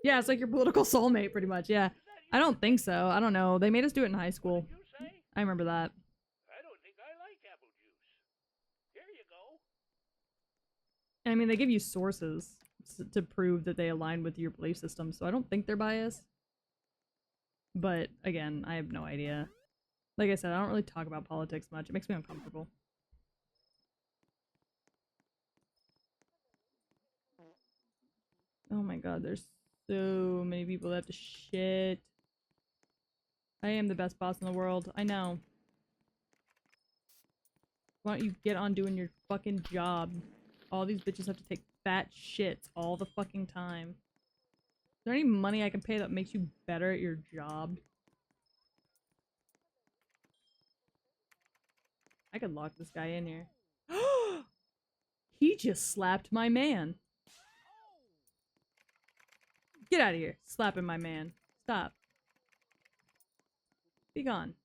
Yeah, it's like your political soulmate, pretty much. Yeah. I don't think so. I don't know. They made us do it in high school. You say? I remember that. I don't think I like apple juice. Here you go. And I mean, they give you sources to prove that they align with your belief system, so I don't think they're biased. But, again, I have no idea. Like I said, I don't really talk about politics much. It makes me uncomfortable. Oh my god, there's so many people that have to shit. I am the best boss in the world. I know. Why don't you get on doing your fucking job? All these bitches have to take fat shits all the fucking time. Is there any money I can pay that makes you better at your job? I could lock this guy in here. He just slapped my man. Get out of here. Slapping my man. Stop. Be gone.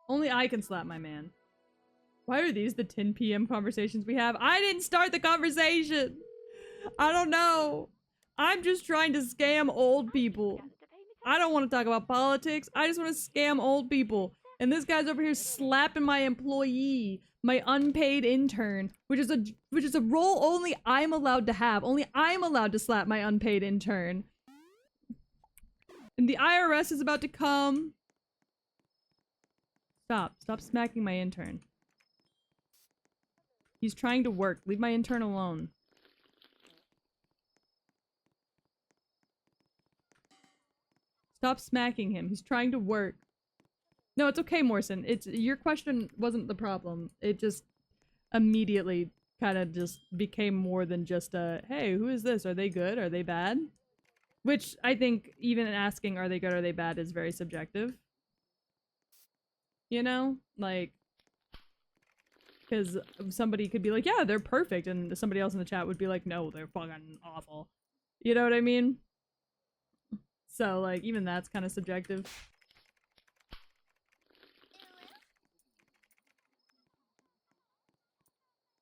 Only I can slap my man. Why are these the 10 p.m. conversations we have? I didn't start the conversation! I don't know. I'm just trying to scam old people. I don't want to talk about politics. I just want to scam old people. And this guy's over here slapping my employee, my unpaid intern, which is a role only I'm allowed to have. Only I'm allowed to slap my unpaid intern. And the IRS is about to come. Stop smacking my intern. He's trying to work. Leave my intern alone. Stop smacking him. He's trying to work. No, it's okay, Morrison. Your question wasn't the problem. It just immediately kind of just became more than just a, hey, who is this? Are they good? Are they bad? Which I think even asking are they good or are they bad is very subjective. You know? Like, because somebody could be like, yeah, they're perfect, and somebody else in the chat would be like, no, they're fucking awful. You know what I mean? So, like, even that's kind of subjective.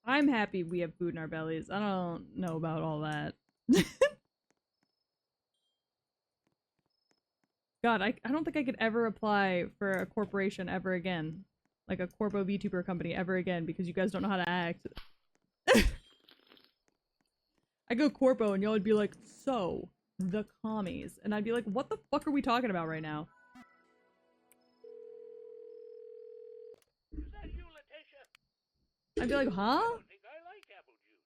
I'm happy we have food in our bellies. I don't know about all that. God, I don't think I could ever apply for a corporation ever again. Like a corpo VTuber company ever again because you guys don't know how to act. I go corpo and y'all would be like, so, the commies. And I'd be like, what the fuck are we talking about right now? Is that you, Letitia? I'd be like, I huh? don't think I like apple juice.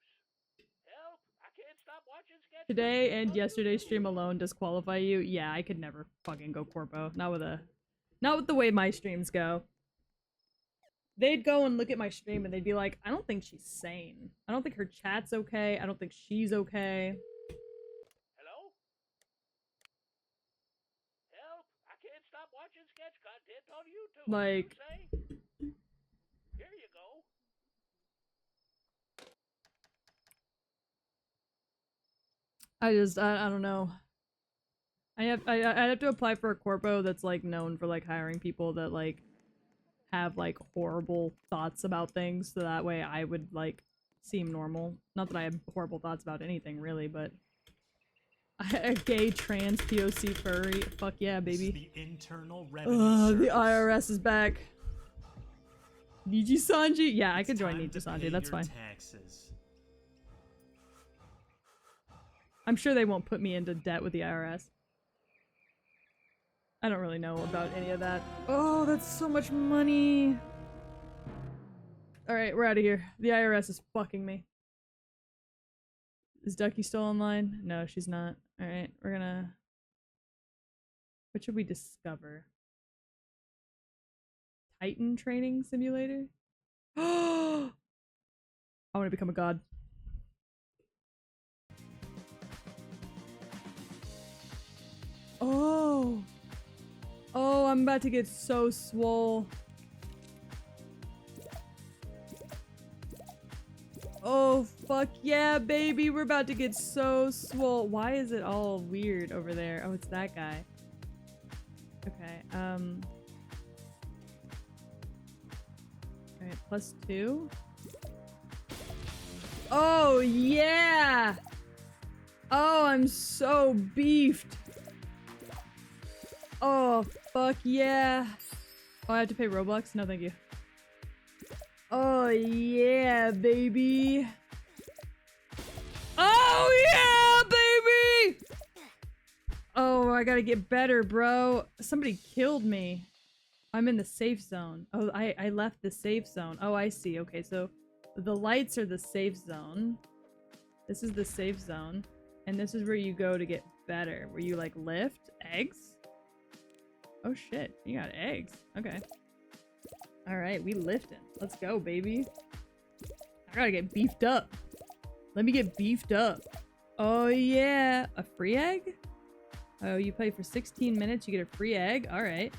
Help! I can't stop watching sketch. Today and yesterday's stream alone disqualify you? Yeah, I could never fucking go corpo. Not with the way my streams go. They'd go and look at my stream and they'd be like, I don't think she's sane. I don't think her chat's okay. I don't think she's okay. Hello? Help! I can't stop watching sketch content on YouTube. Like- You say? Here you go. I don't know. I'd have to apply for a corpo that's like known for like hiring people that like have like horrible thoughts about things, so that way I would like seem normal. Not that I have horrible thoughts about anything really, but a gay trans POC furry, fuck yeah, baby. The Internal Revenue Service. The IRS is back. Niji Sanji? Yeah, I could join Time Niji to Sanji, pay that's your fine. Taxes. I'm sure they won't put me into debt with the IRS. I don't really know about any of that. Oh, that's so much money. Alright, we're out of here. The IRS is fucking me. Is Ducky still online? No, she's not. Alright, we're gonna... What should we discover? Titan Training Simulator? Oh! I want to become a god. Oh! Oh, I'm about to get so swole. Oh, fuck yeah, baby. We're about to get so swole. Why is it all weird over there? Oh, it's that guy. Okay, alright, +2. Oh, yeah! Oh, I'm so beefed. Oh, fuck yeah. Oh, I have to pay Roblox? No, thank you. Oh, yeah, baby. Oh, yeah, baby! Oh, I gotta get better, bro. Somebody killed me. I'm in the safe zone. Oh, I left the safe zone. Oh, I see. Okay, so the lights are the safe zone. This is the safe zone. And this is where you go to get better. Where you, like, lift eggs? Oh, shit. You got eggs. Okay. Alright, we lifting. Let's go, baby. I gotta get beefed up. Let me get beefed up. Oh, yeah. A free egg? Oh, you play for 16 minutes, you get a free egg? Alright.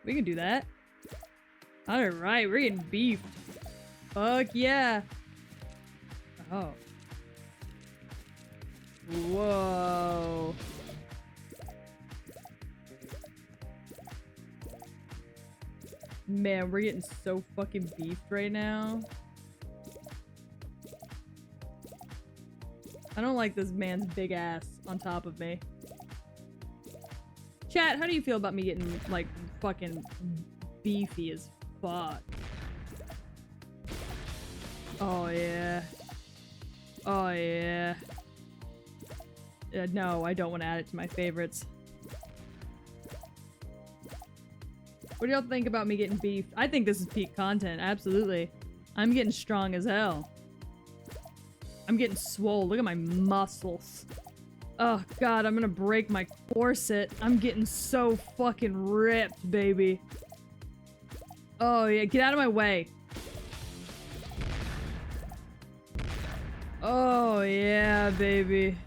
We can do that. Alright, we're getting beefed. Fuck yeah. Oh. Whoa. Man, we're getting so fucking beefed right now. I don't like this man's big ass on top of me. Chat, how do you feel about me getting, like, fucking beefy as fuck? Oh, yeah. Oh, yeah. No, I don't want to add it to my favorites. What do y'all think about me getting beefed? I think this is peak content, absolutely. I'm getting strong as hell. I'm getting swole. Look at my muscles. Oh god, I'm gonna break my corset. I'm getting so fucking ripped, baby. Oh yeah, get out of my way. Oh yeah, baby.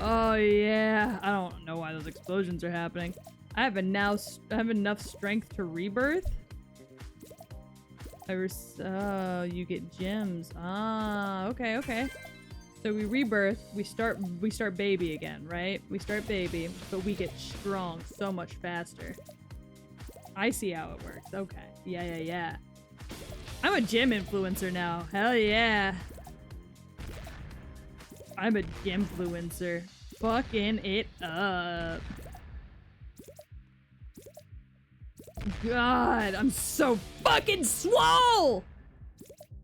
Oh yeah. I don't know why those explosions are happening. I have enough strength to rebirth. Oh, you get gems. Ah, okay, okay. So we rebirth, we start baby again, right? We start baby, but we get strong so much faster. I see how it works. Okay. Yeah. I'm a gym influencer now. Hell yeah. I'm a gymfluencer. Fucking it up. God, I'm so fucking swole!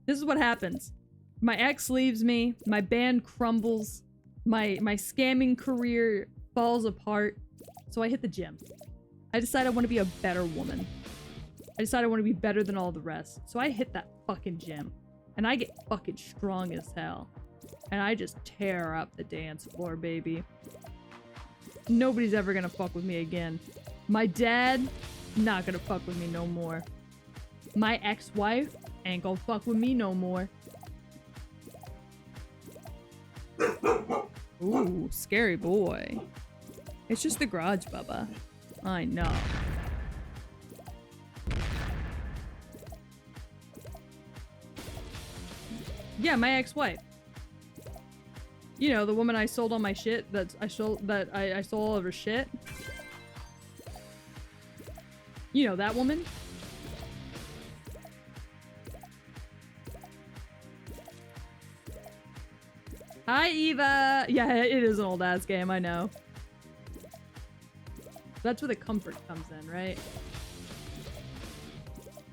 This is what happens. My ex leaves me, my band crumbles, my scamming career falls apart, so I hit the gym. I decide I want to be a better woman. I decide I want to be better than all the rest, so I hit that fucking gym. And I get fucking strong as hell. And I just tear up the dance floor, baby. Nobody's ever gonna fuck with me again. My dad, not gonna fuck with me no more. My ex-wife ain't gonna fuck with me no more. Ooh, scary boy. It's just the garage, Bubba. I know. Yeah, my ex-wife. You know, the woman I sold all my shit, I sold all of her shit. You know, that woman. Hi, Eva! Yeah, it is an old-ass game, I know. That's where the comfort comes in, right?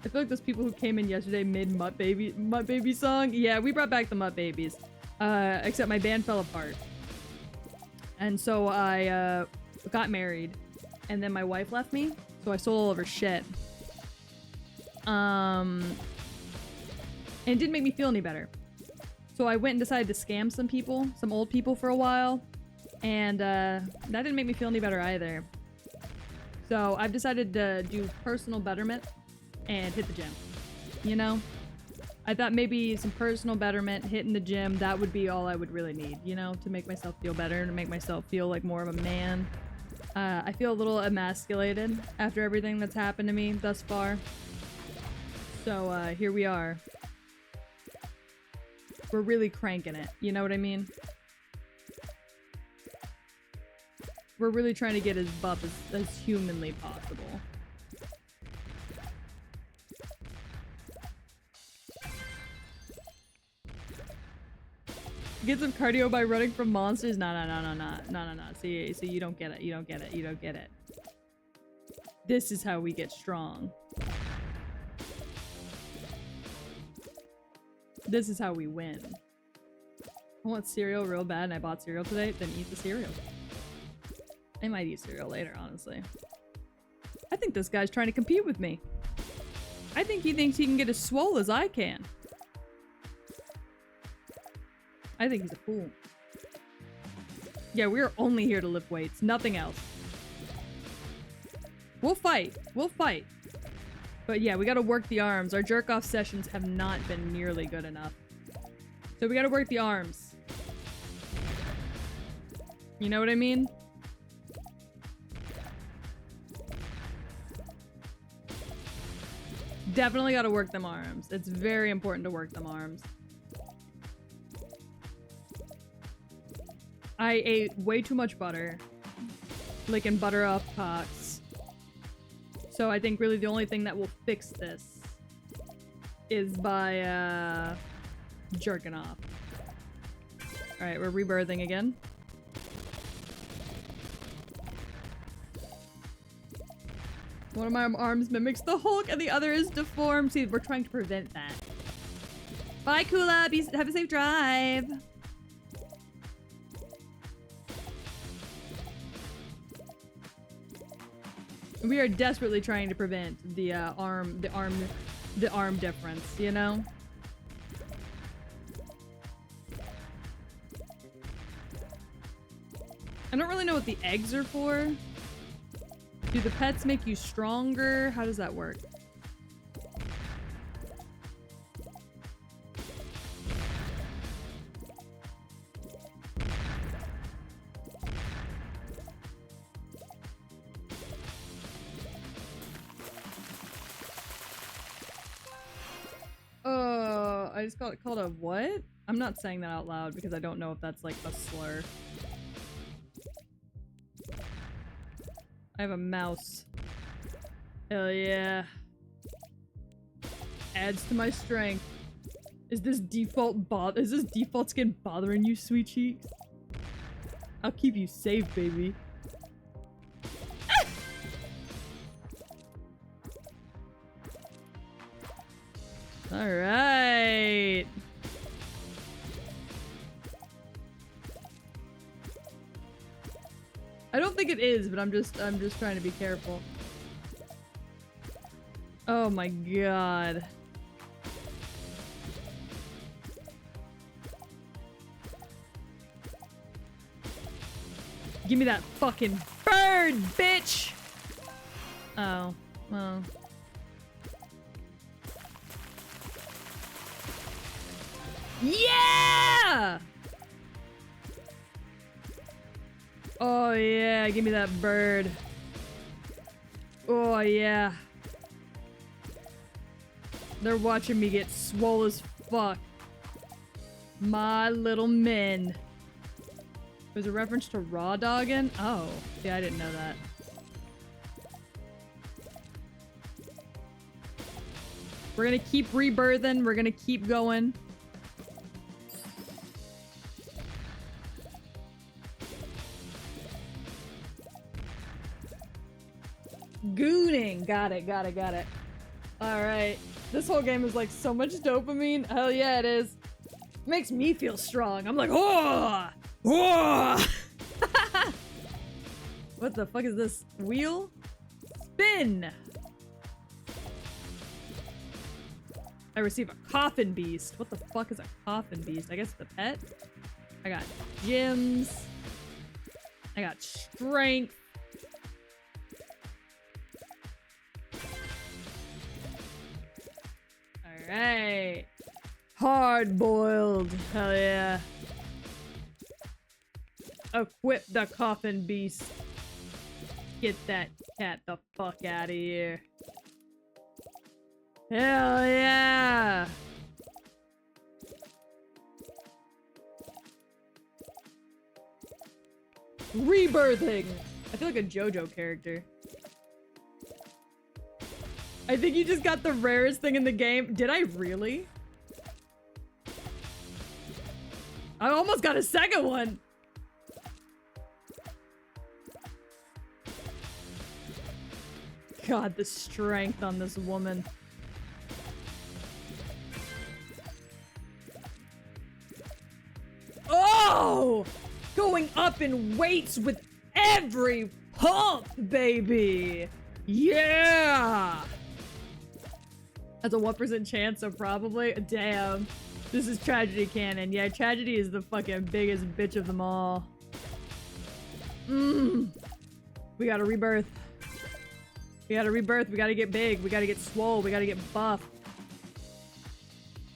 I feel like those people who came in yesterday made Mutt Baby song. Yeah, we brought back the Mutt Babies. Except my band fell apart. And so I, got married. And then my wife left me. So I sold all of her shit. And it didn't make me feel any better. So I went and decided to scam some people, some old people for a while. And, that didn't make me feel any better either. So I've decided to do personal betterment and hit the gym. You know? I thought maybe some personal betterment, hitting the gym, that would be all I would really need, you know? To make myself feel better, to make myself feel like more of a man. I feel a little emasculated after everything that's happened to me thus far. So, here we are. We're really cranking it, you know what I mean? We're really trying to get as buff as humanly possible. Get some cardio by running from monsters? No. See, you don't get it. You don't get it. You don't get it. This is how we get strong. This is how we win. I want cereal real bad and I bought cereal today, then eat the cereal. I might eat cereal later, honestly. I think this guy's trying to compete with me. I think he thinks he can get as swole as I can. I think he's a fool. Yeah, we're only here to lift weights, nothing else. We'll fight. We'll fight. But yeah, we gotta work the arms. Our jerk-off sessions have not been nearly good enough. So we gotta work the arms. You know what I mean? Definitely gotta work them arms. It's very important to work them arms. I ate way too much butter. Licking butter off cocks. So I think really the only thing that will fix this is by, jerking off. Alright, we're rebirthing again. One of my arms mimics the Hulk and the other is deformed. See, we're trying to prevent that. Bye, Kula! Have a safe drive! We are desperately trying to prevent the arm difference, you know? I don't really know what the eggs are for. Do the pets make you stronger? How does that work? I just got called a what? I'm not saying that out loud because I don't know if that's like a slur. I have a mouse. Hell yeah. Adds to my strength. Is this default skin bothering you, sweet cheeks? I'll keep you safe, baby. Alright. I don't think it is, but I'm just trying to be careful. Oh my god. Give me that fucking bird, bitch! Oh, well. Yeah! Oh yeah, give me that bird. Oh yeah. They're watching me get swole as fuck. My little men. There's a reference to raw dogging? Oh, yeah, I didn't know that. We're gonna keep rebirthing. We're gonna keep going. Gooning. Got it, got it, got it. Alright. This whole game is like so much dopamine. Hell yeah, it is. Makes me feel strong. I'm like, oh! Oh! What the fuck is this? Wheel? Spin! I receive a coffin beast. What the fuck is a coffin beast? I guess the pet? I got gems. I got strength. Alright. Hard boiled. Hell yeah. Equip the coffin beast. Get that cat the fuck out of here. Hell yeah! Rebirthing! I feel like a JoJo character. I think you just got the rarest thing in the game. Did I really? I almost got a second one! God, the strength on this woman. Oh! Going up in weights with every pump, baby! Yeah! That's a 1% chance, so probably. Damn. This is Tragedy Canon. Yeah, Tragedy is the fucking biggest bitch of them all. We gotta rebirth. We gotta rebirth. We gotta get big. We gotta get swole. We gotta get buff.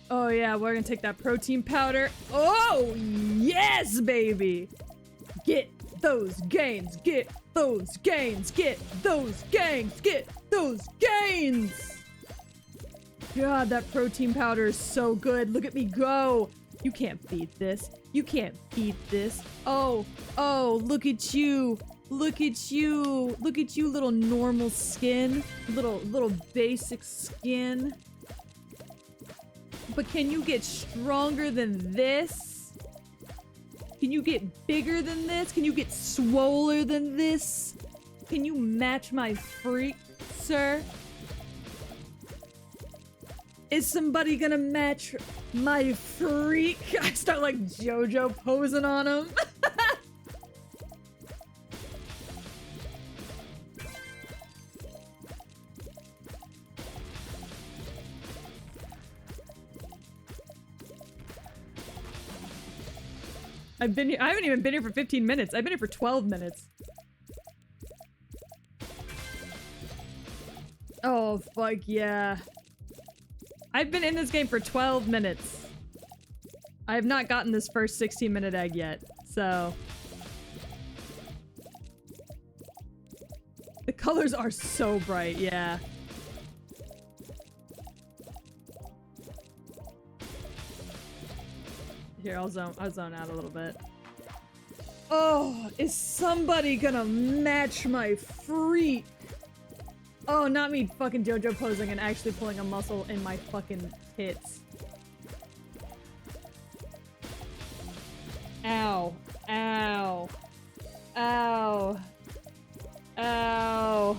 Oh yeah, we're gonna take that protein powder. Oh, yes, baby! Get those gains! Get those gains! Get those gains! Get those gains! God, that protein powder is so good. Look at me go! You can't beat this. You can't beat this. Oh, oh, look at you. Look at you. Look at you, little normal skin. Little basic skin. But can you get stronger than this? Can you get bigger than this? Can you get swoller than this? Can you match my freak, sir? Is somebody gonna match my freak? I start like JoJo posing on him. I've been here. I haven't even been here for 15 minutes. I've been here for 12 minutes. Oh, fuck yeah. I've been in this game for 12 minutes. I have not gotten this first 16-minute egg yet, so... The colors are so bright, yeah. Here, I'll zone out a little bit. Oh, is somebody gonna match my freak? Oh, not me fucking JoJo posing and actually pulling a muscle in my fucking tits. Ow. Ow. Ow. Ow.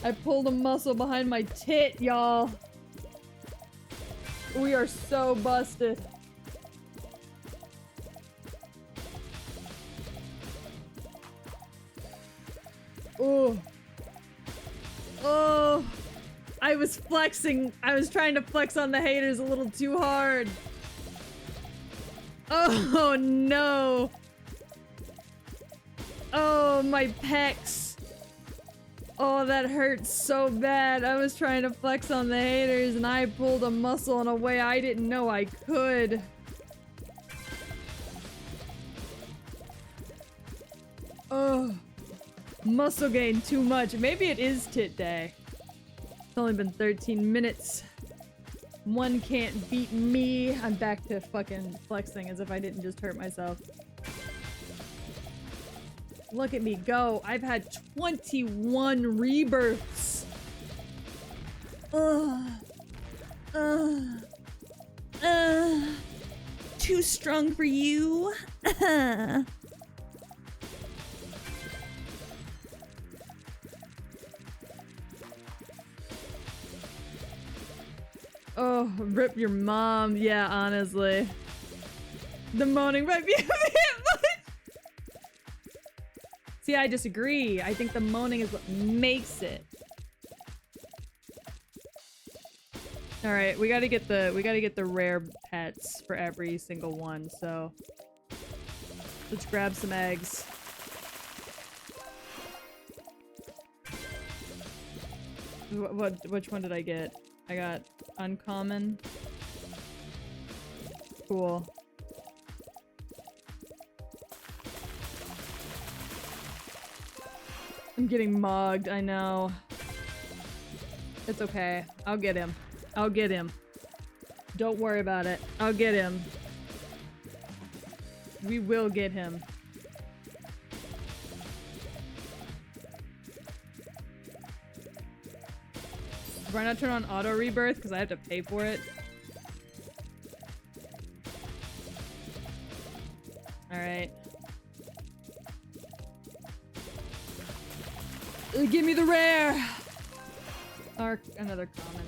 I pulled a muscle behind my tit, y'all. We are so busted. Oh. Oh. I was flexing. I was trying to flex on the haters a little too hard. Oh no. Oh, my pecs. Oh, that hurts so bad. I was trying to flex on the haters and I pulled a muscle in a way I didn't know I could. Oh. Muscle gain too much. Maybe it is tit day. It's only been 13 minutes. One can't beat me. I'm back to fucking flexing as if I didn't just hurt myself. Look at me go. I've had 21 rebirths. Too strong for you. Oh, rip your mom. Yeah, honestly. The moaning might be a bit much. See, I disagree. I think the moaning is what makes it. All right, we gotta get the rare pets for every single one. So let's grab some eggs. Which one did I get? I got uncommon. Cool. I'm getting mugged, I know. It's okay. I'll get him. I'll get him. Don't worry about it. I'll get him. We will get him. Why not turn on auto rebirth? Because I have to pay for it. Alright. Give me the rare! Or another common.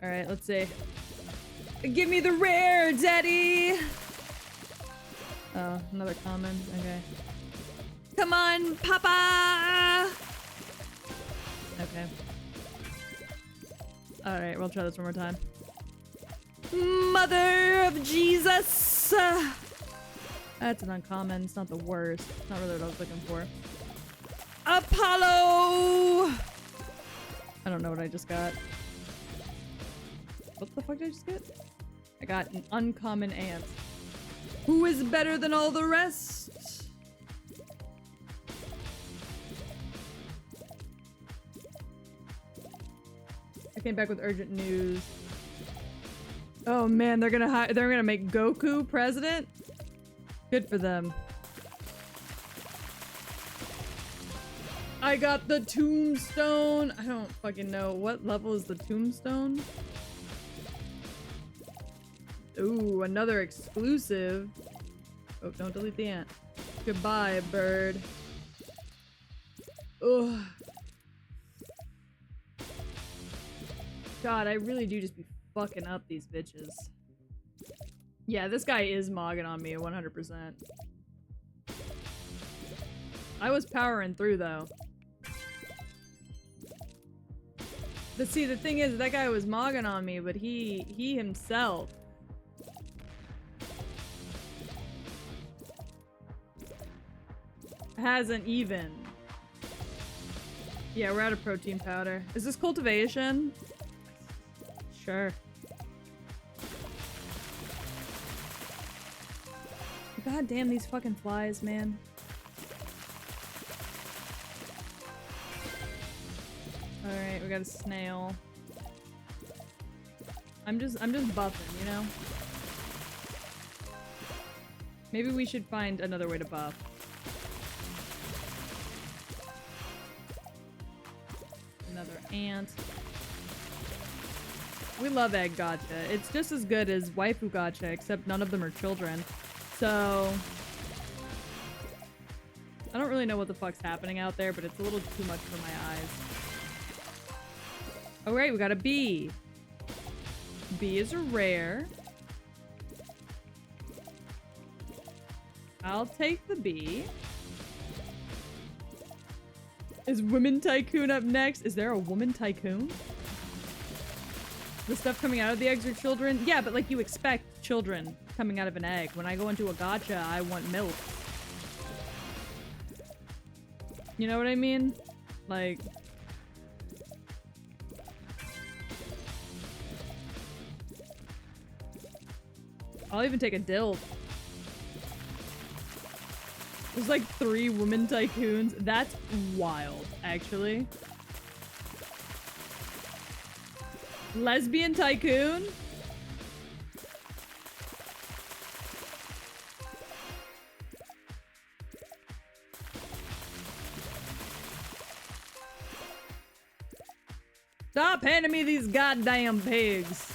Alright, let's see. Give me the rare, daddy! Oh, another common. Okay. Come on, Papa! Okay. Alright, we'll try this one more time. Mother of Jesus! That's an uncommon. It's not the worst. It's not really what I was looking for. Apollo! I don't know what I just got. What the fuck did I just get? I got an uncommon ant. Who is better than all the rest? I came back with urgent news. Oh man, they're gonna make Goku president? Good for them. I got the tombstone. I don't fucking know. What level is the tombstone? Ooh, another exclusive. Oh, don't delete the ant. Goodbye, bird. Ugh. God, I really do just be fucking up these bitches. Yeah, this guy is mogging on me 100%. I was powering through, though. But see, the thing is, that guy was mogging on me, but he himself hasn't even. Yeah, we're out of protein powder. Is this cultivation? Sure. God damn these fucking flies, man. Alright, we got a snail. I'm just buffing, you know? Maybe we should find another way to buff. Another ant. We love egg gacha. It's just as good as waifu gacha, except none of them are children. So I don't really know what the fuck's happening out there, but it's a little too much for my eyes. Oh right, we got a bee. Bee is a rare. I'll take the bee. Is Woman Tycoon up next? Is there a Woman Tycoon? The stuff coming out of the eggs are children? Yeah, but like you expect children coming out of an egg. When I go into a gacha, I want milk. You know what I mean? Like... I'll even take a dill. There's like 3 women tycoons. That's wild, actually. Lesbian tycoon? Stop handing me these goddamn pigs.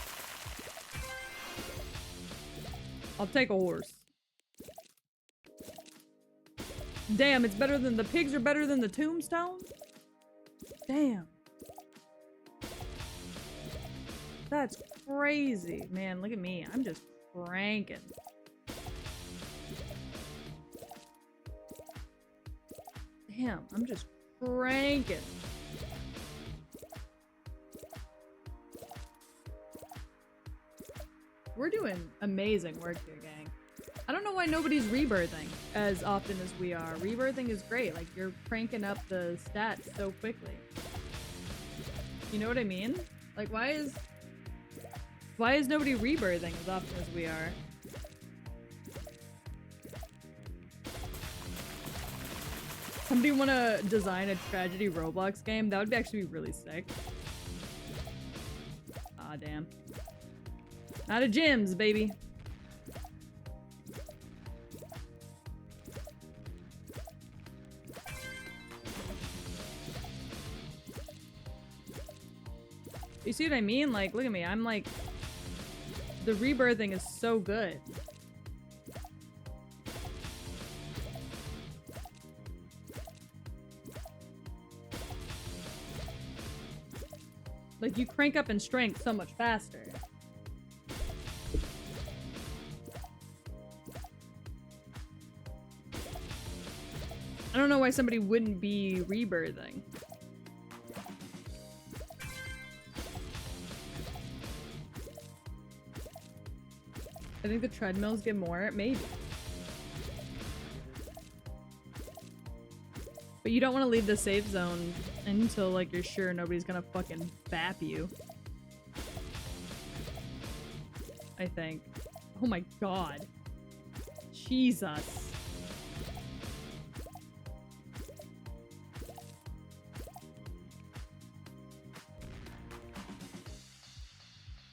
I'll take a horse. Damn, it's better than the pigs are better than the tombstone? Damn. That's crazy. Man, look at me. I'm just cranking. Damn, I'm just cranking. We're doing amazing work here, gang. I don't know why nobody's rebirthing as often as we are. Rebirthing is great. Like, you're cranking up the stats so quickly. You know what I mean? Like, why is nobody rebirthing as often as we are? Somebody want to design a tragedy Roblox game? That would actually be really sick. Ah, damn. Out of gyms, baby. You see what I mean? Like, look at me. I'm like... The rebirthing is so good. Like, you crank up in strength so much faster. I don't know why somebody wouldn't be rebirthing. I think the treadmills get more, maybe. But you don't want to leave the safe zone until, like, you're sure nobody's gonna fucking bap you. I think. Oh my god. Jesus.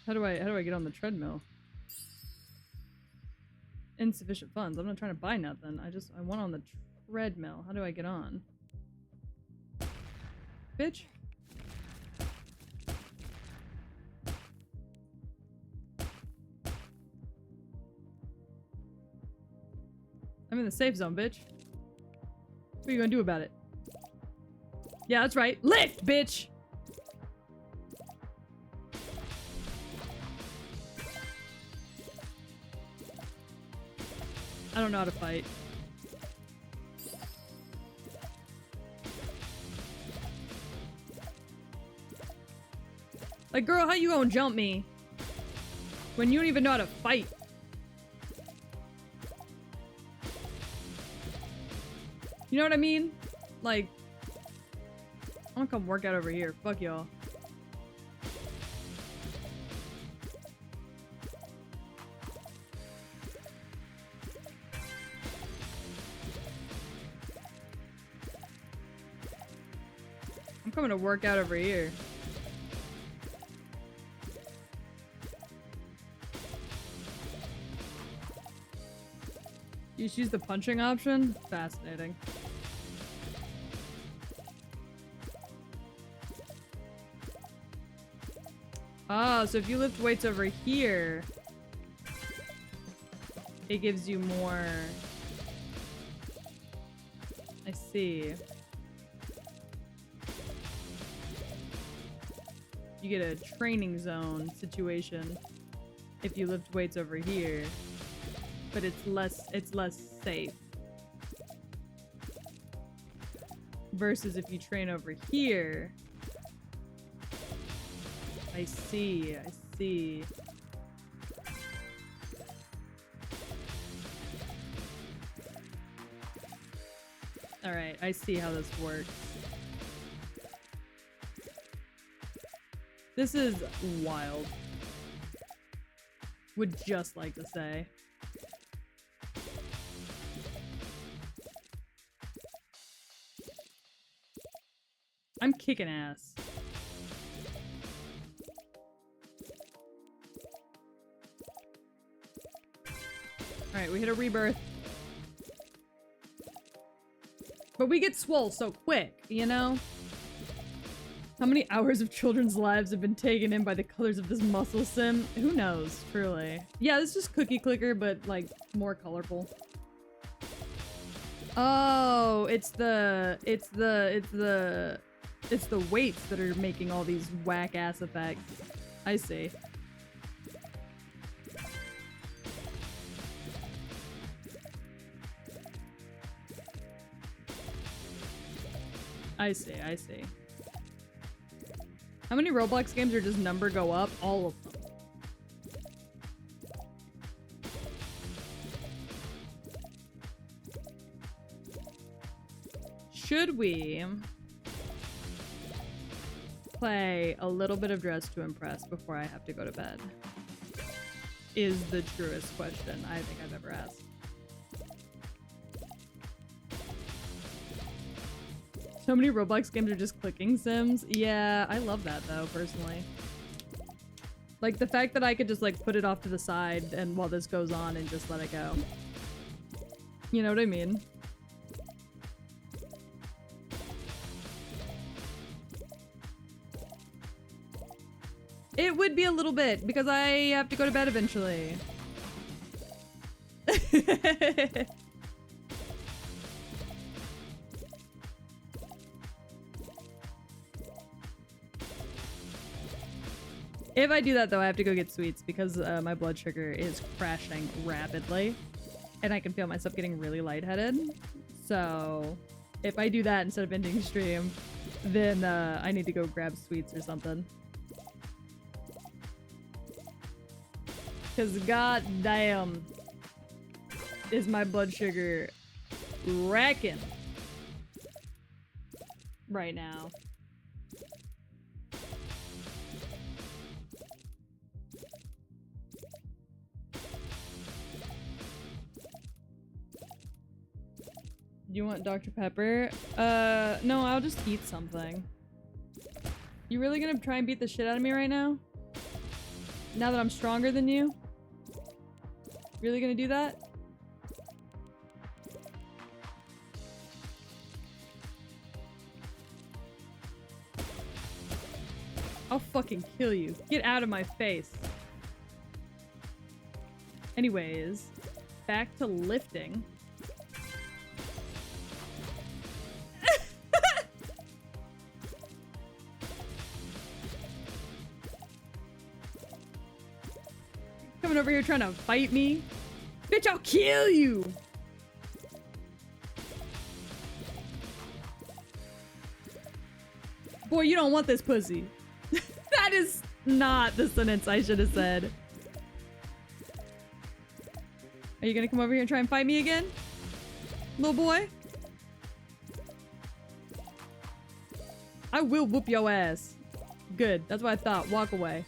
How do I get on the treadmill? Insufficient funds. I'm not trying to buy nothing. I want on the treadmill. How do I get on? Bitch. I'm in the safe zone, bitch. What are you gonna do about it? Yeah, that's right. Lift, bitch! I don't know how to fight. Like, girl, how you gonna jump me when you don't even know how to fight? You know what I mean? Like, I'm gonna come work out over here. Fuck y'all. I'm coming to work out over here. You just use the punching option? Fascinating. Oh, so if you lift weights over here, it gives you more... I see. You get a training zone situation if you lift weights over here, but it's less safe. Versus if you train over here. I see, I see. Alright, I see how this works. This is wild. Would just like to say. I'm kicking ass. Alright, we hit a rebirth. But we get swole so quick, you know? How many hours of children's lives have been taken in by the colors of this muscle sim? Who knows, truly. Yeah, this is just Cookie Clicker, but like more colorful. Oh, it's the weights that are making all these whack ass effects. I see. I see, I see. How many Roblox games are just number go up? All of them. Should we play a little bit of Dress to Impress before I have to go to bed? Is the truest question I think I've ever asked. So many Roblox games are just clicking sims. Yeah, I love that though, personally. Like the fact that I could just like put it off to the side and while this goes on and just let it go. You know what I mean? It would be a little bit because I have to go to bed eventually. If I do that though, I have to go get sweets because my blood sugar is crashing rapidly and I can feel myself getting really lightheaded. So if I do that instead of ending stream, then I need to go grab sweets or something. Cause goddamn is my blood sugar wrecking right now. You want Dr. Pepper? No, I'll just eat something. You really gonna try and beat the shit out of me right now? Now that I'm stronger than you? Really gonna do that? I'll fucking kill you. Get out of my face. Anyways, back to lifting. Coming over here trying to fight me. Bitch, I'll kill you! Boy, you don't want this pussy. That is not the sentence I should have said. Are you gonna come over here and try and fight me again? Little boy? I will whoop your ass. Good, that's what I thought. Walk away.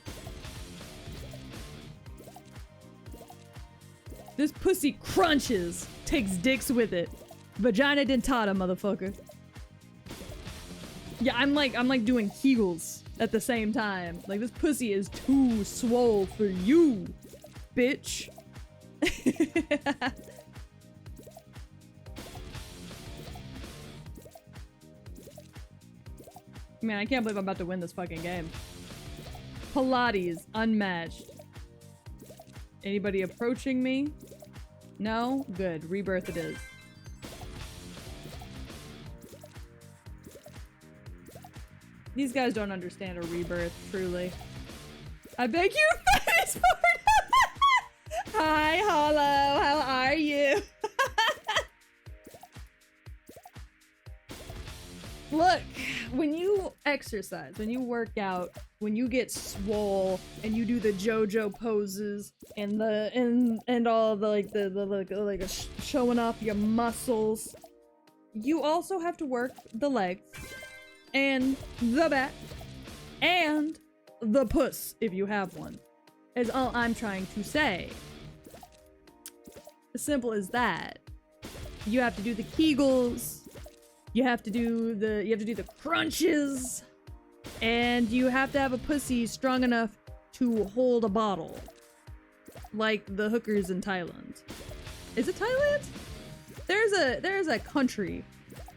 This pussy crunches. Takes dicks with it. Vagina dentata, motherfucker. Yeah, I'm like doing Kegels at the same time. Like, this pussy is too swole for you, bitch. Man, I can't believe I'm about to win this fucking game. Pilates, unmatched. Anybody approaching me? No? Good. Rebirth it is. These guys don't understand a rebirth, truly. I beg your pardon. Hi, Hollow. How are you? Look, when you exercise, when you work out, when you get swole and you do the JoJo poses and all the showing off your muscles, you also have to work the legs and the back and the puss if you have one. Is all I'm trying to say. As simple as that. You have to do the Kegels. You have to do the crunches, and you have to have a pussy strong enough to hold a bottle, like the hookers in Thailand. Is it Thailand? There's a country,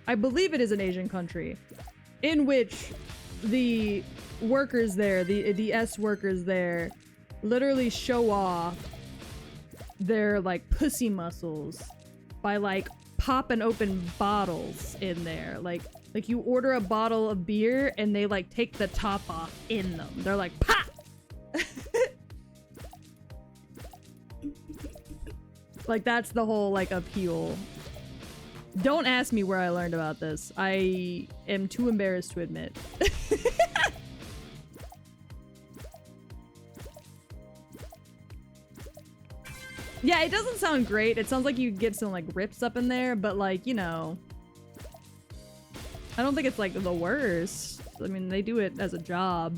I believe it is an Asian country, in which the workers there, the S workers there, literally show off their like pussy muscles by like popping open bottles in there. Like you order a bottle of beer and they like take the top off in them. They're like pop. Like that's the whole like appeal. Don't ask me where I learned about this. I am too embarrassed to admit. Yeah, it doesn't sound great. It sounds like you get some like rips up in there, but like, you know, I don't think it's like the worst. I mean, they do it as a job.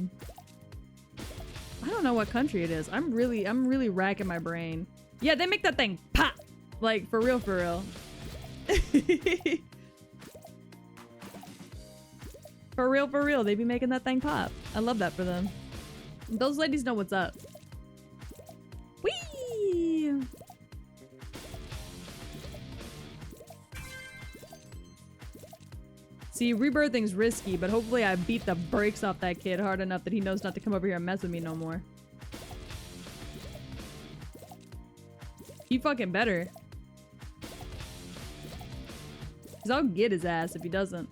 I don't know what country it is. I'm really racking my brain. Yeah, they make that thing pop. Like for real, for real. For real, for real. They be making that thing pop. I love that for them. Those ladies know what's up. Whee! See, rebirthing's risky, but hopefully I beat the brakes off that kid hard enough that he knows not to come over here and mess with me no more. He fucking better. Cause I'll get his ass if he doesn't.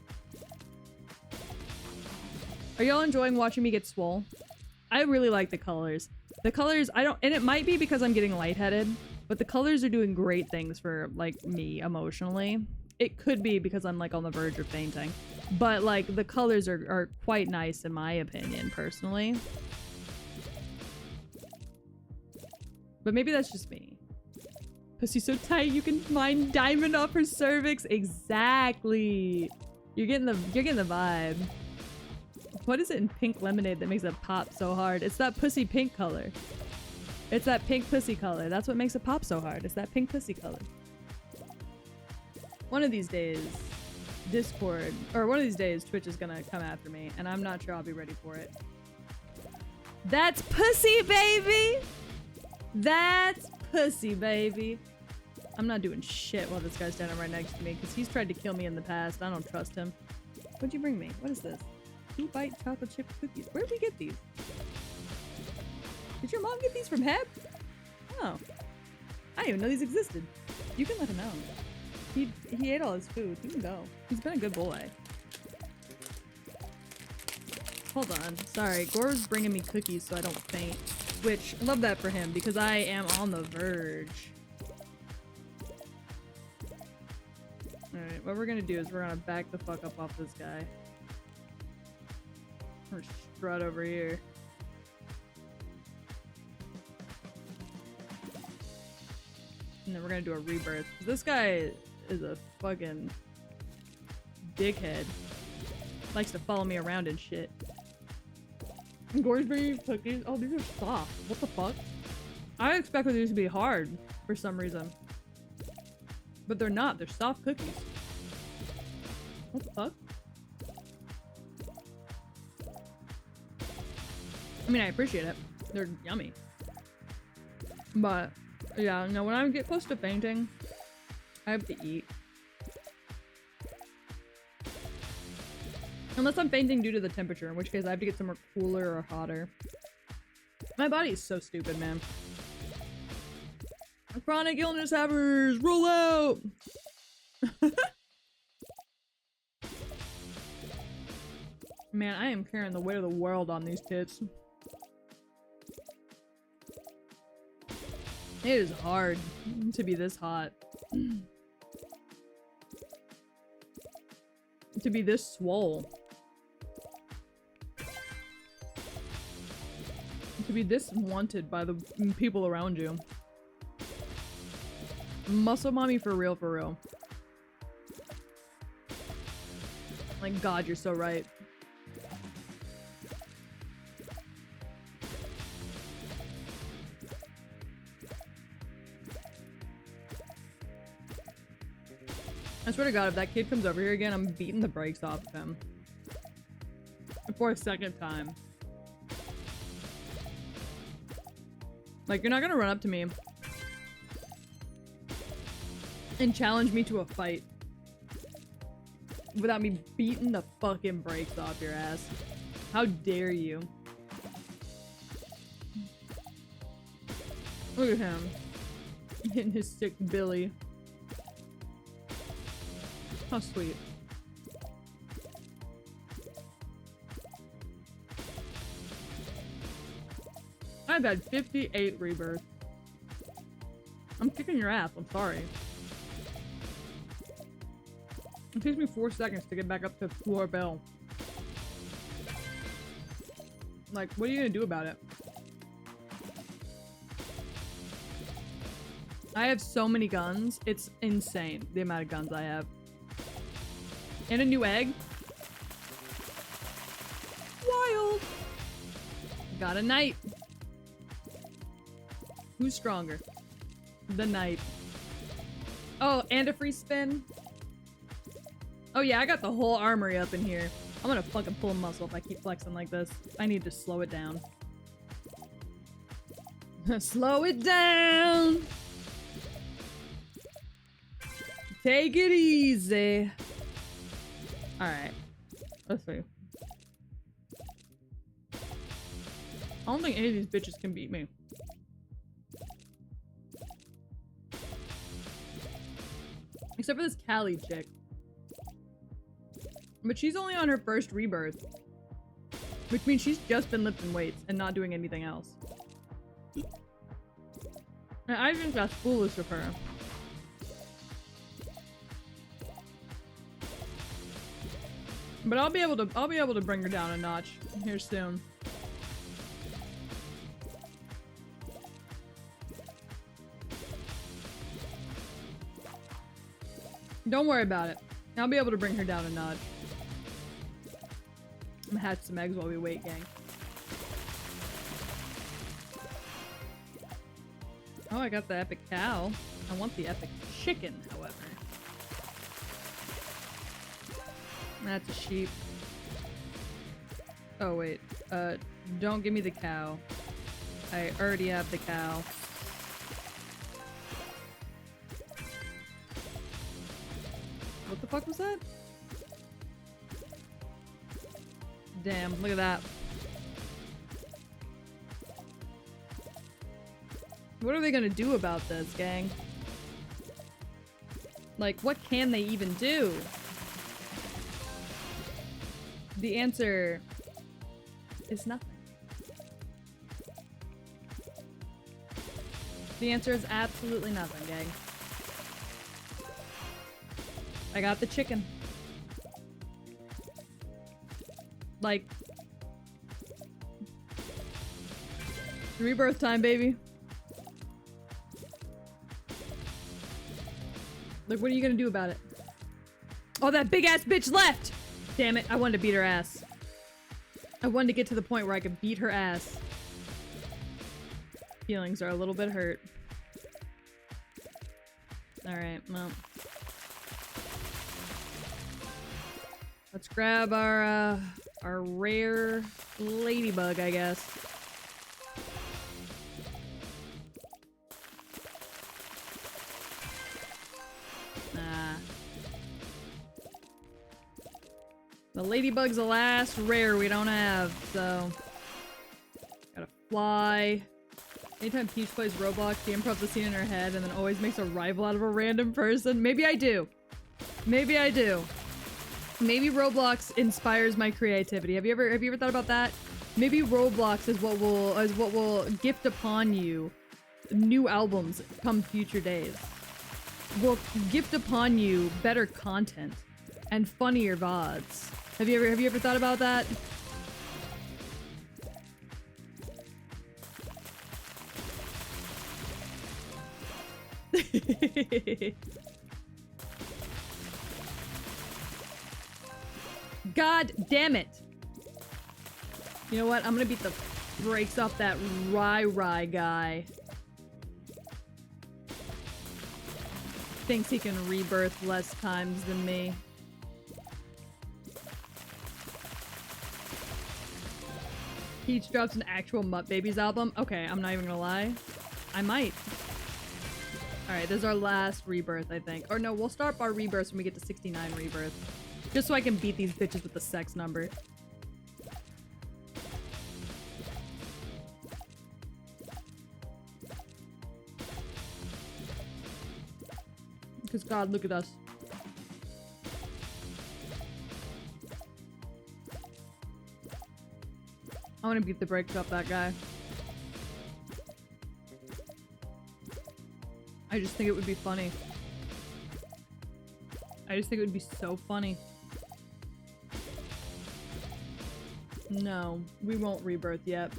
Are y'all enjoying watching me get swole? I really like the colors. The colors, and it might be because I'm getting lightheaded, but the colors are doing great things for, like, me emotionally. It could be because I'm, like, on the verge of fainting. But, like, the colors are quite nice in my opinion, personally. But maybe that's just me. Pussy so tight you can mine diamond off her cervix. Exactly. You're getting the vibe. What is it in pink lemonade that makes it pop so hard? It's that pussy pink color. It's that pink pussy color. That's what makes it pop so hard. It's that pink pussy color. One of these days, Discord, or one of these days, Twitch is gonna come after me, and I'm not sure I'll be ready for it. That's pussy, baby! That's pussy, baby. I'm not doing shit while this guy's standing right next to me, because he's tried to kill me in the past. I don't trust him. What'd you bring me? What is this? 2-bite chocolate chip cookies. Where'd we get these? Did your mom get these from Heb? Oh. I didn't even know these existed. You can let him know. He ate all his food. He can go. He's been a good boy. Hold on. Sorry. Gore's bringing me cookies so I don't faint. Which, I love that for him because I am on the verge. Alright, what we're gonna do is we're gonna back the fuck up off this guy. Or strut over here. And then we're gonna do a rebirth. This guy is a fucking dickhead. Likes to follow me around and shit. Gore's bringing cookies. Oh, these are soft. What the fuck? I expected these to be hard for some reason. But they're not. They're soft cookies. What the fuck? I mean, I appreciate it. They're yummy. But, yeah, no, when I get close to fainting, I have to eat. Unless I'm fainting due to the temperature, in which case I have to get somewhere cooler or hotter. My body is so stupid, man. Chronic illness havers, roll out! Man, I am carrying the weight of the world on these tits. It is hard to be this hot. To be this swole. To be this wanted by the people around you. Muscle mommy for real, for real. Like, God, you're so right. I swear to God, if that kid comes over here again, I'm beating the brakes off of him. For a second time. Like, you're not gonna run up to me and challenge me to a fight without me beating the fucking brakes off your ass. How dare you? Look at him. Hitting his sick Billy. How sweet. I've had 58 rebirths. I'm kicking your ass, I'm sorry. It takes me 4 seconds to get back up to floor bell. Like, what are you gonna do about it? I have so many guns. It's insane, the amount of guns I have. And a new egg. Wild! Got a knight. Who's stronger? The knight. Oh, and a free spin? Oh yeah, I got the whole armory up in here. I'm gonna fucking pull a muscle if I keep flexing like this. I need to slow it down. Slow it down! Take it easy. Alright. Let's see. I don't think any of these bitches can beat me. Except for this Callie chick. But she's only on her first rebirth. Which means she's just been lifting weights and not doing anything else. And I think that's foolish of her. But I'll be able to bring her down a notch here soon. Don't worry about it. I'll be able to bring her down a notch. I'm gonna hatch some eggs while we wait, gang. Oh, I got the epic cow. I want the epic chicken, however. That's a sheep. Oh, wait. Don't give me the cow. I already have the cow. What the fuck was that? Damn, look at that. What are they gonna do about this, gang? Like, what can they even do? The answer is nothing. The answer is absolutely nothing, gang. I got the chicken. Like, rebirth time, baby. Like, what are you gonna do about it? Oh, that big ass bitch left! Damn it, I wanted to beat her ass. I wanted to get to the point where I could beat her ass. Feelings are a little bit hurt. Alright, well. Let's grab our rare ladybug, I guess. Nah. The ladybug's the last rare we don't have, so... Gotta fly. Anytime Peach plays Roblox, she improvs a scene in her head and then always makes a rival out of a random person. Maybe I do. Maybe I do. Maybe Roblox inspires my creativity. Have you ever thought about that? Maybe Roblox is what will gift upon you new albums come future days. Will gift upon you better content and funnier VODs. Have you ever thought about that? God damn it! You know what? I'm gonna beat the brakes off that Rai guy. Thinks he can rebirth less times than me. Peach drops an actual Mutt Babies album? Okay, I'm not even gonna lie. I might. Alright, this is our last rebirth, I think. Or no, we'll start our rebirths when we get to 69 rebirth. Just so I can beat these bitches with the sex number. Because God, look at us. I want to beat the brakes off that guy. I just think it would be funny. I just think it would be so funny. No, we won't rebirth yet.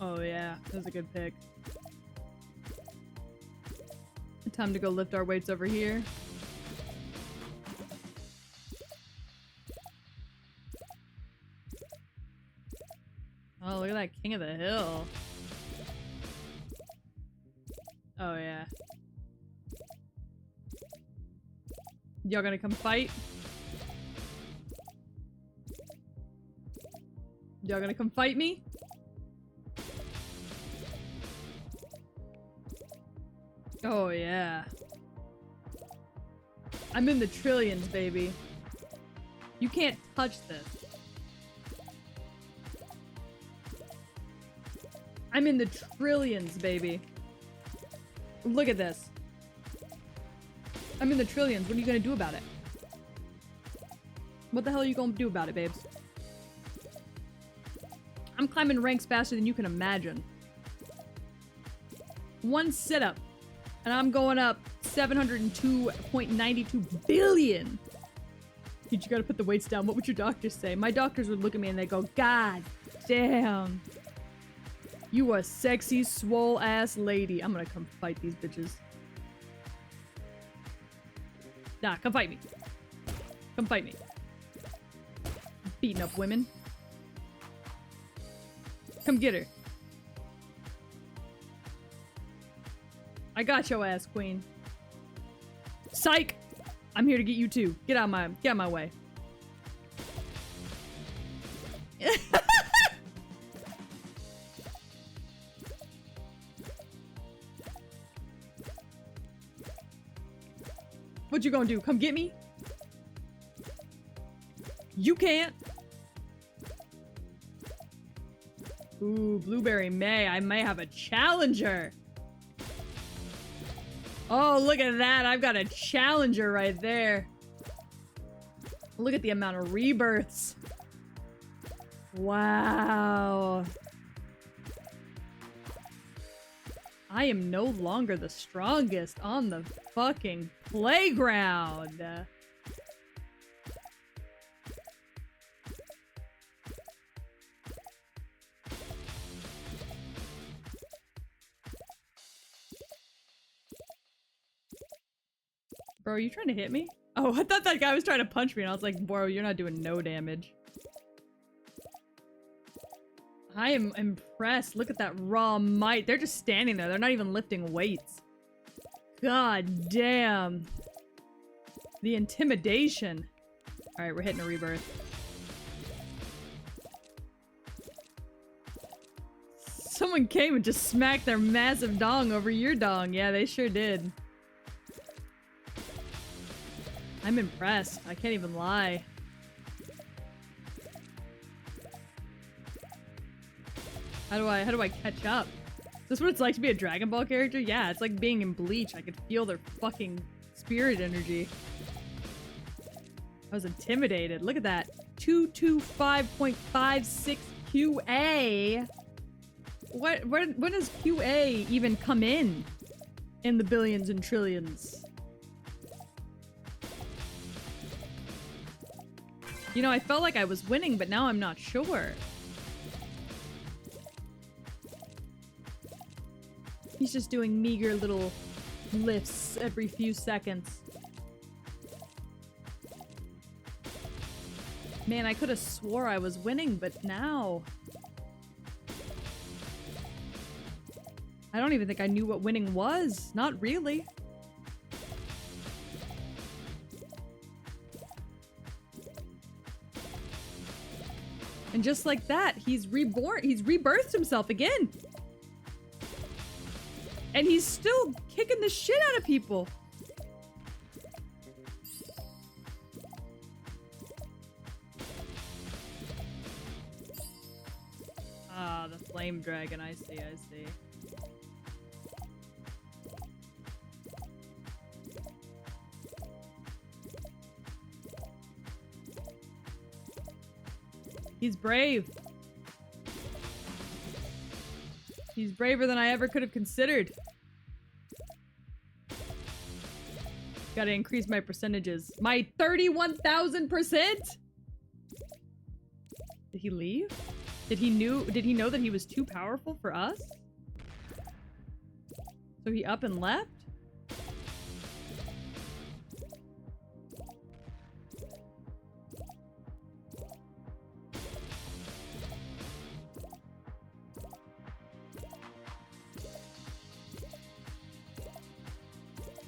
Oh yeah, that was a good pick. Time to go lift our weights over here. Oh, look at that king of the hill. Oh yeah. Y'all gonna come fight? Y'all gonna come fight me? Oh yeah. I'm in the trillions, baby. You can't touch this. I'm in the trillions, baby. Look at this. I'm in the trillions. What are you gonna do about it? What the hell are you gonna do about it, babes? I'm climbing ranks faster than you can imagine. One sit-up, and I'm going up 702.92 billion. Dude, you gotta put the weights down. What would your doctors say? My doctors would look at me and they go, God damn. You a sexy, swole-ass lady. I'm gonna come fight these bitches. Nah, come fight me. Come fight me. Beating up women. Come get her. I got your ass, queen. Psych! I'm here to get you too. Get out my way. What you gonna do? Come get me? You can't. Ooh, Blueberry May. I may have a challenger. Oh, look at that. I've got a challenger right there. Look at the amount of rebirths. Wow. I am no longer the strongest on the fucking playground. Bro, are you trying to hit me? Oh, I thought that guy was trying to punch me and I was like, bro, you're not doing no damage. I am impressed. Look at that raw might. They're just standing there. They're not even lifting weights. God damn. The intimidation. Alright, we're hitting a rebirth. Someone came and just smacked their massive dong over your dong. Yeah, they sure did. I'm impressed. I can't even lie. How do I catch up? Is this what it's like to be a Dragon Ball character? Yeah, it's like being in Bleach. I could feel their fucking spirit energy. I was intimidated. Look at that. 225.56 QA. When does QA even come in the billions and trillions? You know, I felt like I was winning, but now I'm not sure. He's just doing meager little lifts every few seconds. Man, I could have swore I was winning, but now... I don't even think I knew what winning was. Not really. And just like that, he's reborn. He's rebirthed himself again. And he's still kicking the shit out of people. Ah, the flame dragon. I see, I see. He's brave. He's braver than I ever could have considered. Gotta increase my percentages. My 31,000%? Did he leave? Did he know that he was too powerful for us? So he up and left?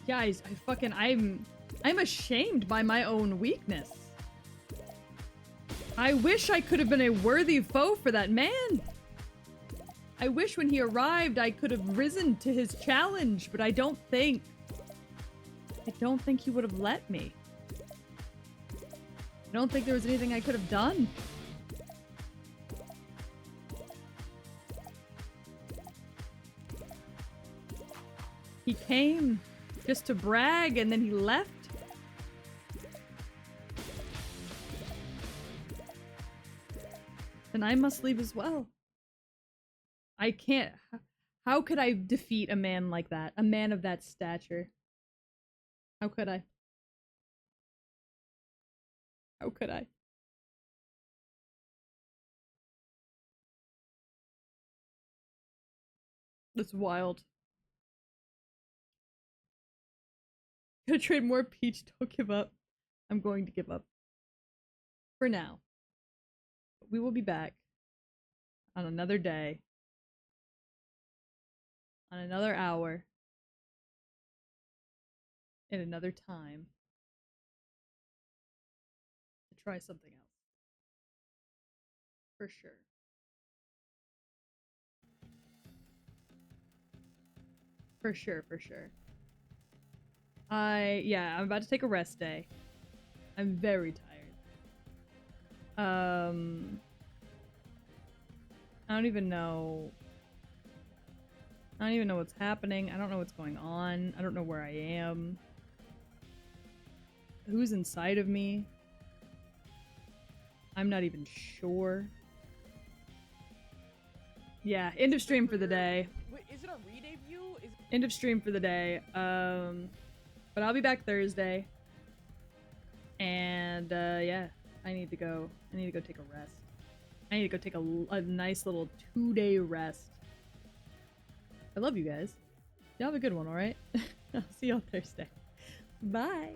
Guys, I'm ashamed by my own weakness. I wish I could have been a worthy foe for that man. I wish when he arrived I could have risen to his challenge, but I don't think he would have let me. I don't think there was anything I could have done. He came just to brag and then he left. Then I must leave as well. I can't. How could I defeat a man like that? A man of that stature? How could I? How could I? That's wild. Gonna trade more Peach, don't give up. I'm going to give up. For now. We will be back on another day. On another hour. In another time. To try something else. For sure. For sure, for sure. Yeah, I'm about to take a rest day. I'm very tired. I don't even know what's happening. I don't know what's going on. I don't know where I am. Who's inside of me? I'm not even sure. Yeah, end of stream for the day. Wait, is it a re-debut? End of stream for the day. But I'll be back Thursday. And yeah, I need to go take a rest. I need to go take a nice little 2-day rest. I love you guys. Y'all have a good one, alright? I'll see y'all Thursday. Bye.